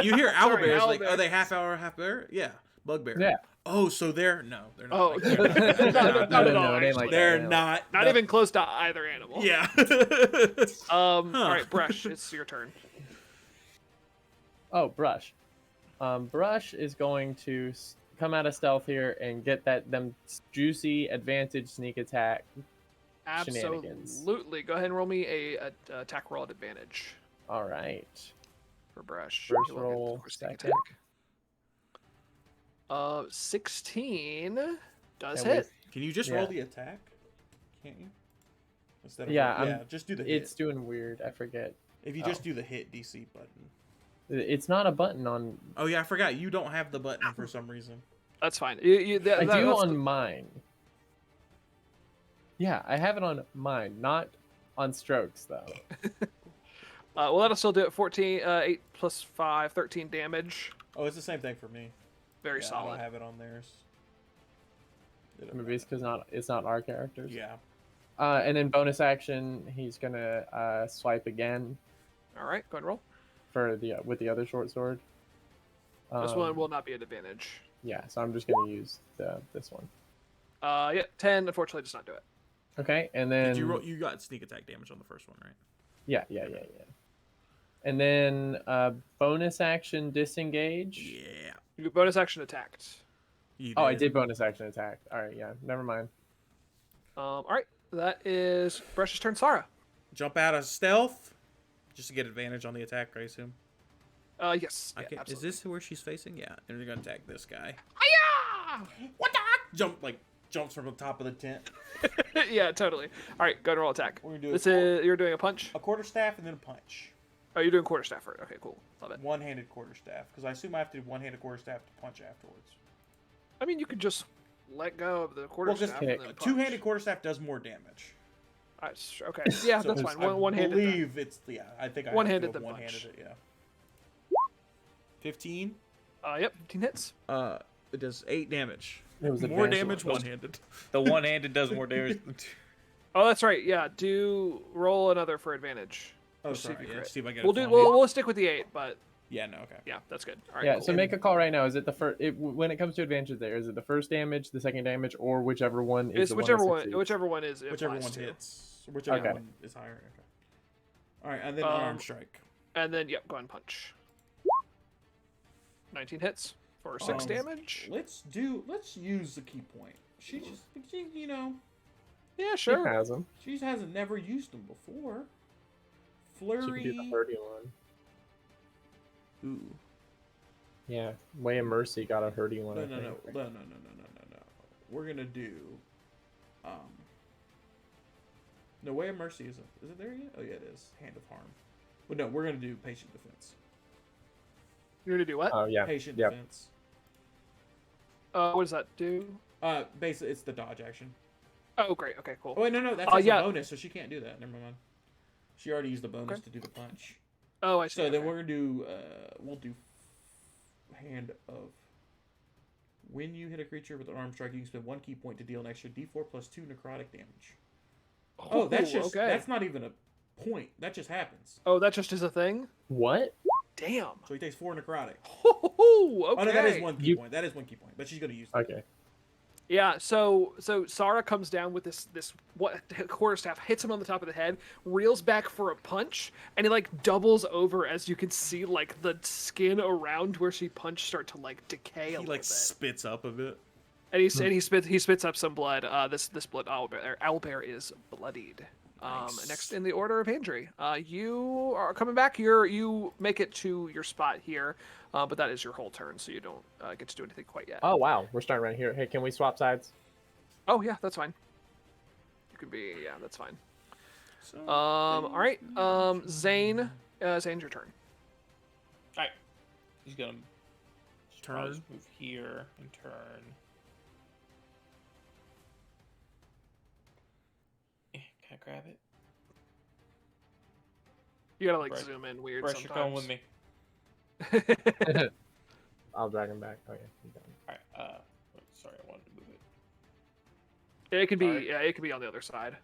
B: You hear
A: Sorry,
B: owlbears like,
A: owlbears.
B: are they half hour, half bear? Yeah, bugbear.
C: Yeah.
B: Oh, so they're no, they're not.
A: Oh,
B: like that.
A: not at all,
C: it ain't like
A: actually.
B: They're
C: that,
B: not.
A: Not
B: no.
A: even close to either animal.
B: Yeah.
A: All right, Brush, it's your turn.
C: Oh, Brush. Brush is going to come out of stealth here and get them juicy advantage sneak attack. Shenanigans.
A: Absolutely. Go ahead and roll me a attack roll at advantage
C: All right.
A: for Brush.
C: First
A: He'll get,
C: roll,
A: of course, sneak
C: second.
A: attack. 16 does
C: And we-
A: hit.
B: Can you just
C: Yeah.
B: roll the attack? Can't you? Instead of
C: Yeah,
B: just do the hit.
C: It's doing weird. I forget.
B: If you just do the hit DC button.
C: It's not a button on.
B: Oh yeah, I forgot. You don't have the button for some reason.
A: That's fine.
C: I do
A: that's
C: on mine. Yeah, I have it on mine, not on Strokes though.
A: well, that'll still do it. 14, 8 plus 5, 13 damage.
B: Oh, it's the same thing for me.
A: Very
B: Yeah, I
A: solid.
B: don't have it on theirs.
C: Maybe it's because it's not our characters.
B: Yeah.
C: And then bonus action, he's gonna swipe again
A: All right, go ahead and roll.
C: for with the other short sword.
A: This one will not be an advantage.
C: Yeah, so I'm just gonna use this one.
A: Yeah, 10 unfortunately does not do it.
C: Okay, and then
B: Did you roll? You got sneak attack damage on the first one, right?
C: yeah. And then bonus action disengage.
B: Yeah.
A: You get bonus action attacked.
B: You
C: Oh, I did bonus action attack. All right, yeah, never mind.
A: All right, that is Brush's turn. Sarah.
B: Jump out of stealth, just to get advantage on the attack, I assume.
A: Yes.
B: I
A: Yeah,
B: can, is
A: absolutely.
B: this where she's facing? Yeah, and they're gonna attack this guy.
A: Hi-ya!
B: What the? Jumps from the top of the tent.
A: Yeah, totally. All right, go to roll attack.
B: We're gonna do
A: This is you're doing a punch.
B: a quarterstaff and then a punch.
A: Oh, you're doing quarterstaff for it. Okay, cool. Love it.
B: One-handed quarterstaff, because I assume I have to do one-handed quarterstaff to punch afterwards.
A: I mean, you could just let go of the
B: Well,
A: quarterstaff.
B: just
A: and then punch.
B: two-handed quarterstaff does more damage.
A: Okay. Yeah,
B: So
A: that's fine.
B: I
A: One-handed. then.
B: believe it's I think I
A: One-handed
B: have to
A: then
B: go one-handed
A: punch.
B: it. Yeah. 15.
A: Yep, 15 hits.
B: It does 8 damage.
C: It was
B: More
C: advantage.
B: damage one-handed.
D: The one-handed does more damage than two.
A: Oh, that's right. Yeah, do roll another for advantage.
B: Oh,
A: Just see if
B: sorry.
A: you
B: Yeah,
A: crit.
B: see if I get
A: We'll
B: a
A: do.
B: full hit.
A: We'll stick with the 8, but
B: Yeah, no, okay.
A: yeah, that's good. All right.
C: Yeah,
A: cool.
C: so make a call right now. Is it the first? When it comes to advantage, there is it the first damage, the second damage, or whichever one is
A: It's
C: the
A: whichever
C: one.
A: one.
C: that succeeds?
A: Whichever one is. it
B: Whichever
A: applies
B: one
A: to.
B: hits. Whichever
C: Okay.
B: one is higher. Okay. All right, and then arm strike.
A: And then yep, go ahead and punch. 19 hits for 6 damage.
B: Let's use the key point. She you know,
A: Yeah,
C: She
A: sure.
C: has them.
B: she hasn't never used them before.
C: She can
B: Flurry.
C: do the 30 one.
B: Ooh.
C: Yeah, Way of Mercy got a hurdy one.
B: No,
C: I
B: no,
C: think.
B: no. We're gonna do. No, Way of Mercy is it there yet? Oh yeah, it is. Hand of Harm. But no, we're gonna do Patient Defense.
A: You're gonna do what?
C: Oh yeah.
B: Patient
C: Yep.
B: Defense.
A: What does that do?
B: Basically, it's the dodge action.
A: Oh, great. Okay, cool.
B: Oh wait, no, that's
A: yeah.
B: a bonus, so she can't do that. Never mind. She already used the bonus
A: Okay.
B: to do the punch.
A: Oh, I see.
B: So then
A: okay.
B: we're gonna do. We'll do Hand of. When you hit a creature with an arm strike, you can spend 1 key point to deal an extra D4 plus 2 necrotic damage. Oh, that's just
A: okay.
B: that's not even a point. That just happens.
A: Oh, that just is a thing.
C: What?
A: Damn.
B: So he takes 4 necrotic.
A: Okay.
B: Oh no, that is 1 key point. That is 1 key point. But she's gonna use that.
C: Okay.
A: Yeah. So Sarah comes down with this quarterstaff, hits him on the top of the head, reels back for a punch, and he like doubles over as you can see like the skin around where she punched start to like decay a
B: He
A: little
B: like
A: bit.
B: spits up a bit.
A: And he spits up some blood. This blood owlbear is bloodied.
B: Nice.
A: Next in the order of injury, you are coming back. You make it to your spot here, but that is your whole turn, so you don't get to do anything quite yet.
C: Oh wow, we're starting right here. Hey, can we swap sides?
A: Oh yeah, that's fine. You can be that's fine.
B: So,
A: All right, Zane, Zane's your turn.
D: Alright. He's gonna
B: turn.
D: I'll just move here and turn. Can I grab it?
A: You gotta like
D: Brush-
A: zoom in weird
D: Brush, you're going
A: sometimes.
D: with me.
C: I'll drag him back. Oh yeah, he's done.
D: Alright, sorry, I wanted to move it.
A: It could be
D: Sorry.
A: it could be on the other side,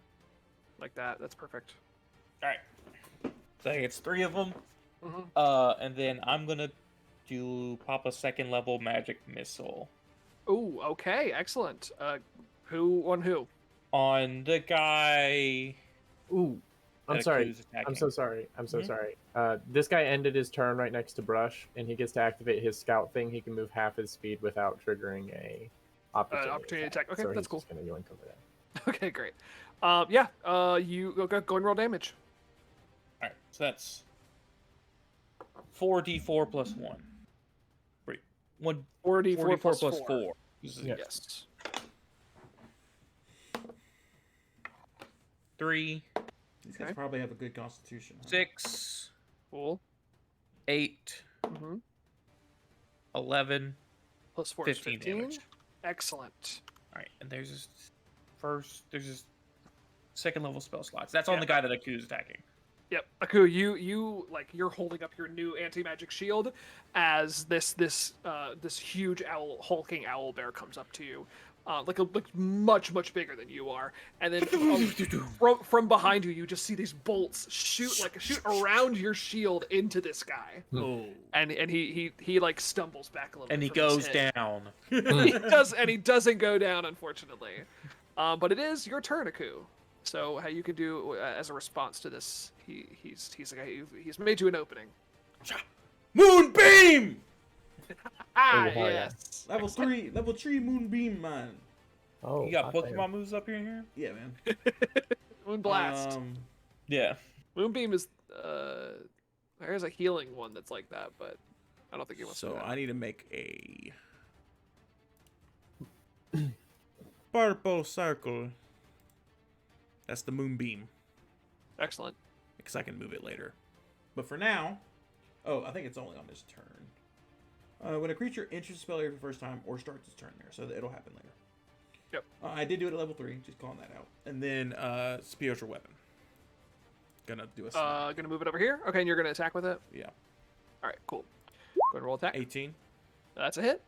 A: like that. That's perfect.
D: Alright. So I think it's 3 of them.
A: Mm-hmm.
D: And then I'm gonna pop a 2nd level magic missile
A: Ooh, okay, excellent. Who on who?
D: on the guy.
C: Ooh, I'm
D: that
C: sorry.
D: Aku's attacking.
C: I'm so sorry. I'm so
D: Mhm.
C: sorry. This guy ended his turn right next to Brush, and he gets to activate his scout thing. He can move half his speed without triggering a
A: Opportunity attack. Okay,
C: so
A: that's
C: he's
A: cool.
C: just gonna yoink over there.
A: Okay, great. You go and roll damage.
D: Alright, so that's 4d4 plus 1. Wait,
A: 4d4 plus
D: 4
A: 4.
D: 4. This is
C: Yeah.
A: Yes.
D: 3,
B: These guys
A: Okay.
B: probably have a good constitution. Huh?
D: 6,
A: Cool.
D: 8,
A: Mm-hmm.
D: 11,
A: Plus 4 is
D: 15
A: 15.
D: damage.
A: Excellent.
D: Alright, and there's this 2nd level spell slots. That's on
A: Yeah.
D: the guy that Aku's attacking.
A: Yep, Aku, you're holding up your new anti-magic shield as this huge hulking owl bear comes up to you, like much bigger than you are, and then from behind you, you just see these bolts shoot around your shield into this guy,
B: Oh.
A: and he like stumbles back a little,
D: And he
A: bit from
D: goes
A: his hit.
D: down.
A: He does, and he doesn't go down, unfortunately. But it is your turn, Aku. So how you can do as a response to this? He's made you an opening.
B: Moonbeam!
A: Ah,
C: Oh, hell yeah.
A: yes.
B: Level 3 moonbeam, man.
C: Oh,
D: You got
C: hot
D: Pokemon
C: damn.
D: moves up here and here?
B: Yeah, man.
A: Moonblast.
D: Yeah.
A: Moonbeam is there's a healing one that's like that, but I don't think he wants to.
B: So
A: do that.
B: I need to make a purple circle. That's the moonbeam,
A: Excellent.
B: because I can move it later. But for now, I think it's only on this turn. When a creature enters the spell area for the first time or starts its turn there, so it'll happen later.
A: Yep.
B: I did do it at level 3, just calling that out. And then spiritual weapon. Gonna do a smack.
A: Gonna move it over here. Okay, and you're gonna attack with it.
B: Yeah.
A: All right, cool. Go and roll attack.
B: 18.
A: That's a hit.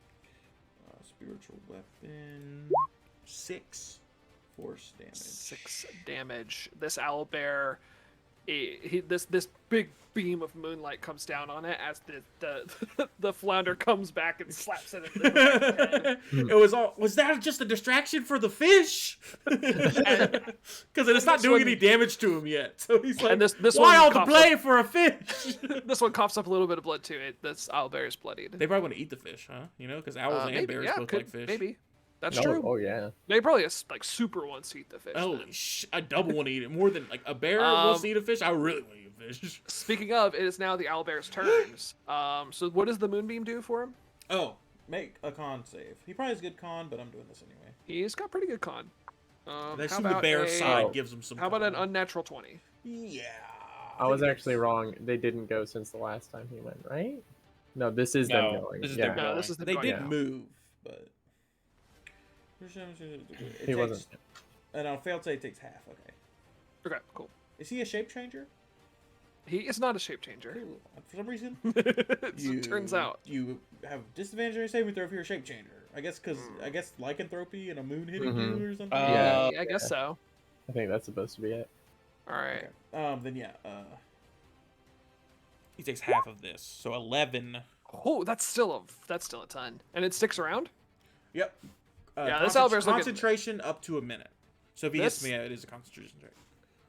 B: Spiritual weapon 6 force damage.
A: 6 damage. This owlbear, this big beam of moonlight comes down on it as the flounder comes back and slaps it in the head.
B: Was that just a distraction for the fish? Because it's not
A: this
B: doing
A: one-
B: any damage to him yet. So he's like,
A: And this
B: why
A: one
B: all the
A: coughs
B: play for a fish?
A: This one coughs up a little bit of blood too. This owlbear is bloodied.
B: They probably want to eat the fish, huh? You know, because owls and
A: Maybe,
B: bears
A: yeah,
B: both
A: could,
B: like fish.
A: maybe. That's
C: No,
A: true.
C: Oh yeah.
A: They probably like super wants to eat the fish.
B: Holy
A: then.
B: I double want to eat it. More than like a bear wants to eat a fish. I really want to eat a fish.
A: Speaking of, it is now the owlbear's turns. So what does the moonbeam do for him?
B: Oh, make a con save. He probably has good con, but I'm doing this anyway.
A: He's got pretty good con.
B: I
A: How
B: assume the
A: about
B: bear side
C: Oh.
B: gives him some.
A: How about an
B: con.
A: unnatural 20?
B: Yeah.
C: I was
B: think
C: actually
B: it's-
C: wrong. They didn't go since the last time he went, right? No, this is them
D: No,
C: going.
D: this is
C: yeah.
D: them
A: No,
D: going.
A: this is the
B: They
A: going
B: did
A: out.
B: move, but
C: He wasn't.
B: And on failed save, it takes half. Okay.
A: Okay, cool.
B: Is he a shape changer?
A: He is not a shape changer.
B: For some reason,
A: It turns out.
B: you have disadvantage on your saving throw if you're a shape changer. I guess because lycanthropy and a moon hitting
C: Mhm.
B: you or something.
C: Yeah.
A: I guess so.
C: I think that's supposed to be it.
A: All right.
B: Okay. Then yeah. He takes half of this, so 11.
A: Oh, that's still a ton, and it sticks around.
B: Yep.
A: Yeah, this owlbear's looking-
B: concentration up to a minute. So if he hits me, it is a concentration check.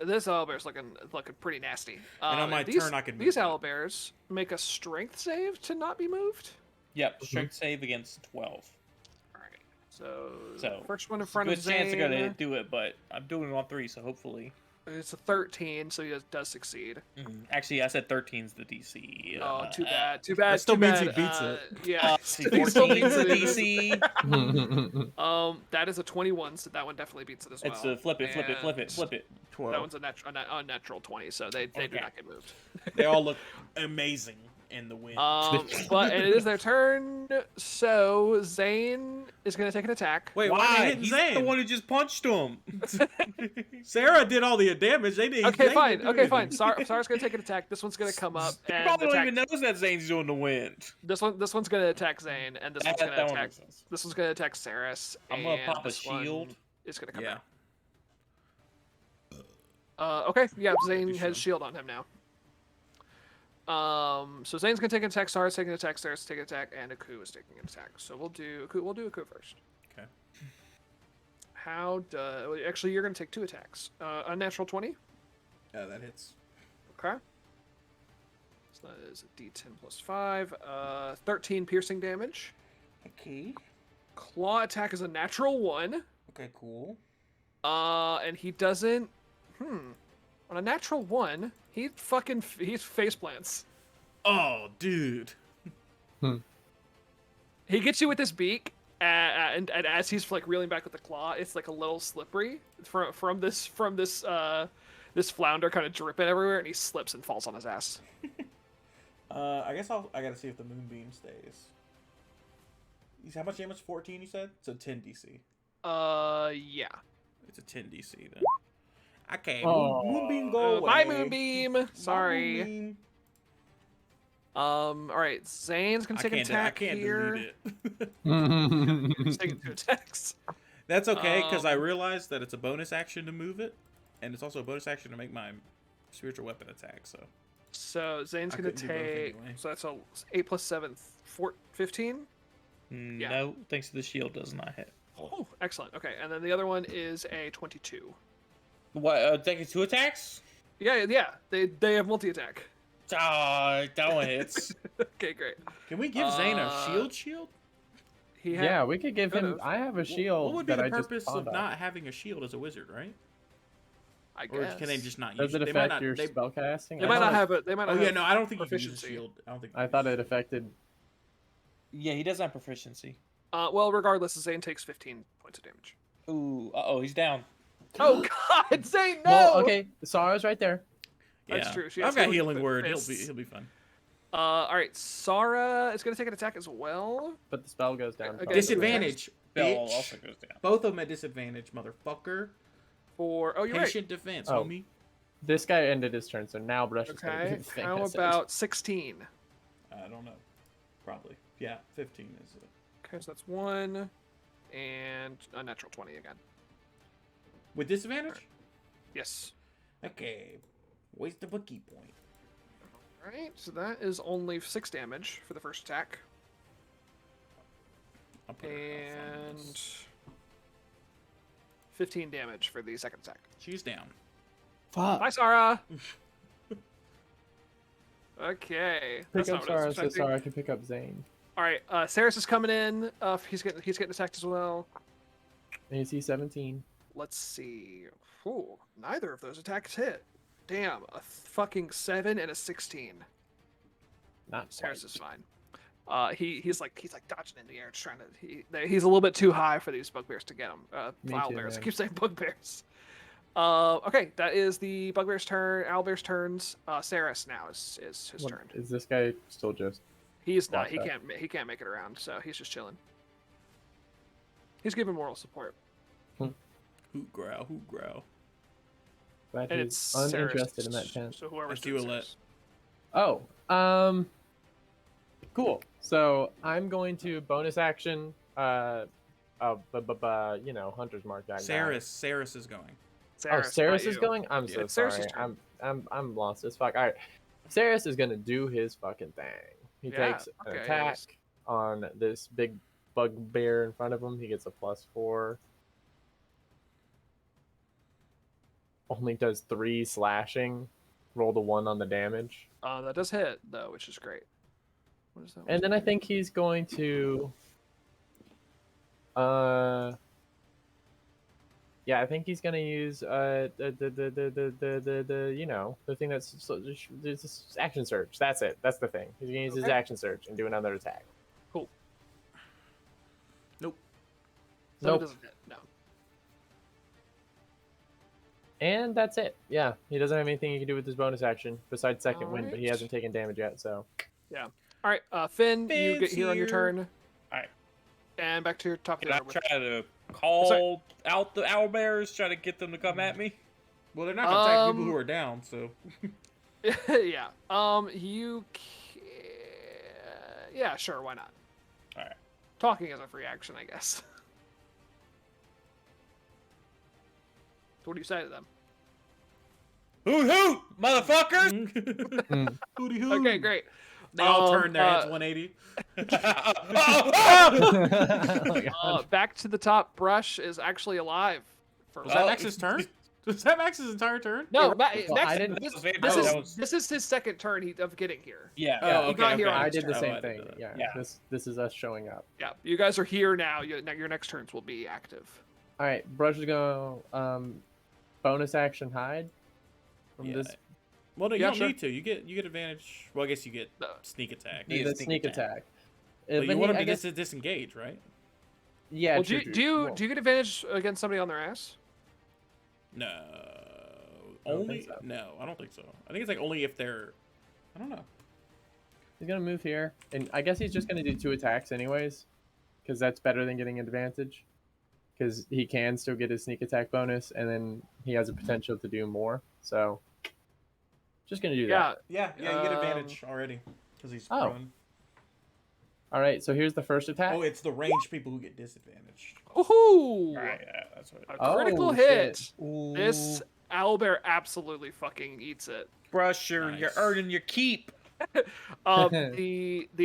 A: This owlbear's looking pretty nasty.
B: And on my turn, I can
A: These
B: move it.
A: owlbears make a strength save to not be moved.
D: Yep, strength save against 12.
A: All right. So,
D: So,
A: first one in
D: Good
A: front of
D: chance they're gonna
A: Zane.
D: do it, but I'm doing it on 3, so hopefully.
A: It's a 13, so he does succeed.
D: Actually, I said 13's the DC.
A: Oh, too bad. Too bad.
B: That still
A: too
B: means
A: bad.
B: he beats
A: Yeah.
D: See,
A: He still
D: 14's
A: beats
D: the
A: it.
D: DC.
A: That is a 21, so that one definitely beats it as well.
D: It's a flip it.
A: That
B: 12.
A: one's a unnatural 20, so they do
D: Okay.
A: not get moved.
B: They all look amazing. in the wind.
A: But it is their turn, so Zane is going to take an attack.
B: Wait, why are they hitting
D: He's
B: Zane?
D: the one who just punched him.
B: Sarah did all the damage. They didn't.
A: Okay,
B: Zane
A: fine.
B: didn't do
A: Okay, fine.
B: anything.
A: Sarah's going to take an attack. This one's going to come up
D: He
A: and
D: probably don't
A: attack.
D: even knows that Zane's doing the wind.
A: This one's going to attack Zane, and this one's going to
D: That one
A: attack.
D: makes sense.
A: This one's going to attack Saris.
D: I'm gonna
A: and
D: pop a
A: this one
D: shield.
A: is going to come
B: Yeah.
A: back. Okay, yeah, Zane
B: Good
A: has shield on him now. So Zane's gonna take an attack, Sarah's taking an attack, Sarah's taking an attack, and Aku is taking an attack. So we'll do Aku first.
B: Okay.
A: Actually, you're gonna take 2 attacks. Unnatural 20.
B: That hits.
A: Okay. So that is a D10 plus 5. 13 piercing damage.
B: Okay.
A: Claw attack is a natural 1.
B: Okay, cool.
A: And he doesn't. On a natural 1, he face plants.
B: Oh, dude.
A: He gets you with his beak, and as he's like reeling back with the claw, it's like a little slippery from this flounder kind of dripping everywhere, and he slips and falls on his ass.
B: I guess I gotta see if the moonbeam stays. How much damage? 14, you said? So 10 DC.
A: Yeah.
B: It's a 10 DC then. Okay,
C: Oh.
B: moonbeam go away.
A: Bye, moonbeam.
B: Bye,
A: Sorry.
B: moonbeam.
A: All right. Zane's gonna take an attack
B: I can't
A: here.
B: delete it.
A: He's taking 2 attacks.
B: That's okay, because I realized that it's a bonus action to move it, and it's also a bonus action to make my spiritual weapon attack, so...
A: So Zane's
B: I
A: gonna
B: couldn't do both
A: take.
B: anyway.
A: So that's a 8 plus 7, 15. Yeah.
D: No, thanks to the shield does not hit.
A: Oh, excellent. Okay, and then the other one is a 22.
D: What? Taking 2 attacks?
A: Yeah. They have multi attack.
D: That one hits.
A: Okay, great.
B: Can we give Zane a shield?
A: He
C: Yeah, we could give him.
A: could've.
C: I have a shield.
B: What would be
C: that
B: the
C: I just
B: purpose of
C: pawned off.
B: not having a shield as a wizard, right?
A: I
B: Or
A: guess.
B: can they just not
C: Does
B: use
C: it
B: They might
C: affect
B: not,
C: your
B: they,
C: spell casting?
A: They might not have it. They might not.
B: Oh, yeah,
A: have
B: no, I don't think you can use a
A: proficiency.
B: shield. I don't think.
C: I thought it affected.
D: Yeah, he doesn't have proficiency.
A: Well, regardless, Zane takes 15 points of damage.
D: Ooh, he's down.
A: Oh God, Zane, no!
C: Well, okay, Sarah's right there.
B: Yeah.
A: That's true. She
B: I've
A: has
B: got
A: healing
B: healing word.
A: fists.
B: He'll be fine.
A: All right, Sara is gonna take an attack as well.
C: But the spell goes down.
A: Okay.
B: Disadvantage.
D: Bell
B: Bitch.
D: also goes down.
B: Both of them at disadvantage, motherfucker.
A: You're right.
B: Patient defense,
C: Oh.
B: homie.
C: This guy ended his turn, so now Brush is going to
A: Okay.
C: do the thing.
A: How
C: I said.
A: about 16?
B: I don't know. Probably. Yeah, 15 is it.
A: Okay, so that's 1, and a natural 20 again.
B: With disadvantage?
A: Yes.
B: Okay. Waste of a key point.
A: All right, so that is only 6 damage for the first attack,
B: I'll put her health on
A: and
B: this.
A: 15 damage for the second attack.
B: She's down.
C: Fuck.
A: Bye, Sara. Okay.
C: Pick
A: That's
C: up
A: not what I was
C: Sarah so
A: expecting.
C: Sarah can pick up Zane.
A: All right, Saris is coming in. He's getting attacked as well.
C: AC 17.
A: Let's see. Ooh, neither of those attacks hit. Damn, a fucking 7 and a 16.
C: Not
A: Saris
C: quite.
A: is fine. He's like dodging in the air, just trying to. He's a little bit too high for these bugbears to get him.
C: Me
A: Owl
C: too,
A: bears. I
C: man.
A: keep saying bugbears. Okay, that is the bugbear's turn. Owlbear's turns. Saris now is his
C: What-
A: turn.
C: Is this guy still just?
A: He's not.
C: Locked
A: He
C: up.
A: can't make it around. So he's just chilling. He's giving moral support.
B: Hoot growl, hoot growl.
C: Glad
A: And
C: he's
A: it's Saris,
C: uninterested in that tent.
A: So whoever's
B: That's you,
A: doing
B: Alette.
A: Saris.
C: Oh, cool. So I'm going to bonus action. Hunter's mark that guy.
B: Saris is going.
C: Oh, Saris
A: not
C: is
A: you.
C: going. I'm
A: Yeah,
C: so
A: it's Saris's
C: sorry.
A: turn.
C: I'm lost as fuck. All right, Saris is gonna do his fucking thing. He
A: Yeah,
C: takes an
A: okay,
C: attack
A: yes.
C: on this big bugbear in front of him. He gets a +4. Only does 3 slashing. Rolled a 1 on the damage.
A: That does hit though, which is great. What is that?
C: And then I think he's going to yeah, I think he's gonna use the thing that's this action surge. That's it. That's the thing. He's gonna use his
A: Okay.
C: action surge and do another attack.
A: Cool.
B: Nope.
A: So it
C: Nope.
A: doesn't hit. No.
C: And that's it. Yeah, he doesn't have anything he can do with his bonus action besides second wind, but he
A: Alright.
C: hasn't taken damage yet. So
A: All right, Finn, you
D: Finn's
A: get here on your
D: here.
A: turn.
D: All right.
A: And back to your top of
D: Can
A: the
D: I
A: order with-
D: try to call out the owlbears, try to get them to come at me?
B: Well, they're not gonna attack people who are down, so.
A: Yeah. You can... Yeah, sure, why not?
D: Alright.
A: Talking is a free action, I guess. So what do you say to them?
D: Hoot hoot, motherfuckers!
B: Hooty hoo.
A: Okay, great.
B: They all turn their heads 180.
A: Back to the top, Brush is actually alive. For
B: Was that Max's turn? Was that Max's entire turn?
A: No,
C: Well,
A: Max,
C: I didn't-
A: this is his second turn of getting here.
D: Yeah.
B: Oh,
A: He
B: okay,
A: got here
B: okay.
A: on
C: I
A: his
C: did the
A: turn.
C: same
B: I
C: thing.
B: did that.
C: Yeah.
D: Yeah.
C: This is us showing up.
A: Yeah, you guys are here now. Your next turns will be active.
C: All right, Brush is gonna bonus action hide from
B: Yeah.
C: this.
B: Well, no, you
A: Yeah,
B: don't
A: sure.
B: need to. You get advantage. Well, I guess you get sneak attack.
D: Yeah,
C: the
D: sneak
C: sneak attack.
B: But
C: But
B: you want
C: I
B: him to
C: guess-
B: disengage, right?
C: Yeah.
A: Well,
C: true,
A: do
C: true.
A: you get advantage against somebody on their ass?
B: No.
C: I don't
B: Only
C: think so.
B: no, I don't think so. I think it's like only if they're. I don't know.
C: He's gonna move here, and I guess he's just gonna do 2 attacks anyways, because that's better than getting advantage. Because he can still get his sneak attack bonus, and then he has a potential to do more. So, just gonna do that.
A: Yeah.
B: Yeah, you get advantage already because he's
C: Oh.
B: prone.
C: All right, so here's the first attack.
B: Oh, it's the ranged people who get disadvantaged.
A: Woohoo!
D: Alright, yeah, that's what.
A: A critical
C: Oh,
A: hit.
C: shit.
A: This owlbear absolutely fucking eats it.
D: Brush, you're
B: Nice.
D: earning your keep.
A: The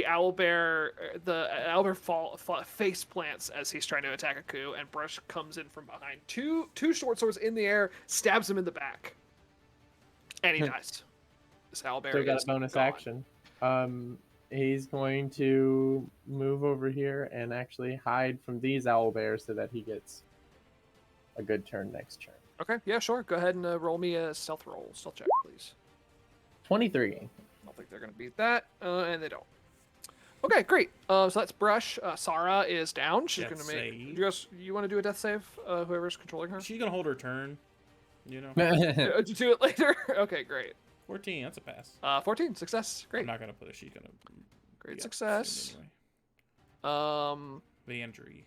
A: owlbear face plants as he's trying to attack a coup, and Brush comes in from behind. Two short swords in the air, stabs him in the back, and he dies. This owlbear
C: So he got
A: is
C: a bonus
A: gone.
C: action. He's going to move over here and actually hide from these owl bears so that he gets a good turn next turn.
A: Okay, yeah, sure. Go ahead and roll me a stealth check, please.
C: 23.
A: I don't think they're gonna beat that, and they don't. Okay, great. So that's Brush. Sarah is down. She's
B: Death
A: gonna make.
B: save.
A: You want to do a death save? Whoever's controlling her.
B: She's gonna hold her turn. You know,
A: To do it later. Okay, great.
B: 14. That's a pass.
A: 14, success. Great,
B: I'm not gonna put it. She's gonna.
A: great
B: be up
A: success.
B: soon anyway.
A: Um,
B: Vandry.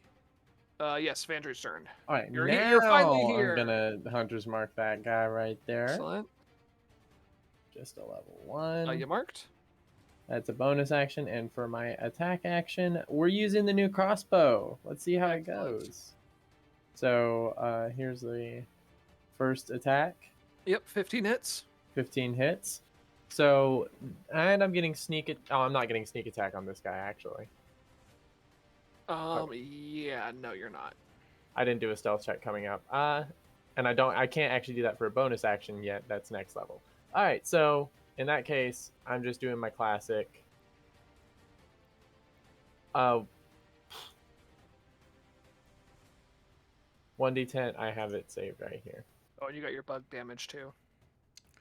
A: yes, Vandry's turn.
C: All right,
A: You're
C: now
A: you're finally here.
C: I'm gonna hunter's mark that guy right there.
A: Excellent.
C: Just a level 1.
A: You marked.
C: That's a bonus action, and for my attack action, we're using the new crossbow. Let's see how it
A: Excellent.
C: goes. So here's the first attack.
A: Yep, 15 hits.
C: 15 hits. So, and I'm getting oh, I'm not getting sneak attack on this guy actually.
A: Yeah, no, you're not.
C: I didn't do a stealth check coming up. And I can't actually do that for a bonus action yet. That's next level. All right, so in that case, I'm just doing my classic. 1d10. I have it saved right here.
A: Oh, and you got your bug damage too.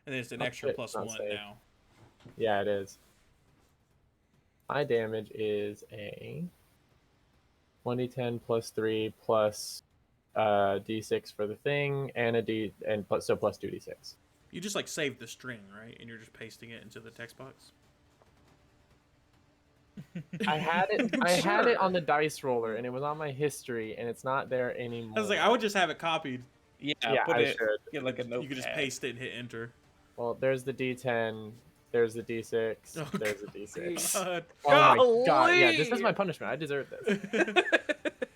B: And then it's an
C: Oh,
B: extra
C: shit,
B: plus
C: not
B: 1
C: saved.
B: now.
C: Yeah, it is. My damage is a 1d10 plus 3 plus d6 for the thing, and plus 2d6.
B: You just like saved the string, right? And you're just pasting it into the text box.
C: I had it on the dice roller, and it was on my history, and it's not there anymore.
B: I was like, I would just have it copied.
D: Yeah,
C: I should.
D: Get like a notepad.
B: You could just paste it and hit enter.
C: Well, there's the d10, there's the d6,
B: Oh,
C: there's the d6.
B: God.
C: Oh my god! Yeah, this
A: Golly!
C: is my punishment. I deserve this.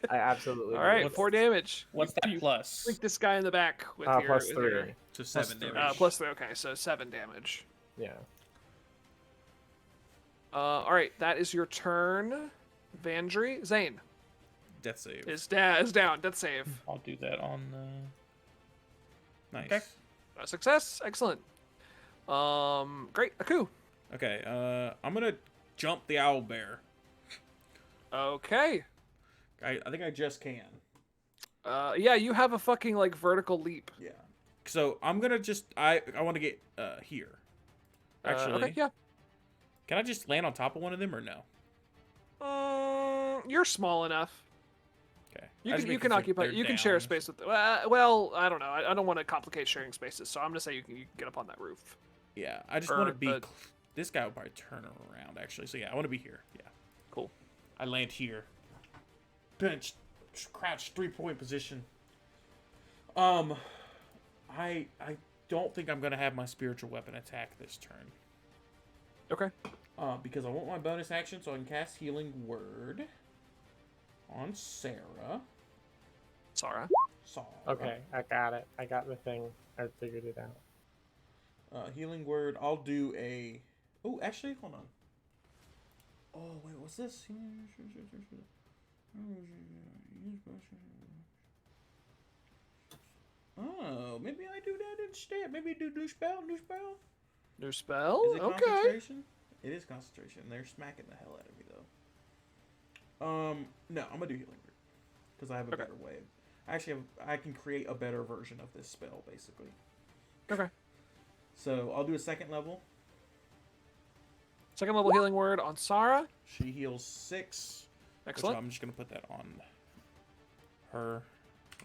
C: I absolutely.
A: All
C: do.
A: right,
D: What's-
A: 4 damage.
D: What's that plus?
A: Link this guy in the back with your
C: Plus
A: with
C: 3.
A: your-
B: So 7
C: 3.
B: damage.
A: plus 3. Okay, so 7 damage.
C: Yeah.
A: All right, that is your turn. Vandry, Zane
B: Death save.
A: is down. Death save.
D: I'll do that on.
B: Nice.
D: Okay.
A: A success. Excellent. Great. Aku.
B: Okay, I'm gonna jump the owl bear.
A: Okay.
B: I think I just can.
A: Yeah, you have a fucking like vertical leap.
B: Yeah. So I'm gonna just I want to get here. Actually,
A: Okay. Yeah.
B: can I just land on top of one of them or no?
A: You're small enough.
B: Okay.
A: You
B: I just
A: can
B: make
A: you can
B: it so
A: occupy.
B: they're
A: You can share a
B: down.
A: space with. Well, I don't know. I don't want to complicate sharing spaces, so I'm gonna say you can get up on that roof.
B: Yeah, I just
A: Or
B: want to be
A: the-
B: This guy will probably turn around, actually. So, yeah, I want to be here. Yeah.
A: Cool.
B: I land here. Bench, crouch, 3-point position. I don't think I'm going to have my spiritual weapon attack this turn.
A: Okay.
B: Because I want my bonus action so I can cast Healing Word on Sarah.
A: Sarah.
C: Okay, I got it. I got the thing. I figured it out.
B: Healing Word. I'll do a... Oh, actually, hold on. Oh, wait, what's this? Oh, maybe I do that instead. Maybe do new spell.
A: New spell?
B: Is it
A: Okay.
B: concentration? It is concentration. They're smacking the hell out of me, though. No, I'm gonna do Healing Word. Because I have a better way. Actually, I can create a better version of this spell, basically.
A: Okay.
B: So, I'll do a second level.
A: Second level healing word on Sarah.
B: She heals 6.
A: Excellent.
B: I'm just going to put that on her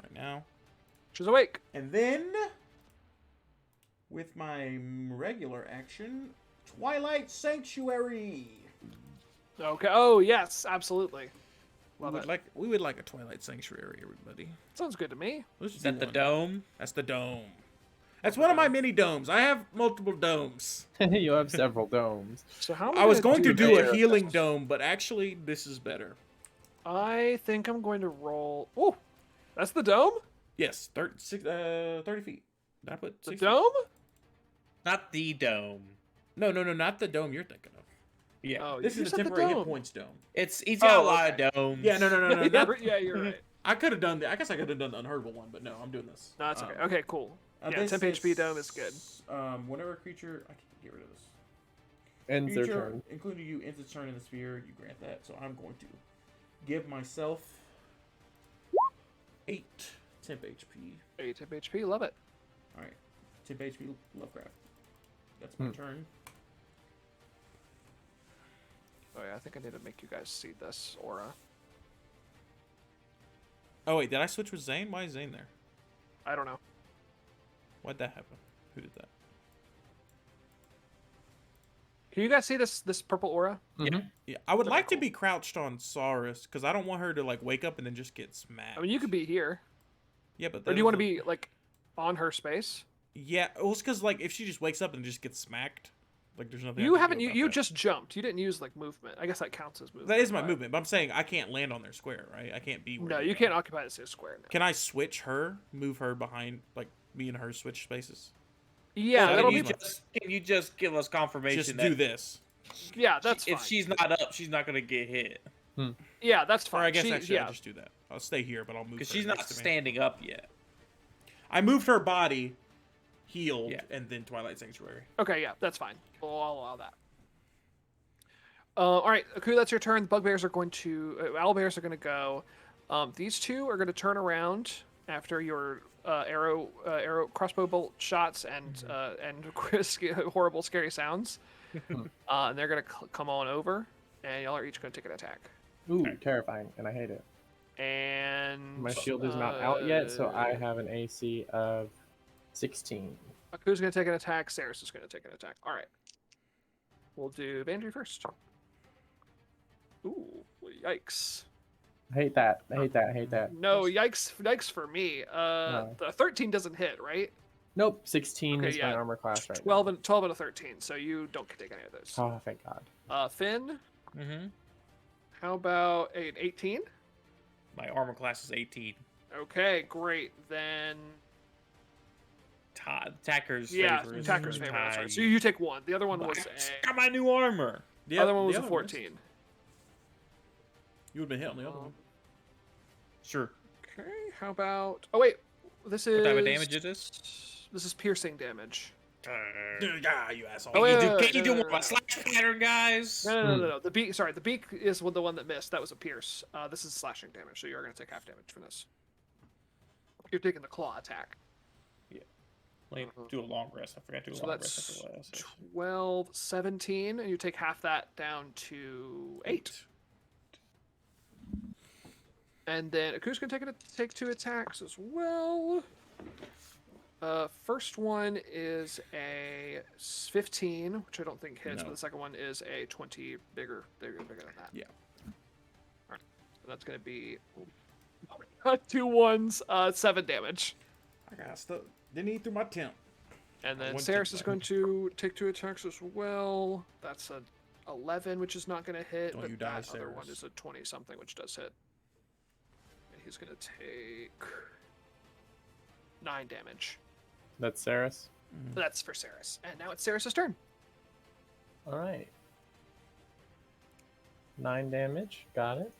B: right now.
A: She's awake.
B: And then, with my regular action, Twilight Sanctuary.
A: Okay. Oh, yes, absolutely. Love it.
B: We would like a Twilight Sanctuary, everybody.
A: Sounds good to me.
B: Let's
D: Is
B: do
D: that the
B: one.
D: dome?
B: That's the dome. That's one of my mini domes. I have multiple domes.
C: You have several domes.
A: So how am
B: I was going to do
A: this?
B: a healing dome, but actually, this is better.
A: I think I'm going to roll. Oh, that's the dome?
B: Yes, 30 feet. Did I put
A: The
B: 60?
A: dome?
D: Not the dome.
B: No, not the dome you're thinking of.
D: Yeah.
A: Oh,
B: This
A: you
B: is the
A: said
B: temporary
A: dome.
B: hit points dome.
D: He's got a
A: Oh,
D: lot
A: okay.
D: of domes.
B: Yeah, no.
A: Yeah, you're right.
B: I could have done that. I guess I could have done the unheardable one, but no, I'm doing this.
A: No, that's okay. Okay, cool. Yeah,
B: this
A: 10 HP dome is good.
B: Whenever a creature, I can get rid of this.
C: Ends their
B: Creature,
C: turn.
B: including you, ends its turn in the sphere. You grant that. So I'm going to give myself 8 temp HP.
A: 8 temp HP, love it.
B: All right, temp HP Lovecraft. That's my turn.
A: Oh yeah, I think I need to make you guys see this aura.
B: Oh wait, did I switch with Zane? Why is Zane there?
A: I don't know.
B: Why'd that happen? Who did that?
A: Can you guys see this purple aura?
C: Mhm.
B: Yeah, I would
A: Okay,
B: like to
A: cool.
B: be crouched on Saurus because I don't want her to like wake up and then just get smacked.
A: I mean, you could be here.
B: Yeah, but
A: Or do you want to be like on her space?
B: Yeah, well, it's because like if she just wakes up and just gets smacked, like there's nothing. I
A: You
B: can
A: haven't.
B: do about
A: You
B: that.
A: just jumped. You didn't use like movement. I guess that counts as movement.
B: That is my
A: but-
B: movement, but I'm saying I can't land on their square, right? I can't be. Where
A: No,
B: they
A: you
B: are.
A: can't occupy the same square now.
B: Can I switch her, move her behind, like me and her switch spaces?
A: Yeah,
B: So
A: that'll
B: can
A: be.
B: you
D: Can you just give us confirmation
B: Just
D: that
B: do this.
A: Yeah, that's fine.
D: if she's not up, she's not gonna get hit
A: Yeah, that's
B: Or
A: fine.
B: I guess
A: She-
B: actually
A: yeah.
B: I'll just do that. I'll stay here, but I'll move.
D: because
B: her
D: she's
B: next
D: not
B: to me.
D: standing up yet.
B: I moved her body, healed,
D: Yeah.
B: and then Twilight Sanctuary.
A: Okay, yeah, that's fine. I'll allow that. All right, Aku, that's your turn. The bugbears are going to, owlbears are going to go. These two are going to turn around after your arrow crossbow bolt shots and horrible scary sounds. And they're going to come on over, and y'all are each going to take an attack.
C: Ooh, terrifying, and I hate it.
A: And
C: My shield is not out yet, so I have an AC of 16.
A: Aku's going to take an attack. Saris is going to take an attack. All right. We'll do Bandry first. Ooh, yikes.
C: I hate that. I hate that. I hate that.
A: No, yikes for me.
C: No.
A: The 13 doesn't hit, right?
C: Nope, 16
A: Okay,
C: is
A: yeah.
C: my armor class right
A: 12 and 12 and a 13, so you don't take any of those.
C: now. Oh, thank God.
A: Finn,
D: Mm-hmm.
A: how about an 18?
D: My armor class is 18.
A: Okay, great. Then
D: Attacker's favor is
A: attacker's favor. That's right.
D: high.
A: So you take one. The other one was
D: I got my new armor.
A: the other one was a 14.
B: You would have been hit on the other one.
D: Sure.
A: Okay, how about? Oh wait, this is
D: What type of damage is this?
A: This is piercing damage.
B: Yeah, you asshole.
A: Oh, wait,
D: Can
A: wait,
D: you do
A: wait,
D: more of a
A: wait.
D: slash pattern, guys?
A: No. The beak. Sorry, the beak is the one that missed. That was a pierce. This is slashing damage, so you're going to take half damage from this. You're taking the claw attack.
D: Let me do a long rest. I forgot to do a
A: So
D: long
A: that's
D: rest after the last session.
A: 12, 17, and you take half that down to 8. And then Aku's going to take 2 attacks as well. First one is a 15, which I don't think hits,
B: No.
A: but the second one is a 20, bigger than that.
B: Yeah.
A: All right. So that's going to be 2 ones, 7 damage.
B: I got stuff. Didn't eat through my tent.
A: And then
B: One
A: Saris
B: tent
A: is going to take 2 attacks as well. That's a 11, which is not going to hit,
B: Don't
A: but
B: you die,
A: that other one
B: Saris.
A: is a 20-something, which does hit. And he's going to take 9 damage.
C: That's Saris.
A: That's for Saris. And now it's Saris' turn.
C: All right. 9 damage. Got it.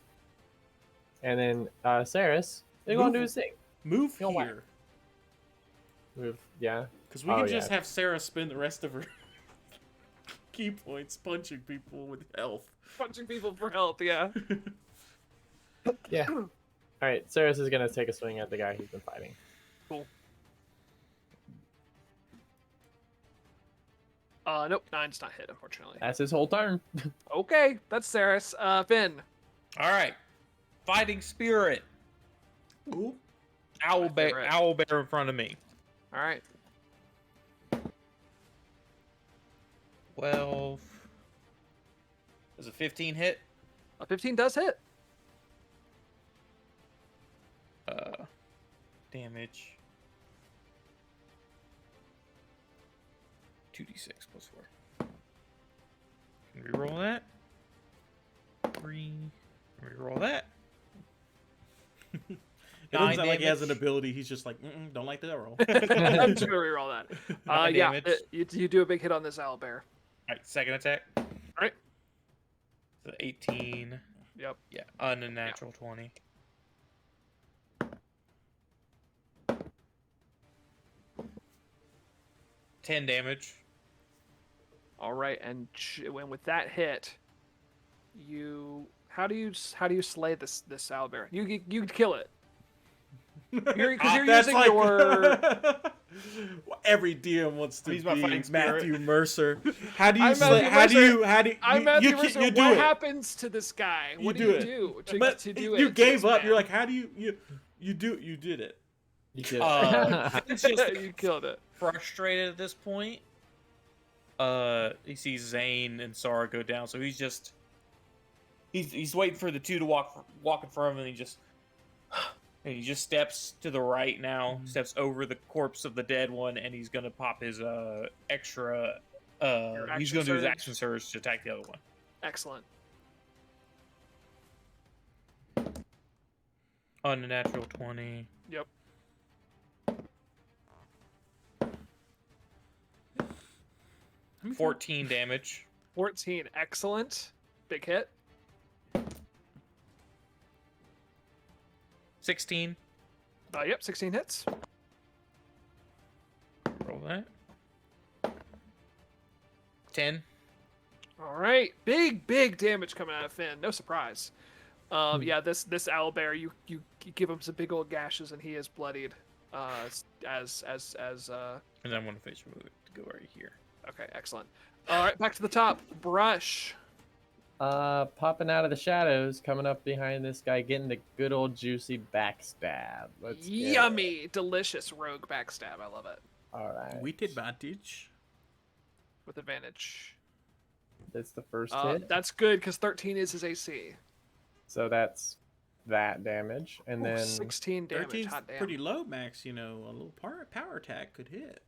C: And then Saris, they're going to do his thing.
B: Move
C: Go away.
B: here.
C: Move. Yeah.
B: Because we can just have Sarah spend the rest of her key points punching people with health.
A: Punching people for health, yeah.
C: Yeah. All right. Saris is going to take a swing at the guy he's been fighting.
A: Cool. Nope, 9's not hit, unfortunately.
C: That's his whole turn.
A: Okay, that's Saris. Finn.
D: All right. Fighting spirit.
B: Ooh.
D: Owl bear
A: favorite.
D: in front of me.
A: All right.
D: 12. Does a 15 hit?
A: A 15 does hit.
D: Damage. 2d6 plus 4. Can we roll that? 3. Can we roll that?
B: It doesn't sound like he has an
D: damage.
B: ability. He's just like, don't like that roll.
A: I'm just gonna reroll that.
D: 9
A: Yeah,
D: damage.
A: you do a big hit on this owlbear.
D: Alright, second attack.
A: Alright.
D: So 18.
A: Yep.
D: Yeah, unnatural 20. $10 damage.
A: All right, and when with that hit, how do you slay this owlbear? You kill it. Because you're
B: That's
A: using
B: like-
A: your.
B: Every DM wants to
D: He's my
B: be
D: fighting spirit.
B: Matthew Mercer. How do you
A: I'm
B: slay?
A: Matthew
B: How do
A: Mercer.
B: you? How do you?
A: I'm
B: you,
A: Matthew
B: you,
A: Mercer.
B: you do
A: What
B: it.
A: happens to this guy? What do you do
B: But
A: to do it?
B: you
A: to
B: gave
A: this
B: up.
A: man?
B: You're like, how do you? You did it.
C: You did.
D: It's just
A: You killed it.
D: frustrated at this point. He sees Zane and Sara go down, so he's just he's waiting for the two to walk in front of him, and he just steps to the right now, steps over the corpse of the dead one, and he's gonna pop his extra. He's gonna do his action surge to attack the other one.
A: Excellent.
D: Unnatural 20.
A: Yep.
B: How many
D: 14 damage.
A: 14. Excellent. Big hit.
D: 16.
A: Yep. 16 hits.
D: Roll that. 10.
A: All right. Big damage coming out of Finn. No surprise. Yeah, this owlbear, you give him some big old gashes, and he is bloodied. And
D: I'm gonna face move it to go right here.
A: Okay, excellent. All right, back to the top. Brush.
C: Popping out of the shadows, coming up behind this guy, getting the good old juicy backstab. Let's get it.
A: Yummy, delicious rogue backstab. I love it.
C: All right.
B: With advantage.
A: With advantage.
C: That's the first hit.
A: That's good because 13 is his AC.
C: So that's that damage, and
A: Ooh,
C: then
A: 16 damage.
B: 13's
A: Hot damn.
B: pretty low, Max. You know, a little power attack could hit.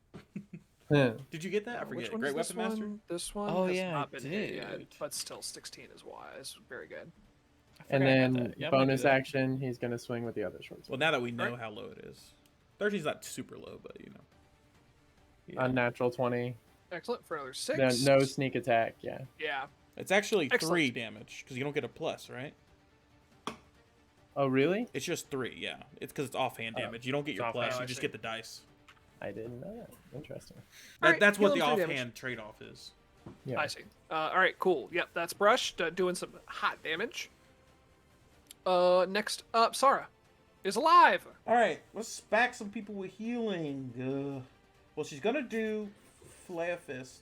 C: Huh.
B: Did you get that? I
A: Which
B: forget.
A: one
B: Great
A: is this
B: Weapon Master.
A: one? This one
D: Oh,
A: has
D: yeah,
A: not
D: I
A: been hit yet,
D: did.
A: but still 16 is wise. Very good.
C: and
D: forgot about
C: then
D: that. Yeah, I'm gonna do
C: bonus
D: that.
C: action, he's gonna swing with the other short
B: Well,
C: sword.
B: now that we know
A: Right.
B: how low it is, 13's not super low, but you know.
D: Yeah.
C: Unnatural 20.
A: Excellent for another 6.
C: No sneak attack. Yeah.
A: Yeah.
B: It's actually
A: Excellent.
B: 3 damage because you don't get a plus, right?
C: Oh really?
B: It's just 3, yeah. It's because it's offhand
C: Oh.
B: damage. You don't get
D: It's
B: your
D: offhand.
B: plus.
A: Oh,
B: You
A: I
B: just
A: see.
B: get the dice.
C: I didn't know that. Interesting.
A: Alright,
B: That's what the
A: heal him 3 damage.
B: offhand trade-off is.
C: Yeah.
A: I see. All right, cool. Yep, that's Brush doing some hot damage. Next up, Sara is alive.
B: All right, let's back some people with healing. Well, she's gonna do Flay a Fist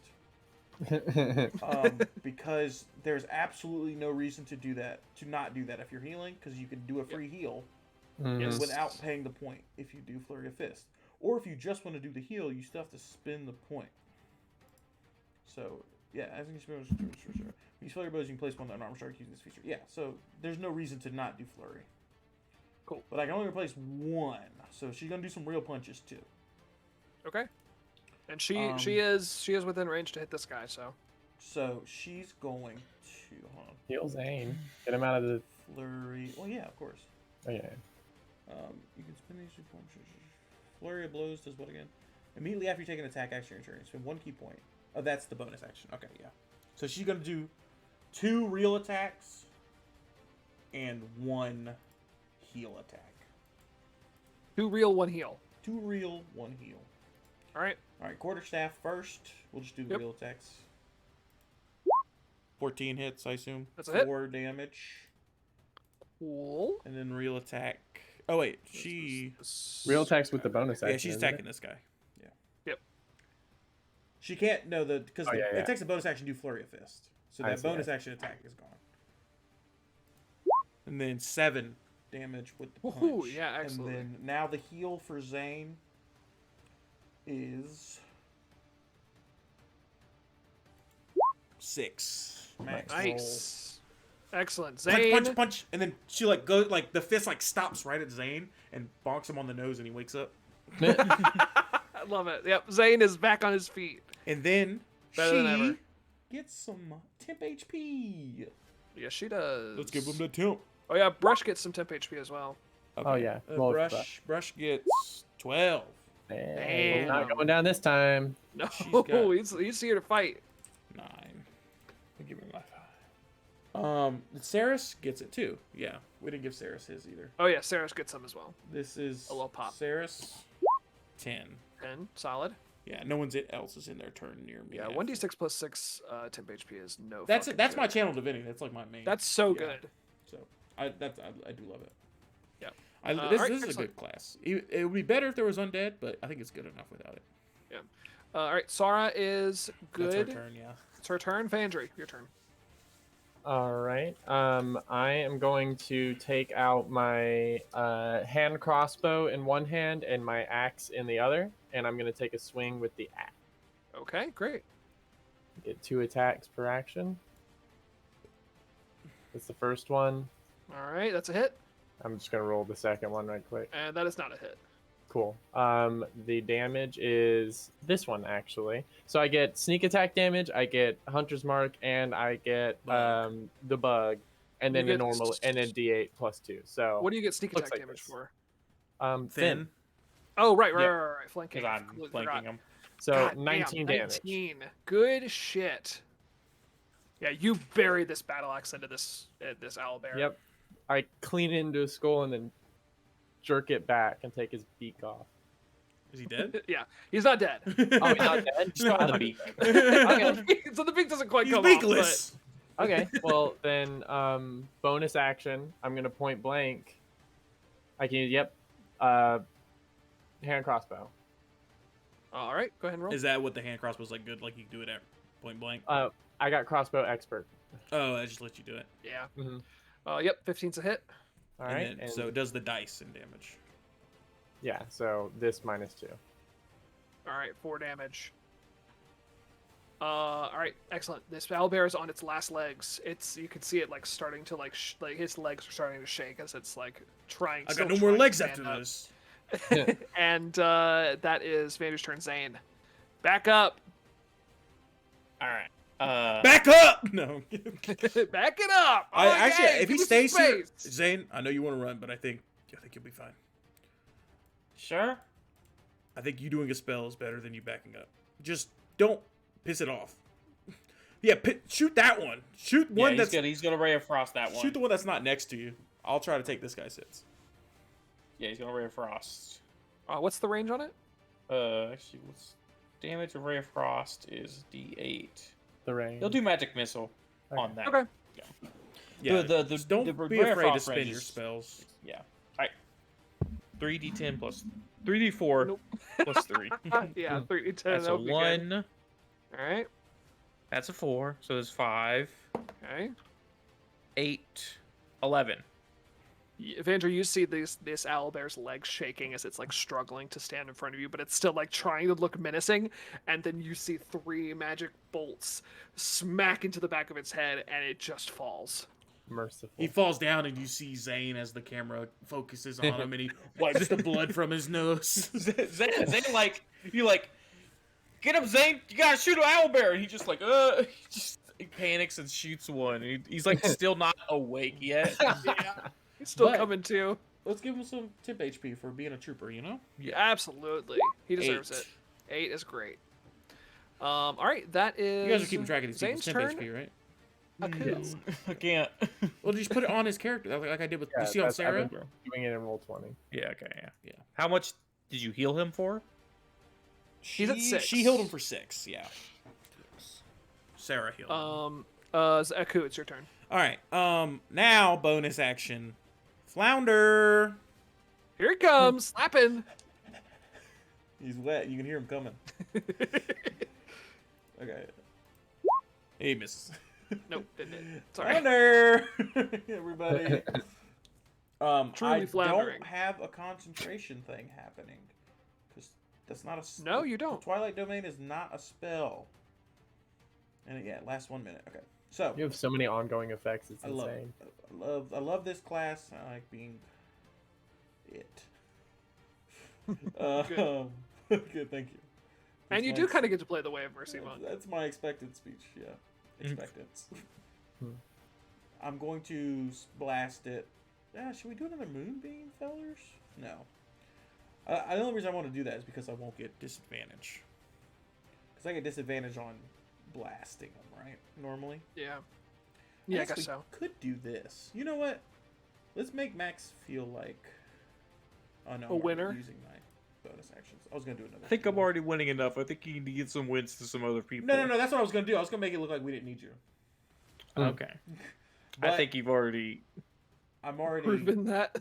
B: because there's absolutely no reason to do that. To not do that if you're healing, because you can do a free heal
C: Mhm.
A: Yes.
B: without paying the point if you do Flurry of Fist. Or if you just want to do the heal, you still have to spend the point. So, yeah, as you spend when you flurry blows, you can place one on armor strike using this feature. Yeah, so there's no reason to not do flurry.
A: Cool.
B: But I can only replace one, so she's gonna do some real punches too.
A: Okay. And she is within range to hit this guy, so.
B: So she's going to hold on.
C: Heal Zane. Get him out of the.
B: Flurry. Well, yeah, of course.
C: Oh yeah.
B: You can spend these 2 points. Flurry of blows does what again? Immediately after you take an attack action, your turn, spend 1 key point. Oh, that's the bonus action. Okay, yeah. So she's gonna do 2 real attacks and 1 heal attack.
A: 2 real, 1 heal.
B: 2 real, 1 heal.
A: All right.
B: All right, quarterstaff first. We'll just do the
A: Yep.
B: real attacks. 14 hits, I assume.
A: That's a hit.
B: 4 damage.
A: Cool.
B: And then real attack. Oh wait, she.
C: Real attacks with the bonus action.
B: Yeah, she's
C: isn't it?
B: attacking this guy. Yeah.
A: Yep.
B: She can't because
C: yeah.
B: it takes a bonus action to do flurry of fist, so
C: I
B: that
C: see,
B: bonus
C: yeah.
B: action attack is gone. And then 7 damage with the punch.
A: Woohoo, yeah, absolutely.
B: And then now the heal for Zane is 6. Max roll.
A: Nice. Excellent.
B: Punch,
A: Zane.
B: punch, punch, and then she goes the fist stops right at Zane and bonks him on the nose, and he wakes up.
A: I love it. Yep. Zane is back on his feet.
B: And then
A: Better than ever.
B: she gets some temp HP.
A: Yes, she does.
B: Let's give him the temp.
A: Oh yeah, Brush gets some temp HP as well.
B: Okay.
C: Oh, yeah. Roll for
B: Brush gets 12.
C: Hey,
A: Damn.
C: not going down this time.
A: No,
B: She's got-
A: he's here to fight.
B: 9. Give me my 5. Saris gets it too. Yeah, we didn't give Saris his either.
A: Oh yeah, Saris gets some as well.
B: This is
A: A little pop.
B: Saris 10.
A: 10, solid.
B: Yeah, no one else is in their turn near me.
A: Yeah,
B: after.
A: 1d6 plus 6 temp HP is no.
B: That's
A: fucking
B: That's
A: good.
B: my channel divinity. That's like my main.
A: That's so
B: yeah.
A: good.
B: So I do love it.
A: Yeah.
B: This
A: alright,
B: is a
A: excellent.
B: good class. It would be better if there was undead, but I think it's good enough without it.
A: Yeah. All right, Sara is good.
B: That's her turn. Yeah.
A: It's her turn. Fandry, your turn.
C: All right. I am going to take out my hand crossbow in one hand and my axe in the other, and I'm going to take a swing with the axe.
A: Okay, great.
C: Get 2 attacks per action. That's the first one.
A: All right, that's a hit,
C: I'm just going to roll the second one right quick.
A: and that is not a hit.
C: Cool. The damage is this one actually. So I get sneak attack damage, I get hunter's mark, and I get
B: Bug.
C: the bug, and
A: You
C: then the
A: get
C: normal, and then D8 plus 2. So
A: What do you get sneak
C: looks
A: attack
C: like
A: damage
C: this.
A: for?
C: thin.
A: Oh, right,
C: Yeah.
A: right. Flanking.
D: Because I'm
A: Completely
D: flanking
A: forgot.
D: him.
C: So
A: God
C: 19
A: damn,
C: damage.
A: 19. Good shit. Yeah, you bury this battle axe into this owlbear.
C: Yep. I clean it into his skull and then jerk it back and take his beak off.
B: Is he dead?
A: Yeah, he's not dead.
C: Oh, he's not dead?
D: Just go on the beak.
C: Okay.
A: So the beak doesn't quite
B: He's
A: come
B: beakless.
C: Okay, well then, bonus action. I'm gonna point blank. I can use hand crossbow.
A: off. But all right, go ahead and roll.
B: Is that what the hand crossbow's like? Good, like you can do it at point blank.
C: I got crossbow expert.
B: Oh, I just let you do it.
A: Yeah.
C: Mhm.
A: Yep, 15's a hit.
C: All right,
B: And then, so it does the dice and damage.
C: yeah, so this -2.
A: All right, 4 damage. All right, excellent. This owlbear is on its last legs. You can see it starting to his legs are starting to shake as it's trying.
B: I
A: still
B: got no more
A: trying to
B: legs
A: stand
B: after
A: up.
B: this.
A: And that is Vander's turn. Zane, back up.
D: All right.
B: Back up! No.
A: Back it up.
B: I
A: Okay,
B: actually, if he
A: give me
B: stays
A: some
B: here,
A: space.
B: Zane, I know you want to run, but I think you'll be fine.
D: Sure.
B: I think you doing a spell is better than you backing up. Just don't piss it off. Yeah, shoot that one. Shoot one
D: Yeah,
B: that's
D: he's gonna Ray of Frost that one.
B: shoot the one that's not next to you. I'll try to take this guy's hits.
D: Yeah, he's gonna Ray of Frost.
A: What's the range on it?
D: Actually, what's damage of Ray of Frost is D8.
C: The range.
D: He'll do Magic Missile
C: Okay.
D: on that.
A: Okay.
B: Yeah,
D: The
B: just don't
D: the
B: be
D: Ray of
B: afraid to
D: Frost
B: spend
D: range
B: your
D: is-
B: spells.
D: Yeah. All right. 3d10 plus 3d4
A: Nope.
D: plus 3.
A: Yeah, 3 10.
D: That's a 1.
A: All right.
D: That's a 4. So there's 5,
A: Okay.
D: 8, 11.
A: Evander, you see this owlbear's legs shaking as it's like struggling to stand in front of you, but it's still like trying to look menacing. And then you see 3 magic bolts smack into the back of its head, and it just falls.
C: Merciful.
B: He falls down, and you see Zane as the camera focuses on him, and he wipes the blood from his nose.
D: Zane like, you like, get him, Zane! You gotta shoot an owlbear! And he just like, he panics and shoots one. He's like still not awake yet.
A: Yeah, he's still
B: But-
A: coming to.
B: Let's give him some temp HP for being a trooper, you know?
A: Yeah, absolutely. He deserves
B: 8.
A: it. 8 is great. All right, that is.
B: You guys are keeping track of these
A: Zane's
B: people's temp
A: turn.
B: HP, right?
A: Aku.
D: I can't.
B: Well, just put it on his character, like I did with.
C: Yeah,
B: you see on
C: I've
B: Sarah?
C: been doing it in roll 20.
D: Yeah, okay, yeah.
B: Yeah.
D: How much did you heal him for?
A: He's at 6.
B: She healed him for 6. Yeah. Sarah healed him.
A: Aku, it's your turn.
B: All right. Now bonus action. Flounder.
A: Here he comes, slapping.
B: He's wet. You can hear him coming. Okay. He misses.
A: Nope, didn't it? Sorry.
B: Flounder. Everybody.
A: Truly
B: I
A: floundering.
B: don't have a concentration thing happening because that's not a.
A: No, you don't.
B: Twilight Domain is not a spell. And yeah, it lasts 1 minute. Okay. So
C: You have so many ongoing effects. It's
B: I love
C: insane.
B: it. I love this class. I like being it. Good, thank you.
A: And you do kind of get to play the Way of Mercy monk.
B: That's my expected speech. Yeah, expectance. I'm going to blast it. Yeah, should we do another moonbeam, fellers? No. The only reason I want to do that is because I won't get disadvantage. Because I get disadvantage on blasting them, right? Normally.
A: Yeah. Yeah, I guess
B: we
A: so.
B: could do this. You know what? Let's make Max feel like. Oh no!
A: A
B: I'm already
A: winner?
B: Using my bonus actions. I was gonna do another.
D: I think I'm
B: one.
D: already winning enough. I think you need to get some wins to some other people.
B: No. That's what I was gonna do. I was gonna make it look like we didn't need you.
D: Okay.
B: But
D: I think you've already
B: I'm already.
A: Proven that.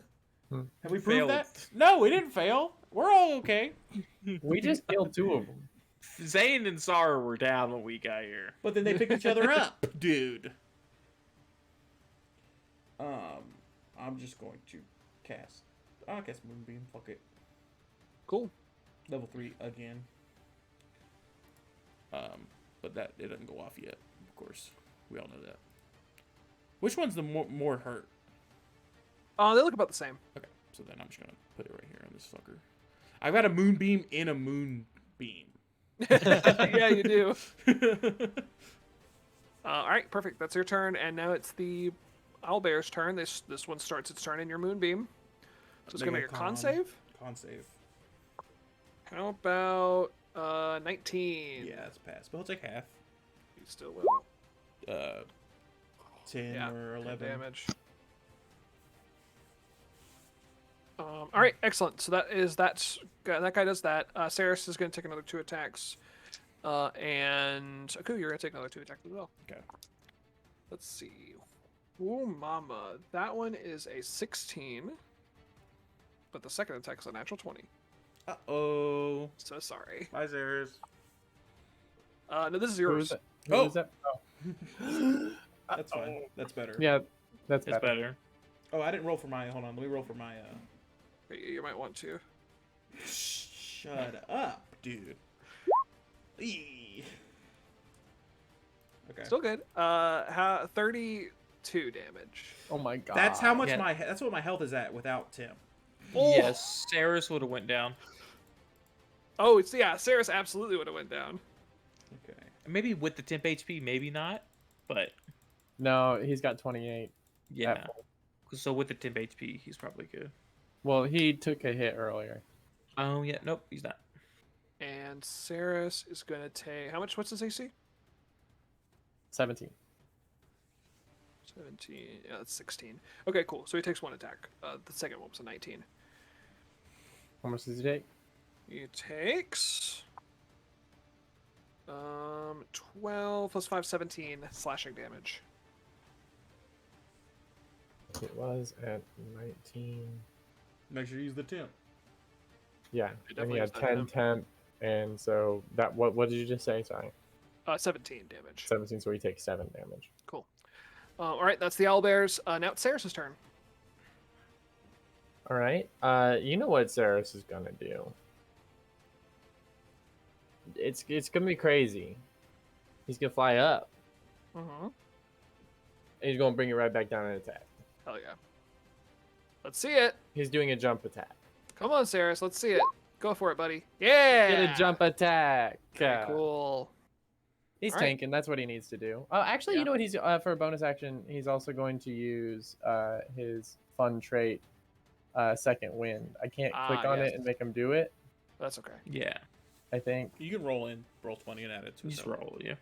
B: Have we proved
D: failed.
B: that? No, we didn't fail. We're all okay.
C: We just killed 2 of them.
D: Zane and Sarah were down when we got here.
B: But then they picked each other up, dude. I'm just going to cast. I'll cast Moonbeam. Fuck it.
A: Cool.
B: Level 3 again. But that it doesn't go off yet. Of course, we all know that. Which one's the more hurt?
A: They look about the same.
B: Okay, so then I'm just gonna put it right here on this sucker. I've got a Moonbeam in a Moonbeam.
A: Yeah, you do. All right, perfect. That's your turn, and now it's the owlbear's turn. This one starts its turn in your moonbeam. So it's gonna make a con save.
B: Con save.
A: How about 19?
B: Yeah, it's passed, but he'll take half.
A: You still will.
B: 10
A: Yeah,
B: or
A: 10
B: 11
A: damage. All right, excellent. So that guy does that. Saris is going to take another 2 attacks, and Aku, you're going to take another 2 attacks as well.
B: Okay.
A: Let's see. Ooh, mama, that one is a 16, but the second attack is a natural 20.
B: Uh-oh.
A: So sorry.
B: Bye, Zeres.
A: No, this is
C: Who
A: yours.
C: was that?
B: Oh.
C: Who was that? Oh.
B: That's fine. That's better.
C: Yeah, that's
D: It's
C: better.
D: better.
B: Oh, I didn't roll for my... Hold on. Let me roll for my...
A: You might want to.
B: Shut up, dude. Eee. Okay.
A: Still good. 32 damage.
C: Oh my god.
B: That's how much
D: Yeah.
B: That's what my health is at without Tim.
A: Oh.
D: Yes, Saris would have went down.
A: Oh, Saris absolutely would have went down.
B: Okay.
D: Maybe with the temp HP, maybe not. But
C: No, he's got 28.
D: yeah.
C: at full.
D: So with the temp HP, he's probably good.
C: Well, he took a hit earlier.
D: Oh yeah, nope, he's not.
A: And Saris is going to take... How much? What's his AC?
C: 17.
A: 17. Yeah, that's 16. Okay, cool. So he takes 1 attack. The second one was a 19.
C: How much does he take?
A: He takes... 12 plus 5, 17 slashing damage.
C: It was at 19.
B: Make sure you use the temp.
C: Yeah,
A: It
C: and
A: definitely
C: he
A: is
C: had
A: that
C: 10
A: temp.
C: temp, and so that what did you just say? Sorry,
A: 17 damage.
C: 17. So he takes 7 damage.
A: Cool. All right, that's the owlbears. Now it's Saris's turn.
C: All right. You know what Ceres is gonna do? It's gonna be crazy. He's gonna fly up.
A: Mm-hmm.
C: And he's gonna bring it right back down and attack.
A: Hell yeah. Let's see it.
C: He's doing a jump attack.
A: Come on, Ceres. Let's see it. Go for it, buddy. Yeah.
C: Get a jump attack.
A: Very cool.
C: He's
A: All right.
C: tanking. That's what he needs to do. Actually,
A: Yeah.
C: you know what? He's for a bonus action. He's also going to use his fun trait, Second Wind. I can't click on
A: yes.
C: it and make him do it.
A: That's okay.
D: Yeah.
C: I think
B: You can roll 20 and add it to
D: Just
B: it.
D: roll, yeah.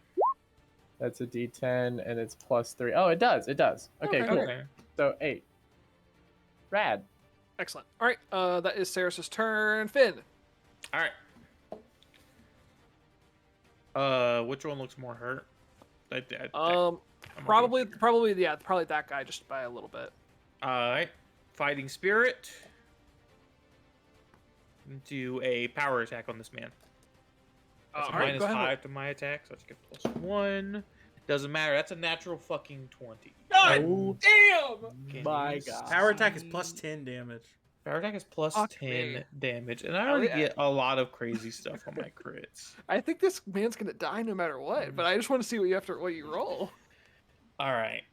C: that's a D10 and it's +3. Oh, it does. It does. Okay,
A: Okay.
C: cool.
D: Okay.
C: So 8. Rad.
A: Excellent. All right. That is Ceres' turn. Finn.
D: All right. Which one looks more hurt? I'm not
A: Probably
D: sure.
A: probably that guy just by a little bit.
D: All right. Fighting Spirit. Do a power attack on this man. That's a
A: All right, go ahead.
D: -5 to my attack, so I just get +1. Doesn't matter. That's a natural fucking 20.
C: Oh,
A: Damn!
D: Can
C: my
D: you
C: God.
B: Power attack is
D: see?
B: +10 damage.
D: Power attack is plus
A: Fuck
D: 10
A: me.
D: damage, and I
A: Hell
D: already
A: yeah.
D: get a lot of crazy stuff on my crits.
A: I think this man's gonna die no matter what, but I just want to see what you roll.
D: All right.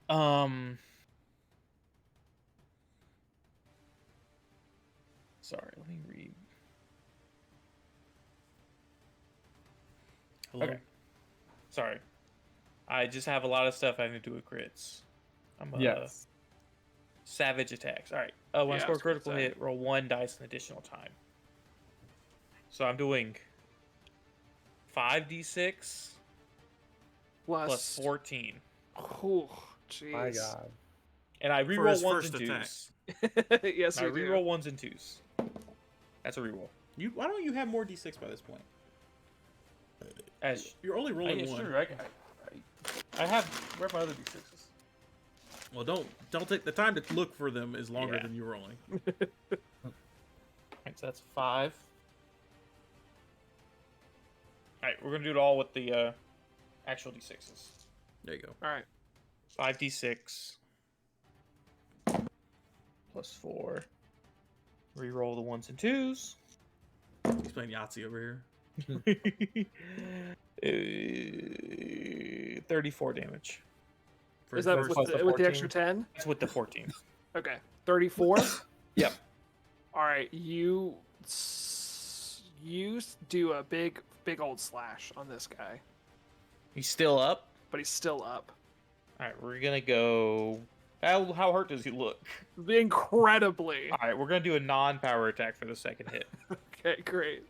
D: Sorry, let me read.
B: Hello.
D: Okay. Sorry. I just have a lot of stuff having to do with crits. I'm
C: yes.
D: savage attacks. All right. When I
A: Yeah,
D: score
A: I
D: a
A: was gonna
D: critical
A: say.
D: hit, roll 1 dice an additional time. So I'm doing 5d6 plus 14.
A: Oh, jeez.
C: My God.
D: And I
B: For
D: reroll
B: his
D: ones
B: first
D: and
B: attack.
D: twos.
A: Yes,
D: I
A: you do.
D: reroll ones and twos. That's a reroll.
B: Why don't you have more d6 by this point?
D: As
B: You're only rolling
D: yeah,
B: one.
D: sure, I have. Where are my other d6s?
B: Well, don't take the time to look for them is longer
D: Yeah.
B: than you rolling.
D: Alright, so that's 5. Alright, we're gonna do it all with the actual d6s.
B: There you go.
A: All right.
D: 5d6 plus 4. Reroll the ones and twos.
B: He's playing Yahtzee over here.
D: 34 damage.
B: For
A: Is
B: his
A: that
B: first-
C: plus the
A: with the
C: 14?
A: extra 10?
D: That's with the 14.
A: Okay. 34?
D: Yep.
A: All right. You do a big old slash on this guy,
D: He's still up.
A: but he's still up.
D: Alright, we're gonna go. How hurt does he look?
A: Incredibly.
D: Alright, we're gonna do a non-power attack for the second hit.
A: Okay, great.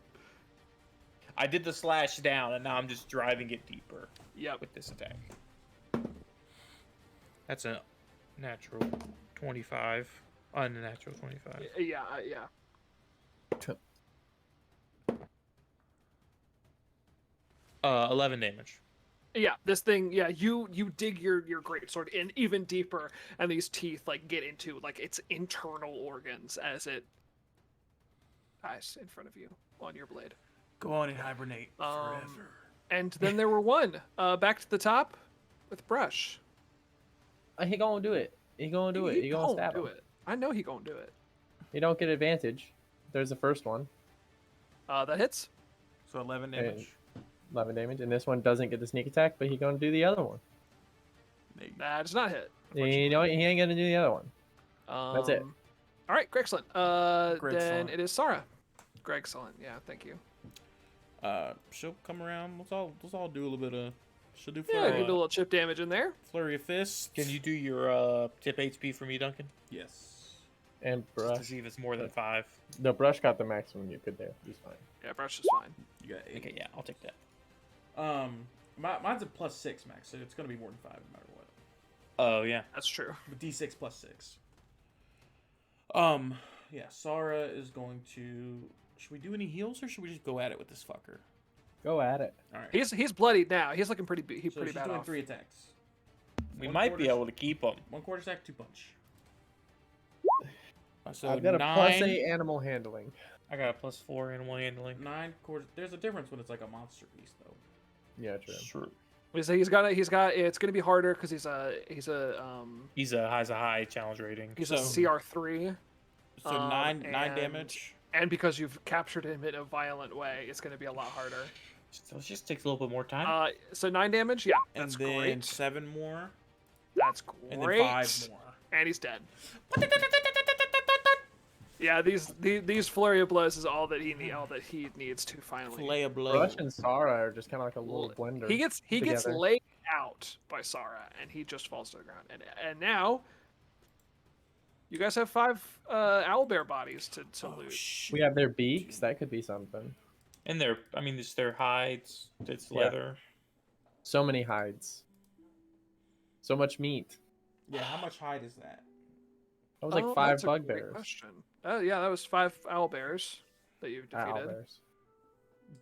D: I did the slash down, and now I'm just driving it deeper
A: Yep.
D: with this attack. That's a natural 25. Unnatural 25.
A: Yeah.
D: 11 damage.
A: Yeah, this thing, yeah, you dig your greatsword in even deeper, and these teeth like get into like its internal organs as it dies in front of you on your blade.
B: Go on and hibernate forever.
A: And then there were one back to the top with Brush.
C: He gonna do it. He gonna do it. He gonna stab
A: do
C: him.
A: it. I know he gonna do it.
C: You don't get advantage. There's the first one.
A: That hits.
B: So 11 damage.
C: 11 damage. And this one doesn't get the sneak attack, but he gonna do the other one.
B: There you go.
A: That does not hit.
C: You know what? He ain't gonna do the other one. That's it.
A: All right, excellent.
B: Greg
A: Then
B: Excellent.
A: it is Sarah. Greg, excellent. Yeah, thank you.
B: She'll come around. Let's all do a little bit of. She'll do
A: Yeah,
B: flurry,
A: give a little chip damage in there.
B: flurry of fists.
D: Can you do your tip HP for me, Duncan?
B: Yes.
C: And
D: Just to
C: brush.
D: see if it's more than 5.
C: The brush got the maximum you could there. He's fine.
A: Yeah, Brush is fine.
B: You got 8.
D: Okay, yeah, I'll take that.
B: Mine's a +6 max, so it's gonna be more than 5 no matter what.
D: Oh, yeah.
A: That's true.
B: But D6 +6. Yeah, Sarah is going to. Should we do any heals or should we just go at it with this fucker?
C: Go at it.
B: All right.
A: He's bloodied now. He's looking pretty
B: so
A: pretty
B: she's
A: bad
B: doing
A: off.
B: 3 attacks.
D: We
B: One
D: might be
B: quarter-
D: able to keep him.
B: 1 quarter attack, 2 punch.
D: So
C: I've got a
D: 9.
C: +8 animal handling.
D: I got a +4 animal handling.
B: 9 quarters. There's a difference when it's like a monster beast though.
C: Yeah, true.
D: Sure.
A: He's got. It's gonna be harder because he's a
D: Has a high challenge rating.
A: he's
B: So-
A: a CR3.
B: So nine damage.
A: And because you've captured him in a violent way, it's going to be a lot harder.
D: So it just takes a little bit more time.
A: So 9 damage, yeah, that's
B: and then
A: great.
B: 7 more.
A: That's great.
B: And then 5 more.
A: And he's dead. Yeah, these flurry of blows is all that he needs to finally.
B: Flay a blow.
C: Rush and Sara are just kind of like a little blender.
A: He gets
C: together.
A: laid out by Sara, and he just falls to the ground. And now, you guys have 5 owlbear bodies to loot.
B: Shit.
C: We have their beaks. That could be something.
D: And it's their hides. It's leather.
C: So many hides. So much meat.
B: Yeah, how much hide is that?
C: That was like
A: Oh,
C: 5
A: that's a great
C: bugbears.
A: question. Oh yeah, that was 5 owlbears that you defeated.
C: Owlbears.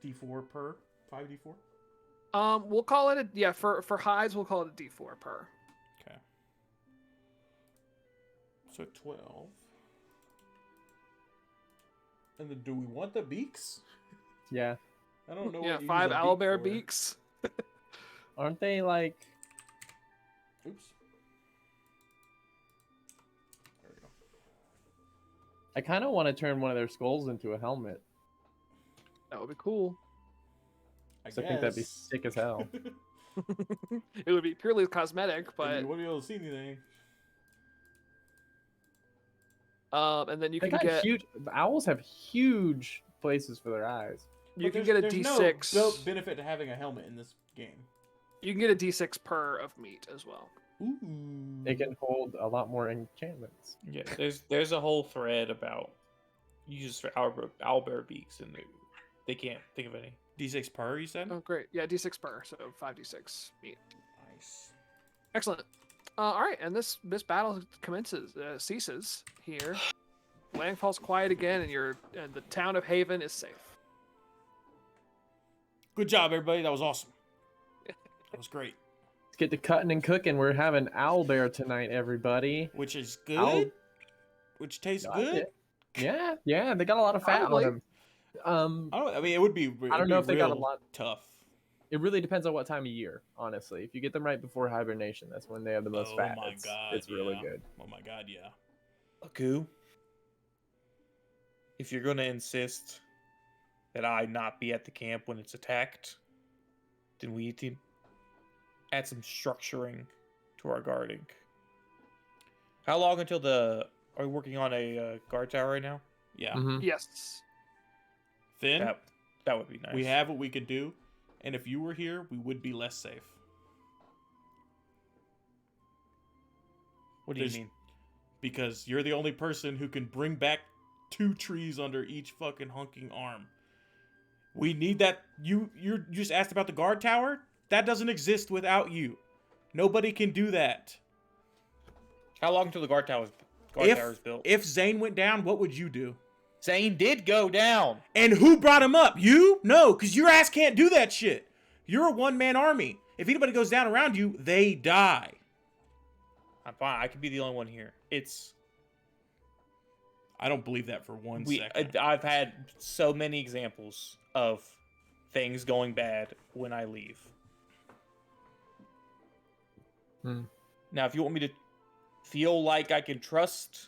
B: D4 per? 5d4?
A: We'll call it for hides we'll call it a D4 per.
B: Okay. So 12. And then do we want the beaks?
C: Yeah.
B: I don't know.
A: Yeah,
B: what you
A: 5
B: use a beak
A: owlbear
B: for.
A: beaks.
C: Aren't they like...
B: Oops. There we go.
C: I kind of want to turn one of their skulls into a helmet.
A: That would be cool.
B: I
C: So I think that'd be sick as hell.
A: It would be purely cosmetic, but
B: you wouldn't be able to see anything.
A: and then you
C: They
A: can
C: got
A: get
C: huge... Owls have huge places for their eyes.
A: you
B: But
A: can get a
B: there's
A: D6.
B: no benefit to having a helmet in this game.
A: You can get a D6 per of meat as well.
B: Ooh.
C: They can hold a lot more enchantments.
D: Yeah, there's a whole thread about uses for owlbear beaks, and they can't think of any.
B: D6 per, you said?
A: Oh, great. Yeah, D6 per, so 5d6 meat.
B: Nice.
A: Excellent. All right, and this battle ceases here. Lang falls quiet again, and the town of Haven is safe.
B: Good job, everybody. That was awesome. That was great.
C: Let's get to cutting and cooking. We're having owlbear tonight, everybody.
B: Which is good. Which tastes
C: Got
B: good.
C: it. Yeah, they got a lot of fat
A: Probably.
C: on them.
B: I mean, it would be.
C: I don't know if they got a
B: real
C: lot.
B: tough.
C: It really depends on what time of year, honestly. If you get them right before hibernation, that's when they have the most
B: Oh
C: fat.
B: my God,
C: It's really
B: yeah.
C: good.
B: Oh my god, yeah.
D: Aku, if you're gonna insist that I not be at the camp when it's attacked, then we need to add some structuring to our guarding. How long until are we working on a guard tower right now?
B: Yeah.
C: Mhm.
A: Yes.
B: Finn,
D: That would be nice.
B: we have what we could do, and if you were here, we would be less safe.
D: What do you
B: There's-
D: mean?
B: Because you're the only person who can bring back 2 trees under each fucking hunking arm. We need that. You just asked about the guard tower? That doesn't exist without you. Nobody can do that.
D: How long until the guard tower is built?
B: If Zane went down, what would you do?
D: Zane did go down.
B: And who brought him up? You? No, because your ass can't do that shit. You're a one-man army. If anybody goes down around you, they die.
D: I'm fine. I could be the only one here.
B: I don't believe that for one second.
D: I've had so many examples of things going bad when I leave.
C: Hmm.
D: Now, if you want me to feel like I can trust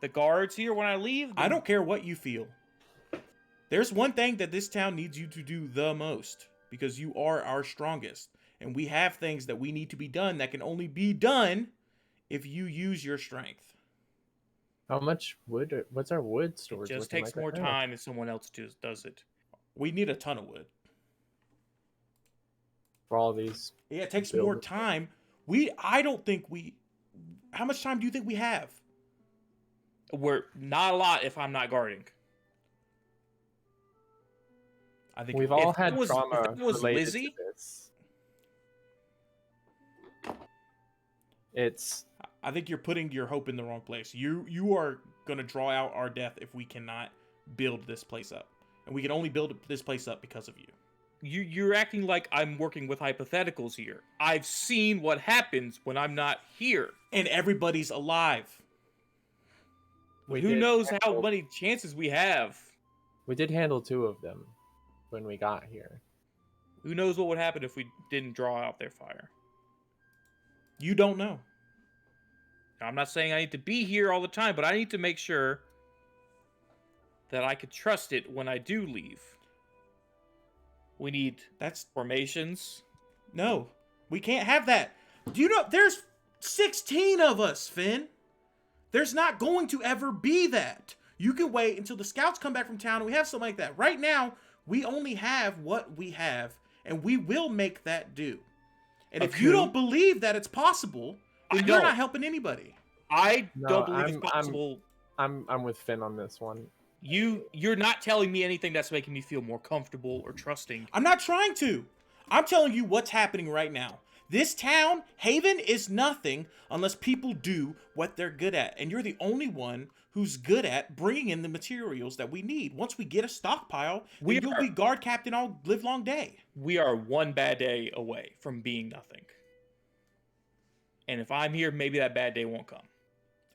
D: the guards here when I leave,
B: I don't care what you feel. There's one thing that this town needs you to do the most, because you are our strongest. And we have things that we need to be done that can only be done if you use your strength.
C: How much wood? What's our wood storage?
D: It just
C: looking
D: takes
C: like
D: more
C: right now?
D: time if someone else just does it.
B: We need a ton of wood.
C: For all these.
B: Yeah, it takes
C: Build
B: more
C: it.
B: time. I don't think we... How much time do you think we have?
D: We're not a lot if I'm not guarding.
B: I think
C: We've all
D: If
C: had
D: it was-
C: trauma
D: if it was
C: related
D: Lizzie-
C: to this. It's
B: I think you're putting your hope in the wrong place. You are going to draw out our death if we cannot build this place up. And we can only build this place up because of you.
D: You're acting like I'm working with hypotheticals here. I've seen what happens when I'm not here.
B: And everybody's alive.
C: we
D: Who
C: did
D: knows how
C: handle-
D: many chances we have?
C: We did handle 2 of them when we got here.
D: Who knows what would happen if we didn't draw out their fire?
B: You don't know.
D: Now, I'm not saying I need to be here all the time, but I need to make sure that I can trust it when I do leave. We need formations.
B: No, we can't have that. Do you know there's 16 of us, Finn? There's not going to ever be that. You can wait until the scouts come back from town and we have something like that. Right now, we only have what we have, and we will make that do. And if you don't believe that it's possible, then you're not helping anybody.
D: I don't believe it's possible.
C: I'm with Finn on this one.
D: You're not telling me anything that's making me feel more comfortable or trusting.
B: I'm not trying to. I'm telling you what's happening right now. This town, Haven, is nothing unless people do what they're good at. And you're the only one who's good at bringing in the materials that we need. Once we get a stockpile, you'll be guard captain all live long day.
D: We are one bad day away from being nothing. And if I'm here, maybe that bad day won't come.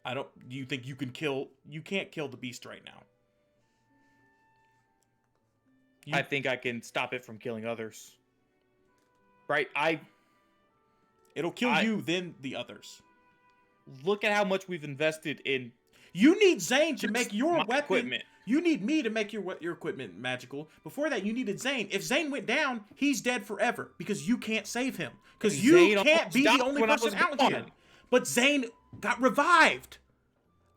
B: Do you think you can't kill the beast right now?
D: I think I can stop it from killing others. Right?
B: It'll kill you, then the others.
D: Look at how much we've invested in.
B: You need Zane to make your weapon.
D: Equipment.
B: You need me to make your equipment magical. Before that, you needed Zane. If Zane went down, he's dead forever because you can't save him. Because you can't be the only person out here. But Zane got revived.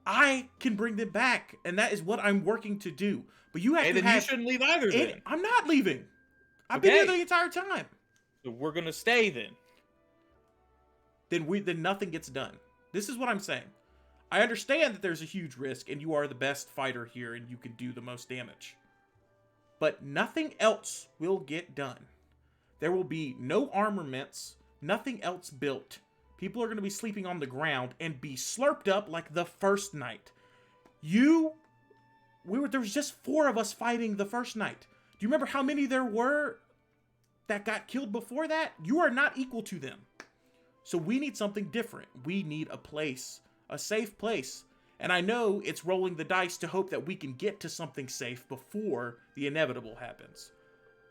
B: I can bring them back, and that is what I'm working to do. But you have to
D: then you shouldn't leave either. Then
B: I'm not leaving. I've been here the entire time.
D: So we're gonna stay then.
B: Then nothing gets done. This is what I'm saying. I understand that there's a huge risk, and you are the best fighter here, and you can do the most damage. But nothing else will get done. There will be no armaments, nothing else built. People are going to be sleeping on the ground and be slurped up like the first night. There was just 4 of us fighting the first night. Do you remember how many there were that got killed before that? You are not equal to them. So we need something different. We need a place, a safe place. And I know it's rolling the dice to hope that we can get to something safe before the inevitable happens.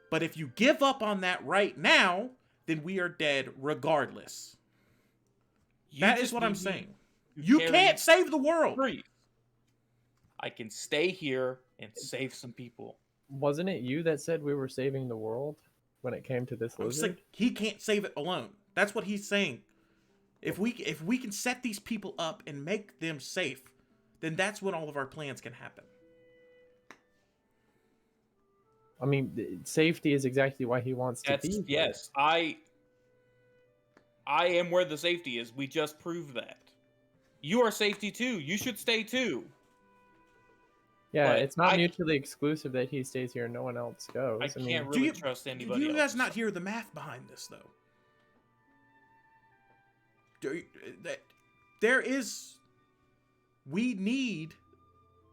B: But if you give up on that right now, then we are dead regardless. That is what I'm saying. You can't save the world.
D: I can stay here and save some people.
C: Wasn't it you that said we were saving the world when it came to this lizard?
B: Like, he can't save it alone. That's what he's saying. If we can set these people up and make them safe, then that's when all of our plans can happen.
C: I mean, safety is exactly why he wants to be.
D: Yes, I am where the safety is. We just proved that. You are safety too. You should stay too.
C: Yeah, it's not mutually exclusive that he stays here and no one else goes.
D: I can't really trust anybody else.
B: Do you guys not hear the math behind this, though? We need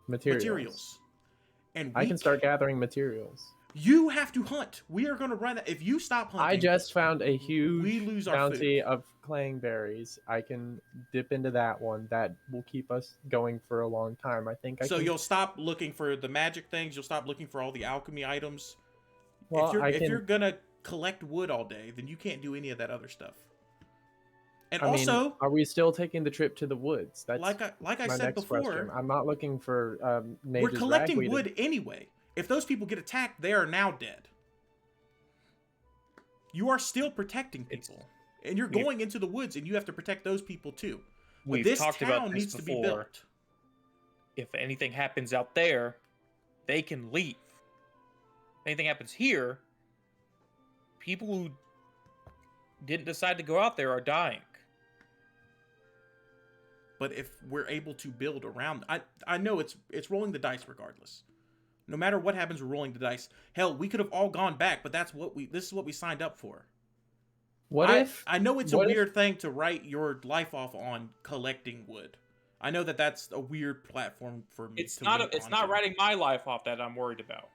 B: materials. And
C: I can start gathering materials.
B: You have to hunt. We are going to run that. If you stop hunting,
C: I just found a huge bounty
B: food
C: of clang berries. I can dip into that one. That will keep us going for a long time. I think.
B: You'll stop looking for the magic things. You'll stop looking for all the alchemy items.
C: Well,
B: if you're gonna collect wood all day, then you can't do any of that other stuff. And also,
C: are we still taking the trip to the woods? That's
B: like I said before.
C: Question. I'm not looking for.
B: We're collecting wood anyway. If those people get attacked, they are now dead. You are still protecting people. And you're going into the woods, and you have to protect those people too. But this town needs to be built.
D: If anything happens out there, they can leave. If anything happens here, people who didn't decide to go out there are dying.
B: But if we're able to build around, I know it's rolling the dice regardless. No matter what happens, we're rolling the dice. Hell, we could have all gone back, but this is what we signed up for. I know it's a weird thing to write your life off on collecting wood. I know that's a weird platform for me.
D: It's not writing my life off that I'm worried about.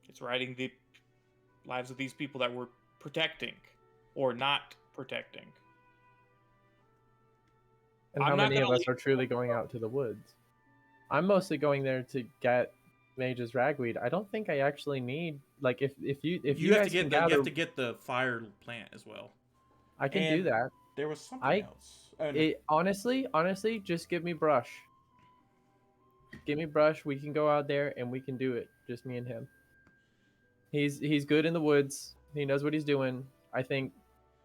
D: It's writing the lives of these people that we're protecting or not protecting.
C: And how many of us are truly going out to the woods? I'm mostly going there to get Mage's ragweed. I don't think I actually need if you
B: have to get the fire plant as well.
C: I can do that.
B: There was something else. Oh, no.
C: Honestly, just give me brush. Give me brush. We can go out there and we can do it. Just me and him. He's good in the woods. He knows what he's doing. I think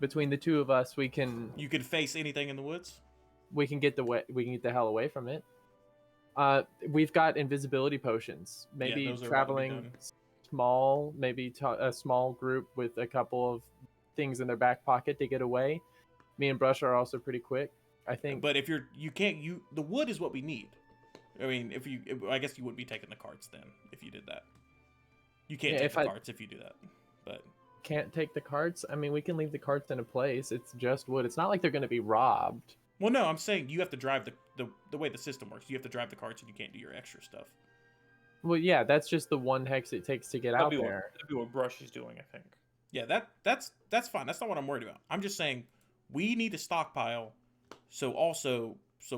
C: between the two of us, we can
B: You could face anything in the woods.
C: get the hell away from it. We've got invisibility potions. Maybe
B: those are
C: traveling small, maybe a small group with a couple of things in their back pocket to get away. Me and Brush are also pretty quick, I think.
B: But if the wood is what we need. I mean, I guess you wouldn't be taking the carts then if you did that. You can't take the carts if you do that. But
C: can't take the carts. I mean, we can leave the carts in a place. It's just wood. It's not like they're going to be robbed.
B: Well, no, I'm saying you have to drive the way the system works. You have to drive the carts and you can't do your extra stuff.
C: Well, yeah, that's just the one hex it takes to get out there.
D: That'd be what Brush is doing, I think.
B: Yeah, that's fine. That's not what I'm worried about. I'm just saying we need a stockpile. So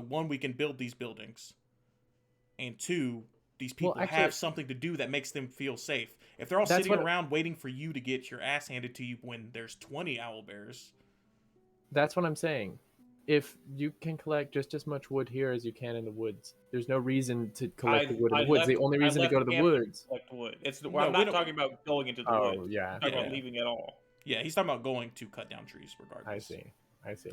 B: one, we can build these buildings, and two, these people have something to do that makes them feel safe. If they're all sitting around waiting for you to get your ass handed to you when there's 20 owlbears.
C: That's what I'm saying. If you can collect just as much wood here as you can in the woods, there's no reason to collect the wood in the woods. The only reason to go to the woods.
D: Collect wood. I'm not talking about going into the woods.
C: Oh, yeah.
D: I'm talking about leaving it all.
B: Yeah, he's talking about going to cut down trees regardless.
C: I see.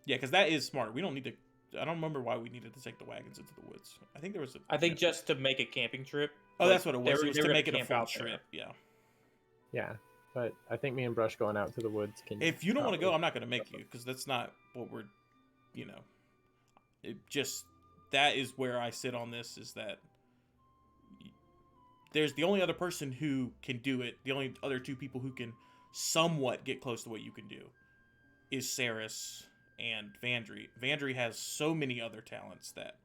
B: Yeah, because that is smart. We don't need to. I don't remember why we needed to take the wagons into the woods. I think there was
D: I think just to make a camping trip.
B: Oh, that's what it was. It was to make it a full trip. Yeah.
C: Yeah, but I think me and Brush going out to the woods can.
B: If you don't want to go, I'm not going to make you, because that's not what we're. It just, that is where I sit on this, is that there's the only other person who can do it, the only other two people who can somewhat get close to what you can do is Saris and Vandry. Vandry has so many other talents that,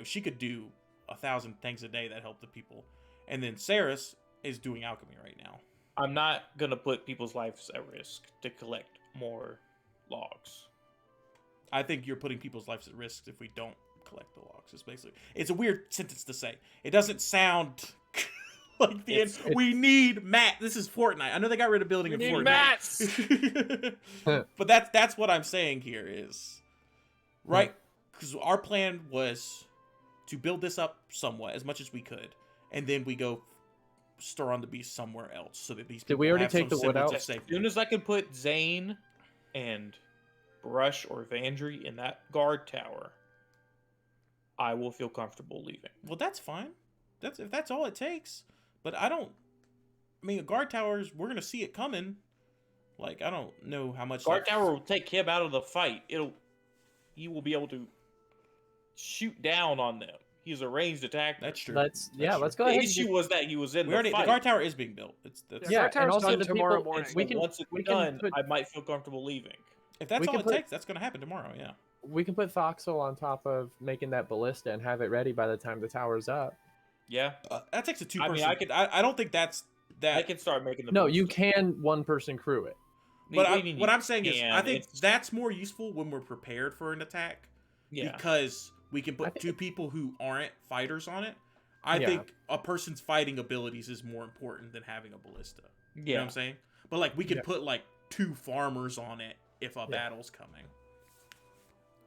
B: she could do 1,000 things a day that help the people. And then Saris is doing alchemy right now.
D: I'm not going to put people's lives at risk to collect more logs.
B: I think you're putting people's lives at risk if we don't collect the logs. It's a weird sentence to say. It doesn't sound like the end. We need Matt. This is Fortnite. I know they got rid of building in Fortnite. But that's what I'm saying here is, right? Because our plan was to build this up somewhat, as much as we could, and then we go stir on the beast somewhere else, so that these people
C: Did we already
B: have
C: take the wood out?
D: As soon as I can put Zane and Brush or Vandry in that guard tower, I will feel comfortable leaving.
B: Well, that's fine. If that's all it takes. But a guard towers, we're gonna see it coming. Like, I don't know how much.
D: Guard tower will take him out of the fight. You will be able to shoot down on them. He's a ranged attacker.
B: That's true.
C: Let's go ahead.
D: The issue was that he was in the fight.
B: The guard tower is being built.
A: And also tomorrow morning.
D: Once it's done, I might feel comfortable leaving.
B: If that's all it takes, that's going to happen tomorrow, yeah.
C: We can put Foxhole on top of making that ballista and have it ready by the time the tower's up.
D: Yeah.
B: That takes a two-person. I don't think that's that.
D: I can start making the
C: No, you can one-person crew it.
B: But what I'm saying is, I think that's more useful when we're prepared for an attack. Yeah. Because we can put two people who aren't fighters on it. I think a person's fighting abilities is more important than having a ballista. You know what I'm saying? But, we could put, 2 farmers on it if a battle's coming.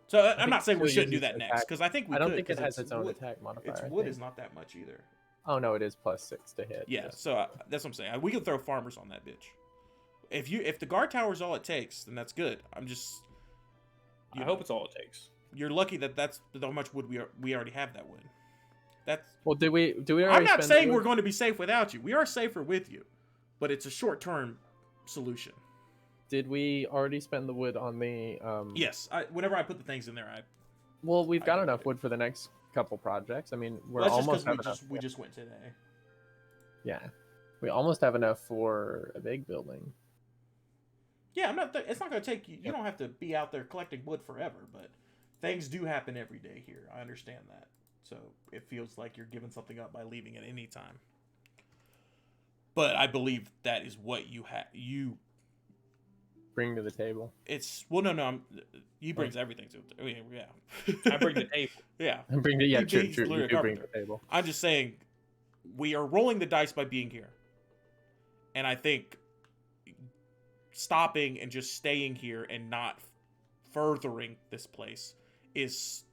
B: So I'm not saying we shouldn't do that next, because I think we could.
C: I don't think it has its own attack modifier.
B: Its wood is not that much either.
C: Oh no, it is +6 to hit.
B: Yeah, so that's what I'm saying. We can throw farmers on that bitch. If the guard tower is all it takes, then that's good.
D: I hope it's all it takes.
B: You're lucky that's how much wood we already have that wood.
C: Well, do we already?
B: I'm not saying we're going to be safe without you. We are safer with you, but it's a short-term solution.
C: Did we already spend the wood on the?
B: Yes. Whenever I put the things in there,
C: Well, we've got enough wood for the next couple projects. I mean, we're almost have enough.
B: We just went today.
C: Yeah, we almost have enough for a big building.
B: Yeah, it's not going to take you. You don't have to be out there collecting wood forever, but things do happen every day here. I understand that. So it feels like you're giving something up by leaving at any time. But I believe that is what you
C: bring to the table.
B: He brings everything to it. I mean, yeah.
D: I bring the table.
B: Yeah.
C: And bring the true. You do bring the table.
B: I'm just saying, we are rolling the dice by being here, and I think stopping and just staying here and not furthering this place is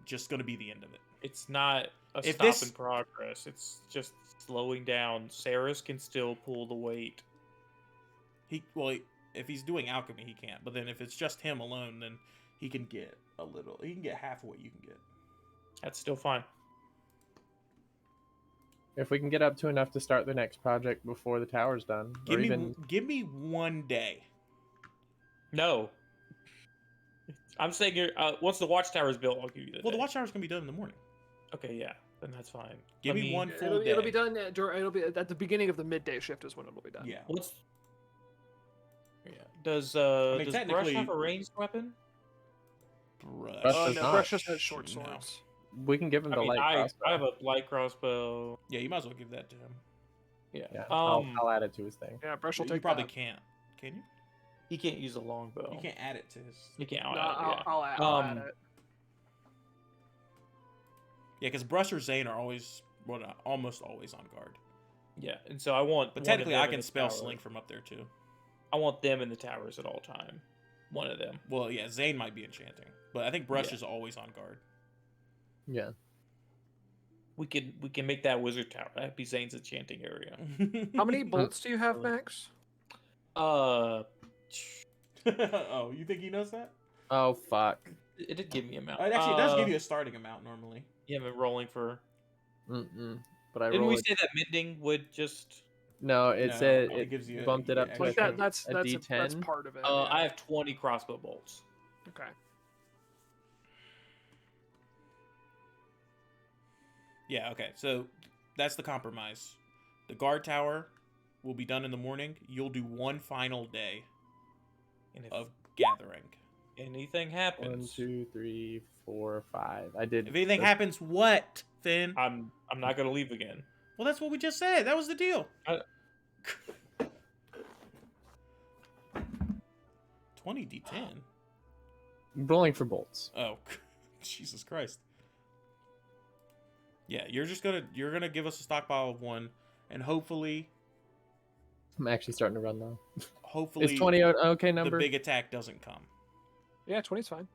B: just going to be the end of it.
D: It's not a
B: If
D: stop
B: this-
D: in progress. It's just slowing down. Saris can still pull the weight.
B: If he's doing alchemy, he can't. But then if it's just him alone, then he can get a little. He can get half of what you can get.
D: That's still fine.
C: If we can get up to enough to start the next project before the tower's done,
B: Give me 1 day.
D: No. I'm saying once the watchtower is built, I'll give you the
B: Well, the
D: day.
B: watchtower's gonna be done in the morning.
D: Okay, yeah. Then that's fine.
B: Give
D: I
B: me
D: mean,
B: one full day.
A: It'll be done. It'll be at the beginning of the midday shift is when it'll be done.
B: Yeah.
D: What's... Yeah. Does
B: mean,
D: Brush
B: technically-
D: have a ranged weapon?
B: Brush.
C: Brush
A: Oh
C: does
A: no,
C: not.
A: Brush just has short
B: No.
A: swords.
C: we can give him
D: I
C: the
D: mean,
C: light
D: I
C: crossbow.
D: have a light crossbow.
B: Yeah, you might as well give that to him.
D: Yeah.
C: Yeah,
D: Um,
C: I'll add it to his thing.
A: Yeah, Brush will
B: You
A: take
B: probably
A: that.
B: can't. Can you?
D: he can't use a longbow.
B: You can't add it to his.
D: He can't.
A: No,
D: yeah.
A: I'll add it.
B: Yeah, because Brush or Zane are always, almost always on guard.
D: Yeah, and so I want.
B: But
D: one of
B: technically,
D: them
B: I
D: in
B: can
D: the
B: spell
D: tower.
B: Slink from up there too.
D: I want them in the towers at all time. One of them.
B: Well, yeah, Zane might be enchanting, but I think Brush
D: Yeah.
B: is always on guard.
C: Yeah.
D: We can make that wizard tower. That'd be Zane's enchanting area.
A: How many bolts do you have, Max?
B: Oh, you think he knows that?
C: Oh fuck.
D: It did give me a amount.
B: It actually does give you a starting amount normally.
D: You haven't rolling for.
C: But I
D: Didn't
C: rolled
D: we
C: it.
D: say that mending would just?
C: No, it
B: No,
C: said
B: it
C: it
B: gives you
C: bumped it up to
B: extra.
C: I
A: Like that,
C: think,
A: that's
C: a D10.
A: that's part of it.
D: I have 20 crossbow bolts.
A: Okay.
B: Yeah, okay. So that's the compromise. The guard tower will be done in the morning. You'll do one final day
D: And if
B: of gathering.
D: anything
C: 1,
D: happens,
C: 2, 3, 4, 5. I did.
B: If anything happens, what, Finn?
D: I'm not gonna leave again.
B: Well, that's what we just said. That was the deal. 20 D10.
C: rolling for bolts.
B: Oh, Jesus Christ. Yeah, you're gonna give us a stockpile of one, and hopefully
C: I'm actually starting to run low.
B: Hopefully,
C: Is 20 an okay number?
B: the big attack doesn't come.
A: Yeah, 20's fine.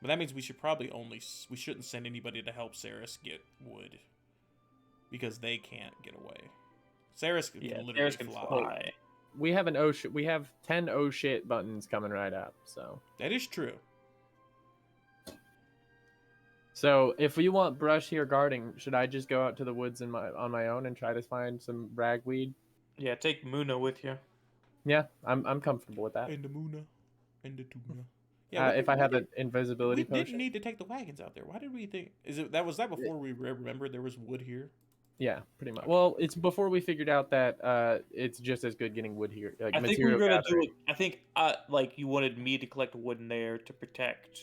B: But that means we should probably we shouldn't send anybody to help Saris get wood, because they can't get away. Saris can
D: Yeah,
B: literally
D: Saris can
B: fly.
D: fly.
C: We have we have 10 oh shit buttons coming right up.
B: That is true.
C: So if we want Brush here guarding, should I just go out to the woods on my own and try to find some ragweed?
D: Yeah, take Muna with you.
C: Yeah, I'm comfortable with that.
B: And the Muna, and the Tuna.
C: If I have an invisibility
B: we didn't
C: potion.
B: need to take the wagons out there. Why did we think? Was that before we remembered there was wood here?
C: Yeah, pretty much. Well, it's before we figured out that it's just as good getting wood here. Like
D: I think we were
C: material
D: gonna
C: gathering.
D: do it. I think like you wanted me to collect wood in there to protect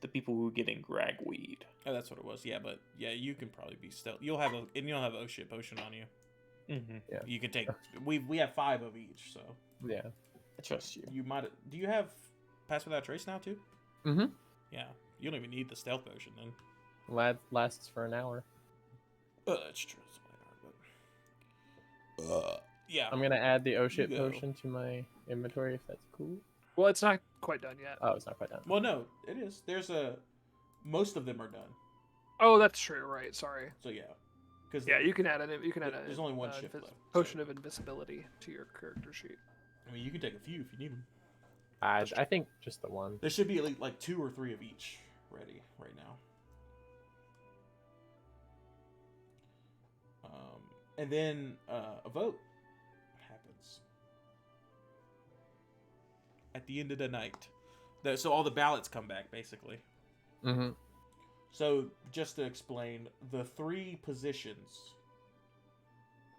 D: the people who were getting ragweed.
B: Oh, that's what it was. Yeah, but yeah, you can probably be stealth. You'll have a oh shit potion on you.
D: Mm-hmm.
C: Yeah.
B: You can take. We have 5 of each, so
C: Yeah.
D: I trust you.
B: you might. Do you have pass without trace now too?
C: Mm-hmm.
B: Yeah, you don't even need the stealth potion then.
C: Lasts for an hour.
B: That's true. It's only an hour, but yeah.
C: I'm gonna add the oh shit
B: You go.
C: potion to my inventory if that's cool.
A: Well, it's not quite done yet.
C: Oh, it's not quite done.
B: Well, no, it is. Most of them are done.
A: Oh, that's true. Right. Sorry.
B: So yeah, because
A: Yeah, you can add an
B: There's only one shift left,
A: potion of invisibility to your character sheet.
B: I mean, you can take a few if you need them.
C: I think just the one.
B: There should be at least like 2 or 3 of each ready right now. And then a vote happens at the end of the night. So all the ballots come back, basically.
C: Mm-hmm.
B: So just to explain, the 3 positions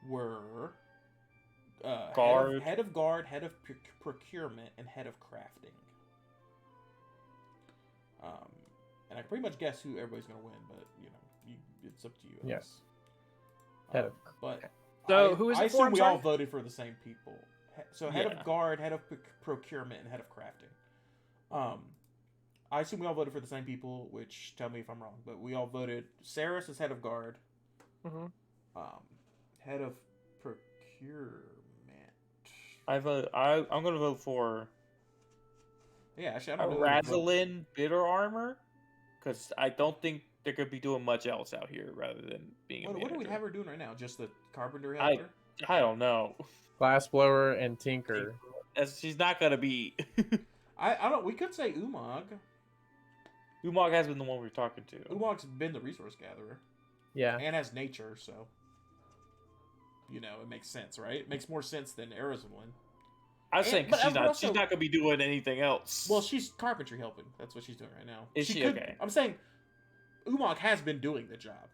B: were
D: Guard.
B: head of guard, head of procurement, and head of crafting. And I can pretty much guess who everybody's gonna win, but it's up to you. I
C: Yeah.
B: guess.
C: Head of-
B: But
A: So who is
B: I
A: it for?
B: assume
A: I'm
B: we all
A: sorry?
B: voted for the same people. So head
D: Yeah.
B: of guard, head of procurement, and head of crafting. I assume we all voted for the same people, which tell me if I'm wrong, but we all voted Saris as head of guard,
A: Mm-hmm.
B: head of procurement.
D: I'm gonna vote for
B: Yeah, actually, I don't know. who to vote.
D: Razalin Bitter Armor, because I don't think they're gonna be doing much else out here rather than being a
B: What do we
D: manager.
B: have her doing right now? Just the carpenter helper?
D: I don't know.
C: Glassblower and Tinker.
D: She's not gonna be.
B: I don't. We could say Umag.
D: Umag has been the one we're talking to.
B: Umag's been the resource gatherer.
C: Yeah.
B: And has nature, so it makes sense, right? It makes more sense than Arizona.
D: I was saying 'cause she's not gonna be doing anything else.
B: Well, she's carpentry helping. That's what she's doing right now.
D: Is she okay?
B: I'm saying Umag has been doing the job.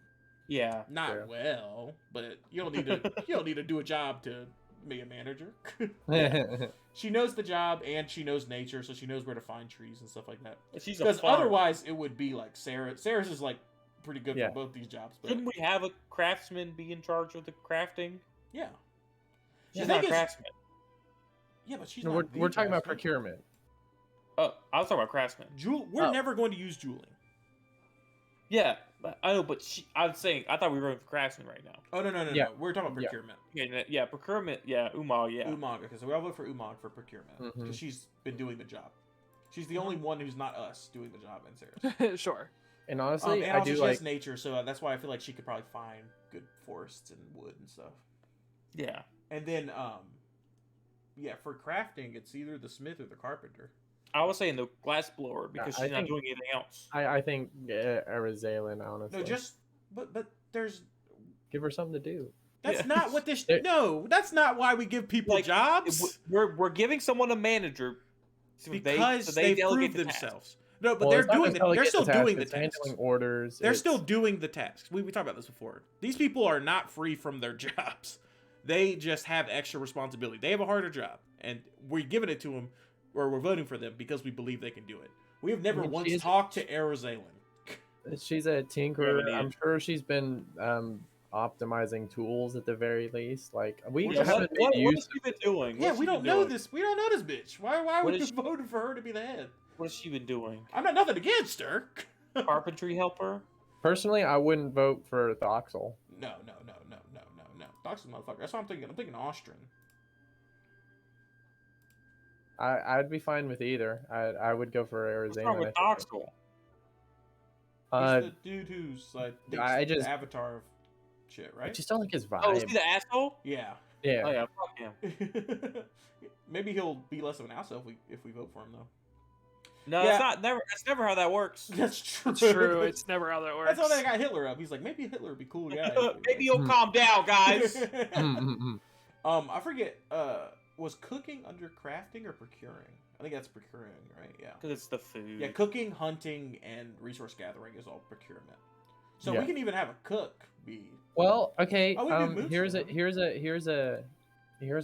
D: Yeah.
B: Not well, but you don't need to do a job to be a manager. She knows the job and she knows nature, so she knows where to find trees and stuff like that. Because otherwise, it would be like Sarah. Sarah's is like pretty good for both these jobs. But
D: shouldn't we have a craftsman be in charge of the crafting?
B: Yeah.
D: She's not a craftsman.
B: Yeah, but she's
C: no,
B: not.
C: We're talking about procurement.
D: Oh, I was talking about craftsman.
B: We're never going to use jeweling.
D: Yeah, I know, but I thought we were going for craftsman right now.
B: Oh no!
C: Yeah.
B: We're talking about procurement.
D: Yeah, procurement. Yeah, Umag. Yeah,
B: Umag. Okay, so we all vote for Umag for procurement because she's been doing the job. She's the only one who's not us doing the job in Sarah's.
A: Sure.
C: And honestly,
B: and
C: I
B: also
C: do
B: she
C: like
B: has nature, so that's why I feel like she could probably find good forests and wood and stuff.
D: Yeah.
B: And then, for crafting, it's either the smith or the carpenter.
D: I was saying the glass blower because she's not doing anything else.
C: I think Arizalin, honestly.
B: No, but there's
C: give her something to do.
B: That's not what this. No, that's not why we give people jobs.
D: We're giving someone a manager
B: because they prove themselves. No, but
C: They're
B: still doing the tasks.
C: Handling orders.
B: They're still doing the tasks. We talked about this before. These people are not free from their jobs. They just have extra responsibility. They have a harder job, and we're giving it to them, or we're voting for them because we believe they can do it. We have never once talked to Arizalin.
C: She's a tinkerer. I'm sure she's been optimizing tools at the very least. Like
D: what has she been doing?
B: Yeah, we don't know this. We don't know this bitch. Why would we vote for her to be the head?
D: What has she been doing?
B: I'm not nothing against her.
D: Carpentry helper?
C: Personally, I wouldn't vote for Thoxel.
B: No. Thoxel motherfucker. That's what I'm thinking. I'm thinking Austrian.
C: I'd be fine with either. I would go for Arizona.
D: What's wrong with
B: He's
D: Thoxel?
B: the dude who's like
C: I just
B: the avatar of shit, right?
C: I just don't like his vibe.
D: Oh, is he the asshole?
B: Yeah.
C: Yeah.
D: Oh yeah, fuck him.
B: Maybe he'll be less of an asshole if we vote for him though.
D: No, that's never how that works.
B: That's true.
A: It's true. It's never how that works.
B: That's how they got Hitler up. He's like, maybe Hitler would be a cool guy.
D: Maybe you'll calm down, guys.
B: I forget. Was cooking under crafting or procuring? I think that's procuring, right? Yeah.
D: Because it's the food.
B: Yeah, cooking, hunting, and resource gathering is all procurement. So we can even have a cook be.
C: Well, okay.
B: Oh,
C: here's a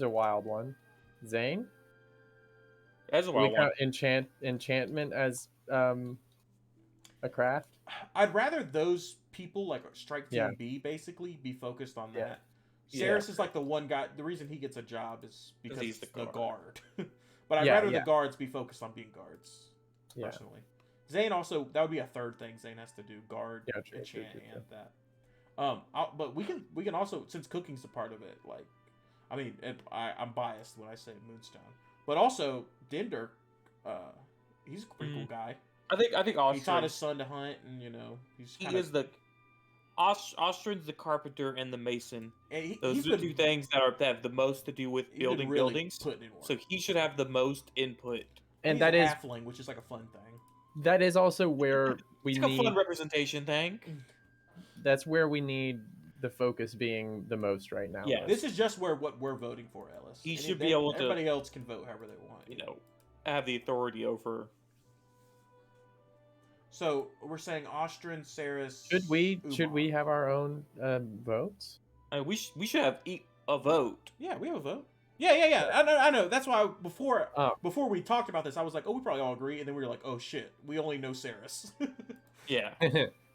C: wild one. Zane.
D: That's a wild one.
C: Enchantment as a craft.
B: I'd rather those people like Strike Team B basically be focused on that. Saris is like the one guy. The reason he gets a job is because he's the guard. But I'd rather the guards be focused on being guards. Personally, Zane also that would be a third thing Zane has to do: guard, enchant, and that. But we can also, since cooking's a part of it. Like, I mean, I'm biased when I say Moonstone, but also Dinder, he's a pretty cool guy.
D: I think Austrian.
B: He taught his son to hunt, and he
D: is the Austrian's the carpenter and the mason.
B: And
D: those are two things that have the most to do with building buildings. So he should have the most input.
C: And that is
B: halfling, which is like a fun thing.
C: That is also where we
D: need a fun representation thing.
C: That's where we need the focus being the most right now.
B: Yeah, this is just what we're voting for, Ellis.
D: He should be able to.
B: Everybody else can vote however they want.
D: Have the authority over.
B: So we're saying Austrian, Saris.
C: Should we have our own votes?
D: We should have a vote.
B: Yeah, we have a vote. Yeah. I know. That's why before we talked about this, I was like, oh, we probably all agree, and then we were like, oh shit, we only know Saris.
D: Yeah.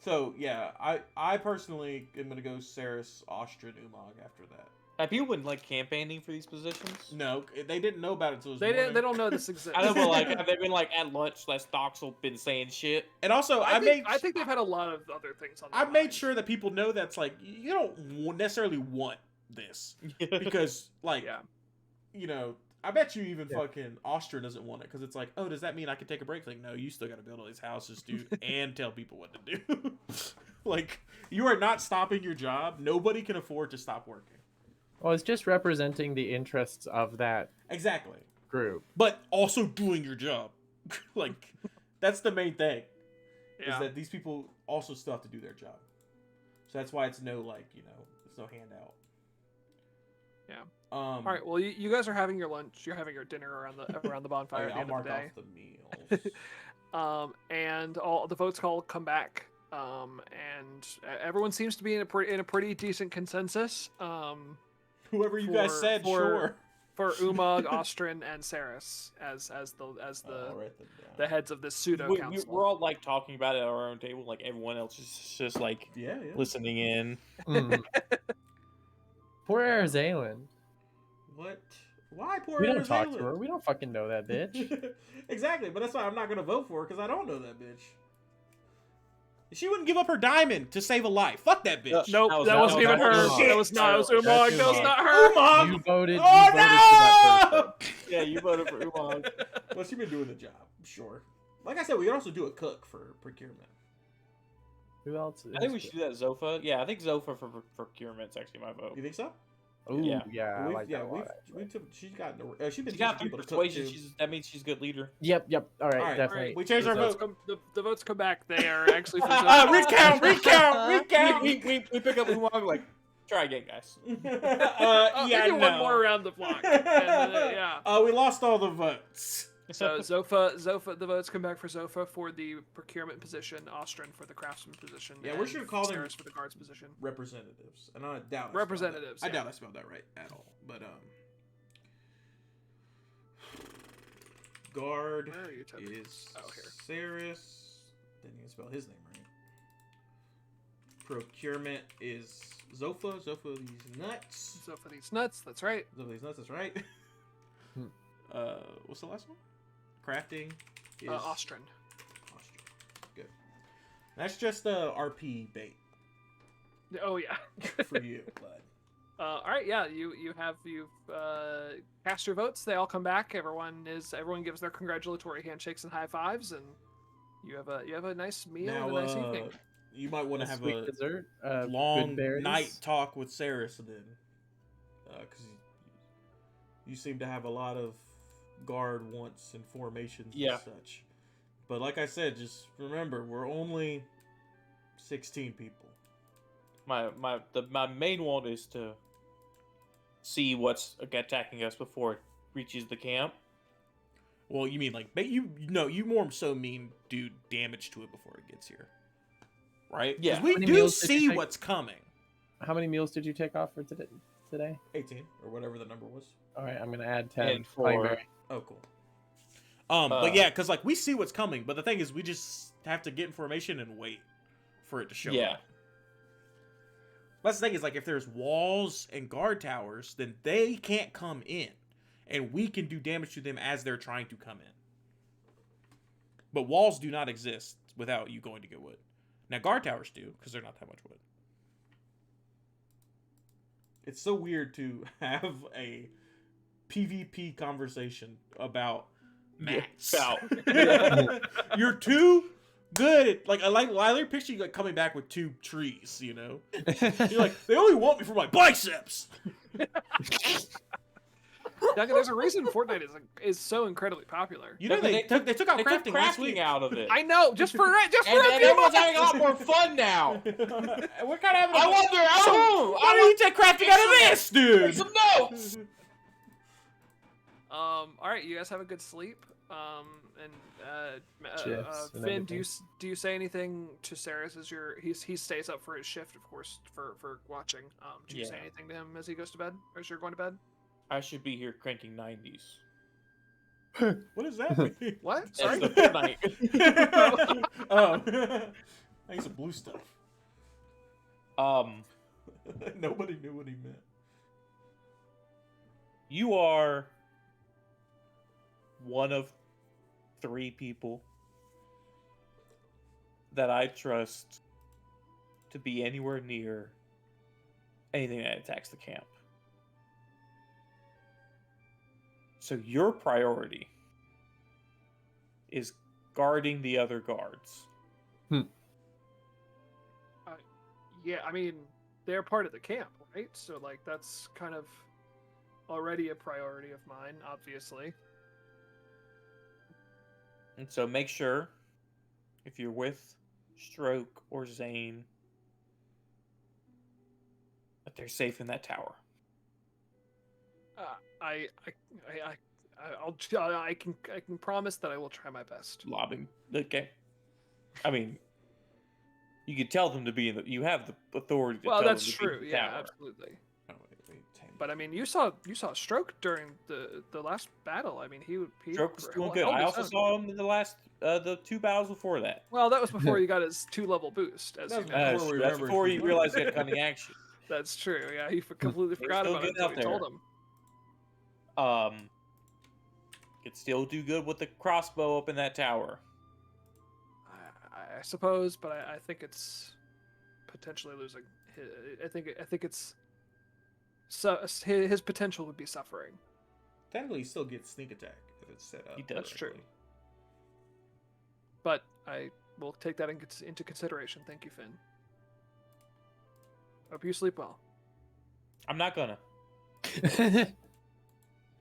B: So yeah, I personally am gonna go Saris, Austrian, Umag after that.
D: Have people been campaigning for these positions?
B: No, they didn't know about it until
A: they don't know this exists.
D: I know, but have they been at lunch? Thoxel been saying shit.
B: And also, I
A: think they've had a lot of other things on.
B: I made sure that people know that's you don't necessarily want this because I bet you even fucking Austria doesn't want it because it's like, oh, does that mean I can take a break? Like, no, you still got to build all these houses, dude, and tell people what to do. Like, you are not stopping your job. Nobody can afford to stop working.
C: Well, it's just representing the interests of that
B: Exactly.
C: group.
B: But also doing your job. Like, that's the main thing.
A: Yeah.
B: Is that these people also still have to do their job. So that's why it's no, like, you know, it's no handout.
A: Yeah.
B: All
A: right. Well, you guys are having your lunch. You're having your dinner around the bonfire at the end of the day.
B: I'll mark off the meals.
A: And all the votes all come back. And everyone seems to be in a pretty decent consensus.
B: Whoever you guys said, sure.
A: For Umag, Ostrin, and Saris as the heads of this pseudo council.
D: We're all like talking about it at our own table. Like everyone else is just like listening in.
C: Poor Arizalen.
B: What? Why poor
C: We don't
B: Arizalen?
C: talk to her. We don't fucking know that bitch.
B: Exactly, but that's why I'm not gonna vote for her because I don't know that bitch. She wouldn't give up her diamond to save a life. Fuck that bitch.
A: Nope, that wasn't even her. That was not. It was Umag. That was not her.
B: Umag.
C: You voted.
B: Oh
C: you voted for that person.
D: Yeah, you voted for Umag.
B: Well, she's been doing the job, sure. Like I said, we could also do a cook for procurement.
C: Who else?
D: I think we should do that, Zofa. Yeah, I think Zofa for procurement's actually my vote.
B: You think so?
C: Ooh,
D: Yeah.
C: I like that a lot.
B: She's got
D: Good persuasion. That means she's a good leader.
C: Yep. All right,
B: All right,
C: definitely.
B: we changed our vote.
A: The votes come back. They are actually for
B: Recount.
D: We pick up Umag like, try again, guys.
A: Maybe one more around the block. And,
B: we lost all the votes.
A: So Zofa, the votes come back for Zofa for the procurement position, Ostrin for the craftsman position.
B: Yeah, we should call them
A: Saris for the guards position.
B: Representatives, and I doubt
A: representatives.
B: I doubt I spelled that right at all. But guard
A: Where are you typing?
B: is
A: here.
B: Saris. Didn't even spell his name right. Procurement is Zofa. Zofa these nuts.
A: Zofa these nuts. That's right.
B: Zofa these nuts. That's right. What's the last one? Crafting is
A: Ostrin.
B: Good. That's just RP bait.
A: Oh yeah.
B: For you, bud.
A: All right, yeah, you've cast your votes. They all come back. Everyone gives their congratulatory handshakes and high fives, and you have a nice meal and a nice evening.
B: You might want to have a
C: dessert,
B: long night talk with Saris then, because you seem to have a lot of guard wants and formations and such. But like I said, just remember, we're only 16 people.
D: My main want is to see what's attacking us before it reaches the camp.
B: Well, you mean like you more so mean do damage to it before it gets here, right?
D: Yeah.
B: We do see what's coming.
C: How many meals did you take off for today?
B: 18 or whatever the number was.
C: All right, I'm gonna add 10
D: for.
B: Oh, cool. But yeah, because like we see what's coming, but the thing is, we just have to get information and wait for it to show up. That's the thing is, like, if there's walls and guard towers, then they can't come in, and we can do damage to them as they're trying to come in. But walls do not exist without you going to get wood. Now guard towers do, because they're not that much wood. It's so weird to have a PvP conversation about mats. You're too good. Like I literally picture you like coming back with 2 trees. You know, you're like, they only want me for my biceps.
A: Duncan, there's a reason Fortnite is so incredibly popular.
B: You know, they took out crafting last week.
D: Out of it.
A: I know, just for a few
D: everyone's having a lot more fun now.
B: We're kind of having.
D: I wonder.
B: Why do you take crafting out of this, dude?
D: Make some notes.
A: All right, you guys have a good sleep. Finn, do you say anything to Saris as he stays up for his shift, of course, for watching. Do you say anything to him as he goes to bed, or as you're going to bed?
D: I should be here cranking 90s.
B: What does that mean?
A: What? Sorry.
D: That's the Fortnite.
B: I need some blue stuff. Nobody knew what he meant.
D: You are one of 3 people that I trust to be anywhere near anything that attacks the camp. So your priority is guarding the other guards.
A: Yeah, I mean, they're part of the camp, right? So, like, that's kind of already a priority of mine, obviously.
D: And so make sure, if you're with Stroke or Zane, that they're safe in that tower.
A: I can promise that I will try my best.
D: Lobbing. Okay. I mean, you could tell them to be in the. You have the authority to
A: Well,
D: tell
A: that's
D: them to
A: true.
D: be in the
A: Yeah,
D: tower.
A: absolutely.
B: Oh, wait, 10.
A: But I mean, you saw Stroke during the last battle. I mean, he
D: Stroke was doing good.
A: held
D: I
A: his
D: also
A: own.
D: saw him in the last the 2 battles before that.
A: Well, that was before he got his 2-level boost. As you
B: That's
A: know.
B: before we
D: That's
B: remember
D: before
B: he
D: he
B: was
D: realized he had cunning action.
A: That's true. Yeah, he completely
D: He was
A: forgot
D: still
A: about it
D: getting
A: until
D: out
A: we told
D: there.
A: him.
D: Could still do good with the crossbow up in that tower.
A: I suppose, but I think it's potentially losing. I think it's his potential would be suffering.
B: Technically, he still gets sneak attack if it's set up.
D: He does.
A: That's true.
B: correctly.
A: But I will take that into consideration. Thank you, Finn. Hope you sleep well.
D: I'm not gonna.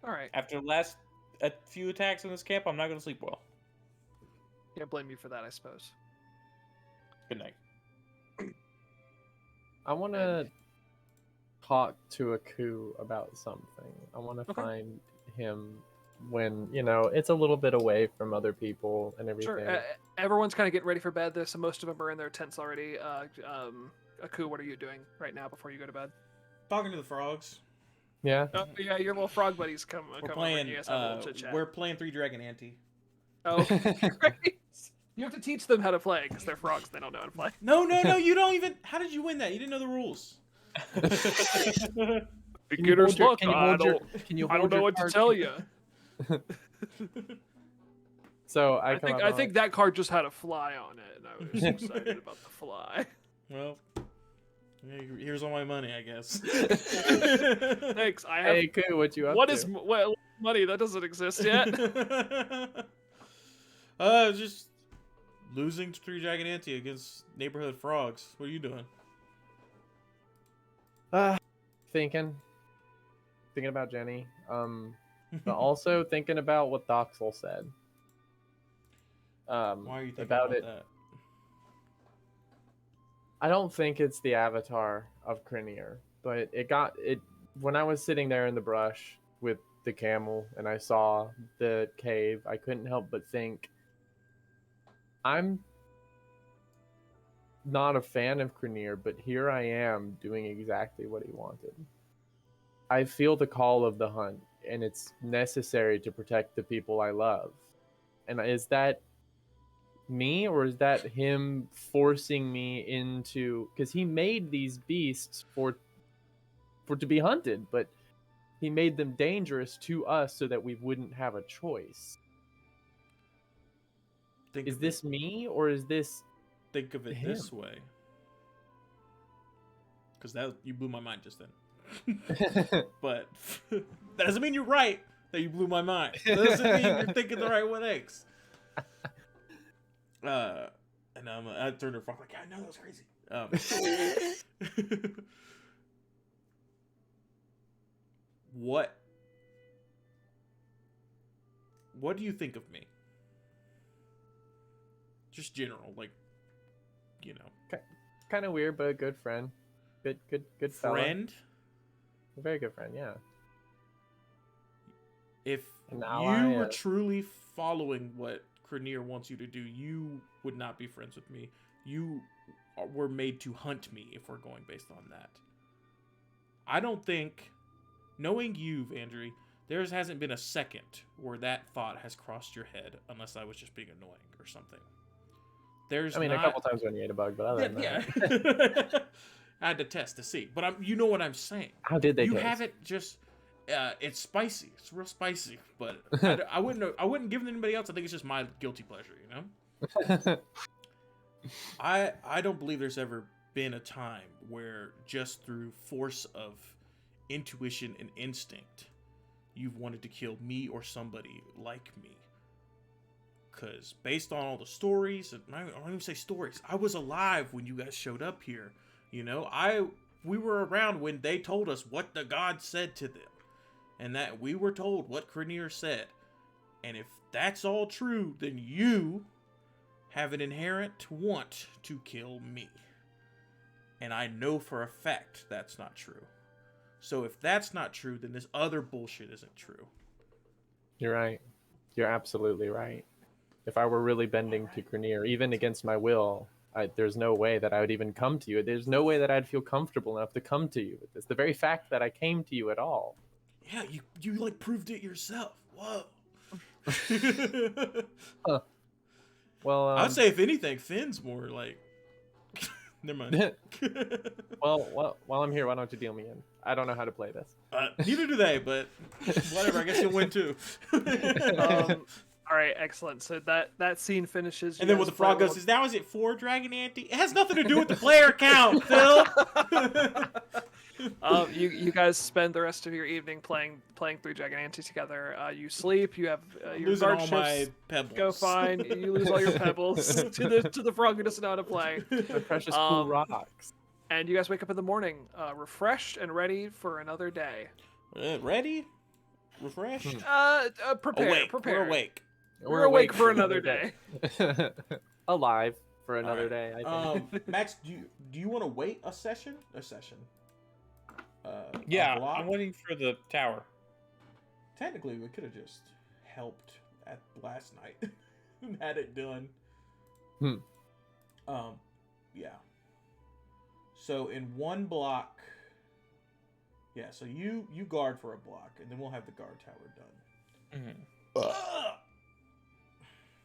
A: All right.
D: After the last a few attacks in this camp, I'm not gonna sleep well.
A: Can't blame you for that, I suppose.
D: Good night.
C: I want to talk to Aku about something. I want to
A: Okay.
C: find him when, it's a little bit away from other people and everything.
A: Sure. Everyone's kind of getting ready for bed. So most of them are in their tents already. Aku, what are you doing right now before you go to bed?
B: Talking to the frogs.
C: Yeah.
A: Oh, yeah, your little frog buddies come
B: We're
A: over.
B: playing.
A: And you guys have a little chit chat.
B: We're playing Three Dragon Ante.
A: Oh, great. You have to teach them how to play because they're frogs. They don't know how to play.
B: No, you don't even. How did you win that? You didn't know the rules.
A: Beginner's luck.
C: Can you
A: I
C: hold your?
A: don't,
C: Can you
A: I
C: hold
A: don't know
C: your
A: what to
C: card?
A: tell you.
C: So
A: I think that card just had a fly on it, and I was excited about the fly.
B: Well, here's all my money, I guess.
A: Thanks. I have.
C: Hey, Ku, what you up
A: What
C: to?
A: is money? That doesn't exist yet.
B: Just losing to Three Dragon Ante against neighborhood frogs. What are you doing?
C: Thinking about Jenny. But also thinking about what Doxel said.
B: Why are you thinking
C: about it?
B: that?
C: I don't think it's the avatar of Krinier, but it when I was sitting there in the brush with the camel and I saw the cave, I couldn't help but think, I'm not a fan of Krinier, but here I am doing exactly what he wanted. I feel the call of the hunt, and it's necessary to protect the people I love. And is that me, or is that him forcing me into, because he made these beasts for to be hunted, but he made them dangerous to us so that we wouldn't have a choice. Is this me, or is this
B: Think of it
C: him?
B: this way, because you blew my mind just then. But that doesn't mean you're right that you blew my mind. That doesn't mean you're thinking the right way. And I turned her frog like, I know that was crazy. What do you think of me? Just general, like,
C: kind of weird, but a good friend, good fella.
B: friend.
C: A very good friend, yeah.
B: If
C: Now
B: you
C: I,
B: were truly following what Krinier wants you to do, you would not be friends with me. You were made to hunt me if we're going based on that. I don't think, knowing you, Vandry, there hasn't been a second where that thought has crossed your head, unless I was just being annoying or something. A
C: couple times when you ate a bug, but other than that.
B: Yeah. I had to test to see, but you know what I'm saying.
C: How did they
B: You
C: taste?
B: haven't just. It's spicy. It's real spicy, but I wouldn't give it to anybody else. I think it's just my guilty pleasure, I don't believe there's ever been a time where just through force of intuition and instinct, you've wanted to kill me or somebody like me. Because based on all the stories, and I don't even say stories, I was alive when you guys showed up here. You know, we were around when they told us what the gods said to them. And that we were told what Krynir said. And if that's all true, then you have an inherent want to kill me. And I know for a fact that's not true. So if that's not true, then this other bullshit isn't true.
C: You're right. You're absolutely right. If I were really bending to Krynir, even against my will, there's no way that I would even come to you. There's no way that I'd feel comfortable enough to come to you with this. The very fact that I came to you at all.
B: Yeah, you like proved it yourself. Whoa.
C: Huh. Well,
B: I'd say if anything, Finn's more like. Never mind.
C: well, while I'm here, why don't you deal me in? I don't know how to play this.
B: Neither do they, but whatever. I guess you'll win too.
A: All right, excellent. So that scene finishes.
B: And then what the frog goes is, now is it 4 Dragon Ante? It has nothing to do with the player count, Phil.
A: You guys spend the rest of your evening playing 3 Dragon Ante together. You sleep. You have your
B: losing
A: guard
B: all
A: shifts
B: my pebbles.
A: go fine. You lose all your pebbles to the frog who doesn't know how to play.
C: The precious cool rocks.
A: And you guys wake up in the morning, refreshed and ready for another day.
B: Ready? Refreshed?
A: Prepare.
B: Awake.
A: Prepare.
B: We're awake.
A: We're awake for another day.
C: Alive for another
B: All
C: day.
B: right.
C: I think.
B: Max, do you want to wait a session? A
D: Yeah,
B: block?
D: I'm waiting for the tower.
B: Technically, we could have just helped at last night and had it done. Yeah. So in one block, yeah. So you guard for a block, and then we'll have the guard tower done.
D: Mm-hmm.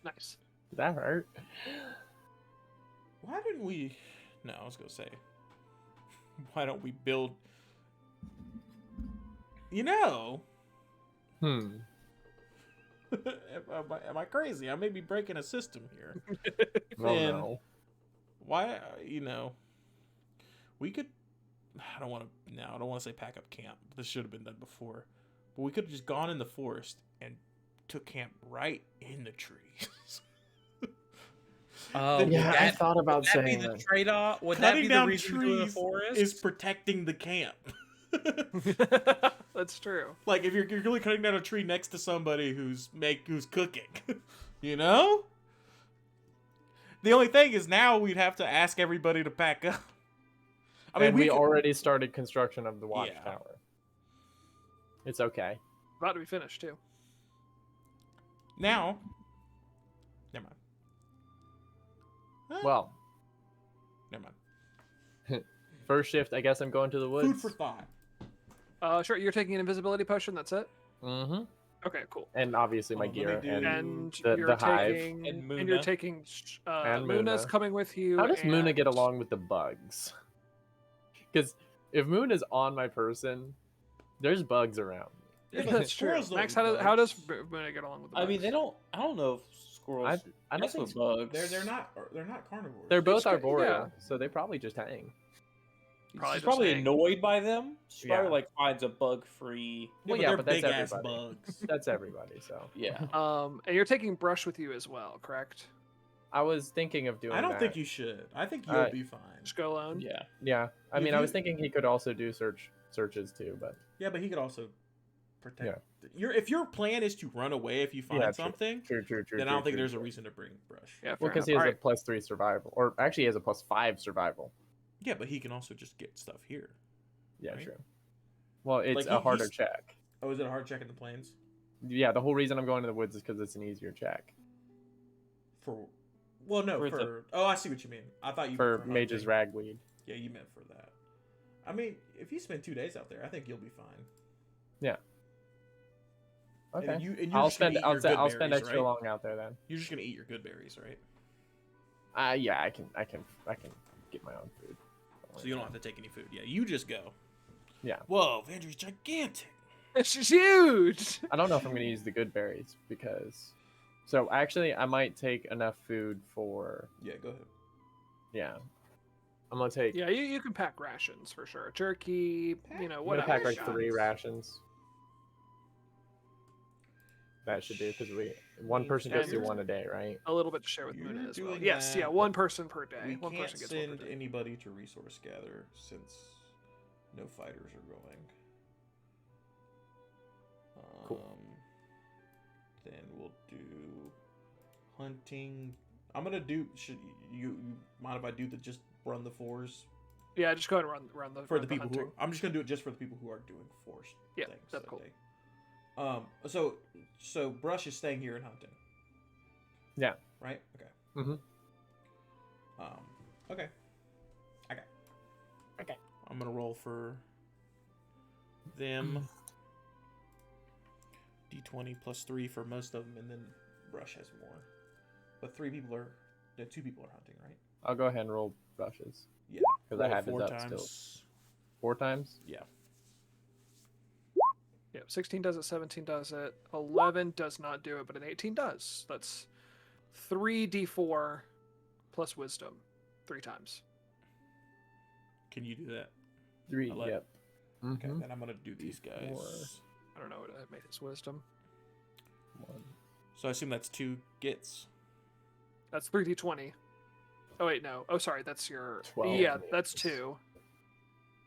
A: Nice.
C: Did that hurt?
B: Why didn't we? No, I was gonna say. Why don't we build? You know.
C: Hmm.
B: Am I crazy? I may be breaking a system here.
C: Oh
B: Then
C: no.
B: why? We could. I don't want to say pack up camp. This should have been done before. But we could have just gone in the forest and took camp right in the trees.
C: Yeah, I thought about
D: would that be
C: saying
D: the
C: that.
D: trade-off? Would that
B: Cutting
D: be the
B: down
D: reason to go to the
B: trees
D: forest?
B: is protecting the camp.
A: That's true.
B: Like if you're really cutting down a tree next to somebody who's cooking, you know. The only thing is now we'd have to ask everybody to pack up. I mean,
C: We
B: could-
C: already started construction of the
B: Yeah.
C: watchtower. It's okay.
A: About to be finished too.
B: now. Never mind. Huh?
C: Well,
B: Never mind.
C: first shift, I guess I'm going to the woods.
B: Food for thought.
A: Sure. You're taking an invisibility potion. That's it.
C: Mm-hmm.
A: Okay. Cool.
C: And obviously my
B: Let me
C: gear.
B: do-
C: And
A: And
C: the
A: you're
C: hive.
A: taking
D: And
A: and you're
D: Muna.
A: taking
C: And
A: Muna's
C: Muna.
A: coming with you.
C: how does Muna get
A: and-
C: along with the bugs? Because if Muna's on my person, there's bugs around me.
B: Yeah, but
A: That's true.
B: squirrels don't
A: Max,
B: eat
A: how does
B: bugs.
A: Muna get along with the
D: I
A: bugs?
D: mean, they don't. I don't know if squirrels.
C: I don't
D: mess
C: think
D: with bugs.
B: They're not carnivores.
C: they're both
A: It's good,
C: arboreal, so they probably just hang.
A: Probably
D: She's
A: just
D: probably
A: hang.
D: annoyed by them. She probably
C: Yeah.
D: like finds a bug-free.
C: Well,
B: yeah,
C: yeah,
B: but
C: but
B: they're
C: that's
B: big ass
C: everybody.
B: bugs.
C: That's everybody. So
D: Yeah.
A: And you're taking brush with you as well, correct?
C: I was thinking of doing.
B: I don't
C: that.
B: think you should. I think you'll
C: Uh,
B: be fine.
A: Just go alone.
D: Yeah.
C: Yeah, I
B: If
C: mean, I was
B: you-
C: thinking he could also do searches too, but
B: Yeah, but he could also protect. If your plan is to run away if you find
C: Yeah, true.
B: something,
C: true.
B: then I don't think there's a reason to bring brush.
A: Yeah.
C: Well,
A: fair
C: because he
A: enough.
C: has
A: All
C: a +3 survival, or actually he has a +5 survival.
B: Yeah, but he can also just get stuff here.
C: Yeah,
B: Right.
C: true. Well, it's
B: Like,
C: a harder
B: he's-
C: check.
B: Oh, is it a hard check in the plains?
C: Yeah, the whole reason I'm going to the woods is because it's an easier check
B: For no,
D: For
B: for
D: the-
B: oh, I see what you mean. I thought you
C: for
B: meant
C: mage's
B: hunting.
C: ragweed.
B: Yeah, you meant for that. I mean, if you spend 2 days out there, I think you'll be fine.
C: Okay,
B: And you're
C: I'll
B: just gonna
C: spend
B: eat
C: I'll,
B: your
C: I'll
B: good
C: spend
B: berries,
C: extra
B: right?
C: long out there then.
B: You're just gonna eat your good berries, right?
C: Yeah, I can get my own food.
B: So you don't have to take any food. Yeah, you just go.
C: Yeah.
B: Whoa, Vandry's gigantic.
A: It's just huge.
C: I don't know if I'm gonna use the good berries because. So actually, I might take enough food for.
B: Yeah, go ahead.
C: Yeah, I'm gonna take.
A: Yeah, you can pack rations for sure. Turkey,
C: I'm gonna
A: whatever.
C: pack like
B: rations.
C: 3 rations. that should do because one person gets to do one a day, right?
A: A little bit to share with
B: You're
A: Muna as well.
B: doing
A: Yes, yeah,
B: that,
A: one
B: but
A: person per day.
B: We
A: One
B: can't
A: person gets one
B: send
A: per day.
B: anybody to resource gather since no fighters are going.
C: Cool.
B: Then we'll do hunting. I'm gonna do. Should you mind if I do just run the fours?
A: Yeah, just go ahead and run the
B: For
A: run
B: the people
A: hunting.
B: who I'm just gonna do it just for the people who are doing force
A: Yeah,
B: things
A: that's
B: that
A: cool.
B: day. So Brush is staying here and hunting.
C: Yeah.
B: Right. Okay.
C: Mhm.
B: Okay. Okay. I'm gonna roll for them. D20 plus 3 for most of them, and then Brush has more. But 2 people are hunting, right?
C: I'll go ahead and roll brushes.
B: Yeah.
C: Because I
B: Roll
C: have his
B: 4
C: up
B: times.
C: still. 4 times?
B: Yeah.
A: Yeah, 16 does it, 17 does it, 11 does not do it, but an 18 does. That's 3d4 plus wisdom 3 times.
B: Can you do that?
C: 3,
B: I like-
C: yep.
B: Okay,
C: Mhm.
B: then I'm gonna do these guys.
C: D4.
A: I don't know what I made his wisdom.
C: 1.
B: So I assume that's 2 gets.
A: That's 3d20. Oh wait, no. Oh sorry, that's your
C: 12
A: yeah, that's
C: meals.
A: 2.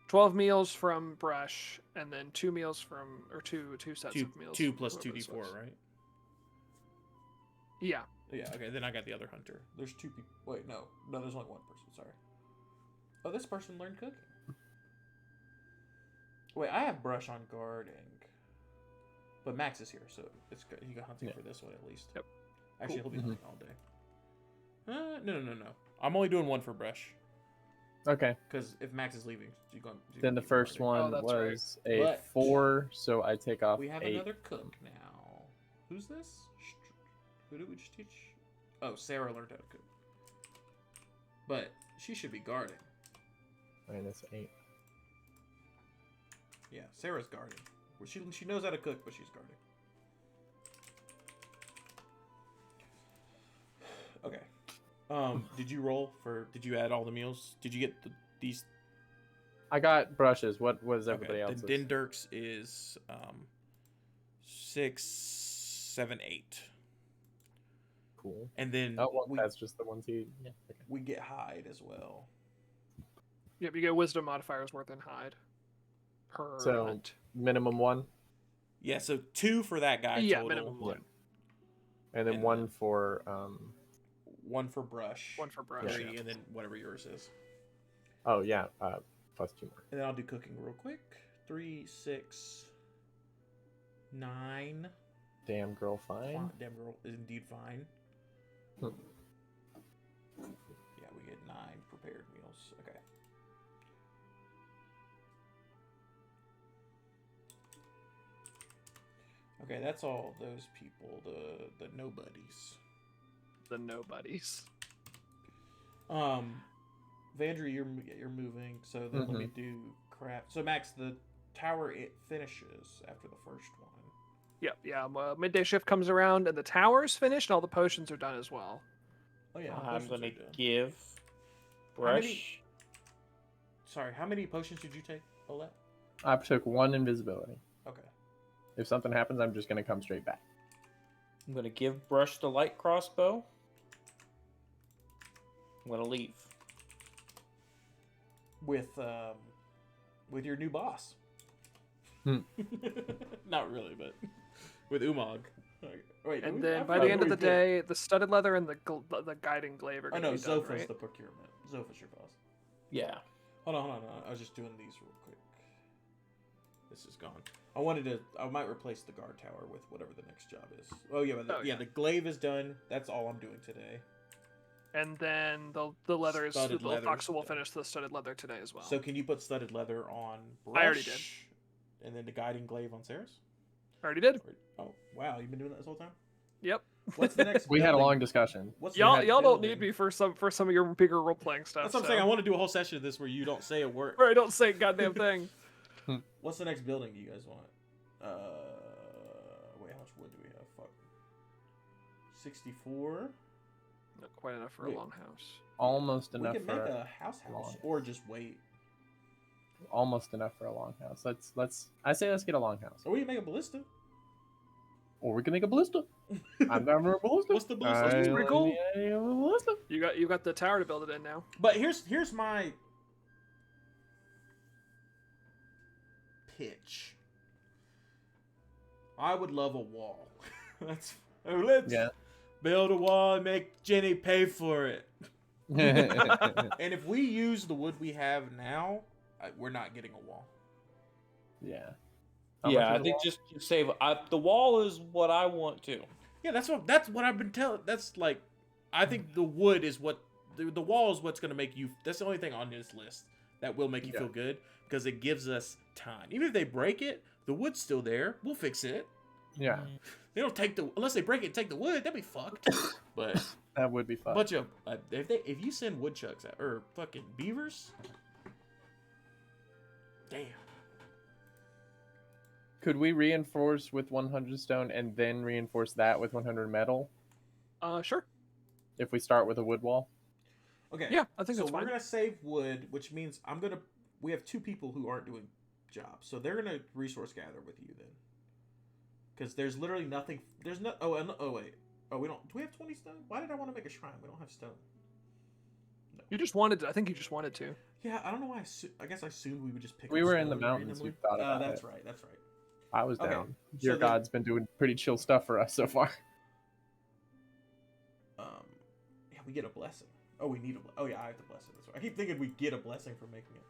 A: 12 meals from Brush, and then 2 meals from or two sets of meals.
B: 2 plus
A: whoever this
B: 2d4,
A: was.
B: right?
A: Yeah.
B: Yeah, okay, then I got the other hunter. There's 2 people. Wait, no, there's only 1 person, sorry. Oh, this person learned cooking. Wait, I have Brush on guarding. But Max is here, so it's good. He got hunting for this one at least.
A: Yep.
B: Actually,
A: Cool.
B: he'll be hunting all day. No. I'm only doing 1 for Brush.
C: Okay.
B: Because if Max is leaving,
C: Then the first one
A: that's right.
C: was a
B: But
C: 4, so I take off
B: we have
C: 8.
B: another cook now. Who's this? Who did we just teach? Oh, Sarah learned how to cook. But she should be guarding.
C: -8.
B: Yeah, Sarah's guarding. Well, she knows how to cook, but she's guarding. Okay. Did you roll for? Did you add all the meals? Did you get these?
C: I got brushes. What was everybody
B: Okay.
C: else's?
B: Then Dirk's is 6, 7, 8.
C: Cool.
B: And then
C: Oh, well, that's just the ones he. Yeah. Okay.
B: we get hide as well.
A: Yep, you get wisdom modifiers worth in hide. Per
C: So-
A: hunt.
C: Minimum 1,
B: Yeah, so 2 for that guy
A: Yeah,
B: total.
A: minimum 1.
C: and then
B: And
C: 1 for
B: 1 for Brush.
A: 1 for Brush.
B: 3,
A: Yeah.
B: and then whatever yours is.
C: Oh yeah, plus 2 more.
B: And then I'll do cooking real quick. 3, 6, 9.
C: Damn girl, fine.
B: Damn girl is indeed fine.
C: Hmm.
B: Yeah, we get 9 prepared meals. Okay. Okay, that's all those people, the nobodies.
A: The nobodies.
B: Vandry, you're moving, so then let me do craft. So Max, the tower it finishes after the first one.
A: Yep, yeah. Midday shift comes around and the tower's finished and all the potions are done as well.
B: Oh yeah,
D: I'm
B: potions
D: gonna
B: are done.
D: give
B: How many-
D: Brush.
B: Sorry, how many potions did you take, Olet?
C: I took 1 invisibility.
B: Okay.
C: If something happens, I'm just gonna come straight back.
D: I'm gonna give Brush the light crossbow. I'm gonna leave.
B: With your new boss.
C: Hmm.
B: Not really, but with Umag. Okay. Wait,
A: And
B: I
A: then by
B: forgot
A: the end
B: who
A: of
B: we
A: the
B: did.
A: day, the studded leather and the guiding glaive are
B: Oh
A: going
B: no,
A: to be done,
B: Zopha's
A: right?
B: the procurement. Zopha's your boss.
D: Yeah.
B: Hold on. I was just doing these real quick. This is gone. I might replace the guard tower with whatever the next job is. Oh yeah, the glaive is done. That's all I'm doing today.
A: And then the leather is the
B: Studded leather
A: Fox
B: is
A: will
B: done.
A: finish the studded leather today as well.
B: So can you put studded leather on Brush?
A: I already did.
B: And then the guiding glaive on Sarah's?
A: I already did.
B: Oh wow, you've been doing that this whole time?
A: Yep.
B: What's the next?
C: We had a
B: building?
C: long discussion.
B: What's the
A: Y'all
B: next
A: don't
B: building?
A: need me for some of your bigger role playing stuff.
B: That's what I'm saying. I want to do a whole session of this where you don't say a word.
A: Where I don't say a goddamn thing.
B: What's the next building you guys want? Wait, how much wood do we have? Fuck. 64.
A: Not quite enough for a
B: Wait.
A: long house.
C: Almost
B: We
C: enough
B: can make
C: for
B: a house
C: long.
B: or just wait.
C: almost enough for a long house. Let's I say let's get a long house.
B: Or we can make a ballista.
C: or we can make a ballista. I'm down for a ballista.
B: What's the ballista?
A: That's pretty cool.
C: Yeah, ballista.
A: You got the tower to build it in now.
B: But here's my pitch. I would love a wall. Let's build a wall and make Jenny pay for it. And if we use the wood we have now, we're not getting a wall.
C: Yeah.
D: Yeah, I think just save. The wall is what I want to.
B: Yeah, that's what I've been telling. That's like, I think the wood is what the wall is what's gonna make you. That's the only thing on this list that will make you feel good because it gives us time. Even if they break it, the wood's still there. We'll fix it.
C: Yeah.
B: They don't take unless they break it and take the wood, that'd be fucked. But
C: That would be fun.
B: bunch of if you send woodchucks or fucking beavers, damn.
C: Could we reinforce with 100 stone and then reinforce that with 100 metal
A: Sure.
C: if we start with a wood wall?
B: Okay.
A: Yeah, I think
B: so
A: that's
B: we're
A: fine.
B: gonna save wood, which means we have 2 people who aren't doing jobs, so they're gonna resource gather with you then. Because there's literally nothing. There's no. Oh wait. Oh, we don't. Do we have 20 stone? Why did I want to make a shrine? We don't have stone. No.
A: You just wanted to. I think you just wanted to.
B: Yeah, I don't know why. I guess I assumed we would just pick.
C: We
B: up
C: were in the
B: stone
C: mountains.
B: randomly.
C: We thought about
B: That's
C: it.
B: right. That's right.
C: I was
B: Okay,
C: down.
B: so
C: Your
B: then-
C: god's been doing pretty chill stuff for us so far.
B: Yeah, we get a blessing. Oh, we need a. Oh yeah, I have to bless it. That's right. I keep thinking we get a blessing for making it.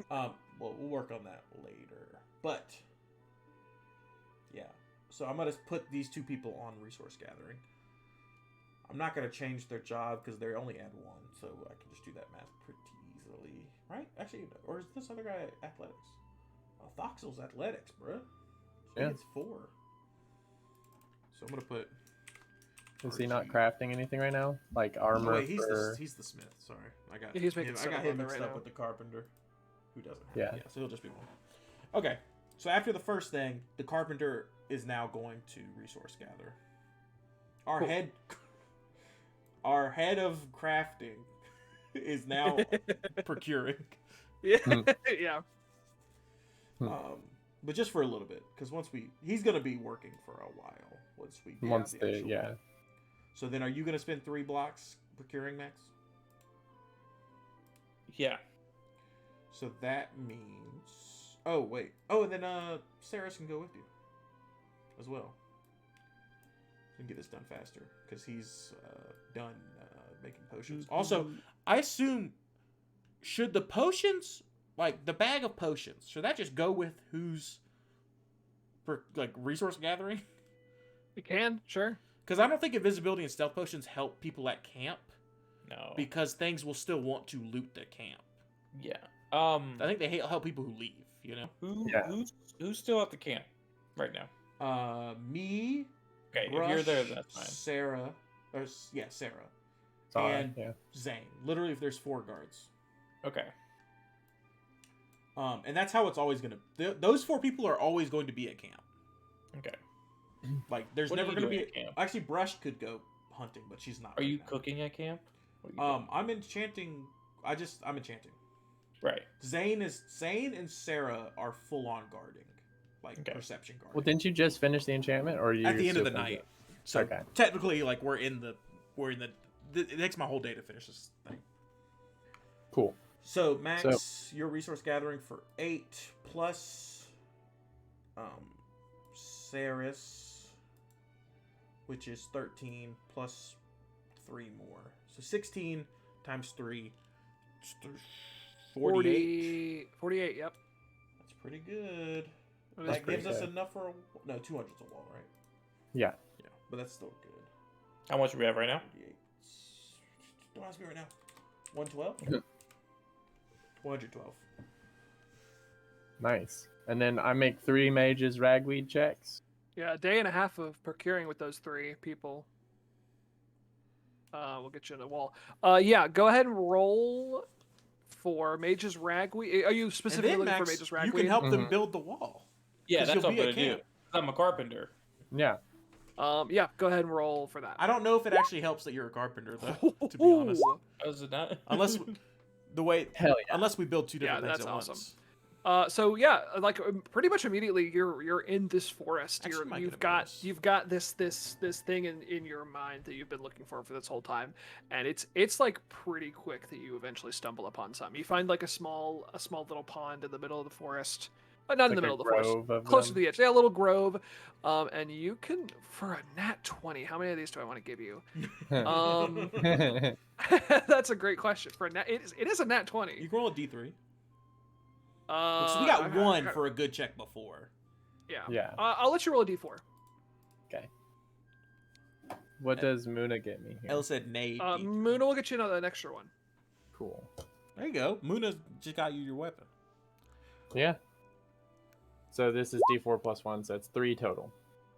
B: Well, we'll work on that later. But yeah, so I'm gonna put these 2 people on resource gathering. I'm not gonna change their job because they only add 1, so I can just do that math pretty easily, right? Actually, or is this other guy athletics? Oh, Thoxel's athletics, bruh. So
C: Yeah.
B: he gets 4. So I'm gonna put.
C: Is he not
B: RG.
C: crafting anything right now? Like
B: Oh,
C: armor
B: wait, he's
C: for...
B: the smith. Sorry, I got.
A: Yeah, he's making
B: I
A: stuff
B: got
A: on
B: him
A: there
B: mixed
A: right
B: up
A: now.
B: with the carpenter, who doesn't. Have
C: Yeah.
B: Yeah. So he'll just be 1. Okay. So after the first thing, the carpenter is now going to resource gather. Our
A: Cool.
B: our head of crafting is now procuring.
A: Yeah.
C: Hmm.
A: Yeah.
B: But just for a little bit, because he's gonna be working for a while once we get
C: Once
B: the
C: they,
B: actual-
C: yeah.
B: So then, are you gonna spend 3 blocks procuring, Max?
D: Yeah.
B: So that means. Oh wait. Oh, and then Sarah can go with you as well. We can get this done faster because he's done making potions. Also, I assume should the potions, like the bag of potions, should that just go with who's for like resource gathering?
A: You can, sure.
B: Because I don't think invisibility and stealth potions help people at camp
D: No.
B: because things will still want to loot the camp.
D: Yeah.
B: I think they help people who leave. You know.
C: Yeah.
D: Who's still at the camp right now?
B: Me.
D: Okay,
B: Brush,
D: if you're there, that's fine.
B: Sarah. Sarah.
C: Sorry.
B: And
C: Yeah.
B: Zane. Literally, if there's 4 guards.
D: Okay.
B: And that's how it's always gonna. Those 4 people are always going to be at camp.
D: Okay.
B: Like, there's
D: What are
B: never
D: you
B: gonna be.
D: doing at camp?
B: Actually, Brush could go hunting, but she's not.
D: Are
B: right
D: you
B: now.
D: cooking at camp? What are you doing?
B: I'm enchanting. I'm enchanting.
D: Right.
B: Zane and Sarah are full on guarding, like
D: Okay.
B: perception guarding.
C: Well, didn't you just finish the enchantment, or are you
B: At the end of the
C: still gonna do
B: night.
C: it?
B: So
C: Okay.
B: technically, like we're in the. It takes my whole day to finish this thing.
C: Cool.
B: So Max, your resource gathering for 8 plus, Saris, which is 13 plus 3 more, so 16 times 3, 48.
A: 48, yep.
B: That's pretty good.
A: That is
B: That
C: pretty
B: gives us
C: good.
B: enough for 200's a wall, right?
C: Yeah.
B: Yeah, but that's still good.
D: How much do we have right now?
B: 48. Don't ask me right now. 112.
C: Yeah.
B: 112.
C: Nice. And then I make 3 mages ragweed checks.
A: Yeah, a day and a half of procuring with those 3 people. We'll get you in the wall. Yeah, go ahead and roll for Mage's Ragweed. Are you specifically
B: And then,
A: looking
B: Max,
A: for Mage's
B: you
A: Ragweed?
B: can help them
C: Mhm.
B: build the wall.
D: Yeah,
B: 'Cause
D: that's
B: you'll
D: what I'm
B: be at
D: gonna do.
B: camp.
D: 'Cause I'm a carpenter.
C: Yeah.
A: Yeah, go ahead and roll for that.
B: I don't know if it actually helps that you're a carpenter, though. To be honest,
D: Is it not?
B: unless the way
C: Hell yeah.
B: unless we build 2
A: Yeah,
B: different things
A: that's
B: at
A: awesome.
B: once.
A: So yeah, like pretty much immediately you're in this forest.
B: Actually, might
A: You've
B: get a
A: got
B: bonus.
A: this thing in your mind that you've been looking for this whole time, and it's like pretty quick that you eventually stumble upon something. You find like a small little pond in the middle of the forest. Not in
C: Like
A: the
C: a
A: middle of the forest,
C: grove of
A: close to
C: them?
A: the edge. Yeah, a little grove. And you can, for a nat 20, how many of these do I want to give you? Um, That's a great question. For a nat, it is a nat 20.
B: You can roll a d3.
A: Uh,
B: So we got
A: I-
B: one
A: I-
B: for a good check before.
A: yeah.
C: Yeah.
A: I'll let you roll a d4.
C: Okay. What does Muna get me here?
B: Ella said nay. D3.
A: Muna will get you an extra one.
C: Cool.
B: There you go. Muna just got you your weapon.
C: Yeah. So this is D4 plus 1, so it's 3 total.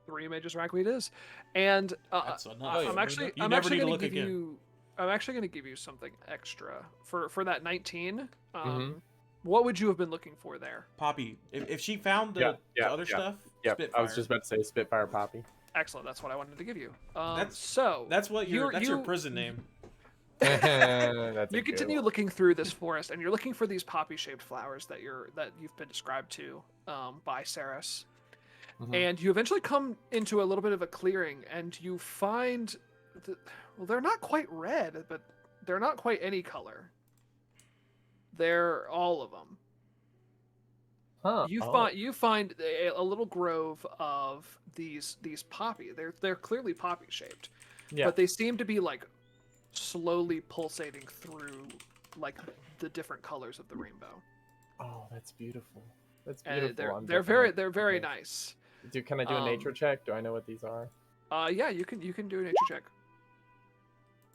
A: 3 mages ragweed is, and
B: That's enough.
A: I'm actually
B: You
A: I'm
B: never
A: actually
B: need to
A: going
B: look
A: to give
B: again.
A: you I'm actually going to give you something extra for that 19.
C: Mhm.
A: What would you have been looking for there?
B: Poppy, if she found the,
C: Yeah,
B: the
C: yeah,
B: other
C: yeah.
B: stuff,
C: Yep.
B: Spitfire.
C: I was just about to say Spitfire Poppy.
A: Excellent. That's what I wanted to give you.
B: That's-
A: So
B: That's what your
A: you
B: prison name.
C: That's a
A: you
C: good
A: continue
C: one.
A: looking through this forest, and you're looking for these poppy-shaped flowers that you've been described to by Saris.
C: Mhm.
A: And you eventually come into a little bit of a clearing, and you find well, they're not quite red, but they're not quite any color. They're all of them.
C: Huh.
A: You find a little grove of these poppy. They're clearly poppy shaped,
C: Yeah.
A: but they seem to be like slowly pulsating through like the different colors of the rainbow.
C: Oh, that's beautiful. That's
A: And
C: beautiful.
A: they're very nice.
C: Can I do a nature check? Do I know what these are?
A: Yeah, you can do a nature check.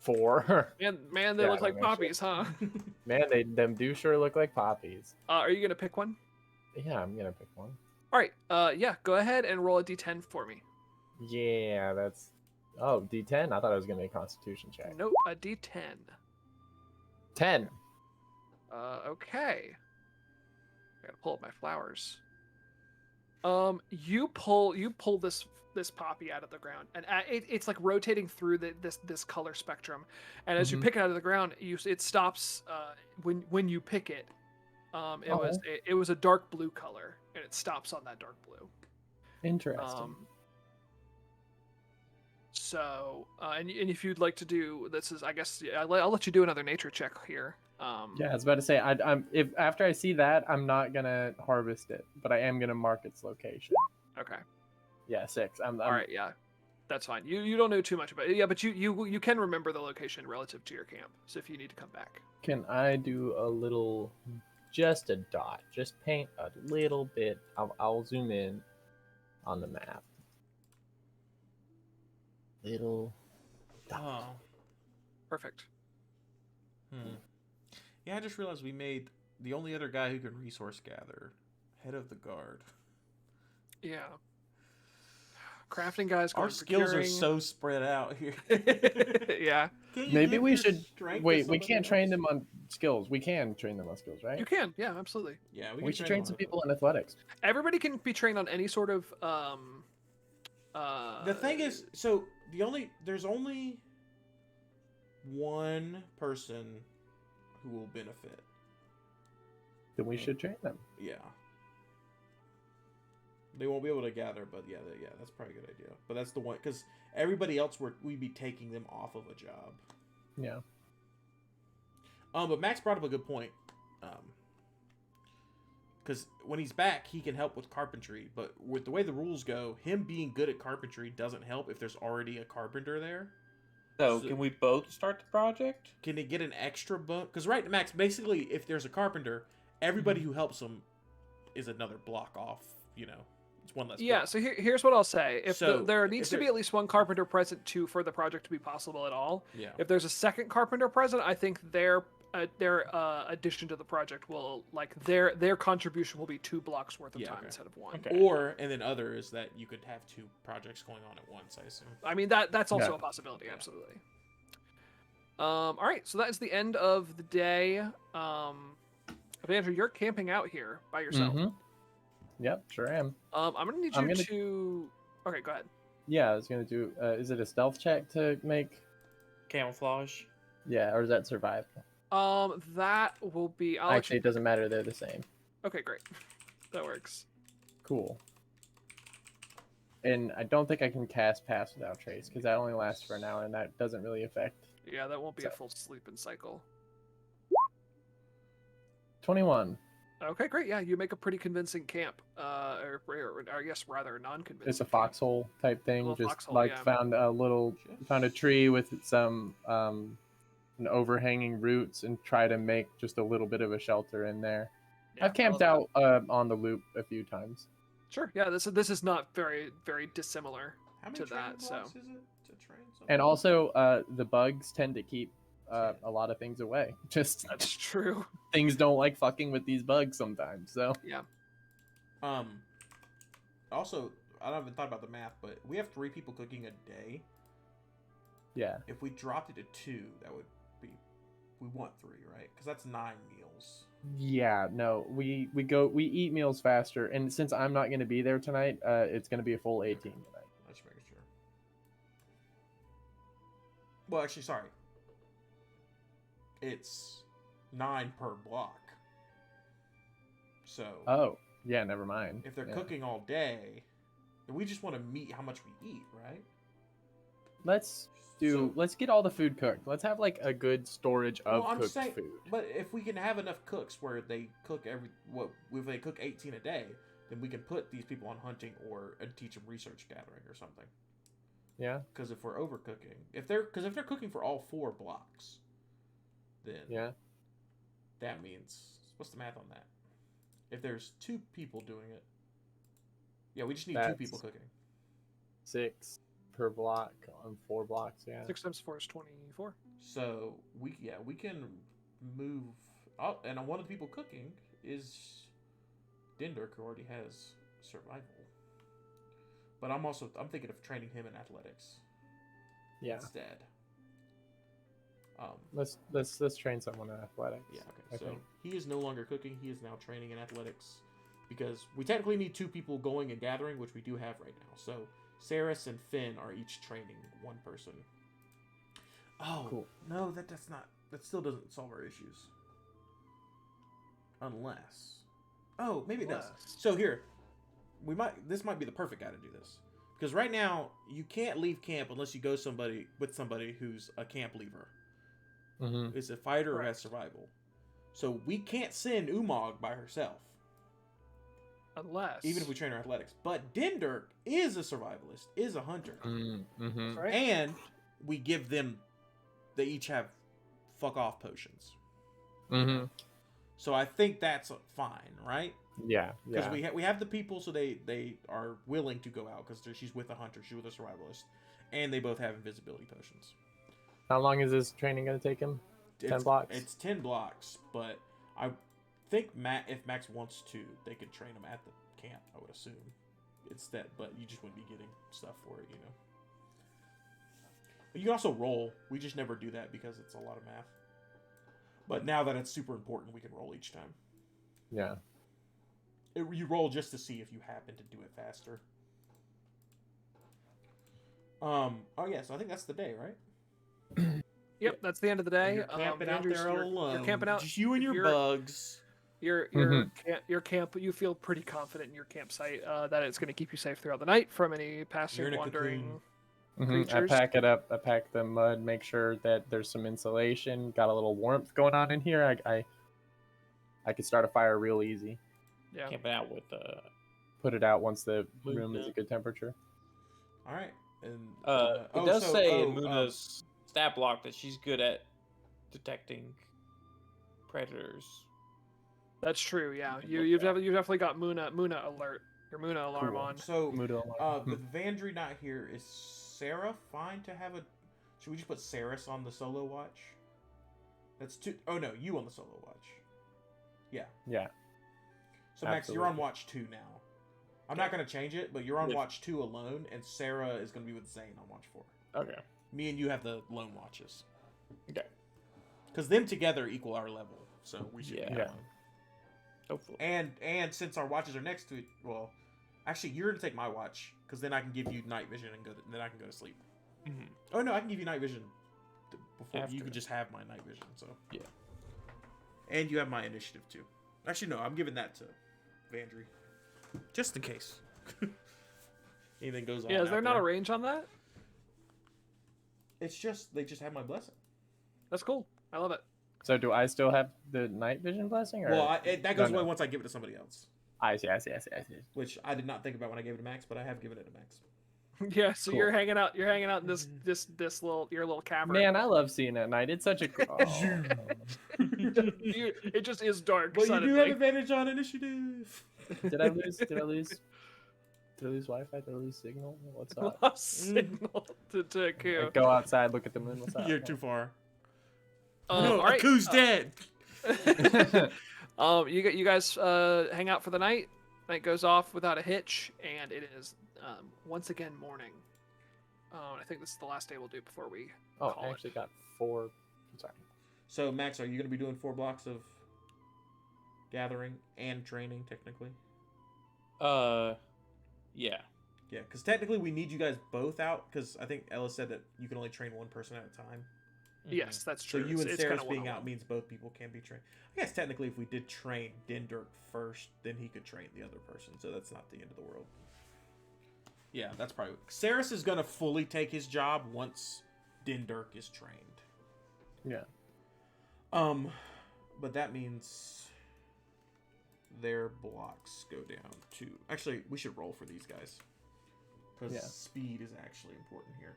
C: 4.
A: Man, they
C: Yeah,
A: look like
C: nature.
A: poppies, huh?
C: Man, them do sure look like poppies.
A: Are you gonna pick one?
C: Yeah, I'm gonna pick one.
A: All right. Yeah. Go ahead and roll a d10 for me.
C: Yeah, that's. Oh, D10. I thought it was gonna be a Constitution check.
A: Nope, a d10.
C: 10.
A: Okay. I gotta pull up my flowers. You pull this poppy out of the ground, and it's like rotating through this color spectrum, and as you
C: Mhm.
A: pick it out of the ground, it stops when you pick it. It was a dark blue color, and it stops on that dark blue.
C: Interesting.
A: So, and if you'd like to do this, is I guess I'll let you do another nature check here.
C: Yeah, I was about to say, I'm if after I see that, I'm not gonna harvest it, but I am gonna mark its location.
A: Okay.
C: Yeah, 6. I'm
A: All right. Yeah, that's fine. You don't know too much about it. Yeah, but you can remember the location relative to your camp. So if you need to come back.
C: Can I do a little, just a dot, just paint a little bit? I'll zoom in on the map. Little dot.
B: Oh.
A: Perfect.
B: Yeah, I just realized we made the only other guy who can resource gather head of the guard.
A: Yeah. Crafting guys.
B: Our
A: going
B: skills are
A: procuring.
B: so spread out here.
A: Yeah.
B: Can you
C: Maybe
B: give
C: we
B: your
C: should
B: strength to
C: wait. We
B: somebody
C: can't train
B: else?
C: them on skills. We can train them on skills, right?
A: You can. Yeah, absolutely.
B: Yeah,
C: We
B: can
C: should
B: train
C: train
B: them
C: some
B: on
C: people in athletics.
A: Everybody can be trained on any sort of
B: The thing is, so there's only one person who will benefit.
C: Then we should train them.
B: Yeah. They won't be able to gather, but yeah, that's probably a good idea. But that's the one, because everybody else we'd be taking them off of a job.
C: Yeah.
B: But Max brought up a good point. Because when he's back, he can help with carpentry. But with the way the rules go, him being good at carpentry doesn't help if there's already a carpenter there.
D: So,
B: So-
D: can we both start the project?
B: Can he get an extra book? Because right, Max, basically, if there's a carpenter, everybody who helps him is another block off. You know, it's one less.
A: Yeah,
B: block.
A: so here's what I'll say. If
B: So,
A: there needs
B: if
A: to be
B: there-
A: at least one carpenter present for the project to be possible at all.
B: Yeah.
A: If there's a second carpenter present, I think their addition to the project will their contribution will be 2 blocks worth of
B: Yeah,
A: time
B: okay.
A: instead of 1.
D: Okay.
B: Or and then other is that you could have 2 projects going on at once. I assume.
A: I mean that's also
C: Yeah.
A: a possibility,
B: Yeah.
A: absolutely. All right, so that is the end of the day. Evander, you're camping out here by yourself.
C: Mhm. Yep, sure am.
A: I'm gonna need
C: I'm
A: you
C: gonna-
A: to. Okay, go ahead.
C: Yeah, I was gonna do. Is it a stealth check to make?
D: Camouflage.
C: Yeah, or is that survival?
A: That will be. I'll let
C: Actually,
A: you,
C: it doesn't matter. They're the same.
A: Okay, great. That works.
C: Cool. And I don't think I can cast Pass Without Trace because that only lasts for an hour, and that doesn't really affect.
A: Yeah, that won't be a
C: So-
A: full sleeping cycle.
C: 21.
A: Okay, great. Yeah, you make a pretty convincing camp. Or I guess rather non-convincing.
C: It's a
A: camp.
C: foxhole type thing.
A: Little
C: Just
A: foxhole,
C: like
A: yeah.
C: found a tree with some an overhanging roots and try to make just a little bit of a shelter in there.
A: Yeah,
C: I've camped
A: I love
C: out on the loop a few times.
A: that. Sure. Yeah, this is not very dissimilar.
B: How many
A: To
B: training
A: that,
B: blocks
A: so.
B: is it to train something?
C: And also, the bugs tend to keep a lot of things away. Just
A: That's true.
C: things don't like fucking with these bugs sometimes. So
A: Yeah.
B: Also, I don't even thought about the math, but we have 3 people cooking a day.
C: yeah,
B: If we dropped it to 2, that would be. We want 3, right? Because that's 9 meals.
C: yeah. No, we eat meals faster, and since I'm not going to be there tonight, it's going to be a full 18 tonight.
B: I'm just making sure. Well, actually, sorry. It's 9 per block. So
C: Oh, yeah. Never mind.
B: if they're
C: Yeah.
B: cooking all day, then we just want to meet how much we eat, right?
C: Let's get all the food cooked. Let's have like a good storage of
B: Well, I'm
C: cooked
B: saying,
C: food.
B: but if we can have enough cooks where they cook if they cook 18 a day, then we can put these people on hunting or and teach them research gathering or something.
C: Yeah.
B: Because if we're overcooking, if they're cooking for all 4 blocks, then
C: Yeah.
B: that means what's the math on that? If there's 2 people doing it, yeah, we just need 2 people cooking.
C: 6 per block on 4 blocks. Yeah.
A: 6 times 4 is 24.
B: So we can move. Oh, and one of the people cooking is Dindirk, who already has survival. But I'm thinking of training him in athletics
C: Yeah.
B: instead.
C: Let's train someone in athletics.
B: Yeah.
C: I
B: Okay. So
C: think.
B: he is no longer cooking. He is now training in athletics because we technically need 2 people going and gathering, which we do have right now. So Saris and Finn are each training 1 person. Oh,
C: Cool.
B: no, that's not. That still doesn't solve our issues. Unless, oh, maybe it does.
A: Unless.
B: So here, this might be the perfect guy to do this because right now you can't leave camp unless you go with somebody who's a camp leaver.
C: Mm-hmm.
B: Is a fighter or has
A: Correct.
B: survival. So we can't send Umog by herself,
A: Unless.
B: even if we train her athletics. But Dindirk is a survivalist, is a hunter,
C: Mm-hmm.
A: That's right.
B: and we give them. They each have fuck off potions.
C: Mm-hmm.
B: So I think that's fine, right?
C: Yeah.
B: Because
C: Yeah.
B: we have the people, so they are willing to go out because she's with a hunter, she's with a survivalist, and they both have invisibility potions.
C: How long is this training gonna take him? 10 blocks?
B: It's 10 blocks, but I think if Max wants to, they could train him at the camp. I would assume it's that, but you just wouldn't be getting stuff for it, you know. But you can also roll. We just never do that because it's a lot of math. But now that it's super important, we can roll each time.
C: Yeah.
B: You roll just to see if you happen to do it faster. Oh yeah, so I think that's the day, right?
A: Yep, that's the end of the day.
B: You're camping out
A: Andrews,
B: there all alone.
A: You're camping out.
B: Just you and your
A: you're-
B: bugs.
A: Your camp. You feel pretty confident in your campsite that it's going to keep you safe throughout the night from any
B: You're
A: passing,
B: in a
A: wandering.
B: cocoon.
C: I
A: Creatures.
C: pack it up. I pack the mud. Make sure that there's some insulation. Got a little warmth going on in here. I could start a fire real easy.
A: Yeah.
D: Camping out with
C: Put it out once the
D: Blue
C: room is
D: pill.
C: a good temperature.
B: All right, and
D: it does say in Muna's stat block that she's good at detecting predators.
A: That's true. Yeah.
D: can
A: You
D: look
A: you've
D: that.
A: definitely got Muna alert. Your Muna alarm
C: Cool.
A: on.
B: So
C: Mood alarm.
B: with Vandry not here, is Sarah fine to have a? Should we just put Saris on the solo watch? That's 2. Oh no, you on the solo watch. Yeah.
C: Yeah.
B: So Max, you're on
C: Absolutely.
B: watch 2 now. I'm not gonna change it, but you're on
D: With-
B: watch 2 alone, and Sarah is gonna be with Zane on watch 4.
D: Okay.
B: Me and you have the lone watches.
D: Okay.
B: Because them together equal our level, so we should.
D: Yeah.
B: Be
C: Yeah.
B: fine.
D: Hopefully.
B: And since our watches are next to it, well, actually, you're gonna take my watch because then I can give you night vision and then I can go to sleep.
D: Mhm.
B: Oh no, I can give you night vision before you
D: After.
B: could just have my night vision. So
D: Yeah.
B: and you have my initiative too. Actually, no, I'm giving that to Vandry. Just in case. Anything goes on.
A: Yeah, is there
B: out
A: not a range on that?
B: It's just, they just have my blessing.
A: That's cool. I love it.
C: So do I still have the night vision blessing? Or...
B: Well, that goes
C: No.
B: away once I give it to somebody else.
C: I see.
B: Which I did not think about when I gave it to Max, but I have given it to Max.
A: Yeah, so
C: Cool.
A: you're hanging out in this your little cavern.
C: Man, I love seeing at night. It's such a.
A: It just is dark.
B: But you do
A: suddenly.
B: have advantage on initiative.
C: Did I lose? Did I lose Wi-Fi? Did I lose signal? What's up?
A: Lost signal to
C: I
A: Ku.
C: go outside, look at the moon. What's up?
B: You're too far.
A: All right.
B: Aku's dead.
A: You guys hang out for the night. Night goes off without a hitch, and it is once again morning. I think this is the last day we'll do before we.
C: Oh,
A: call
C: I
A: it.
C: actually got 4. I'm sorry.
B: So, Max, are you going to be doing 4 blocks of gathering and training, technically?
D: Yeah.
B: Yeah, because technically we need you guys both out, because I think Ellis said that you can only train one person at a time.
A: Yes, that's
B: So
A: true.
B: you and
A: It's
B: Sarah's
A: kinda
B: being out
A: one-on-one.
B: means both people can be trained. I guess technically if we did train Dindirk first, then he could train the other person, so that's not the end of the world. Yeah, that's probably... Saris is going to fully take his job once Dindirk is trained.
C: Yeah.
B: But that means their blocks go down to... Actually, we should roll for these guys. Because speed is actually important here.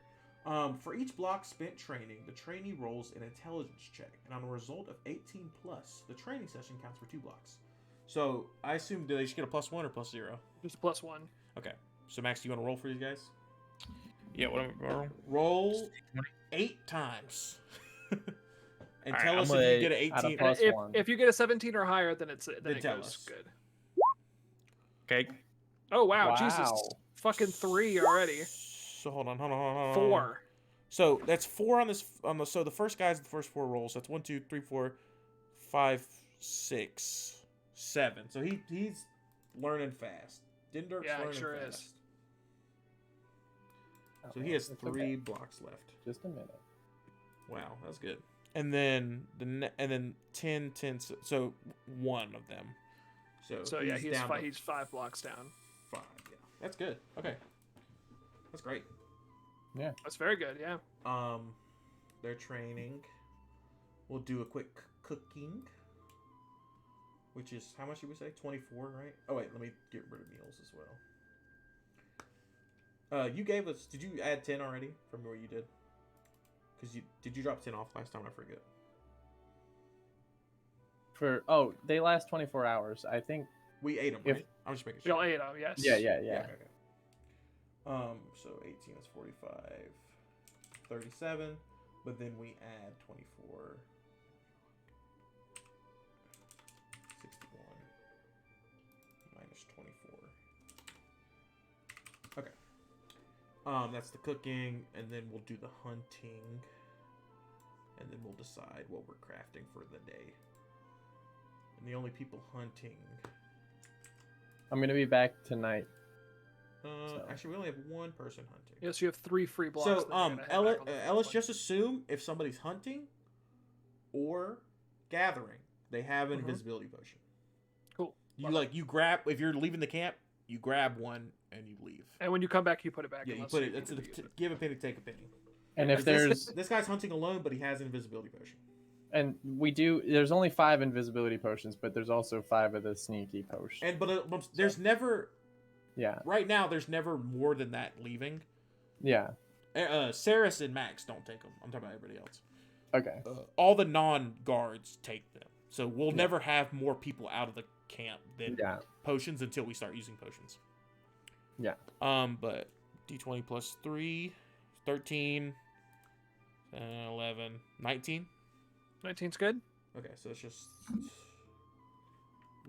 B: For each block spent training, the trainee rolls an intelligence check. And on a result of 18+, the training session counts for 2 blocks. So, I assume, do they just get a +1 or +0?
A: Just +1.
B: Okay. So, Max, do you want to roll for these guys?
D: Yeah, what am I rolling?
B: Roll 8 times. And
D: All
B: tell
D: right,
B: us
C: I'm
B: if you
C: gonna
B: get an
C: add a
B: 18.
C: plus
A: If,
C: 1.
A: if you get a 17 or higher, then it
B: tell
A: goes
B: us.
A: good.
D: Okay.
A: Oh wow, Jesus, fucking 3 already.
B: So hold on.
A: 4.
B: So that's 4 on this. So the first guy's the first 4 rolls. That's 1, 2, 3, 4, 5, 6, 7. So he's learning fast. Dindirk's
A: Yeah, he
B: learning
A: sure
B: fast.
A: is.
B: So he has
C: It's
B: 3
C: okay.
B: blocks left.
C: Just a minute.
B: Wow, that's good. And then 10, so 1 of them.
A: So yeah, he's
B: down to
A: he's 5 blocks down.
B: 5. Yeah, that's good. Okay, that's great.
A: That's very good. Yeah.
B: Their training. We'll do a quick cooking, which is how much did we say? 24, right? Oh wait, let me get rid of meals as well. You gave us. Did you add 10 already from where you did? Because did you drop 10 off last time? I forget.
C: They last 24 hours. I think.
B: We ate them,
C: If-
B: right? I'm just making sure.
A: Y'all ate them, yes.
C: Yeah.
B: Okay. So 18 is 45, 37, but then we add 24, 61, minus 24. Okay. That's the cooking, and then we'll do the hunting, and then we'll decide what we're crafting for the day. And the only people hunting...
C: I'm gonna be back tonight.
B: Actually, we only have 1 person hunting.
A: Yes, you have 3 free blocks.
B: So,
A: then you're gonna head back
B: Ellis,
A: on the first
B: Ellis,
A: one.
B: just assume if somebody's hunting or gathering, they have an
A: Mhm.
B: invisibility potion.
A: Cool.
B: You
A: Love
B: you grab if you're leaving the camp, you grab one and you leave.
A: And when you come back, you put it back.
B: Yeah, you
A: unless
B: put it.
A: need
B: It's
A: to use it.
B: give a penny, take a penny.
C: And if there's
B: this guy's hunting alone, but he has an invisibility potion.
C: and there's only 5 invisibility potions, but there's also 5 of the sneaky potions.
B: And there's never
C: Yeah.
B: right now. There's never more than that leaving.
C: Yeah.
B: Saris and Max don't take them. I'm talking about everybody else.
C: Okay.
B: All the non-guards take them. So we'll never have more people out of the camp than
C: Yeah.
B: potions until we start using potions.
C: Yeah.
B: But D20 plus 3, 13, 11, 19.
A: 19's good.
B: Okay, so it's just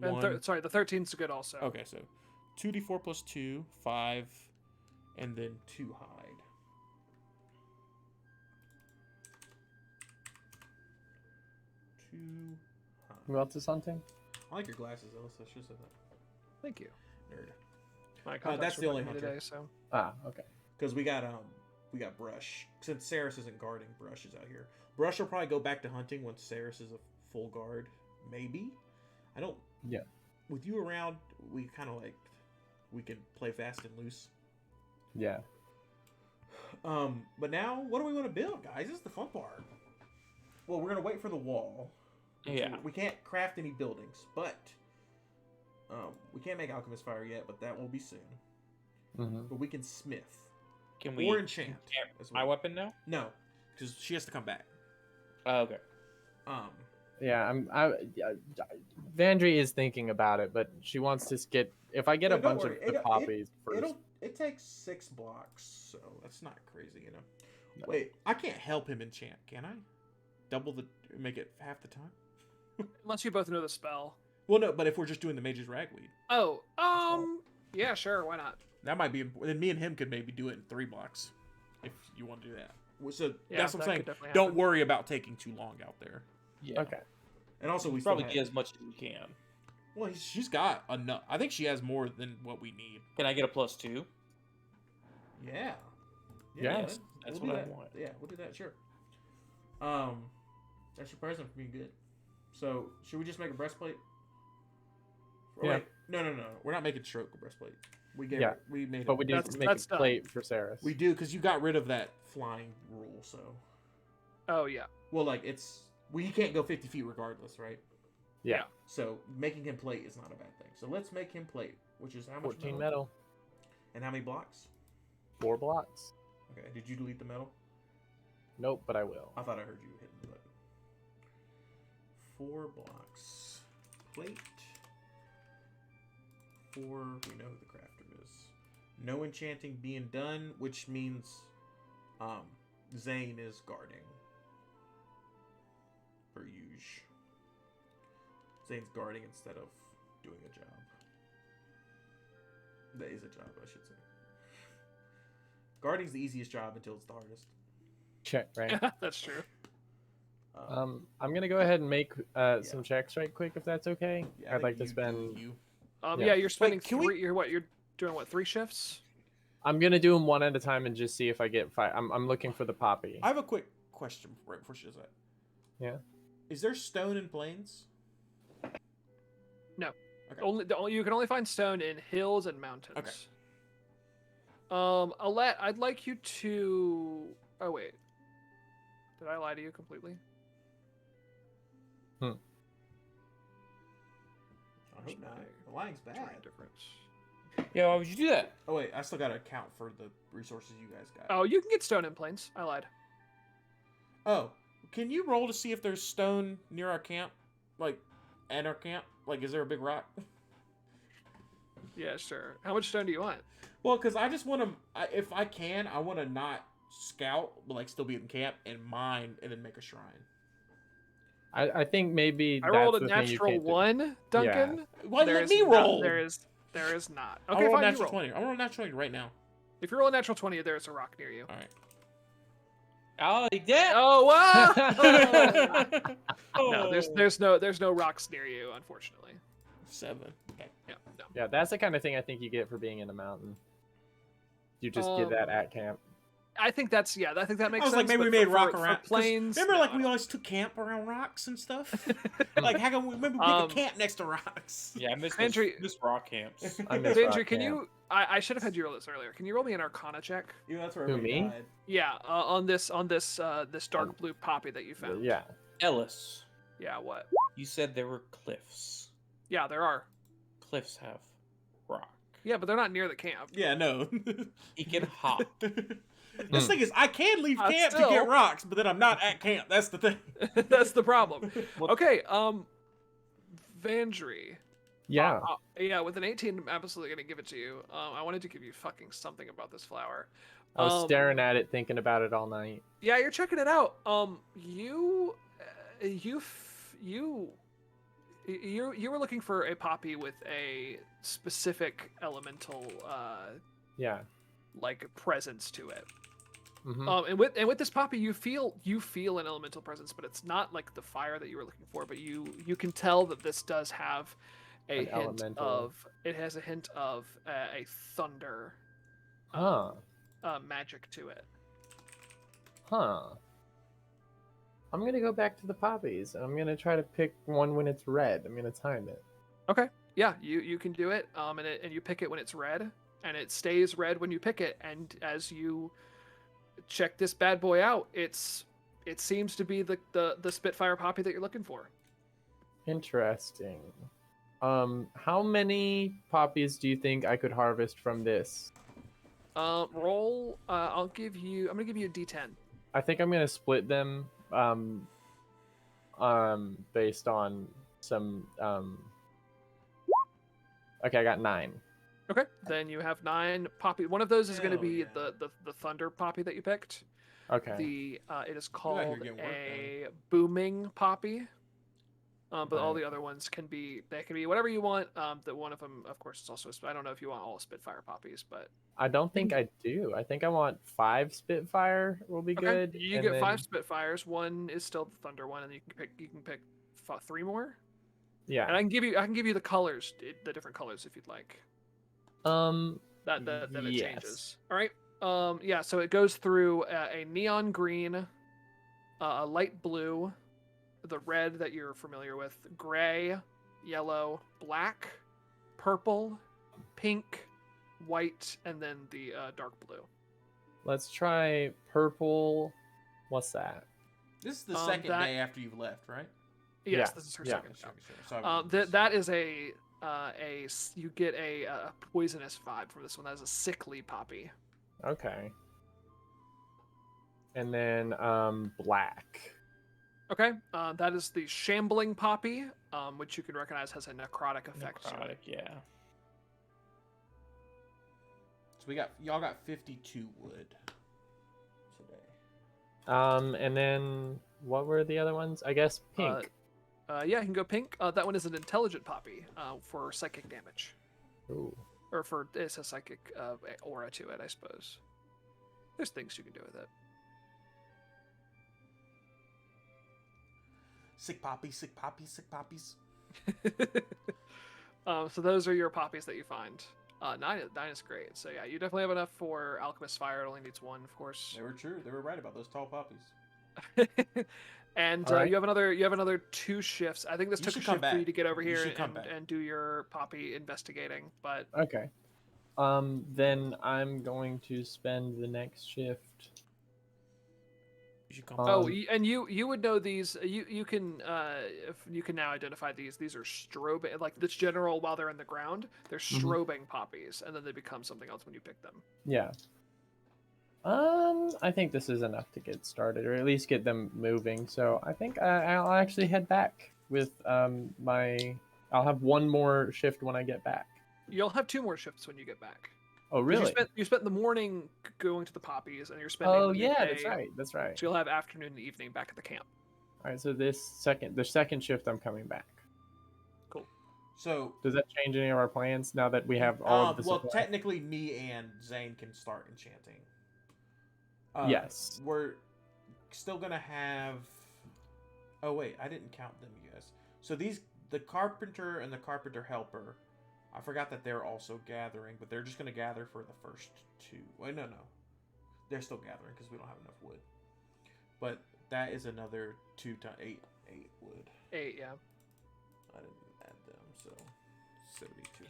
A: And
B: 1.
A: sorry, the 13's good also.
B: Okay, so 2d4 plus 2, 5, and then 2 hide. 2 hide.
C: Who else is hunting?
B: I like your glasses, Ellis. I should have said that.
A: Thank you.
B: Nerd.
A: My
B: that's
A: contacts
B: the
A: were
B: only
A: with me
B: hunter.
A: today, so
C: Okay.
B: Because we got Brush. Since Saris isn't guarding, Brush is out here. Brush will probably go back to hunting once Saris is a full guard. Maybe. I don't
C: Yeah.
B: With you around, we kind of like we can play fast and loose.
C: Yeah.
B: But now, what do we want to build, guys? This is the fun part. Well, we're gonna wait for the wall.
D: Yeah.
B: We can't craft any buildings, but we can't make alchemist fire yet, but that will be soon.
C: Mm-hmm.
B: But we can smith.
D: Can we
B: Or enchant.
D: enchant my weapon now?
B: No, because she has to come back.
D: Oh, okay.
C: Yeah, Vandry is thinking about it, but she wants to get. If I get a bunch of the poppies first,
B: it takes 6 blocks, so that's not crazy, you know. No. Wait, I can't help him enchant, can I? Make it half the time.
A: Unless you both know the spell.
B: Well, no, but if we're just doing the mage's ragweed.
A: Oh, yeah, sure, why not?
B: That might be. Then me and him could maybe do it in 3 blocks, if you want to do that. So
A: Yeah,
B: that's what I'm saying.
A: happen.
B: Don't worry about taking too long out there.
D: Yeah.
C: okay.
B: And also, we
D: probably
B: still
D: get as much as we can.
B: Well, she's got enough. I think she has more than what we need.
D: Can I get a +2?
B: Yeah.
C: Yes.
D: That's
B: we'll
D: what
B: do
D: I
B: that.
D: want.
B: Yeah, we'll do that. Sure. That's your present for being good. So, should we just make a breastplate? Or
C: Yeah.
B: Wait, no. We're not making stroke a breastplate. We made
C: But
B: it.
C: we do make a
A: done.
C: plate for Saris.
B: We do because you got rid of that flying rule. So,
A: Oh, yeah.
B: well, like he can't go 50 feet regardless, right?
C: Yeah.
B: So making him plate is not a bad thing. So let's make him plate, which is how much
C: 14 metal.
B: And how many blocks?
C: 4 blocks.
B: Okay. Did you delete the metal?
C: Nope, but I will.
B: I thought I heard you hitting the button. 4 blocks. Plate. 4. We know who the crafter is. No enchanting being done, which means Zane is guarding. Per usual. Zane's guarding instead of doing a job. That is a job, I should say. Guarding's the easiest job until it's the hardest.
C: Check, right?
A: That's true.
C: I'm gonna go ahead and make some checks right quick if that's okay.
B: Yeah,
C: I'd like to spend.
A: Yeah, you're spending
B: can
A: 3. You're doing what? 3 shifts?
C: I'm gonna do them one at a time and just see if I get 5. I'm looking for the poppy.
B: I have a quick question right before she does that.
C: Yeah.
B: Is there stone in plains?
A: No.
B: Okay.
A: You can only find stone in hills and mountains.
B: Okay.
A: Alette, I'd like you to. Oh wait, did I lie to you completely?
B: I hope not. The lying's bad.
A: Difference.
D: Yeah, why would you do that?
B: Oh wait, I still gotta account for the resources you guys got.
A: Oh, you can get stone in plains. I lied.
B: Oh, can you roll to see if there's stone near our camp? Like, at our camp? Like, is there a big rock?
A: Yeah, sure. How much stone do you want?
B: Well, because I just want to, if I can, I want to not scout, but like still be in camp and mine and then make a shrine.
C: I think maybe
A: I
C: that's
A: rolled a
C: the thing you
A: natural
C: can't do.
A: 1, Duncan.
B: Why
A: There
B: let
A: is
B: me
A: not-
B: roll?
A: There is not.
B: I'll
A: Okay,
B: roll a
A: fine. You
B: natural
A: roll.
B: 20. I'll roll a natural 20 right now.
A: If you roll a natural 20, there's a rock near you.
B: All right.
D: Oh, he did.
A: Oh wow!
D: Oh.
A: No, there's no rocks near you, unfortunately.
B: 7. Okay.
A: Yeah, no.
C: Yeah, that's the kind of thing I think you get for being in a mountain. You just get that at camp.
A: I think that makes
B: I
A: sense.
B: was like, maybe we
A: but
B: made
A: for-
B: rock
A: for
B: around. 'cause
A: plains.
B: Remember, like,
A: no,
B: we always took camp around rocks and stuff? Like, how come we pick a camp next to rocks?
D: Yeah, I miss
A: Andrew-
D: this rock camps.
C: I miss
A: Andrew,
C: rock
A: can
C: camp.
A: you? I should have had you roll this earlier. Can you roll me an Arcana check?
B: Yeah, that's where
C: Who,
B: everybody
C: me?
B: died.
A: Yeah, on this dark blue poppy that you found.
C: Yeah.
D: Ellis,
A: Yeah. What?
D: you said there were cliffs.
A: Yeah, there are.
D: Cliffs have rock.
A: Yeah, but they're not near the camp.
B: Yeah, no.
D: He can hop.
B: This thing is, I can leave camp to
A: Still.
B: get rocks, but then I'm not at camp. That's the thing.
A: That's the problem.
D: What-
A: Okay. Vandry.
C: Yeah.
A: Yeah, with an 18, I'm absolutely gonna give it to you. I wanted to give you fucking something about this flower.
C: I was staring at it, thinking about it all night.
A: Yeah, you're checking it out. You were looking for a poppy with a specific elemental
C: Yeah.
A: like presence to it.
C: Mhm.
A: And with this poppy, you feel an elemental presence, but it's not like the fire that you were looking for. But you can tell that this does have a
C: An
A: hint
C: elemental.
A: of a thunder
C: Huh.
A: magic to it.
C: Huh. I'm gonna go back to the poppies. I'm gonna try to pick one when it's red. I'm gonna time it.
A: Okay. Yeah, you can do it. And you pick it when it's red, and it stays red when you pick it. And as you check this bad boy out, it seems to be the Spitfire poppy that you're looking for.
C: Interesting. How many poppies do you think I could harvest from this?
A: Roll. I'm gonna give you a D10.
C: I think I'm gonna split them. Based on some. Okay, I got 9.
A: Okay. Then you have 9 poppy. One of those is going to
B: Hell
A: be
B: yeah.
A: the thunder poppy that you picked.
C: Okay.
A: It is
B: out here
A: called
B: getting work
A: a booming poppy. But all
C: Right.
A: the other ones can be whatever you want. That one of them, of course, is also. I don't know if you want all Spitfire poppies, but
C: I don't think I do. I think I want 5 Spitfire will be
A: okay.
C: good.
A: You
C: and
A: get
C: then-
A: 5 Spitfires. One is still the thunder one, and you can pick 3 more.
C: Yeah.
A: And I can give you the colors, the different colors if you'd like. That it
C: yes.
A: changes. All right. Yeah. So it goes through a neon green, a light blue, the red that you're familiar with, gray, yellow, black, purple, pink, white, and then the dark blue.
C: Let's try purple. What's that?
B: This is the second day after you've left, right?
A: Yes,
C: Yeah,
A: this is her
C: yeah.
A: second.
B: Sure.
A: That is you get a poisonous vibe from this one. That is a sickly poppy.
C: Okay. And then black.
A: Okay, that is the shambling poppy, which you can recognize has a necrotic effect. to it.
D: Necrotic, yeah.
B: So y'all got 52 wood today.
C: And then what were the other ones? I guess pink.
A: Yeah, you can go pink. That one is an intelligent poppy for psychic damage,
C: Ooh.
A: or it's a psychic aura to it, I suppose. There's things you can do with it.
B: Sick poppies, sick poppies, sick poppies.
A: So those are your poppies that you find. 9 is great. So yeah, you definitely have enough for Alchemist Fire. It only needs 1, of course.
B: They were true. They were right about those tall poppies.
A: And
C: All right.
A: you have another 2 shifts. I think this
B: You
A: took a
B: should come
A: shift for you
B: back.
A: to get over
B: You
A: here
B: should come back.
A: and do your poppy investigating. But
C: Okay. Then I'm going to spend the next shift.
B: You should come
C: Um,
B: back.
A: and you would know these. You can if you can now identify these. These are strobing, like this general while they're in the ground. They're strobing poppies, and then they become something else when you pick them.
C: Yeah. I think this is enough to get started, or at least get them moving. So I think I'll actually head back with I'll have 1 more shift when I get back.
A: You'll have 2 more shifts when you get back.
C: Oh,
A: 'Cause
C: really?
A: You spent the morning going to the poppies, and you're spending.
C: Oh,
A: the
C: yeah,
A: day,
C: that's right.
A: So you'll have afternoon and evening back at the camp.
C: All right, so the second shift, I'm coming back.
A: Cool.
B: So,
C: Does that change any of our plans now that we have all of the
B: well,
C: supplies?
B: technically, me and Zane can start enchanting.
C: Yes.
B: We're still gonna have. Oh wait, I didn't count them, you guys. So the carpenter and the carpenter helper. I forgot that they're also gathering, but they're just gonna gather for the first 2. Wait, no, they're still gathering because we don't have enough wood. But that is another 2 to 8 wood.
A: 8, yeah.
B: I didn't add them, so 72.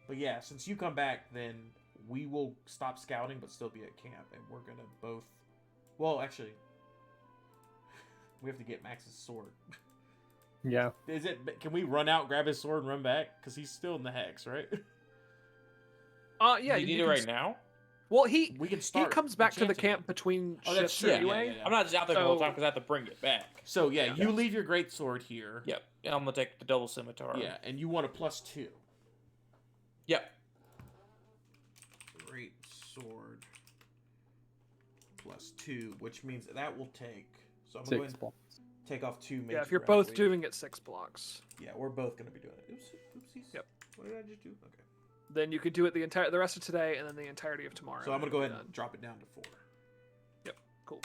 B: But yeah, since you come back, then we will stop scouting, but still be at camp, and we're gonna both. Well, actually, we have to get Max's sword.
C: Yeah.
B: Is it? Can we run out, grab his sword, and run back? Because he's still in the hex, right?
A: Yeah.
D: you need it right now?
A: Well,
B: We can
A: he
B: start.
A: comes back to the
B: enchanting.
A: camp between
B: Oh, that's
A: shifts
B: true. Yeah,
A: anyway.
B: yeah.
D: I'm not just out there the whole time
A: So-
D: because I have to bring it back.
B: So yeah,
A: Yeah.
B: you leave your great sword here.
D: Yep. And I'm gonna take the double scimitar.
B: Yeah, and you want a +2.
D: Yep.
B: Great sword +2, which means that will take. So I'm gonna go
C: 6
B: ahead
C: blocks.
B: and take off 2 major.
A: Yeah, if you're both
B: grappling.
A: doing it 6 blocks,
B: Yeah, we're both gonna be doing it. Oopsies.
A: Yep.
B: What did I just do? Okay.
A: then you could do it the rest of today and then the entirety of tomorrow.
B: So I'm gonna
A: and
B: go
A: you'll
B: ahead
A: be
B: and
A: done.
B: drop it down to 4.
A: Cool.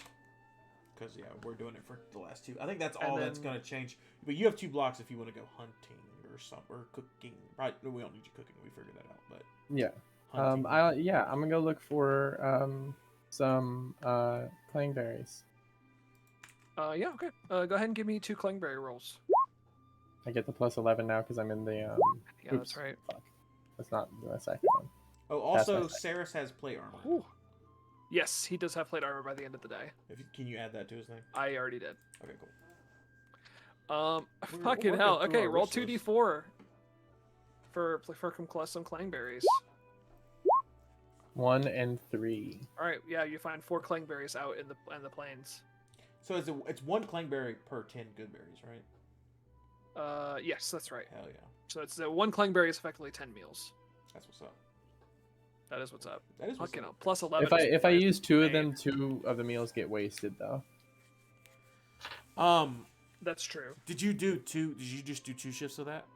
B: Because yeah, we're doing it for the last 2. I think that's
A: And
B: all that's
A: then-
B: gonna change. But you have 2 blocks if you want to go hunting or something or cooking. Probably no, we don't need you cooking. We figured that out. But
C: Yeah.
B: hunting.
C: I'm gonna go look for some clangberries.
A: Yeah, okay. Go ahead and give me 2 clangberry rolls.
C: I get the +11 now because I'm in the.
A: Yeah,
C: Oops,
A: that's right.
C: Fuck. That's not the second one.
B: Oh,
C: That's
B: also,
C: my second.
B: Saris has plate armor.
A: Ooh. Yes, he does have plate armor by the end of the day.
B: Can you add that to his thing?
A: I already did.
B: Okay, cool. We're
A: Fucking
B: working
A: hell.
B: through
A: Okay,
B: our
A: roll
B: wish list.
A: 2d4 for some clangberries.
C: 1 and 3.
A: All right, yeah, you find 4 clangberries out in the plains.
B: So it's 1 clangberry per 10 good berries, right?
A: Yes, that's right.
B: Hell yeah.
A: So it's 1 clangberry is effectively 10 meals.
B: That's what's up.
A: That is what's up.
B: That is what's
A: Fucking
B: up.
A: hell, +11.
C: If I use 2 of
A: insane.
C: them, 2 of the meals get wasted though.
A: That's true.
B: Did you just do 2 shifts of that?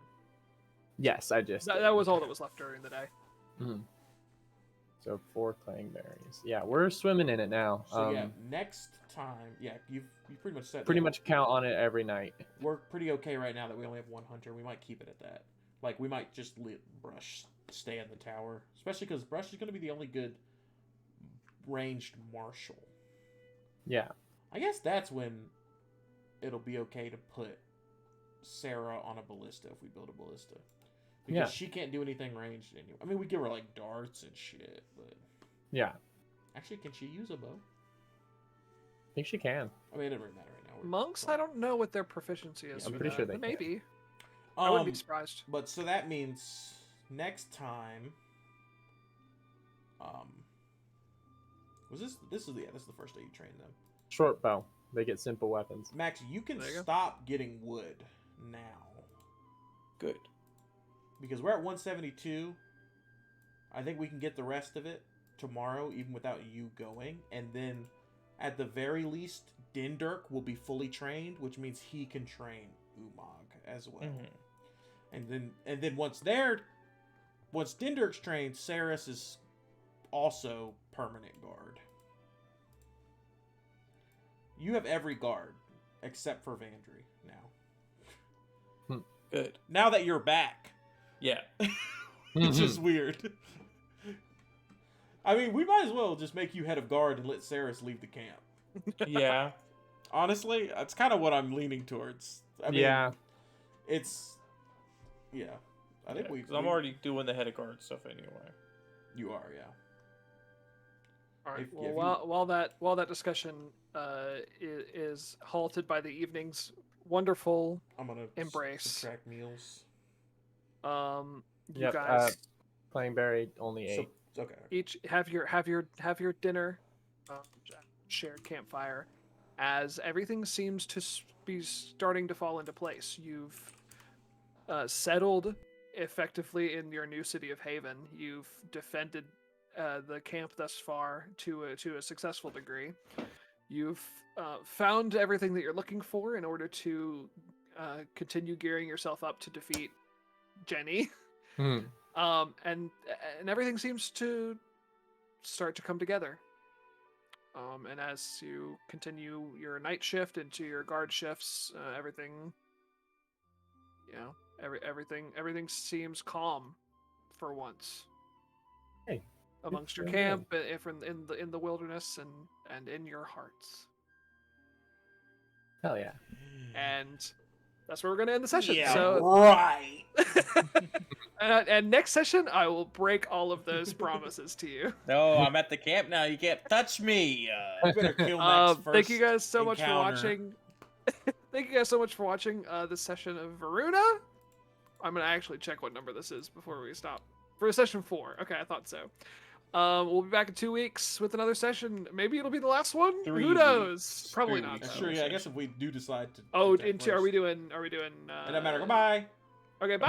C: Yes, I just.
A: That was all that was left during the day.
C: Mhm. So 4 clangberries. Yeah, we're swimming in it now.
B: So yeah, next time, yeah, you pretty much said
C: Pretty
B: that.
C: much count on it every night.
B: We're pretty okay right now that we only have 1 hunter. We might keep it at that. Like we might just let Brush stay in the tower, especially because Brush is going to be the only good ranged marshal.
C: Yeah.
B: I guess that's when it'll be okay to put Sarah on a ballista if we build a ballista. Because
C: Yeah.
B: she can't do anything ranged anyway. I mean, we give her like darts and shit, but
C: Yeah.
B: actually, can she use a bow?
C: I think she can.
B: I mean, it doesn't really matter right now.
A: Monks, I don't know what their proficiency is.
B: Yeah, I'm
A: for
C: pretty
A: that,
C: sure they
A: but
C: can.
A: maybe. I wouldn't be surprised.
B: But so that means next time, was this is the first day you train them.
C: Short bow. They get simple weapons.
B: Max, you can
A: There you go.
B: stop getting wood now
D: Good.
B: because we're at 172. I think we can get the rest of it tomorrow, even without you going, and then at the very least, Dindirk will be fully trained, which means he can train Umag as well.
D: Mhm.
B: And then once Dindirk's trained, Saris is also permanent guard. You have every guard except for Vandry now.
D: Good.
B: Now that you're back,
D: Yeah.
B: which is weird. I mean, we might as well just make you head of guard and let Saris leave the camp.
D: Yeah.
B: Honestly, that's kind of what I'm leaning towards. I mean,
C: Yeah.
B: it's yeah. I think
D: Because I'm already doing the head of guard stuff anyway.
B: You are, yeah.
A: All right.
B: If-
A: Well,
B: if you-
A: while that discussion is halted by the evening's wonderful
B: I'm gonna
A: Embrace.
B: subtract meals.
A: you
C: Yep.
A: guys
C: Clangberry only 8.
B: So, okay.
A: each have your dinner, shared campfire, as everything seems to be starting to fall into place. You've settled effectively in your new city of Haven. You've defended the camp thus far to a successful degree. You've found everything that you're looking for in order to continue gearing yourself up to defeat Jenny.
C: Mhm.
A: And everything seems to start to come together. And as you continue your night shift into your guard shifts, everything, everything seems calm for once.
C: Hey,
A: amongst your
C: good.
A: camp, in the wilderness, and in your hearts.
C: Hell yeah.
A: And that's where we're gonna end the session.
B: Yeah,
A: So
B: right.
A: and next session, I will break all of those promises to you.
D: No, I'm at the camp now. You can't touch me.
B: You better kill Max first.
A: Thank you guys so much for
B: encounter.
A: watching. Thank you guys so much for watching this session of Viruna. I'm gonna actually check what number this is before we stop. For session 4. Okay, I thought so. We'll be back in 2 weeks with another session. Maybe it'll be the last one.
D: 3
A: Who knows?
D: weeks.
A: Probably
D: 3
A: not.
D: weeks.
A: Though.
B: Sure, yeah. I guess if we do decide to.
A: Oh,
B: attack
A: are
B: first.
A: we doing?
B: It doesn't matter. Goodbye.
A: Okay, bye.